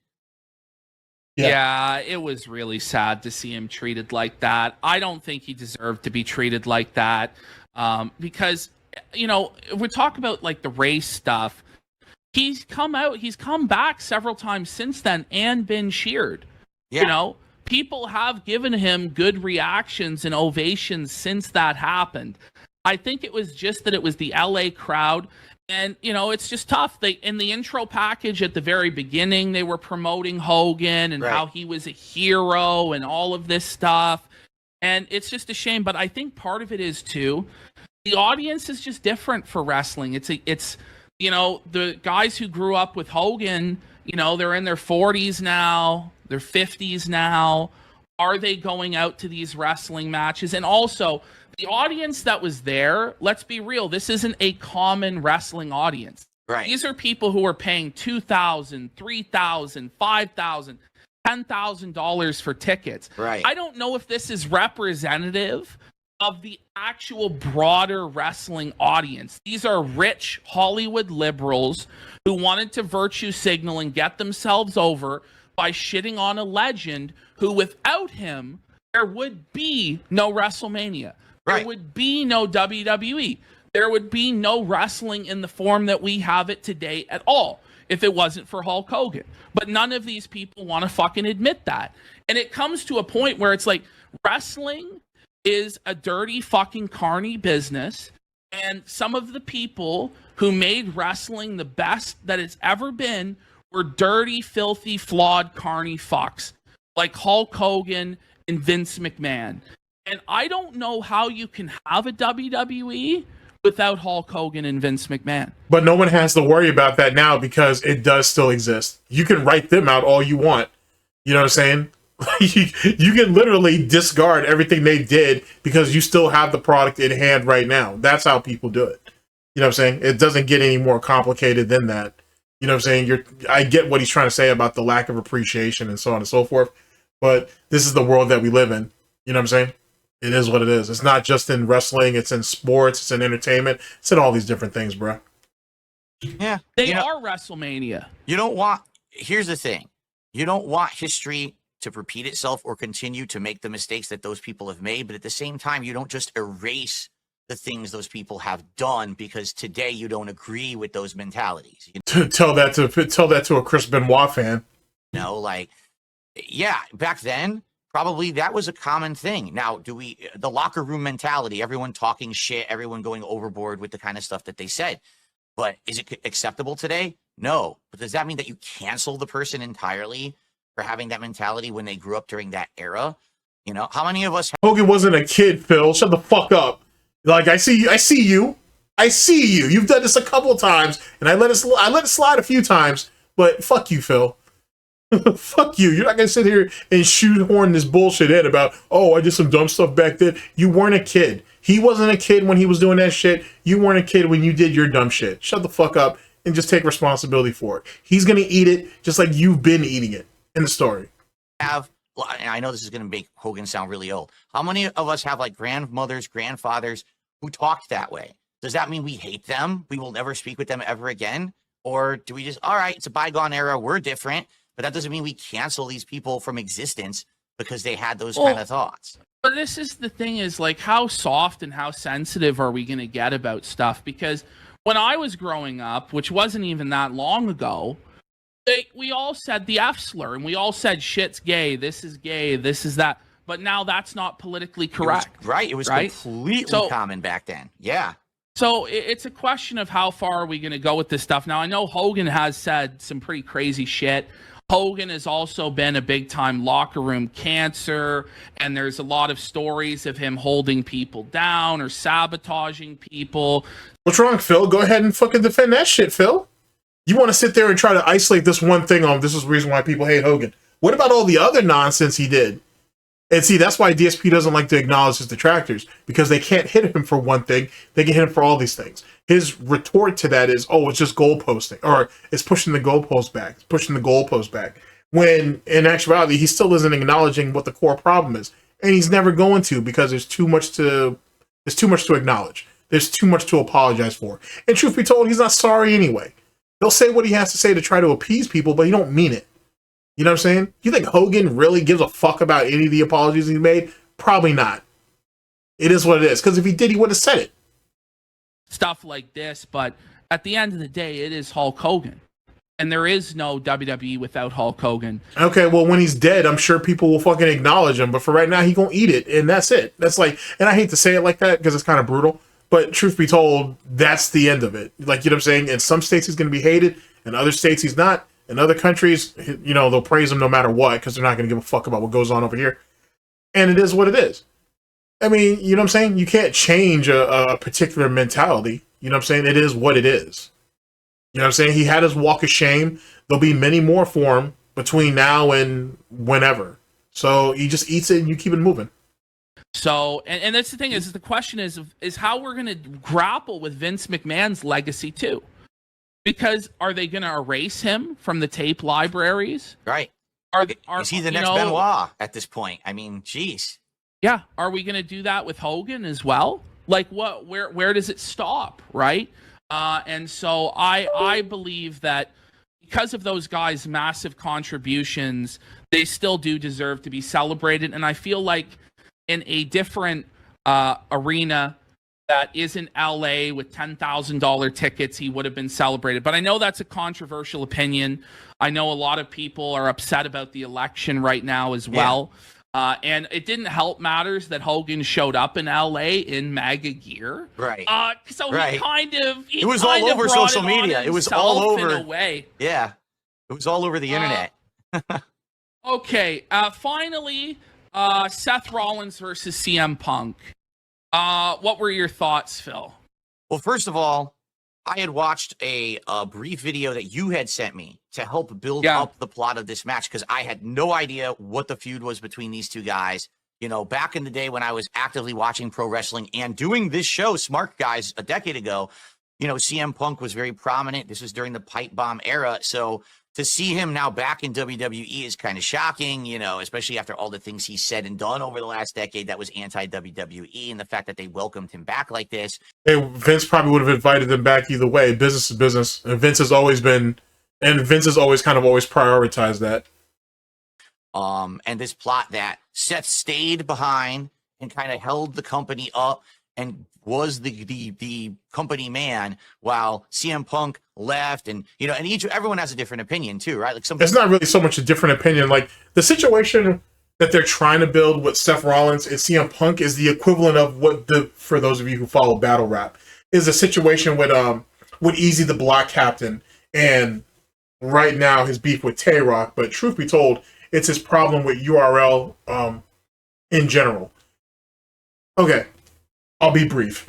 Yeah, it was really sad to see him treated like that. I don't think he deserved to be treated like that because, if we talk about like the race stuff, he's come back several times since then and been cheered. Yeah. People have given him good reactions and ovations since that happened. I think it was just that it was the LA crowd And, you know, it's just tough. They, in the intro package at the very beginning, they were promoting Hogan and how he was a hero and all of this stuff. And it's just a shame. But I think part of it is, too, the audience is just different for wrestling. It's you know, the guys who grew up with Hogan, you know, they're in their 40s now, their 50s now. Are they going out to these wrestling matches? And also, the audience that was there, let's be real, this isn't a common wrestling audience. Right. These are people who are paying $2,000, $3,000, $5,000, $10,000 for tickets. Right. I don't know if this is representative of the actual broader wrestling audience. These are rich Hollywood liberals who wanted to virtue signal and get themselves over by shitting on a legend who, without him, there would be no WrestleMania. There would be no WWE. There would be no wrestling in the form that we have it today at all if it wasn't for Hulk Hogan. But none of these people want to fucking admit that. And it comes to a point where it's like, wrestling is a dirty fucking carny business. And some of the people who made wrestling the best that it's ever been were dirty, filthy, flawed, carny fucks like Hulk Hogan and Vince McMahon. And I don't know how you can have a WWE without Hulk Hogan and Vince McMahon. But no one has to worry about that now because it does still exist. You can write them out all you want. You know what I'm saying? You can literally discard everything they did because you still have the product in hand right now. That's how people do it. You know what I'm saying? It doesn't get any more complicated than that. You know what I'm saying? I get what he's trying to say about the lack of appreciation and so on and so forth, but this is the world that we live in. You know what I'm saying? It is what it is. It's not just in wrestling. It's in sports. It's in entertainment. It's in all these different things, bro. Yeah. They are WrestleMania. You don't want... Here's the thing. You don't want history to repeat itself or continue to make the mistakes that those people have made, but at the same time, you don't just erase the things those people have done because today you don't agree with those mentalities. You know? Tell that to a Chris Benoit fan. You know, like, yeah, back then, probably that was a common thing. Now, the locker room mentality, everyone talking shit, everyone going overboard with the kind of stuff that they said. But is it acceptable today? No. But does that mean that you cancel the person entirely for having that mentality when they grew up during that era? You know, how many of us... Hogan wasn't a kid, Phil. Shut the fuck up. Like, I see you. You've done this a couple of times, and I let it slide a few times, but fuck you, Phil. Fuck you. You're not going to sit here and shoehorn this bullshit in about, oh, I did some dumb stuff back then. You weren't a kid. He wasn't a kid when he was doing that shit. You weren't a kid when you did your dumb shit. Shut the fuck up and just take responsibility for it. He's going to eat it just like you've been eating it in the story. I know this is going to make Hogan sound really old. How many of us have like grandmothers, grandfathers who talked that way? Does that mean we hate them? We will never speak with them ever again? Or do we just, all right, it's a bygone era, we're different, but that doesn't mean we cancel these people from existence because they had those kind of thoughts. But this is the thing is, like, how soft and how sensitive are we going to get about stuff? Because when I was growing up, which wasn't even that long ago, we all said the F slur, and we all said shit's gay, this is that. But now that's not politically correct. It was completely common back then. Yeah. So it's a question of how far are we going to go with this stuff. Now, I know Hogan has said some pretty crazy shit. Hogan has also been a big-time locker room cancer, and there's a lot of stories of him holding people down or sabotaging people. What's wrong, Phil? Go ahead and fucking defend that shit, Phil. You want to sit there and try to isolate this one thing on this is the reason why people hate Hogan. What about all the other nonsense he did? And see, that's why DSP doesn't like to acknowledge his detractors, because they can't hit him for one thing. They can hit him for all these things. His retort to that is, oh, it's just goalposting, or it's pushing the goalpost back. It's pushing the goalpost back. When in actuality, he still isn't acknowledging what the core problem is. And he's never going to, because there's too much to acknowledge. There's too much to apologize for. And truth be told, he's not sorry anyway. He'll say what he has to say to try to appease people, but he don't mean it. You know what I'm saying? You think Hogan really gives a fuck about any of the apologies he made? Probably not. It is what it is. Because if he did, he would have said it. Stuff like this, but at the end of the day, it is Hulk Hogan. And there is no WWE without Hulk Hogan. Okay, well, when he's dead, I'm sure people will fucking acknowledge him. But for right now, he gonna eat it, and that's it. That's like, and I hate to say it like that because it's kind of brutal. But truth be told, that's the end of it. Like, you know what I'm saying? In some states, he's going to be hated. In other states, he's not. In other countries, you know, they'll praise him no matter what because they're not going to give a fuck about what goes on over here. And it is what it is. I mean, you know what I'm saying? You can't change a particular mentality. You know what I'm saying? It is what it is. You know what I'm saying? He had his walk of shame. There'll be many more for him between now and whenever. So he just eats it and you keep it moving. So, and that's the thing is the question is how we're going to grapple with Vince McMahon's legacy too. Because are they going to erase him from the tape libraries? Right. Is he the next Benoit at this point? I mean, geez. Yeah. Are we going to do that with Hogan as well? Like what, where does it stop? Right. And so I believe that because of those guys' massive contributions, they still do deserve to be celebrated. And I feel like in a different arena that isn't LA with $10,000 tickets, he would have been celebrated. But I know that's a controversial opinion. I know a lot of people are upset about the election right now as well. And it didn't help matters that Hogan showed up in LA in MAGA gear. Right. So he kind of... It was all over social media. It was all over... in a way. Yeah. It was all over the internet. Okay. Finally, Seth Rollins versus CM Punk. What were your thoughts, Phil? Well, first of all, I had watched a brief video that you had sent me to help build up the plot of this match because I had no idea what the feud was between these two guys. You know, back in the day when I was actively watching pro wrestling and doing this show, Smark Guys, a decade ago, you know, CM Punk was very prominent. This was during the pipe bomb era. So to see him now back in WWE is kind of shocking, you know, especially after all the things he's said and done over the last decade that was anti-WWE and the fact that they welcomed him back like this. Hey, Vince probably would have invited them back either way. Business is business. And Vince has always kind of always prioritized that. And this plot that Seth stayed behind and kind of held the company up and was the company man while CM Punk left, and you know, and everyone has a different opinion too, right? Like it's not really so much a different opinion. Like the situation that they're trying to build with Seth Rollins and CM Punk is the equivalent of for those of you who follow battle rap, is a situation with Easy the Block Captain and right now his beef with Tay-Rock. But truth be told, it's his problem with URL in general. Okay. I'll be brief,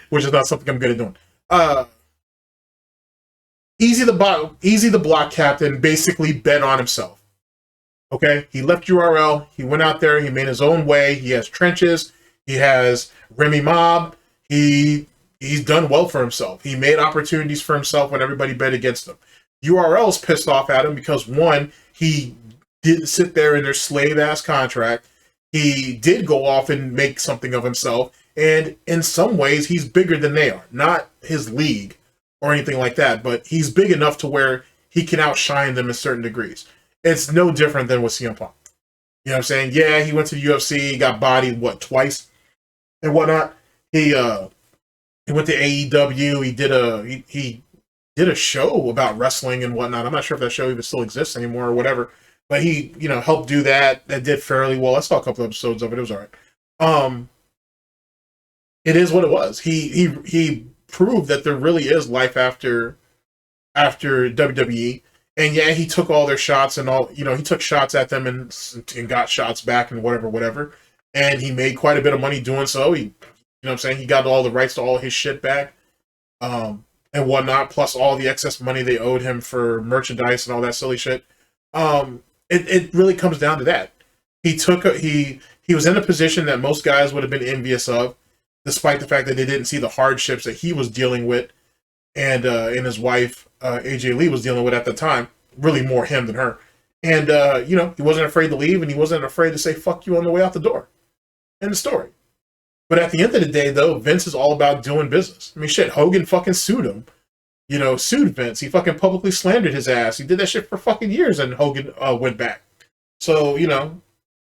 which is not something I'm good at doing. Easy the Block Captain basically bet on himself. Okay? He left URL. He went out there. He made his own way. He has trenches. He has Remy Mob. He's done well for himself. He made opportunities for himself when everybody bet against him. URL's pissed off at him because, one, he didn't sit there in their slave-ass contract. He did go off and make something of himself. And in some ways, he's bigger than they are. Not his league or anything like that, but he's big enough to where he can outshine them in certain degrees. It's no different than with CM Punk. You know what I'm saying? Yeah, he went to the UFC, got bodied, twice and whatnot. He went to AEW. He did a show about wrestling and whatnot. I'm not sure if that show even still exists anymore or whatever. But he, you know, helped do that. That did fairly well. I saw a couple episodes of it. It was all right. It is what it was. He proved that there really is life after WWE. And yeah, he took all their shots and all, you know, he took shots at them and got shots back and whatever. And he made quite a bit of money doing so. He, you know what I'm saying? He got all the rights to all his shit back. And whatnot, plus all the excess money they owed him for merchandise and all that silly shit. It really comes down to that. He was in a position that most guys would have been envious of, despite the fact that they didn't see the hardships that he was dealing with and his wife, AJ Lee, was dealing with at the time. Really more him than her. And, you know, he wasn't afraid to leave and he wasn't afraid to say, fuck you on the way out the door. End of story. But at the end of the day, though, Vince is all about doing business. I mean, shit, Hogan fucking sued him. You know, sued Vince. He fucking publicly slandered his ass. He did that shit for fucking years and Hogan went back. So, you know,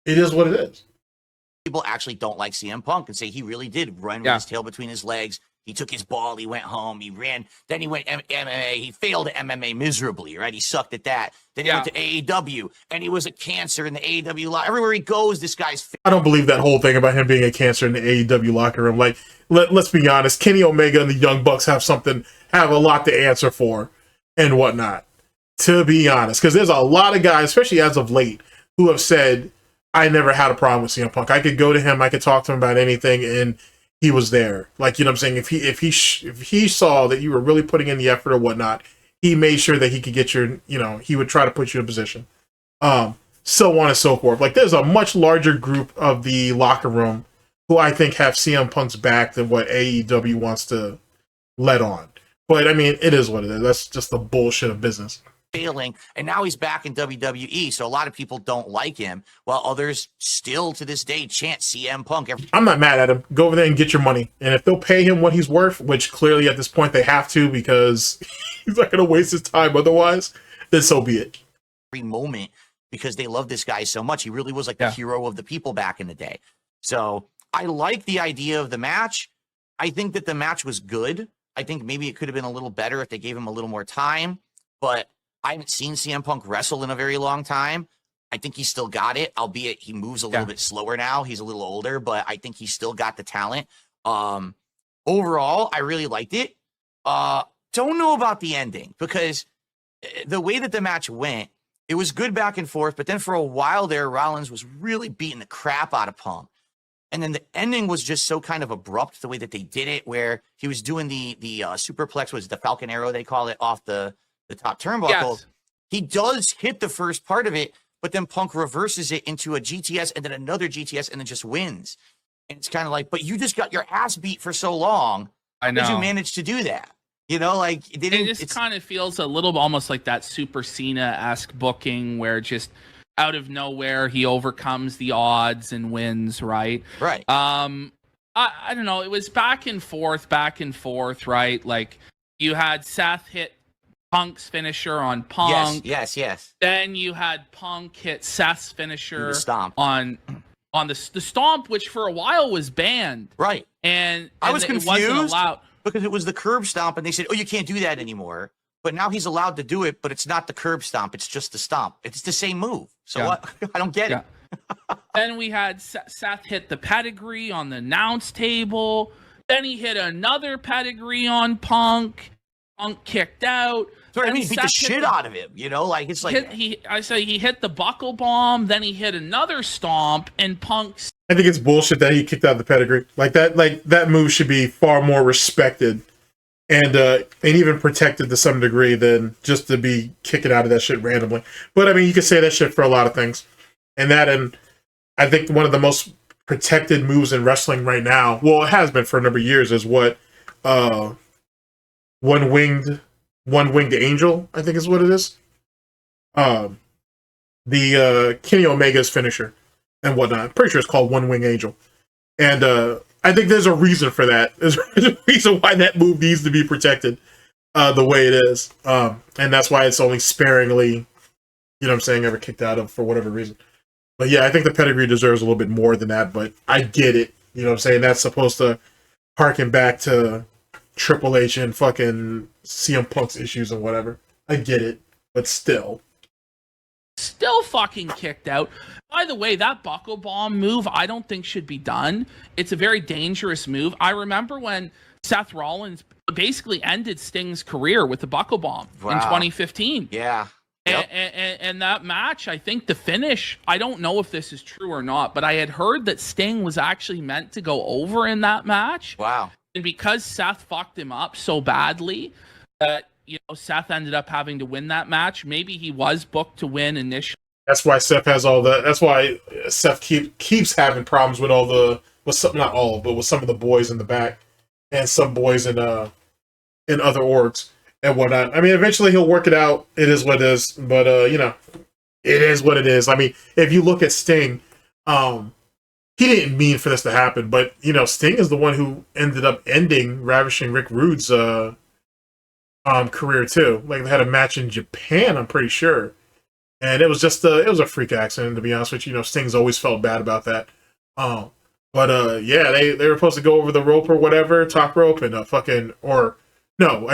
it is what it is. People actually don't like CM Punk and say he really did run with his tail between his legs. He took his ball, he went home, he ran, then he went MMA, he failed at MMA miserably, right? He sucked at that. Then he went to AEW, and he was a cancer in the AEW lot. Everywhere he goes, this guy's... I don't believe that whole thing about him being a cancer in the AEW locker room. Like, let's be honest, Kenny Omega and the Young Bucks have a lot to answer for and whatnot, to be honest. Because there's a lot of guys, especially as of late, who have said, I never had a problem with CM Punk. I could go to him, I could talk to him about anything, and he was there. Like, you know what I'm saying? If he saw that you were really putting in the effort or whatnot, he made sure that he could get your, he would try to put you in position. So on and so forth. Like, there's a much larger group of the locker room who I think have CM Punk's back than what AEW wants to let on. But, I mean, it is what it is. That's just the bullshit of business. Failing, and now he's back in WWE, so a lot of people don't like him, while others still to this day chant CM Punk. I'm not mad at him. Go over there and get your money. And if they'll pay him what he's worth, which clearly at this point they have to because he's not going to waste his time otherwise, then so be it. Every moment, because they love this guy so much. He really was like the hero of the people back in the day. So I like the idea of the match. I think that the match was good. I think maybe it could have been a little better if they gave him a little more time, but I haven't seen CM Punk wrestle in a very long time. I think he's still got it, albeit he moves a little bit slower now. He's a little older, but I think he's still got the talent. Overall, I really liked it. Don't know about the ending, because the way that the match went, it was good back and forth, but then for a while there, Rollins was really beating the crap out of Punk. And then the ending was just so kind of abrupt, the way that they did it, where he was doing the superplex, was the Falcon Arrow, they call it, off the top turnbuckle. Yes. He does hit the first part of it, but then Punk reverses it into a GTS and then another GTS and then just wins. And it's kind of like, but you just got your ass beat for so long. I know. How did you manage to do that? Like they didn't. It just kind of feels a little almost like that Super Cena-esque booking where just out of nowhere he overcomes the odds and wins, right? Right. I don't know. It was back and forth, right? Like you had Seth hit Punk's finisher on Punk. Yes. Then you had Punk hit Seth's finisher The stomp. on the stomp, which for a while was banned. Right. And I was it confused wasn't allowed. because it was the curb stomp, and they said, "Oh, you can't do that anymore." But now he's allowed to do it, but it's not the curb stomp; it's just the stomp. It's the same move. So what? I don't get it. Then we had Seth hit the pedigree on the announce table. Then he hit another pedigree on Punk. Punk kicked out. So I mean, he beat the shit out of him. Like it's like he hit the buckle bomb. Then he hit another stomp, and Punk. I think it's bullshit that he kicked out the pedigree. Like that move should be far more respected and even protected to some degree than just to be kicking out of that shit randomly. But I mean, you can say that shit for a lot of things. And I think one of the most protected moves in wrestling right now, well, it has been for a number of years, is what one-winged angel, I think is what it is. The Kenny Omega's finisher and whatnot. I'm pretty sure it's called One Wing Angel. And I think there's a reason for that. There's a reason why that move needs to be protected the way it is. And that's why it's only sparingly, ever kicked out of for whatever reason. But yeah, I think the pedigree deserves a little bit more than that, but I get it. That's supposed to harken back to Triple H and fucking CM Punk's issues and whatever. I get it, but still Fucking kicked out. By the way, that buckle bomb move I don't think should be done. It's a very dangerous move. I remember when Seth Rollins basically ended Sting's career with the buckle bomb in 2015. Yeah. Yep. And that match, I think the finish, I don't know if this is true or not, but I had heard that Sting was actually meant to go over in that match. Wow. And because Seth fucked him up so badly that, Seth ended up having to win that match. Maybe he was booked to win initially. That's why Seth has all the. That's why Seth keeps having problems with with some of the boys in the back and some boys in other orgs and whatnot. I mean, eventually he'll work it out. It is what it is, but it is what it is. I mean, if you look at Sting, he didn't mean for this to happen, but Sting is the one who ended up ending Ravishing Rick Rude's career too. Like they had a match in Japan, I'm pretty sure. And it was just it was a freak accident, to be honest with you. Sting's always felt bad about that. But But yeah, they were supposed to go over the rope or whatever, top rope, and I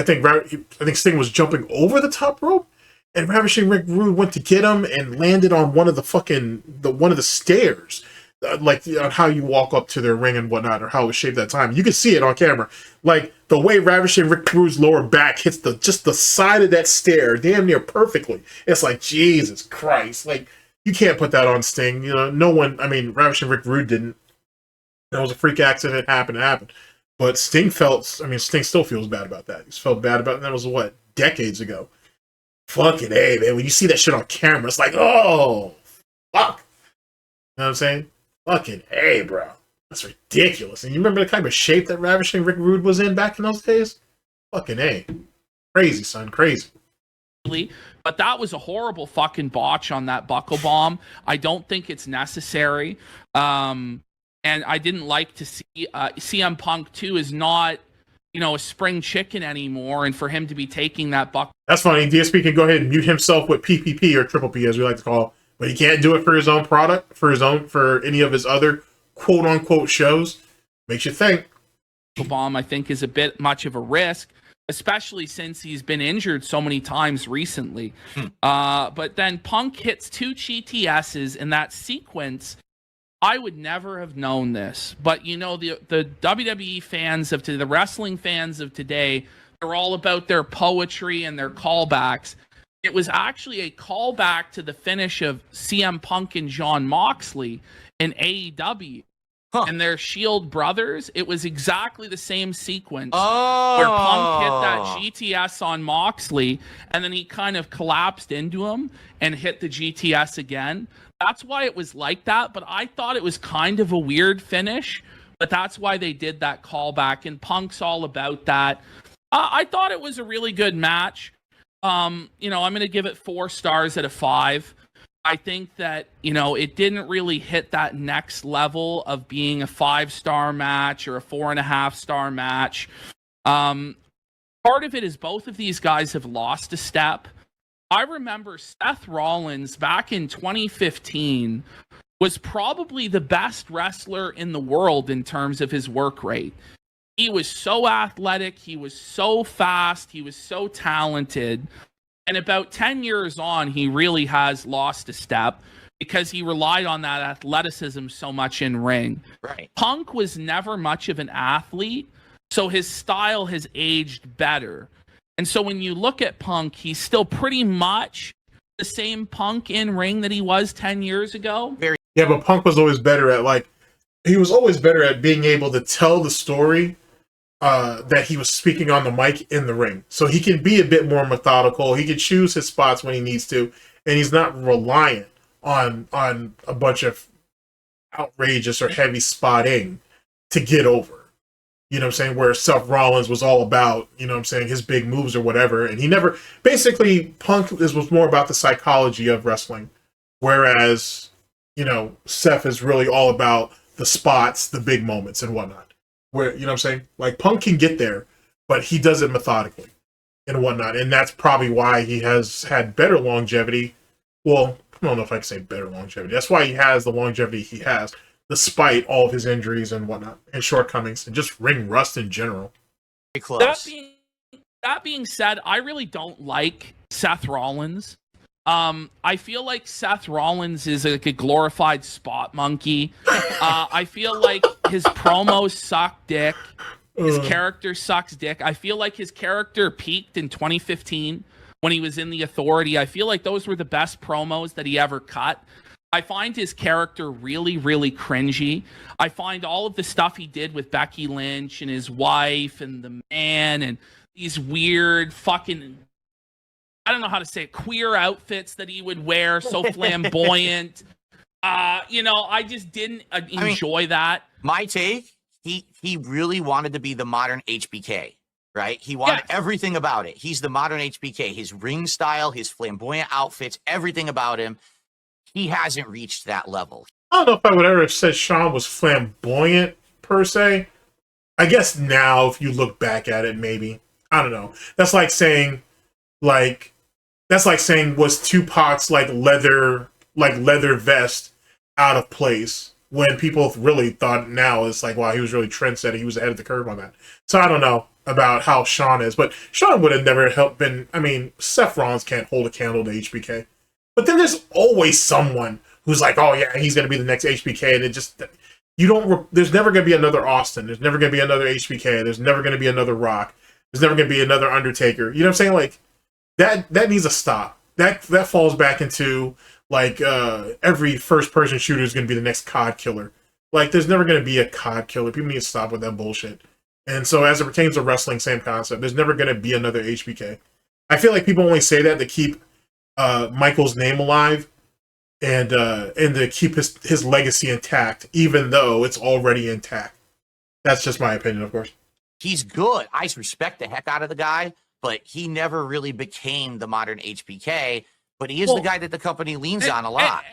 think Sting was jumping over the top rope, and Ravishing Rick Rude went to get him and landed on one of the stairs, like on how you walk up to their ring and whatnot, or how it was shaped that time. You can see it on camera, like the way Ravishing Rick Rude's lower back hits just the side of that stair, damn near perfectly. It's like, Jesus Christ, like you can't put that on Sting. You know, no one. I mean, Ravishing Rick Rude didn't. That was a freak accident. It happened. But Sting still feels bad about that. He's felt bad about it. That was what, decades ago. Fucking A, man. When you see that shit on camera, it's like, oh, fuck. You know what I'm saying? Fucking A, bro. That's ridiculous. And you remember the kind of shape that Ravishing Rick Rude was in back in those days? Fucking A. Crazy, son. Crazy. But that was a horrible fucking botch on that buckle bomb. I don't think it's necessary. And I didn't like to see CM Punk 2 is not, a spring chicken anymore, and for him to be taking that buck. That's funny. DSP can go ahead and mute himself with PPP or Triple P, as we like to call it, but he can't do it for his own product, for any of his other quote unquote shows. Makes you think. Bomb, I think, is a bit much of a risk, especially since he's been injured so many times recently. But then Punk hits 2 GTSs in that sequence. I would never have known this, but the WWE fans the wrestling fans of today, they're all about their poetry and their callbacks. It was actually a callback to the finish of CM Punk and Jon Moxley in AEW. And their Shield brothers. It was exactly the same sequence where Punk hit that GTS on Moxley, and then he kind of collapsed into him and hit the GTS again. That's why it was like that, but I thought it was kind of a weird finish, but that's why they did that callback, and Punk's all about that. I thought it was a really good match. I'm going to give it 4 stars out of 5. I think that, it didn't really hit that next level of being a 5-star match or a 4.5-star match. Part of it is both of these guys have lost a step. I remember Seth Rollins back in 2015 was probably the best wrestler in the world in terms of his work rate. He was so athletic. He was so fast. He was so talented. And about 10 years on, he really has lost a step because he relied on that athleticism so much in ring. Right. Punk was never much of an athlete, so his style has aged better. And so when you look at Punk, he's still pretty much the same Punk in ring that he was 10 years ago. Yeah, but Punk was always better at being able to tell the story that he was speaking on the mic in the ring. So he can be a bit more methodical. He can choose his spots when he needs to, and he's not reliant on a bunch of outrageous or heavy spotting to get over. You know what I'm saying? Where Seth Rollins was all about, his big moves or whatever. And he never, basically, Punk was more about the psychology of wrestling. Whereas, Seth is really all about the spots, the big moments and whatnot. Where, like Punk can get there, but he does it methodically and whatnot. And that's probably why he has had better longevity. Well, I don't know if I can say better longevity. That's why he has the longevity he has, despite all of his injuries and whatnot, and shortcomings, and just ring rust in general. Very close. That being said, I really don't like Seth Rollins. I feel like Seth Rollins is like a glorified spot monkey. I feel like his promos suck dick. His character sucks dick. I feel like his character peaked in 2015 when he was in the Authority. I feel like those were the best promos that he ever cut. I find his character really, really cringy. I find all of the stuff he did with Becky Lynch and his wife and the man and these weird fucking, I don't know how to say it, queer outfits that he would wear, so flamboyant. I just didn't enjoy that. My take, he really wanted to be the modern HBK, right? He wanted everything about it. He's the modern HBK. His ring style, his flamboyant outfits, everything about him. He hasn't reached that level. I don't know if I would ever have said Sean was flamboyant, per se. I guess now, if you look back at it, maybe. I don't know. That's like saying, was Tupac's leather vest out of place when people really thought now it's like, wow, he was really trendsetting. He was ahead of the curve on that. So I don't know about how Sean is, but Sean would have never been. I mean, Seth Rollins can't hold a candle to HBK, but then there's always someone who's like, oh yeah, he's gonna be the next HBK, and it just there's never gonna be another Austin. There's never gonna be another HBK. There's never gonna be another Rock. There's never gonna be another Undertaker. You know what I'm saying? Like that needs to stop. That falls back into like every first person shooter is going to be the next COD killer. Like there's never going to be a COD killer. People need to stop with that bullshit. And so as it pertains to wrestling, same concept. There's never going to be another HBK. I feel like people only say that to keep Michael's name alive and to keep his legacy intact, even though it's already intact. That's just my opinion, of course. He's good. I respect the heck out of the guy, but he never really became the modern HBK. But he is the guy that the company leans on a lot.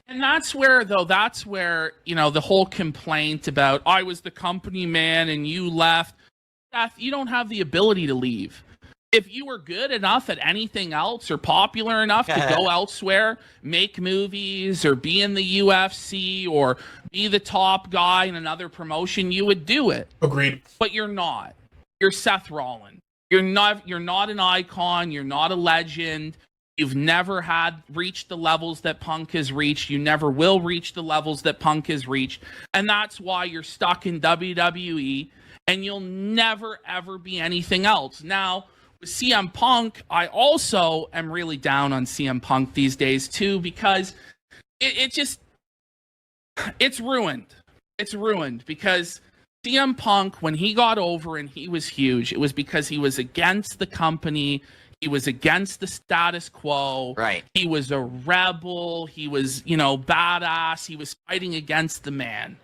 And that's where, you know, the whole complaint about, I was the company man and you left. Seth, you don't have the ability to leave. If you were good enough at anything else or popular enough to go elsewhere, make movies or be in the UFC or be the top guy in another promotion, you would do it. Agreed. But you're not. You're Seth Rollins. You're not an icon. You're not a legend. You've never reached the levels that Punk has reached. You never will reach the levels that Punk has reached. And that's why you're stuck in WWE and you'll never, ever be anything else. Now, with CM Punk, I also am really down on CM Punk these days too, because it's ruined. It's ruined because CM Punk, when he got over and he was huge, it was because he was against the company. He was against the status quo. Right. He was a rebel. He was, you know, badass. He was fighting against the man.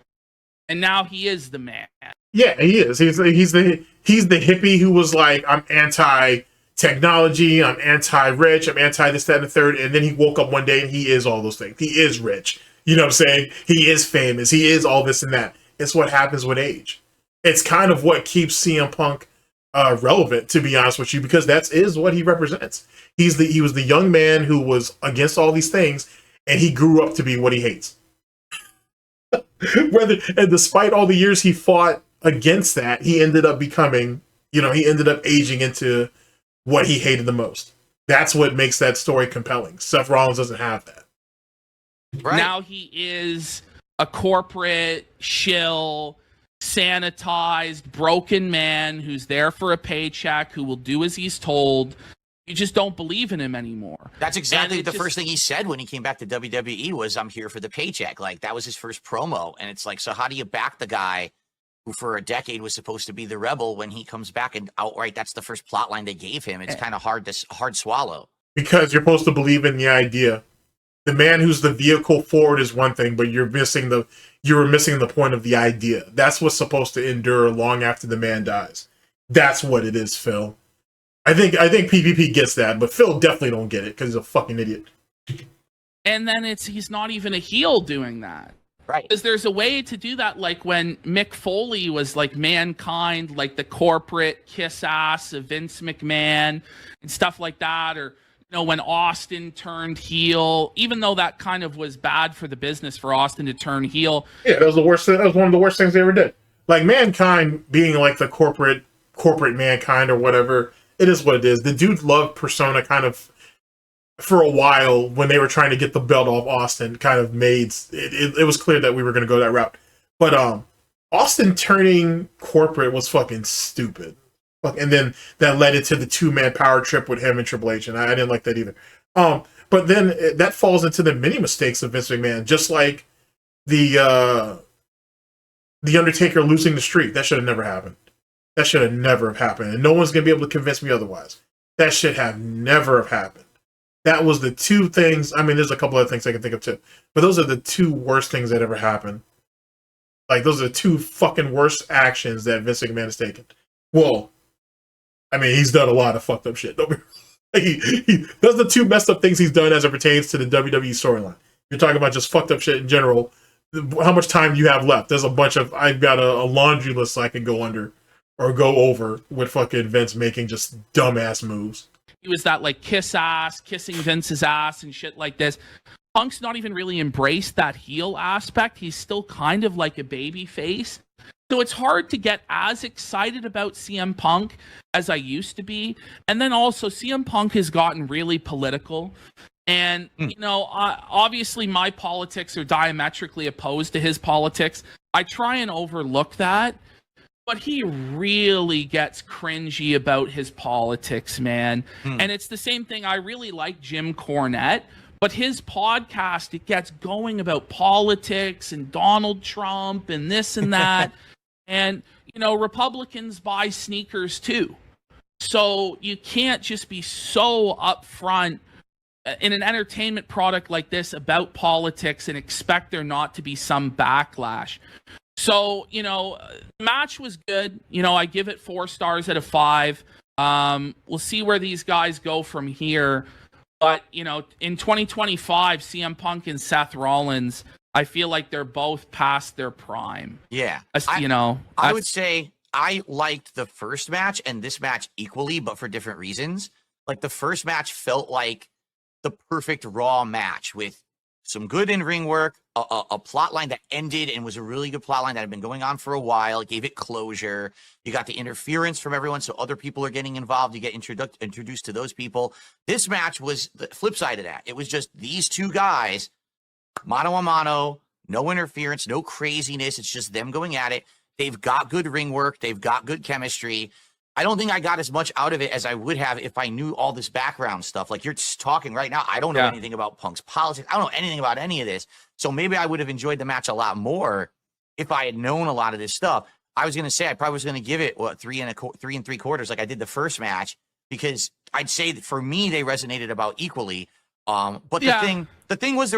And now he is the man. Yeah, he is. He's the hippie who was like, I'm anti-technology, I'm anti-rich, I'm anti this, that, and the third. And then he woke up one day and he is all those things. He is rich. You know what I'm saying? He is famous. He is all this and that. It's what happens with age. It's kind of what keeps CM Punk relevant, to be honest with you, because that is what he represents. He was the young man who was against all these things, and he grew up to be what he hates. And despite all the years he fought against that, he ended up becoming, he ended up aging into what he hated the most. That's what makes that story compelling. Seth Rollins doesn't have that. Right. Now he is a corporate shill, sanitized, broken man who's there for a paycheck, who will do as he's told. You just don't believe in him anymore. That's exactly the first thing he said when he came back to WWE was, I'm here for the paycheck. Like, that was his first promo. And it's like, so how do you back the guy who for a decade was supposed to be the rebel when he comes back and outright that's the first plot line they gave him? It's kind of hard swallow. Because you're supposed to believe in the idea. The man who's the vehicle forward is one thing, but you were missing the point of the idea. That's what's supposed to endure long after the man dies. That's what it is, Phil. I think PPP gets that, but Phil definitely don't get it because he's a fucking idiot. And then he's not even a heel doing that. Right. Because there's a way to do that, like when Mick Foley was like Mankind, like the corporate kiss ass of Vince McMahon and stuff like that, or when Austin turned heel, even though that kind of was bad for the business for Austin to turn heel. Yeah, that was the worst. That was one of the worst things they ever did. Like Mankind being like the corporate Mankind or whatever. It is what it is. The dude loved Persona kind of for a while when they were trying to get the belt off Austin. Kind of made it was clear that we were going to go that route. But Austin turning corporate was fucking stupid. And then that led into the 2-man power trip with him and Triple H, and I didn't like that either. But then that falls into the many mistakes of Vince McMahon, just like the Undertaker losing the streak. That should have never happened. That should have never have happened, and no one's gonna be able to convince me otherwise. That should have never have happened. That was the two things. I mean, there's a couple other things I can think of too, but those are the two worst things that ever happened. Like, those are the two fucking worst actions that Vince McMahon has taken. Well, I mean, he's done a lot of fucked up shit. Those are the two messed up things he's done as it pertains to the WWE storyline. You're talking about just fucked up shit in general. How much time do you have left? There's a bunch of, I've got a laundry list I can go under or go over with fucking Vince making just dumbass moves. He was that like kissing Vince's ass and shit like this. Punk's not even really embraced that heel aspect. He's still kind of like a baby face. So it's hard to get as excited about CM Punk as I used to be. And then also CM Punk has gotten really political. And, you know, obviously my politics are diametrically opposed to his politics. I try and overlook that. But he really gets cringy about his politics, man. And it's the same thing. I really like Jim Cornette. But his podcast, it gets going about politics and Donald Trump and this and that. And, you know, Republicans buy sneakers too. So you can't just be so upfront in an entertainment product like this about politics and expect there not to be some backlash. So, you know, the match was good. You know, I give it 4 stars out of 5. We'll see where these guys go from here. But, you know, in 2025, CM Punk and Seth Rollins, I feel like they're both past their prime. Yeah. You know, I would say I liked the first match and this match equally, but for different reasons. Like the first match felt like the perfect Raw match with some good in-ring work, a plot line that ended and was a really good plot line that had been going on for a while. It gave it closure. You got the interference from everyone, so other people are getting involved. You get introduced to those people. This match was the flip side of that. It was just these two guys, mano a mano, no interference, no craziness. It's just them going at it. They've got good ring work. They've got good chemistry. I don't think I got as much out of it as I would have if I knew all this background stuff. Like you're talking right now, I don't know anything about Punk's politics. I don't know anything about any of this. So maybe I would have enjoyed the match a lot more if I had known a lot of this stuff. I was going to say I probably was going to give it 3 3/4 like I did the first match, because I'd say that for me they resonated about equally. But the thing was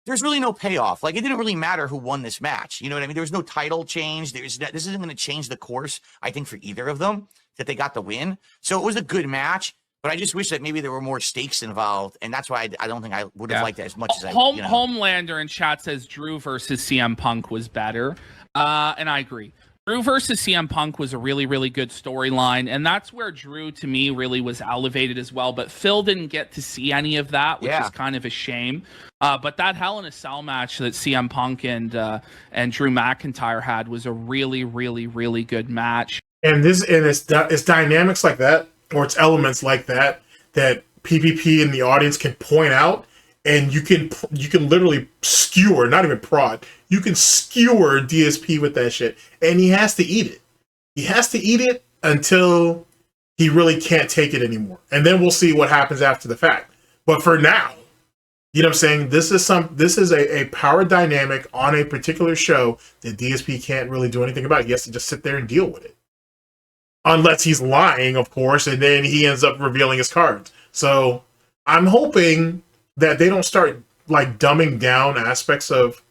there's really no payoff. Like it didn't really matter who won this match. You know what I mean? There was no title change. This isn't going to change the course, I think, for either of them, that they got the win. So it was a good match, but I just wish that maybe there were more stakes involved. And that's why I don't think I would have liked it as much as Homelander in chat says Drew versus CM Punk was better. And I agree. Drew versus CM Punk was a really, really good storyline, and that's where Drew, to me, really was elevated as well. But Phil didn't get to see any of that, which is kind of a shame. But that Hell in a Cell match that CM Punk and Drew McIntyre had was a really, really, really good match. And it's dynamics like that, or it's elements like that PPP and the audience can point out. And you can literally skewer, not even prod. You can skewer DSP with that shit, and he has to eat it. He has to eat it until he really can't take it anymore, and then we'll see what happens after the fact. But for now, you know what I'm saying? This is a power dynamic on a particular show that DSP can't really do anything about. He has to just sit there and deal with it, unless he's lying, of course, and then he ends up revealing his cards. So I'm hoping that they don't start like dumbing down aspects of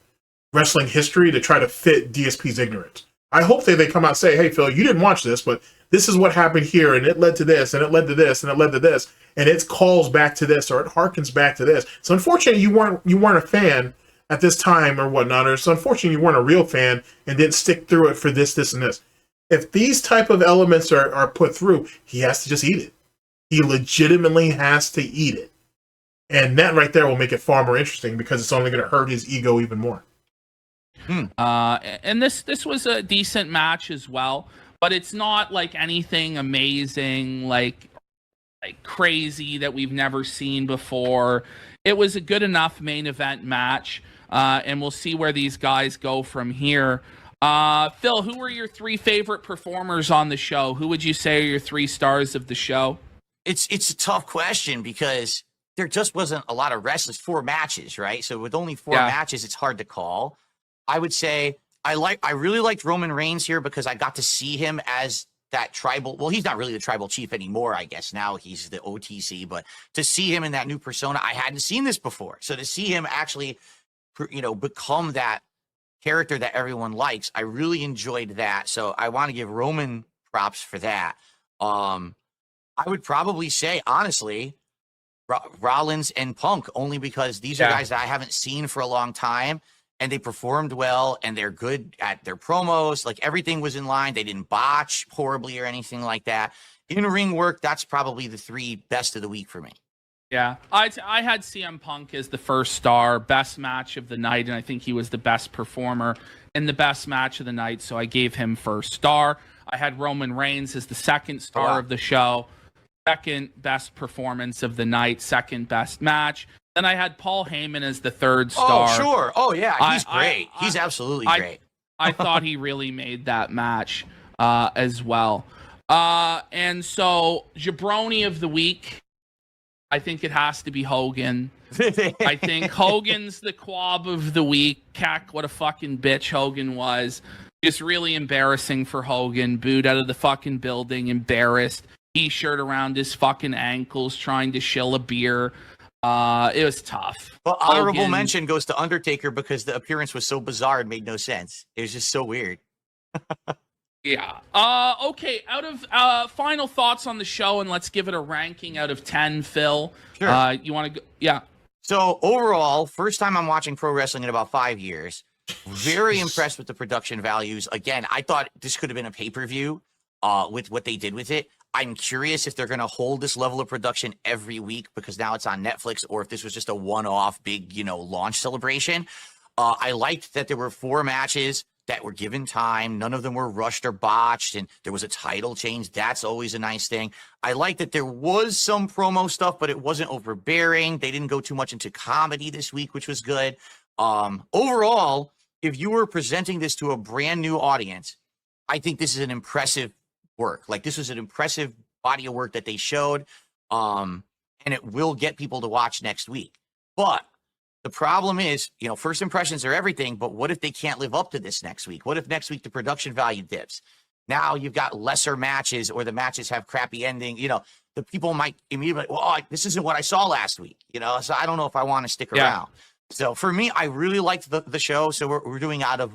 wrestling history to try to fit DSP's ignorance. I hope that they come out and say, hey, Phil, you didn't watch this, but this is what happened here, and it led to this, and it led to this, and it led to this, and it calls back to this, or it harkens back to this. So unfortunately, you weren't a fan at this time or whatnot, or so unfortunately you weren't a real fan and didn't stick through it for this, and this. If these type of elements are put through, he has to just eat it. He legitimately has to eat it. And that right there will make it far more interesting, because it's only going to hurt his ego even more. And this was a decent match as well, but it's not like anything amazing, like crazy that we've never seen before. It was a good enough main event match, and we'll see where these guys go from here. Phil, who were your 3 favorite performers on the show? Who would you say are your 3 stars of the show? It's a tough question, because there just wasn't a lot of wrestlers. 4 matches, right? So with only 4 matches, it's hard to call. I would say I really liked Roman Reigns here, because I got to see him as that tribal. Well, he's not really the tribal chief anymore, I guess. Now he's the OTC, but to see him in that new persona, I hadn't seen this before. So to see him actually, become that character that everyone likes, I really enjoyed that. So I want to give Roman props for that. I would probably say, honestly, Rollins and Punk, only because these are guys that I haven't seen for a long time, and they performed well, and they're good at their promos. Like everything was in line. They didn't botch horribly or anything like that. In-ring work, that's probably the 3 best of the week for me. Yeah, I had CM Punk as the first star, best match of the night, and I think he was the best performer in the best match of the night, so I gave him first star. I had Roman Reigns as the second star of the show, second best performance of the night, second best match. Then I had Paul Heyman as the third star. Oh, sure. Oh, yeah. He's great. He's absolutely great. I thought he really made that match as well. And so, Jabroni of the week, I think it has to be Hogan. I think Hogan's the quab of the week. Cack, what a fucking bitch Hogan was. Just really embarrassing for Hogan. Booed out of the fucking building, embarrassed. T-shirt around his fucking ankles, trying to shill a beer. It was tough. Well, honorable mention goes to Undertaker because the appearance was so bizarre, it made no sense. It was just so weird. Yeah. Okay. Out of final thoughts on the show, and let's give it a ranking out of 10. Phil, Sure. You want to go? Yeah. So overall, first time I'm watching pro wrestling in about 5 years. Very impressed with the production values. Again, I thought this could have been a pay-per-view with what they did with it. I'm curious if they're going to hold this level of production every week because now it's on Netflix, or if this was just a one-off big, launch celebration. I liked that there were 4 matches that were given time. None of them were rushed or botched, and there was a title change. That's always a nice thing. I like that there was some promo stuff, but it wasn't overbearing. They didn't go too much into comedy this week, which was good. Overall, if you were presenting this to a brand new audience, I think this is an impressive work. Like, this was an impressive body of work that they showed, and it will get people to watch next week. But the problem is, first impressions are everything, but what if they can't live up to this next week? What if next week the production value dips? Now you've got lesser matches, or the matches have crappy ending. The people might immediately, this isn't what I saw last week, so I don't know if I want to stick around. So for me, I really liked the show. So we're doing out of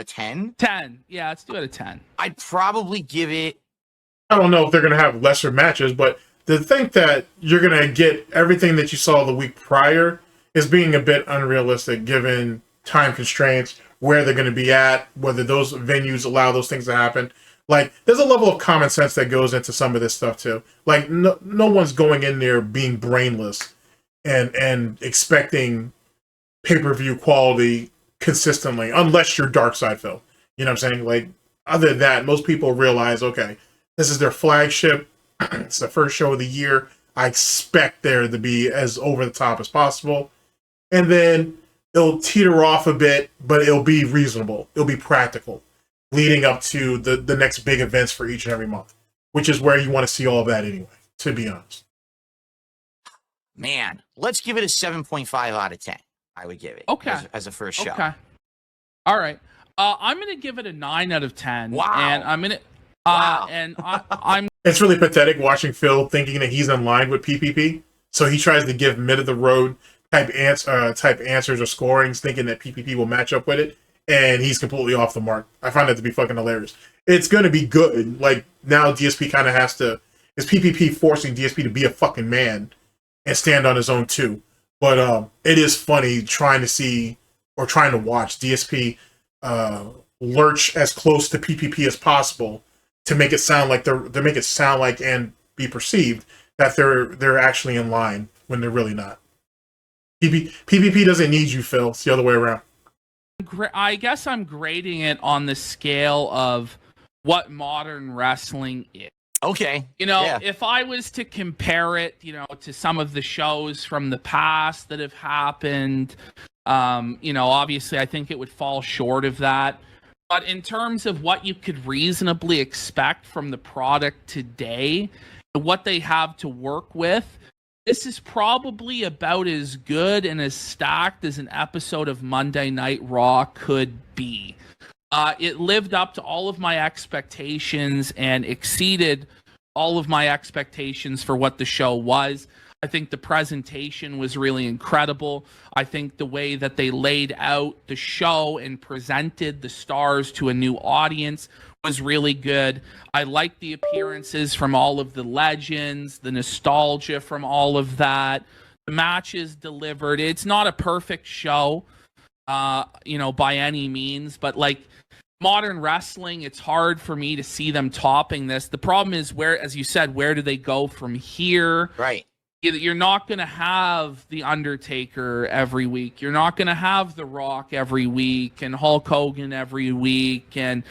10. 10. Yeah, let's do it at 10. I'd probably give it. I don't know if they're going to have lesser matches, but to think that you're going to get everything that you saw the week prior is being a bit unrealistic given time constraints, where they're going to be at, whether those venues allow those things to happen. Like, there's a level of common sense that goes into some of this stuff too. Like, no one's going in there being brainless and expecting pay-per-view quality consistently, unless you're Darksydephil. You know what I'm saying? Like, other than that, most people realize, okay, this is their flagship. It's the first show of the year. I expect there to be as over the top as possible. And then it'll teeter off a bit, but it'll be reasonable. It'll be practical, leading up to the next big events for each and every month, which is where you want to see all of that anyway, to be honest. Man, let's give it a 7.5 out of 10. I would give it. Okay. As a first show. Okay. All right. I'm going to give it a 9 out of 10. Wow. And I'm going to... And I'm... It's really pathetic watching Phil thinking that he's in line with PPP. So he tries to give mid-of-the-road type answers or scorings, thinking that PPP will match up with it. And he's completely off the mark. I find that to be fucking hilarious. It's going to be good. Like, now DSP kind of has to... Is PPP forcing DSP to be a fucking man and stand on his own too? But it is funny trying to watch DSP lurch as close to PPP as possible to make it sound like and be perceived that they're actually in line when they're really not. PPP doesn't need you, Phil. It's the other way around. I guess I'm grading it on the scale of what modern wrestling is. Okay. If I was to compare it, to some of the shows from the past that have happened, obviously I think it would fall short of that. But in terms of what you could reasonably expect from the product today, what they have to work with, this is probably about as good and as stacked as an episode of Monday Night Raw could be. It lived up to all of my expectations and exceeded all of my expectations for what the show was. I think the presentation was really incredible. I think the way that they laid out the show and presented the stars to a new audience was really good. I liked the appearances from all of the legends, the nostalgia from all of that. The matches delivered. It's not a perfect show, by any means, but like modern wrestling, it's hard for me to see them topping this. The problem is as you said, where do they go from here? Right. You're not going to have The Undertaker every week. You're not going to have The Rock every week and Hulk Hogan every week. And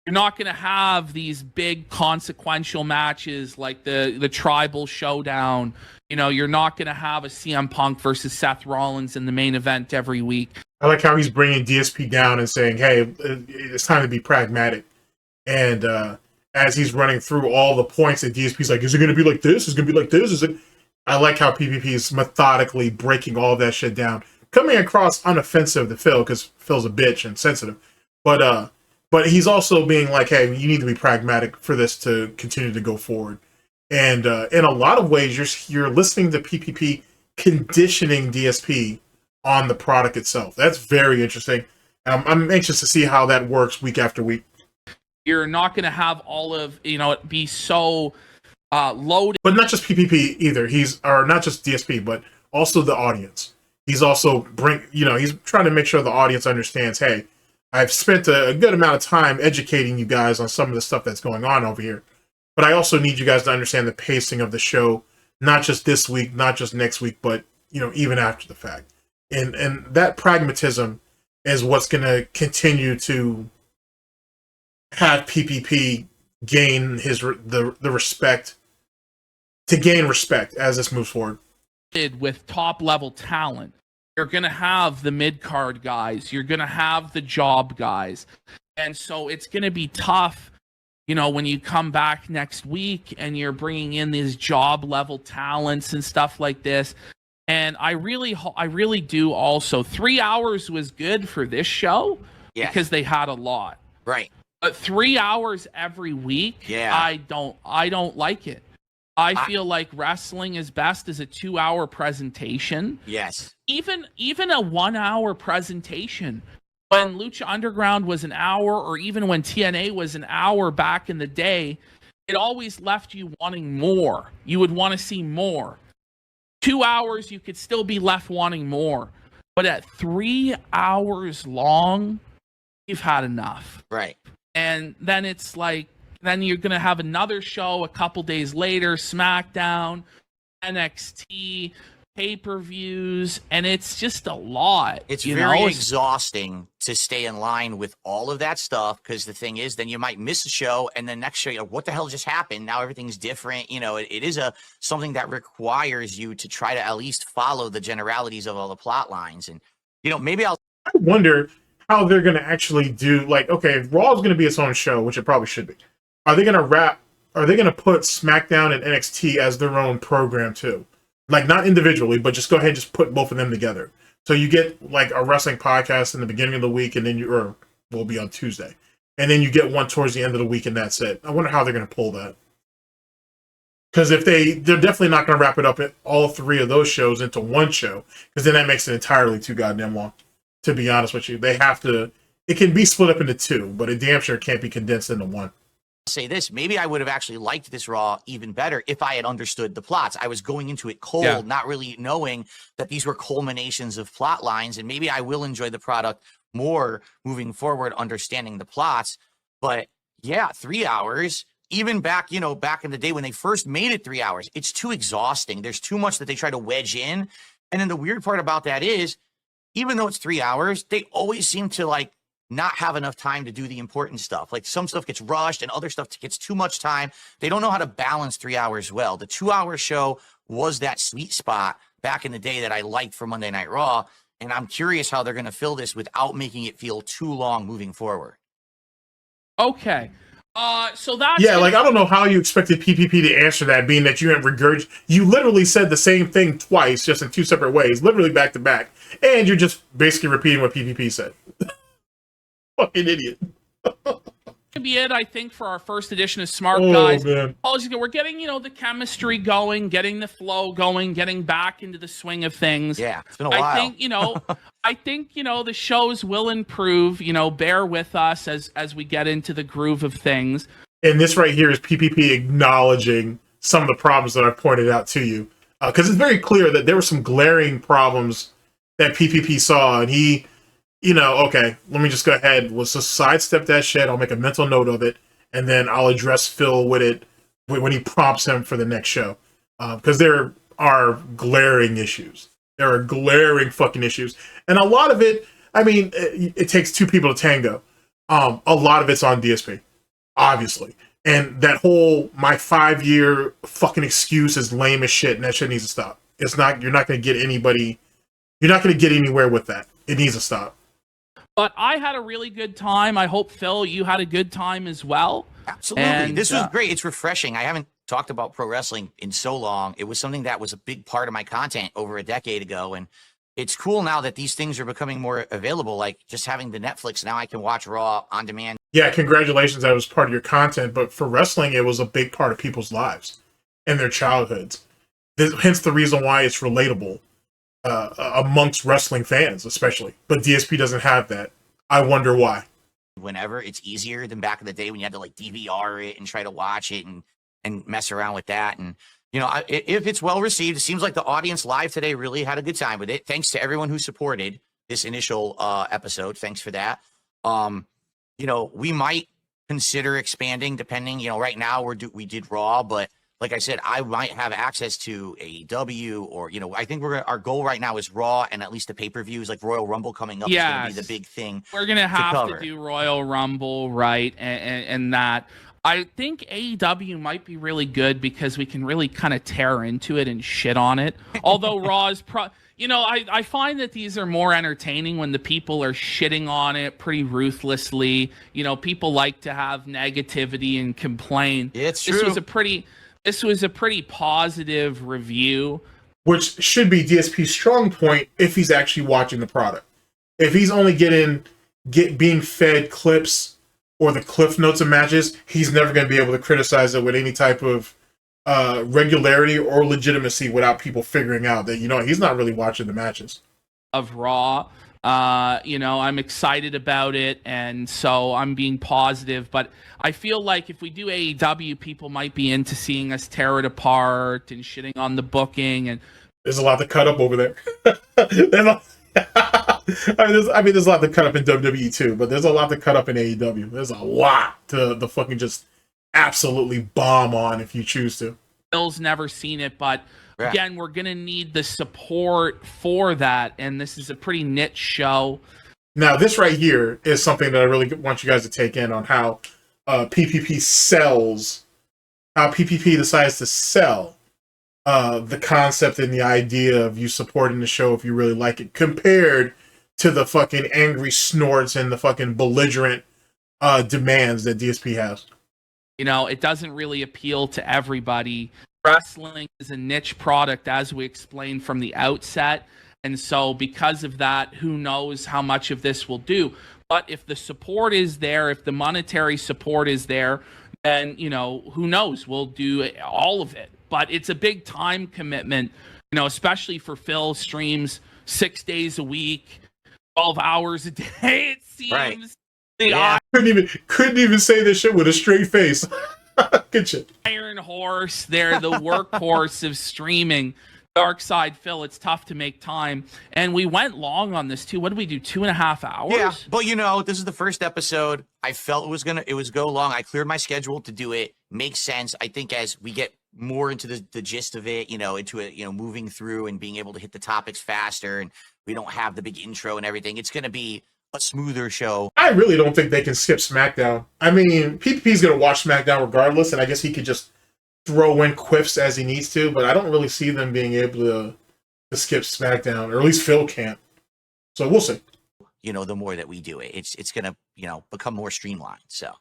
you're not going to have these big consequential matches like the Tribal Showdown. You know, you're not going to have a CM Punk versus Seth Rollins in the main event every week. I like how he's bringing DSP down and saying, hey, it's time to be pragmatic. And as he's running through all the points that DSP's like, is it going to be like this? Is it going to be like this? Is it? I like how PPP is methodically breaking all of that shit down, coming across unoffensive to Phil because Phil's a bitch and sensitive. But he's also being like, hey, you need to be pragmatic for this to continue to go forward. And in a lot of ways, you're listening to PPP conditioning DSP on the product itself. That's very interesting. I'm anxious to see how that works week after week. You're not going to have all of, it be so loaded. But not just PPP either. Or not just DSP, but also the audience. He's also he's trying to make sure the audience understands, hey, I've spent a good amount of time educating you guys on some of the stuff that's going on over here. But I also need you guys to understand the pacing of the show, not just this week, not just next week, but even after the fact. And that pragmatism is what's going to continue to have PPP gain the respect, to gain respect as this moves forward. With top level talent, you're going to have the mid card guys, you're going to have the job guys, and so it's going to be tough. When you come back next week and you're bringing in these job level talents and stuff like this. And I really do also. 3 hours was good for this show because they had a lot. Right. But 3 hours every week, I don't like it. I feel like wrestling is best as a 2-hour presentation. Yes. Even a 1 hour presentation. When Lucha Underground was an hour, or even when TNA was an hour back in the day, it always left you wanting more. You would want to see more. 2 hours, you could still be left wanting more. But at 3 hours long, you've had enough. Right. And then it's like, then you're going to have another show a couple days later, SmackDown, NXT, pay-per-views, and it's just a lot. It's very exhausting to stay in line with all of that stuff, because the thing is, then you might miss a show, and the next show, what the hell just happened? Now everything's different. It is something that requires you to try to at least follow the generalities of all the plot lines. And, maybe I wonder how they're going to actually do, like, okay, if Raw is going to be its own show, which it probably should be, are they going to put SmackDown and NXT as their own program too? Like, not individually, but just go ahead and just put both of them together. So you get, like, a wrestling podcast in the beginning of the week, and then will be on Tuesday. And then you get one towards the end of the week, and that's it. I wonder how they're going to pull that. Because if they're definitely not going to wrap it up, all three of those shows into one show, because then that makes it entirely too goddamn long, to be honest with you. They have to, it can be split up into two, but it damn sure can't be condensed into one. Say this, maybe I would have actually liked this Raw even better if I had understood the plots. I was going into it cold, not really knowing that these were culminations of plot lines, and maybe I will enjoy the product more moving forward, understanding the plots. But 3 hours, even back in the day when they first made it 3 hours, it's too exhausting. There's too much that they try to wedge in. And then the weird part about that is, even though it's 3 hours, they always seem to not have enough time to do the important stuff. Like, some stuff gets rushed and other stuff gets too much time. They don't know how to balance 3 hours well. The 2 hour show was that sweet spot back in the day that I liked for Monday Night Raw. And I'm curious how they're going to fill this without making it feel too long moving forward. Okay. So that's... Yeah, I don't know how you expected PPP to answer that, being that you you literally said the same thing twice, just in two separate ways, literally back to back. And you're just basically repeating what PPP said. Fucking idiot. Could be it, I think, for our first edition of Smart Guys. Man. We're getting, the chemistry going, getting the flow going, getting back into the swing of things. Yeah, it's been a while. I think, the shows will improve. Bear with us as we get into the groove of things. And this right here is PPP acknowledging some of the problems that I pointed out to you. Because it's very clear that there were some glaring problems that PPP saw, and he... okay, let me just go ahead. Let's just sidestep that shit. I'll make a mental note of it, and then I'll address Phil with it when he prompts him for the next show. Because there are glaring issues. There are glaring fucking issues. And a lot of it, I mean, it takes two people to tango. A lot of it's on DSP, obviously. And that whole my 5-year fucking excuse is lame as shit, and that shit needs to stop. It's not, you're not going to get anybody, you're not going to get anywhere with that. It needs to stop. But I had a really good time. I hope, Phil, you had a good time as well. Absolutely. And, this was great. It's refreshing. I haven't talked about pro wrestling in so long. It was something that was a big part of my content over a decade ago. And it's cool now that these things are becoming more available, like just having the Netflix. Now I can watch Raw on demand. Yeah, congratulations. That was part of your content. But for wrestling, it was a big part of people's lives and their childhoods. Hence the reason why it's relatable amongst wrestling fans, especially. But DSP doesn't have that. I wonder why. Whenever it's easier than back in the day when you had to like DVR it and try to watch it and mess around with that. And, you know, if it's well received, it seems like the audience live today really had a good time with it. Thanks to everyone who supported this initial episode. Thanks for that. You know, we might consider expanding depending, you know, right now we did Raw, but like I said, I might have access to AEW or, you know, I think our goal right now is Raw and at least the pay-per-views like Royal Rumble coming up is going to be the big thing. We're going to have to do Royal Rumble, right? And that. I think AEW might be really good because we can really kind of tear into it and shit on it. Although Raw is you know, I find that these are more entertaining when the people are shitting on it pretty ruthlessly. You know, people like to have negativity and complain. It's true. This was a pretty positive review. Which should be DSP's strong point if he's actually watching the product. If he's only being fed clips or the cliff notes of matches, he's never going to be able to criticize it with any type of regularity or legitimacy without people figuring out that, you know, he's not really watching the matches. Of Raw. You know, I'm excited about it, and so I'm being positive, but I feel like if we do AEW, people might be into seeing us tear it apart and shitting on the booking, and there's a lot to cut up over there. I mean, there's a lot to cut up in WWE too, but there's a lot to cut up in AEW. There's a lot to fucking just absolutely bomb on if you choose to. Bill's never seen it, but again, we're going to need the support for that, and this is a pretty niche show. Now, this right here is something that I really want you guys to take in on how PPP sells, how PPP decides to sell the concept and the idea of you supporting the show if you really like it, compared to the fucking angry snorts and the fucking belligerent demands that DSP has. You know, it doesn't really appeal to everybody. Wrestling is a niche product, as we explained from the outset. And so because of that, who knows how much of this will do. But if the support is there, if the monetary support is there, then, you know, who knows? We'll do all of it. But it's a big time commitment, you know, especially for Phil streams 6 days a week, 12 hours a day, it seems. Right. Yeah. Couldn't even say this shit with a straight face. Good shit. Iron Horse, they're the workhorse of streaming. Darksydephil, it's tough to make time. And we went long on this too. What did we do? 2.5 hours? Yeah, but you know, this is the first episode. I felt it was go long. I cleared my schedule to do it. Makes sense. I think as we get more into the gist of it, you know, into it, you know, moving through and being able to hit the topics faster, and we don't have the big intro and everything, it's going to be a smoother show. I really don't think they can skip SmackDown. I mean, PPP's going to watch SmackDown regardless, and I guess he could just throw in quiffs as he needs to, but I don't really see them being able to skip SmackDown, or at least Phil can't. So we'll see. You know, the more that we do it, it's going to, you know, become more streamlined, so.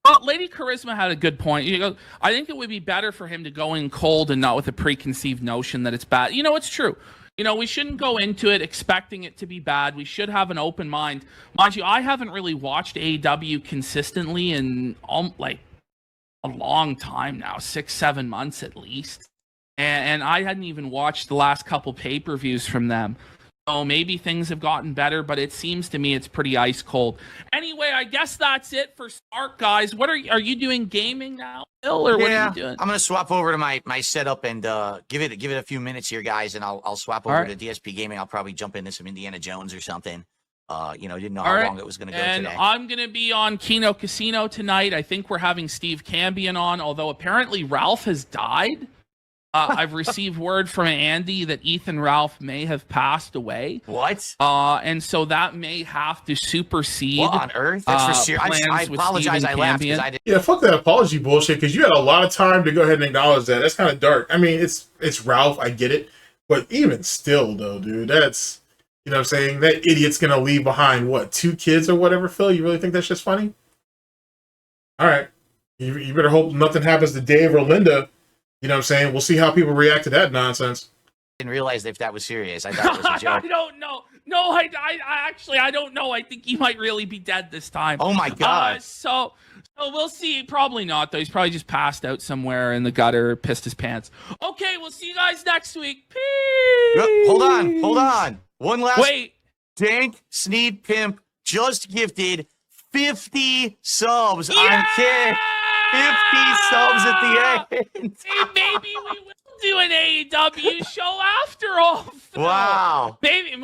Well, Lady Charisma had a good point. You know, I think it would be better for him to go in cold and not with a preconceived notion that it's bad. You know, it's true. You know, we shouldn't go into it expecting it to be bad. We should have an open mind. Mind you, I haven't really watched AEW consistently in like a long time now, 6-7 months at least. And I hadn't even watched the last couple pay-per-views from them. So maybe things have gotten better, but it seems to me it's pretty ice cold. Anyway, I guess that's it for Smark, guys. What are you doing gaming now, Bill, or what are you doing? I'm gonna swap over to my setup and give it a few minutes here, guys, and I'll swap over to DSP Gaming. I'll probably jump into some Indiana Jones or something. You know, didn't know how long it was gonna go and today. I'm gonna be on Kino Casino tonight. I think we're having Steve Cambion on, although apparently Ralph has died. I've received word from Andy that Ethan Ralph may have passed away. What? And so that may have to supersede. What on earth? That's for serious. I plans with apologize. Stephen I laughed because Cambion. I didn't. Yeah, fuck that apology bullshit, because you had a lot of time to go ahead and acknowledge that. That's kind of dark. I mean, it's Ralph, I get it. But even still, though, dude, that's, you know what I'm saying? That idiot's going to leave behind, what, 2 kids or whatever, Phil? You really think that's just funny? All right. You better hope nothing happens to Dave or Linda. You know what I'm saying? We'll see how people react to that nonsense. Didn't realize if that was serious. I thought it was a joke. I don't know. No, I actually, I don't know. I think he might really be dead this time. Oh my God. So we'll see. Probably not, though. He's probably just passed out somewhere in the gutter, pissed his pants. Okay, we'll see you guys next week. Peace. Hold on. One last. Wait. Dank Sneed Pimp just gifted 50 subs Yeah! on Kick. 50 subs at the end. Hey, maybe we will do an AEW show after all. Phil. Wow. Maybe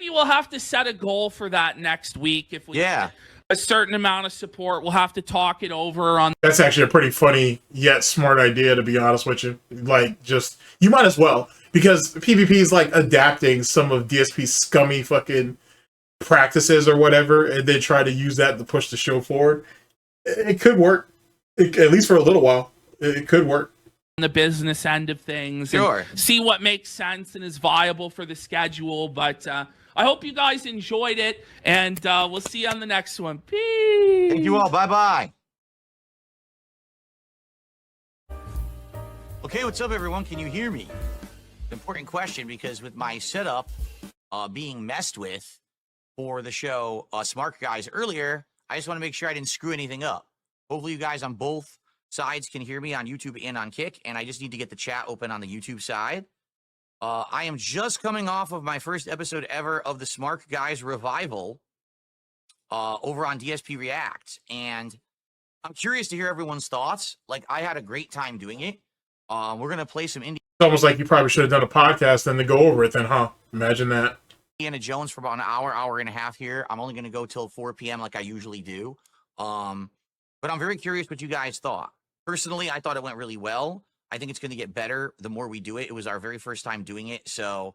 we'll have to set a goal for that next week if we get a certain amount of support. We'll have to talk it over on. That's actually a pretty funny yet smart idea, to be honest with you. Like, just, you might as well, because PPP is like adapting some of DSP's scummy fucking practices or whatever, and they try to use that to push the show forward. It could work, at least for a little while. It could work. The business end of things, Sure. and see what makes sense and is viable for the schedule. But I hope you guys enjoyed it, and we'll see you on the next one. Peace. Thank you all. Bye-bye. Okay, what's up, everyone? Can you hear me? Important question, because with my setup being messed with for the show Smark Guys earlier, I just want to make sure I didn't screw anything up. Hopefully you guys on both sides can hear me on YouTube and on Kick, and I just need to get the chat open on the YouTube side. I am just coming off of my first episode ever of the Smark Guys revival over on DSP React, and I'm curious to hear everyone's thoughts. Like, I had a great time doing it. We're gonna play some It's almost like you probably should have done a podcast then to go over it then, huh? Imagine that. Indiana Jones for about an hour and a half here. I'm only gonna go till 4 p.m. like I usually do. But I'm very curious what you guys thought. Personally, I thought it went really well. I think it's going to get better the more we do it. It was our very first time doing it, so...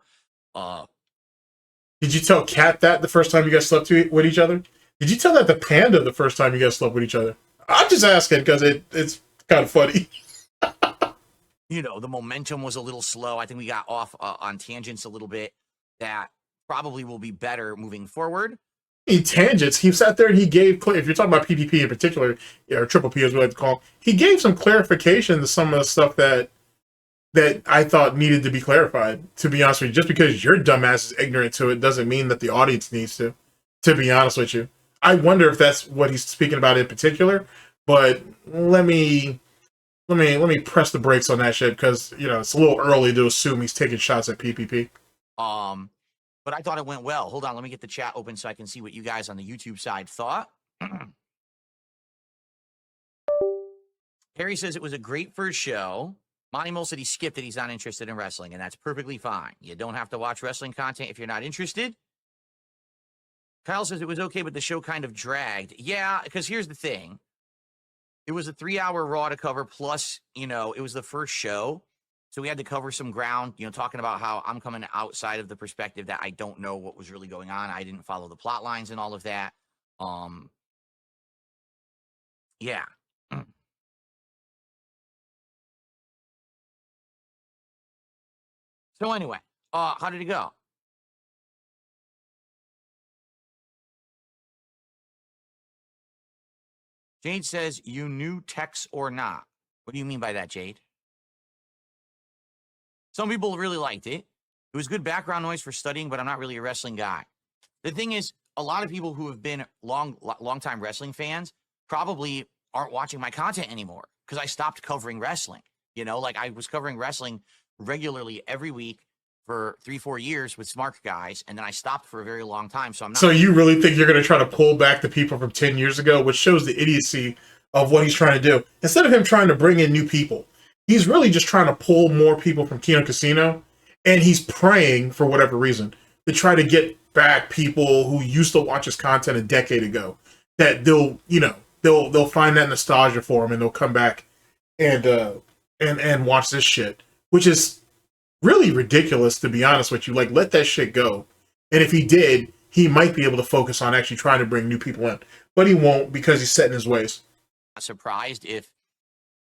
Did you tell Kat that the first time you guys slept with each other? Did you tell that to Panda the first time you guys slept with each other? I'm just asking because it's kind of funny. You know, the momentum was a little slow. I think we got off on tangents a little bit. That probably will be better moving forward. Tangents. He sat there and he gave, if you're talking about PPP in particular, or Triple P as we like to call him, he gave some clarification to some of the stuff that I thought needed to be clarified, to be honest with you. Just because your dumbass is ignorant to it doesn't mean that the audience needs to be honest with you. I wonder if that's what he's speaking about in particular, but let me press the brakes on that shit, because, you know, it's a little early to assume he's taking shots at PPP. But I thought it went well. Hold on, let me get the chat open so I can see what you guys on the YouTube side thought. Harry says it was a great first show. Monty Mole said he skipped it. He's not interested in wrestling, and that's perfectly fine. You don't have to watch wrestling content if you're not interested. Kyle says it was okay, but the show kind of dragged. Yeah, because here's the thing. It was a 3-hour Raw to cover, plus, you know, it was the first show. So we had to cover some ground, you know, talking about how I'm coming outside of the perspective that I don't know what was really going on. I didn't follow the plot lines and all of that. Yeah. So anyway, how did it go? Jade says, you knew Tex or not. What do you mean by that, Jade? Some people really liked it. It was good background noise for studying, but I'm not really a wrestling guy. The thing is, a lot of people who have been long-time wrestling fans probably aren't watching my content anymore because I stopped covering wrestling. You know, like I was covering wrestling regularly every week for 3-4 years with Smark Guys, and then I stopped for a very long time. So I'm not. So you really think you're going to try to pull back the people from 10 years ago, which shows the idiocy of what he's trying to do. Instead of him trying to bring in new people, he's really just trying to pull more people from Kino Casino, and he's praying, for whatever reason, to try to get back people who used to watch his content a decade ago, that they'll find that nostalgia for him, and they'll come back and watch this shit. which is really ridiculous, to be honest with you. Like, let that shit go. And if he did, he might be able to focus on actually trying to bring new people in. But he won't, because he's set in his ways. Surprised if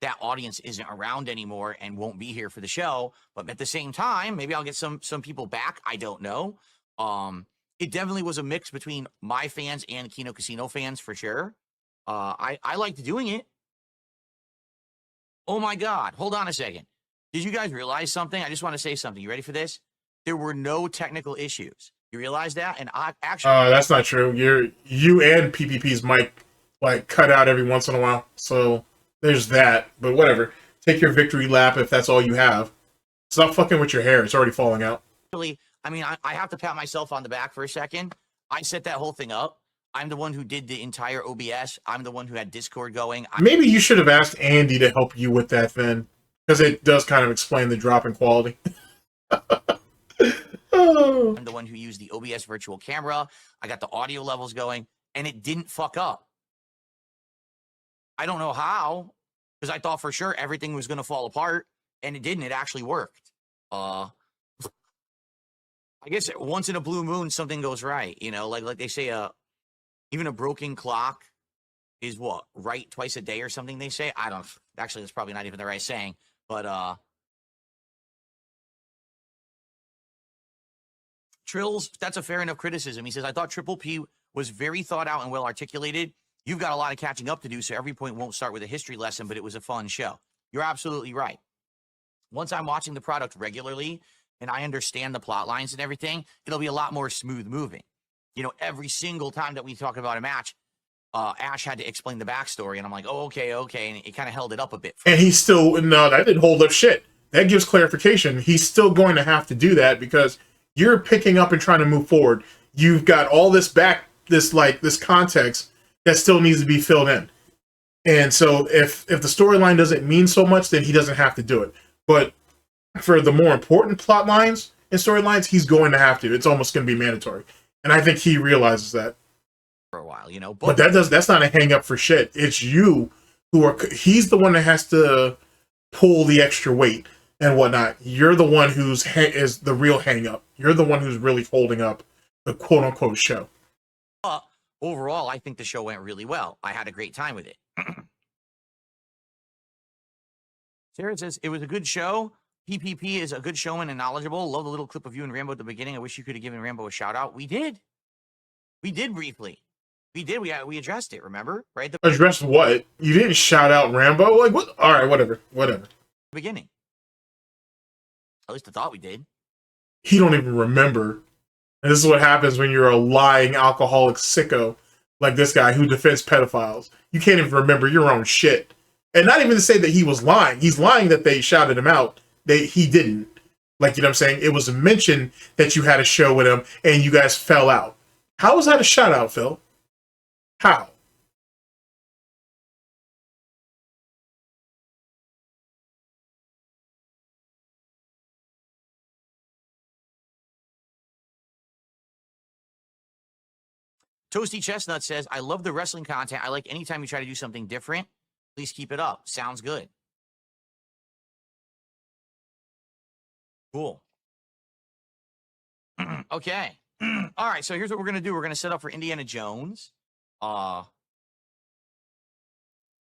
that audience isn't around anymore and won't be here for the show. But at the same time, maybe I'll get some people back. I don't know. It definitely was a mix between my fans and Kino Casino fans for sure. I liked doing it. Oh my God. Hold on a second. Did you guys realize something? I just want to say something. You ready for this? There were no technical issues. You realize that? And I actually... That's not true. You and PPP's mic, like, cut out every once in a while. So there's that. But whatever. Take your victory lap if that's all you have. Stop fucking with your hair. It's already falling out. I mean, I have to pat myself on the back for a second. I set that whole thing up. I'm the one who did the entire OBS. I'm the one who had Discord going. Maybe you should have asked Andy to help you with that then, because it does kind of explain the drop in quality. Oh. I'm the one who used the OBS virtual camera. I got the audio levels going, and it didn't fuck up. I don't know how, because I thought for sure everything was going to fall apart, and it didn't. It actually worked. I guess once in a blue moon, something goes right. You know, like they say, even a broken clock is what, right twice a day or something they say. I don't, actually, that's probably not even the right saying, but Trills, that's a fair enough criticism. He says, I thought Triple P was very thought out and well articulated. You've got a lot of catching up to do, so every point won't start with a history lesson, but it was a fun show. You're absolutely right. Once I'm watching the product regularly and I understand the plot lines and everything, it'll be a lot more smooth moving. You know, every single time that we talk about a match, Ash had to explain the backstory, and I'm like, oh, okay, and it kind of held it up a bit. And he's still, no, that didn't hold up shit. That gives clarification. He's still going to have to do that because you're picking up and trying to move forward. You've got all this this context that still needs to be filled in. And so if the storyline doesn't mean so much, then he doesn't have to do it. But for the more important plot lines and storylines, he's going to have to. It's almost going to be mandatory. And I think he realizes that. For a while, you know. But that's not a hang up for shit. It's you he's the one that has to pull the extra weight and whatnot. You're the one is the real hang up. You're the one who's really holding up the quote unquote show. Overall, I think the show went really well. I had a great time with it. Sarah says, it was a good show. PPP is a good showman and knowledgeable. Love the little clip of you and Rambo at the beginning. I wish you could have given Rambo a shout out. We did. We did briefly. We did. We addressed it, remember? Right? Addressed what? You didn't shout out Rambo? Like, what? All right, whatever. Beginning. At least I thought we did. He don't even remember. And this is what happens when you're a lying alcoholic sicko like this guy who defends pedophiles. You can't even remember your own shit. And not even to say that he was lying. He's lying that they shouted him out. He didn't. Like, you know what I'm saying? It was a mention that you had a show with him and you guys fell out. How was that a shout out, Phil? How? Toasty Chestnut says, I love the wrestling content. I like anytime you try to do something different. Please keep it up. Sounds good. Cool. Okay. All right, so here's what we're going to do. We're going to set up for Indiana Jones.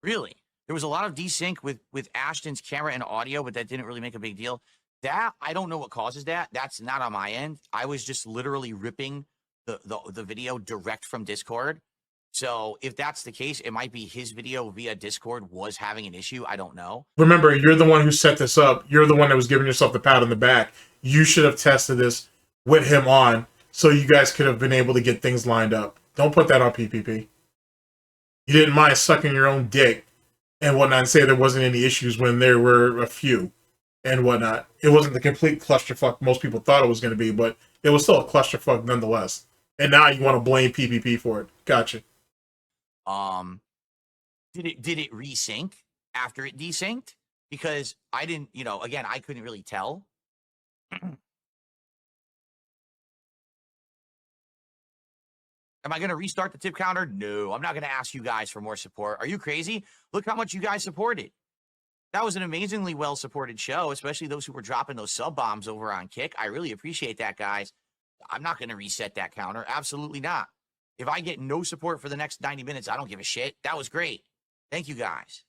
Really? There was a lot of desync with Ashton's camera and audio, but that didn't really make a big deal. That, I don't know what causes that. That's not on my end. I was just literally ripping the video direct from Discord. So if that's the case, it might be his video via Discord was having an issue. I don't know. Remember, you're the one who set this up. You're the one that was giving yourself the pat on the back. You should have tested this with him on so you guys could have been able to get things lined up. Don't put that on PPP. You didn't mind sucking your own dick and whatnot and say there wasn't any issues when there were a few and whatnot. It wasn't the complete clusterfuck most people thought it was going to be, but it was still a clusterfuck nonetheless. And now you want to blame PPP for it. Gotcha. Did it resync after it desynced? Because I didn't, again, I couldn't really tell. Am I going to restart the tip counter? No, I'm not going to ask you guys for more support. Are you crazy? Look how much you guys supported. That was an amazingly well-supported show, especially those who were dropping those sub bombs over on Kick. I really appreciate that, guys. I'm not going to reset that counter. Absolutely not. If I get no support for the next 90 minutes, I don't give a shit. That was great. Thank you, guys.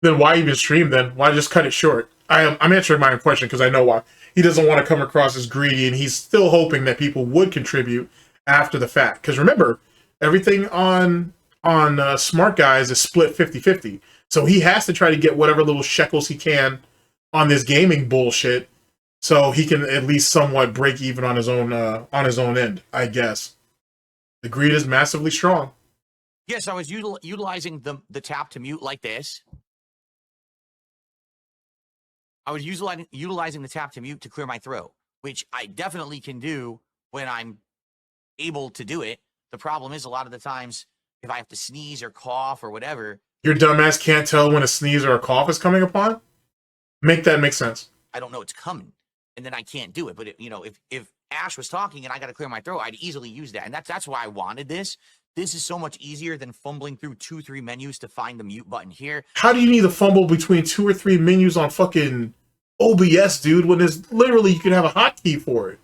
Then why even stream then? Why just cut it short? I'm answering my own question because I know why. He doesn't want to come across as greedy, and he's still hoping that people would contribute after the fact. Because remember, everything on Smart Guys is split 50-50. So he has to try to get whatever little shekels he can on this gaming bullshit so he can at least somewhat break even on his own end, I guess. The greed is massively strong. Yes, I was utilizing the tap to mute like this. I was utilizing the tap to mute to clear my throat, which I definitely can do when I'm able to do it. The problem is a lot of the times if I have to sneeze or cough or whatever. Your dumbass can't tell when a sneeze or a cough is coming upon? Make that make sense. I don't know it's coming, and then I can't do it. But, if Ash was talking and I got to clear my throat, I'd easily use that. And that's why I wanted this. This is so much easier than fumbling through 2 or 3 menus to find the mute button here. How do you need to fumble between 2 or 3 menus on fucking OBS, dude, when there's literally, you can have a hotkey for it?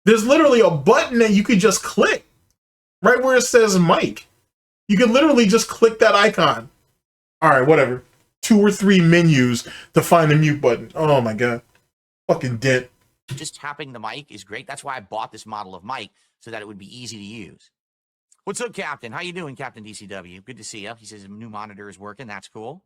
There's literally a button that you could just click right where it says mic. You can literally just click that icon. All right, whatever. 2 or 3 menus to find the mute button. Oh my god. Fucking dead. Just tapping the mic is great. That's why I bought this model of mic, so that it would be easy to use. What's up, Captain? How you doing, Captain DCW? Good to see you. He says his new monitor is working. That's cool.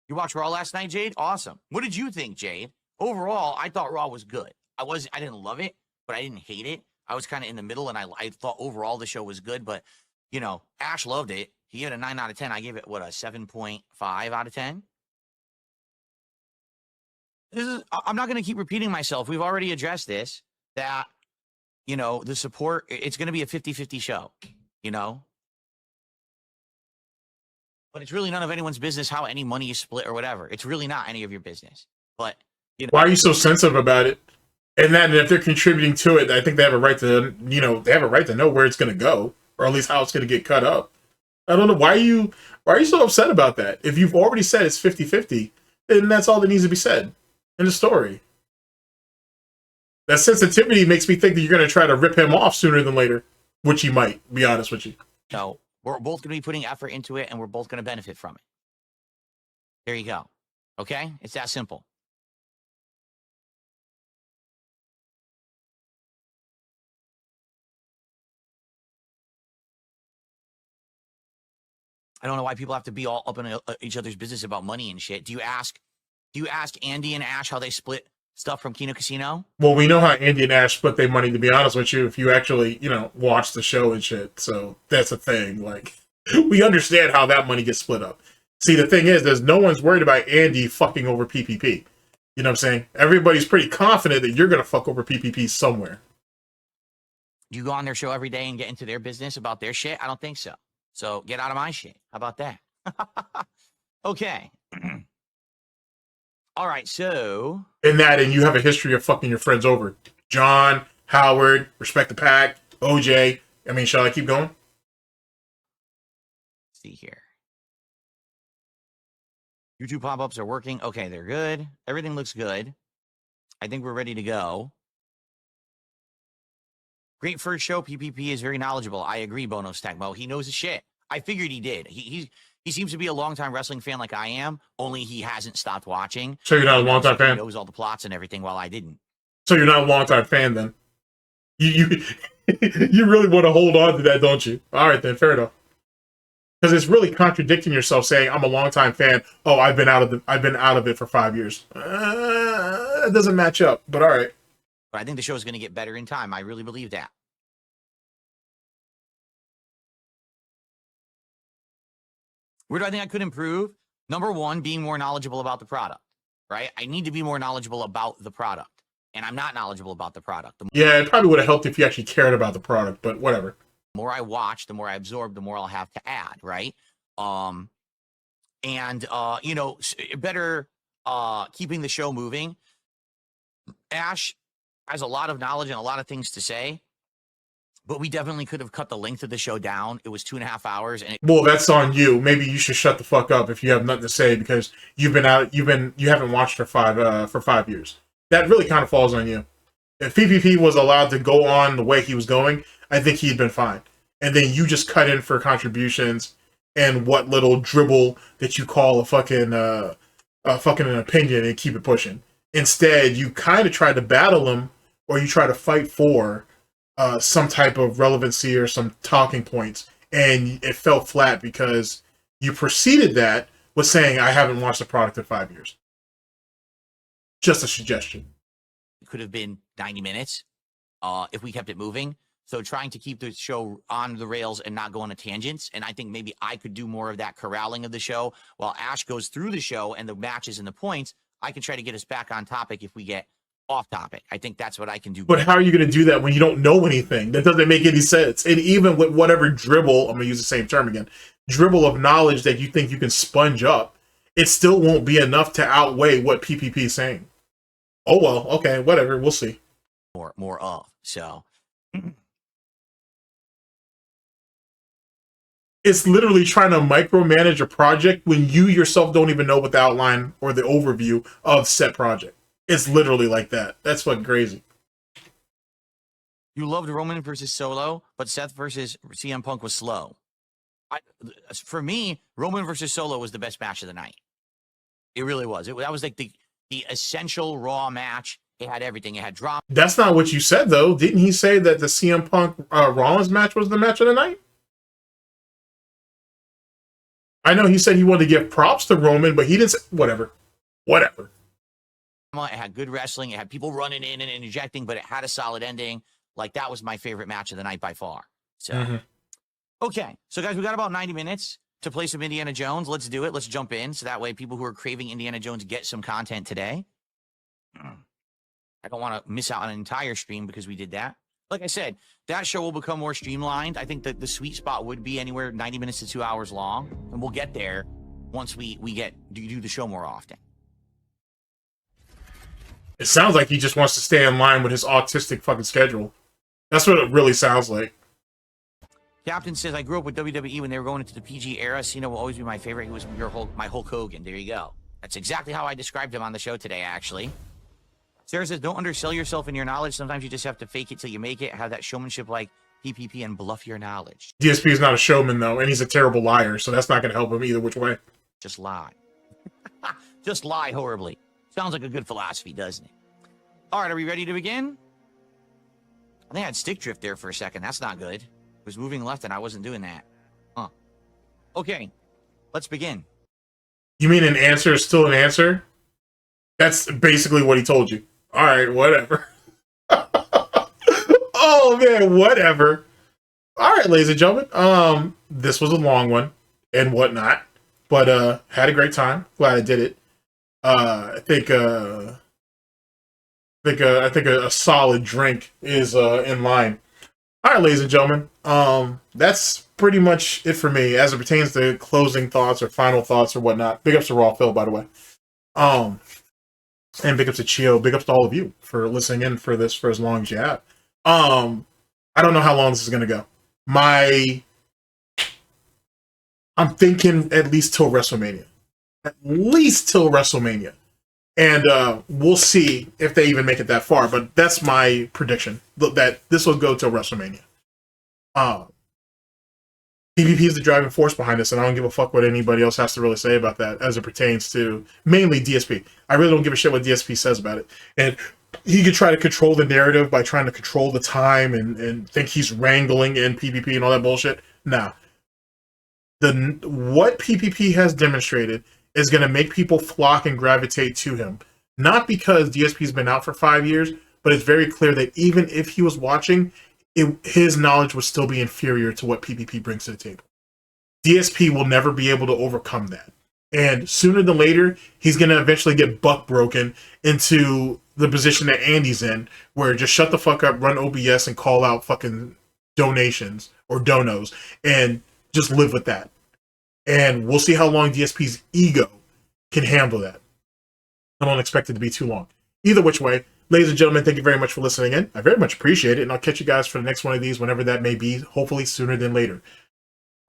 You watched Raw last night, Jade? Awesome. What did you think, Jade? Overall, I thought Raw was good. I didn't love it, but I didn't hate it. I was kind of in the middle, and I thought overall the show was good, but, Ash loved it. He gave it a 9 out of 10. I gave it, a 7.5 out of 10? I'm not going to keep repeating myself. We've already addressed this, that, the support, it's going to be a 50-50 show, But it's really none of anyone's business how any money is split or whatever. It's really not any of your business. But, Why are you so sensitive about it? And then if they're contributing to it, I think they have a right to, they have a right to know where it's going to go, or at least how it's going to get cut up. I don't know. Why are you so upset about that? If you've already said it's 50-50, then that's all that needs to be said in the story. That sensitivity makes me think that you're going to try to rip him off sooner than later, which he might, be honest with you. No, we're both going to be putting effort into it, and we're both going to benefit from it. There you go. Okay? It's that simple. I don't know why people have to be all up in each other's business about money and shit. Do you ask Andy and Ash how they split stuff from Kino Casino? Well, we know how Andy and Ash split their money, to be honest with you, if you actually, watch the show and shit. So that's a thing. Like, we understand how that money gets split up. See, the thing is, no one's worried about Andy fucking over PPP. You know what I'm saying? Everybody's pretty confident that you're going to fuck over PPP somewhere. Do you go on their show every day and get into their business about their shit? I don't think so. So get out of my shit. How about that? Okay. All right, so... And you have a history of fucking your friends over. John, Howard, Respect the Pack, OJ. I mean, shall I keep going? Let's see here. YouTube pop-ups are working. Okay, they're good. Everything looks good. I think we're ready to go. Great first show. PPP is very knowledgeable. I agree, Bonos Tecmo. He knows his shit. I figured he did. He seems to be a longtime wrestling fan like I am, only he hasn't stopped watching. So you're not a longtime fan? He knows all the plots and everything while I didn't. So you're not a longtime fan then? You really want to hold on to that, don't you? All right, then. Fair enough. Because it's really contradicting yourself saying, I'm a longtime fan. Oh, I've been out of it for 5 years. It doesn't match up, but all right. But I think the show is going to get better in time. I really believe that. Where do I think I could improve? Number one, being more knowledgeable about the product, right? I need to be more knowledgeable about the product. and I'm not knowledgeable about the product. The Yeah, it probably would have helped if you actually cared about the product, but whatever. more I watch, the more I absorb, the more I'll have to add, right? You know, better keeping the show moving. Ash has a lot of knowledge and a lot of things to say, but we definitely could have cut the length of the show down. It was 2.5 hours, and Well, that's on you. Maybe you should shut the fuck up if you have nothing to say because you haven't watched for 5 years. That really kind of falls on you. If PPP was allowed to go on the way he was going, I think he'd been fine. And then you just cut in for contributions and what little dribble that you call a fucking an opinion and keep it pushing. Instead, you kind of try to battle him, or you try to fight for some type of relevancy or some talking points, and it fell flat because you preceded that with saying, I haven't watched the product in 5 years. Just a suggestion. it could have been 90 minutes if we kept it moving. So trying to keep the show on the rails and not go on a tangents. And I think maybe I could do more of that corralling of the show while Ash goes through the show and the matches and the points. I can try to get us back on topic if we get off topic. I think that's what I can do. But how are you going to do that when you don't know anything? That doesn't make any sense. And even with whatever dribble, I'm going to use the same term again, dribble of knowledge that you think you can sponge up, it still won't be enough to outweigh what PPP is saying. Oh, well, okay, whatever. We'll see. More of. So it's literally trying to micromanage a project when you yourself don't even know what the outline or the overview of said project. It's literally like that. That's fucking crazy. you loved Roman versus Solo, but Seth versus CM Punk was slow. For me, Roman versus Solo was the best match of the night. It really was. That was like the essential Raw match. It had everything. It had drama. That's not what you said, though. Didn't he say that the CM Punk Rollins match was the match of the night? I know he said he wanted to give props to Roman, but he didn't say... Whatever. It had good wrestling. It had people running in and interjecting, but it had a solid ending. Like, that was my favorite match of the night by far. So, Okay. So, guys, we got about 90 minutes to play some Indiana Jones. Let's do it. Let's jump in. So that way people who are craving Indiana Jones get some content today. I don't want to miss out on an entire stream because we did that. Like I said, that show will become more streamlined. I think that the sweet spot would be anywhere 90 minutes to 2 hours long. And we'll get there once we do the show more often. It sounds like he just wants to stay in line with his autistic fucking schedule. That's what it really sounds like. Captain says, I grew up with WWE when they were going into the PG era. Cena will always be my favorite. He was my Hulk Hogan. There you go. That's exactly how I described him on the show today, actually. Sarah says, don't undersell yourself in your knowledge. Sometimes you just have to fake it till you make it. Have that showmanship like PPP and bluff your knowledge. DSP is not a showman, though, and he's a terrible liar, so that's not going to help him either which way. Just lie. Just lie horribly. Sounds like a good philosophy, doesn't it? All right, are we ready to begin? I think I had stick drift there for a second. That's not good. It was moving left and I wasn't doing that. Huh. Okay, let's begin. You mean an answer is still an answer? That's basically what he told you. All right, whatever. Oh, man, whatever. All right, ladies and gentlemen. This was a long one and whatnot, but had a great time. Glad I did it. I think a solid drink is in line. All right, ladies and gentlemen. That's pretty much it for me as it pertains to closing thoughts or final thoughts or whatnot. Big ups to Raw Phil, by the way. And big ups to Chio. Big ups to all of you for listening in for this for as long as you have. I don't know how long this is gonna go. I'm thinking at least till WrestleMania. And we'll see if they even make it that far, but that's my prediction, that this will go till WrestleMania. PPP is the driving force behind this, and I don't give a fuck what anybody else has to really say about that as it pertains to mainly DSP. I really don't give a shit what DSP says about it. And he could try to control the narrative by trying to control the time and think he's wrangling in PPP and all that bullshit. Nah. What PPP has demonstrated is going to make people flock and gravitate to him. Not because DSP's been out for 5 years, but it's very clear that even if he was watching, his knowledge would still be inferior to what PPP brings to the table. DSP will never be able to overcome that. And sooner than later, he's going to eventually get buck broken into the position that Andy's in, where just shut the fuck up, run OBS, and call out fucking donations or donos, and just live with that. And we'll see how long DSP's ego can handle that. I don't expect it to be too long. Either which way, ladies and gentlemen, thank you very much for listening in. I very much appreciate it, and I'll catch you guys for the next one of these, whenever that may be, hopefully sooner than later.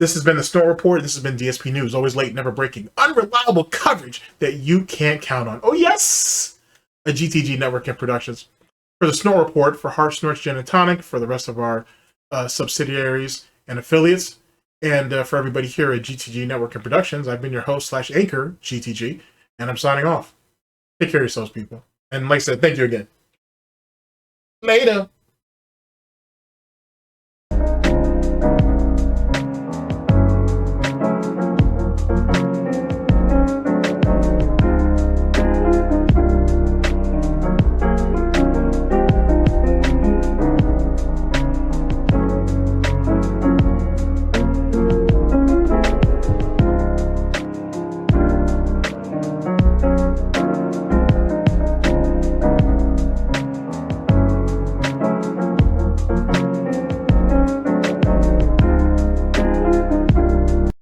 This has been the Snort Report. This has been DSP News. Always late, never breaking, unreliable coverage that you can't count on. Oh, yes! A GTG Network and Productions. For the Snort Report, for Heart, Snorts, Gin, and Tonic, for the rest of our subsidiaries and affiliates, and for everybody here at GTG Network and Productions, I've been your host / anchor, GTG, and I'm signing off. Take care of yourselves, people. And like I said, thank you again. Later.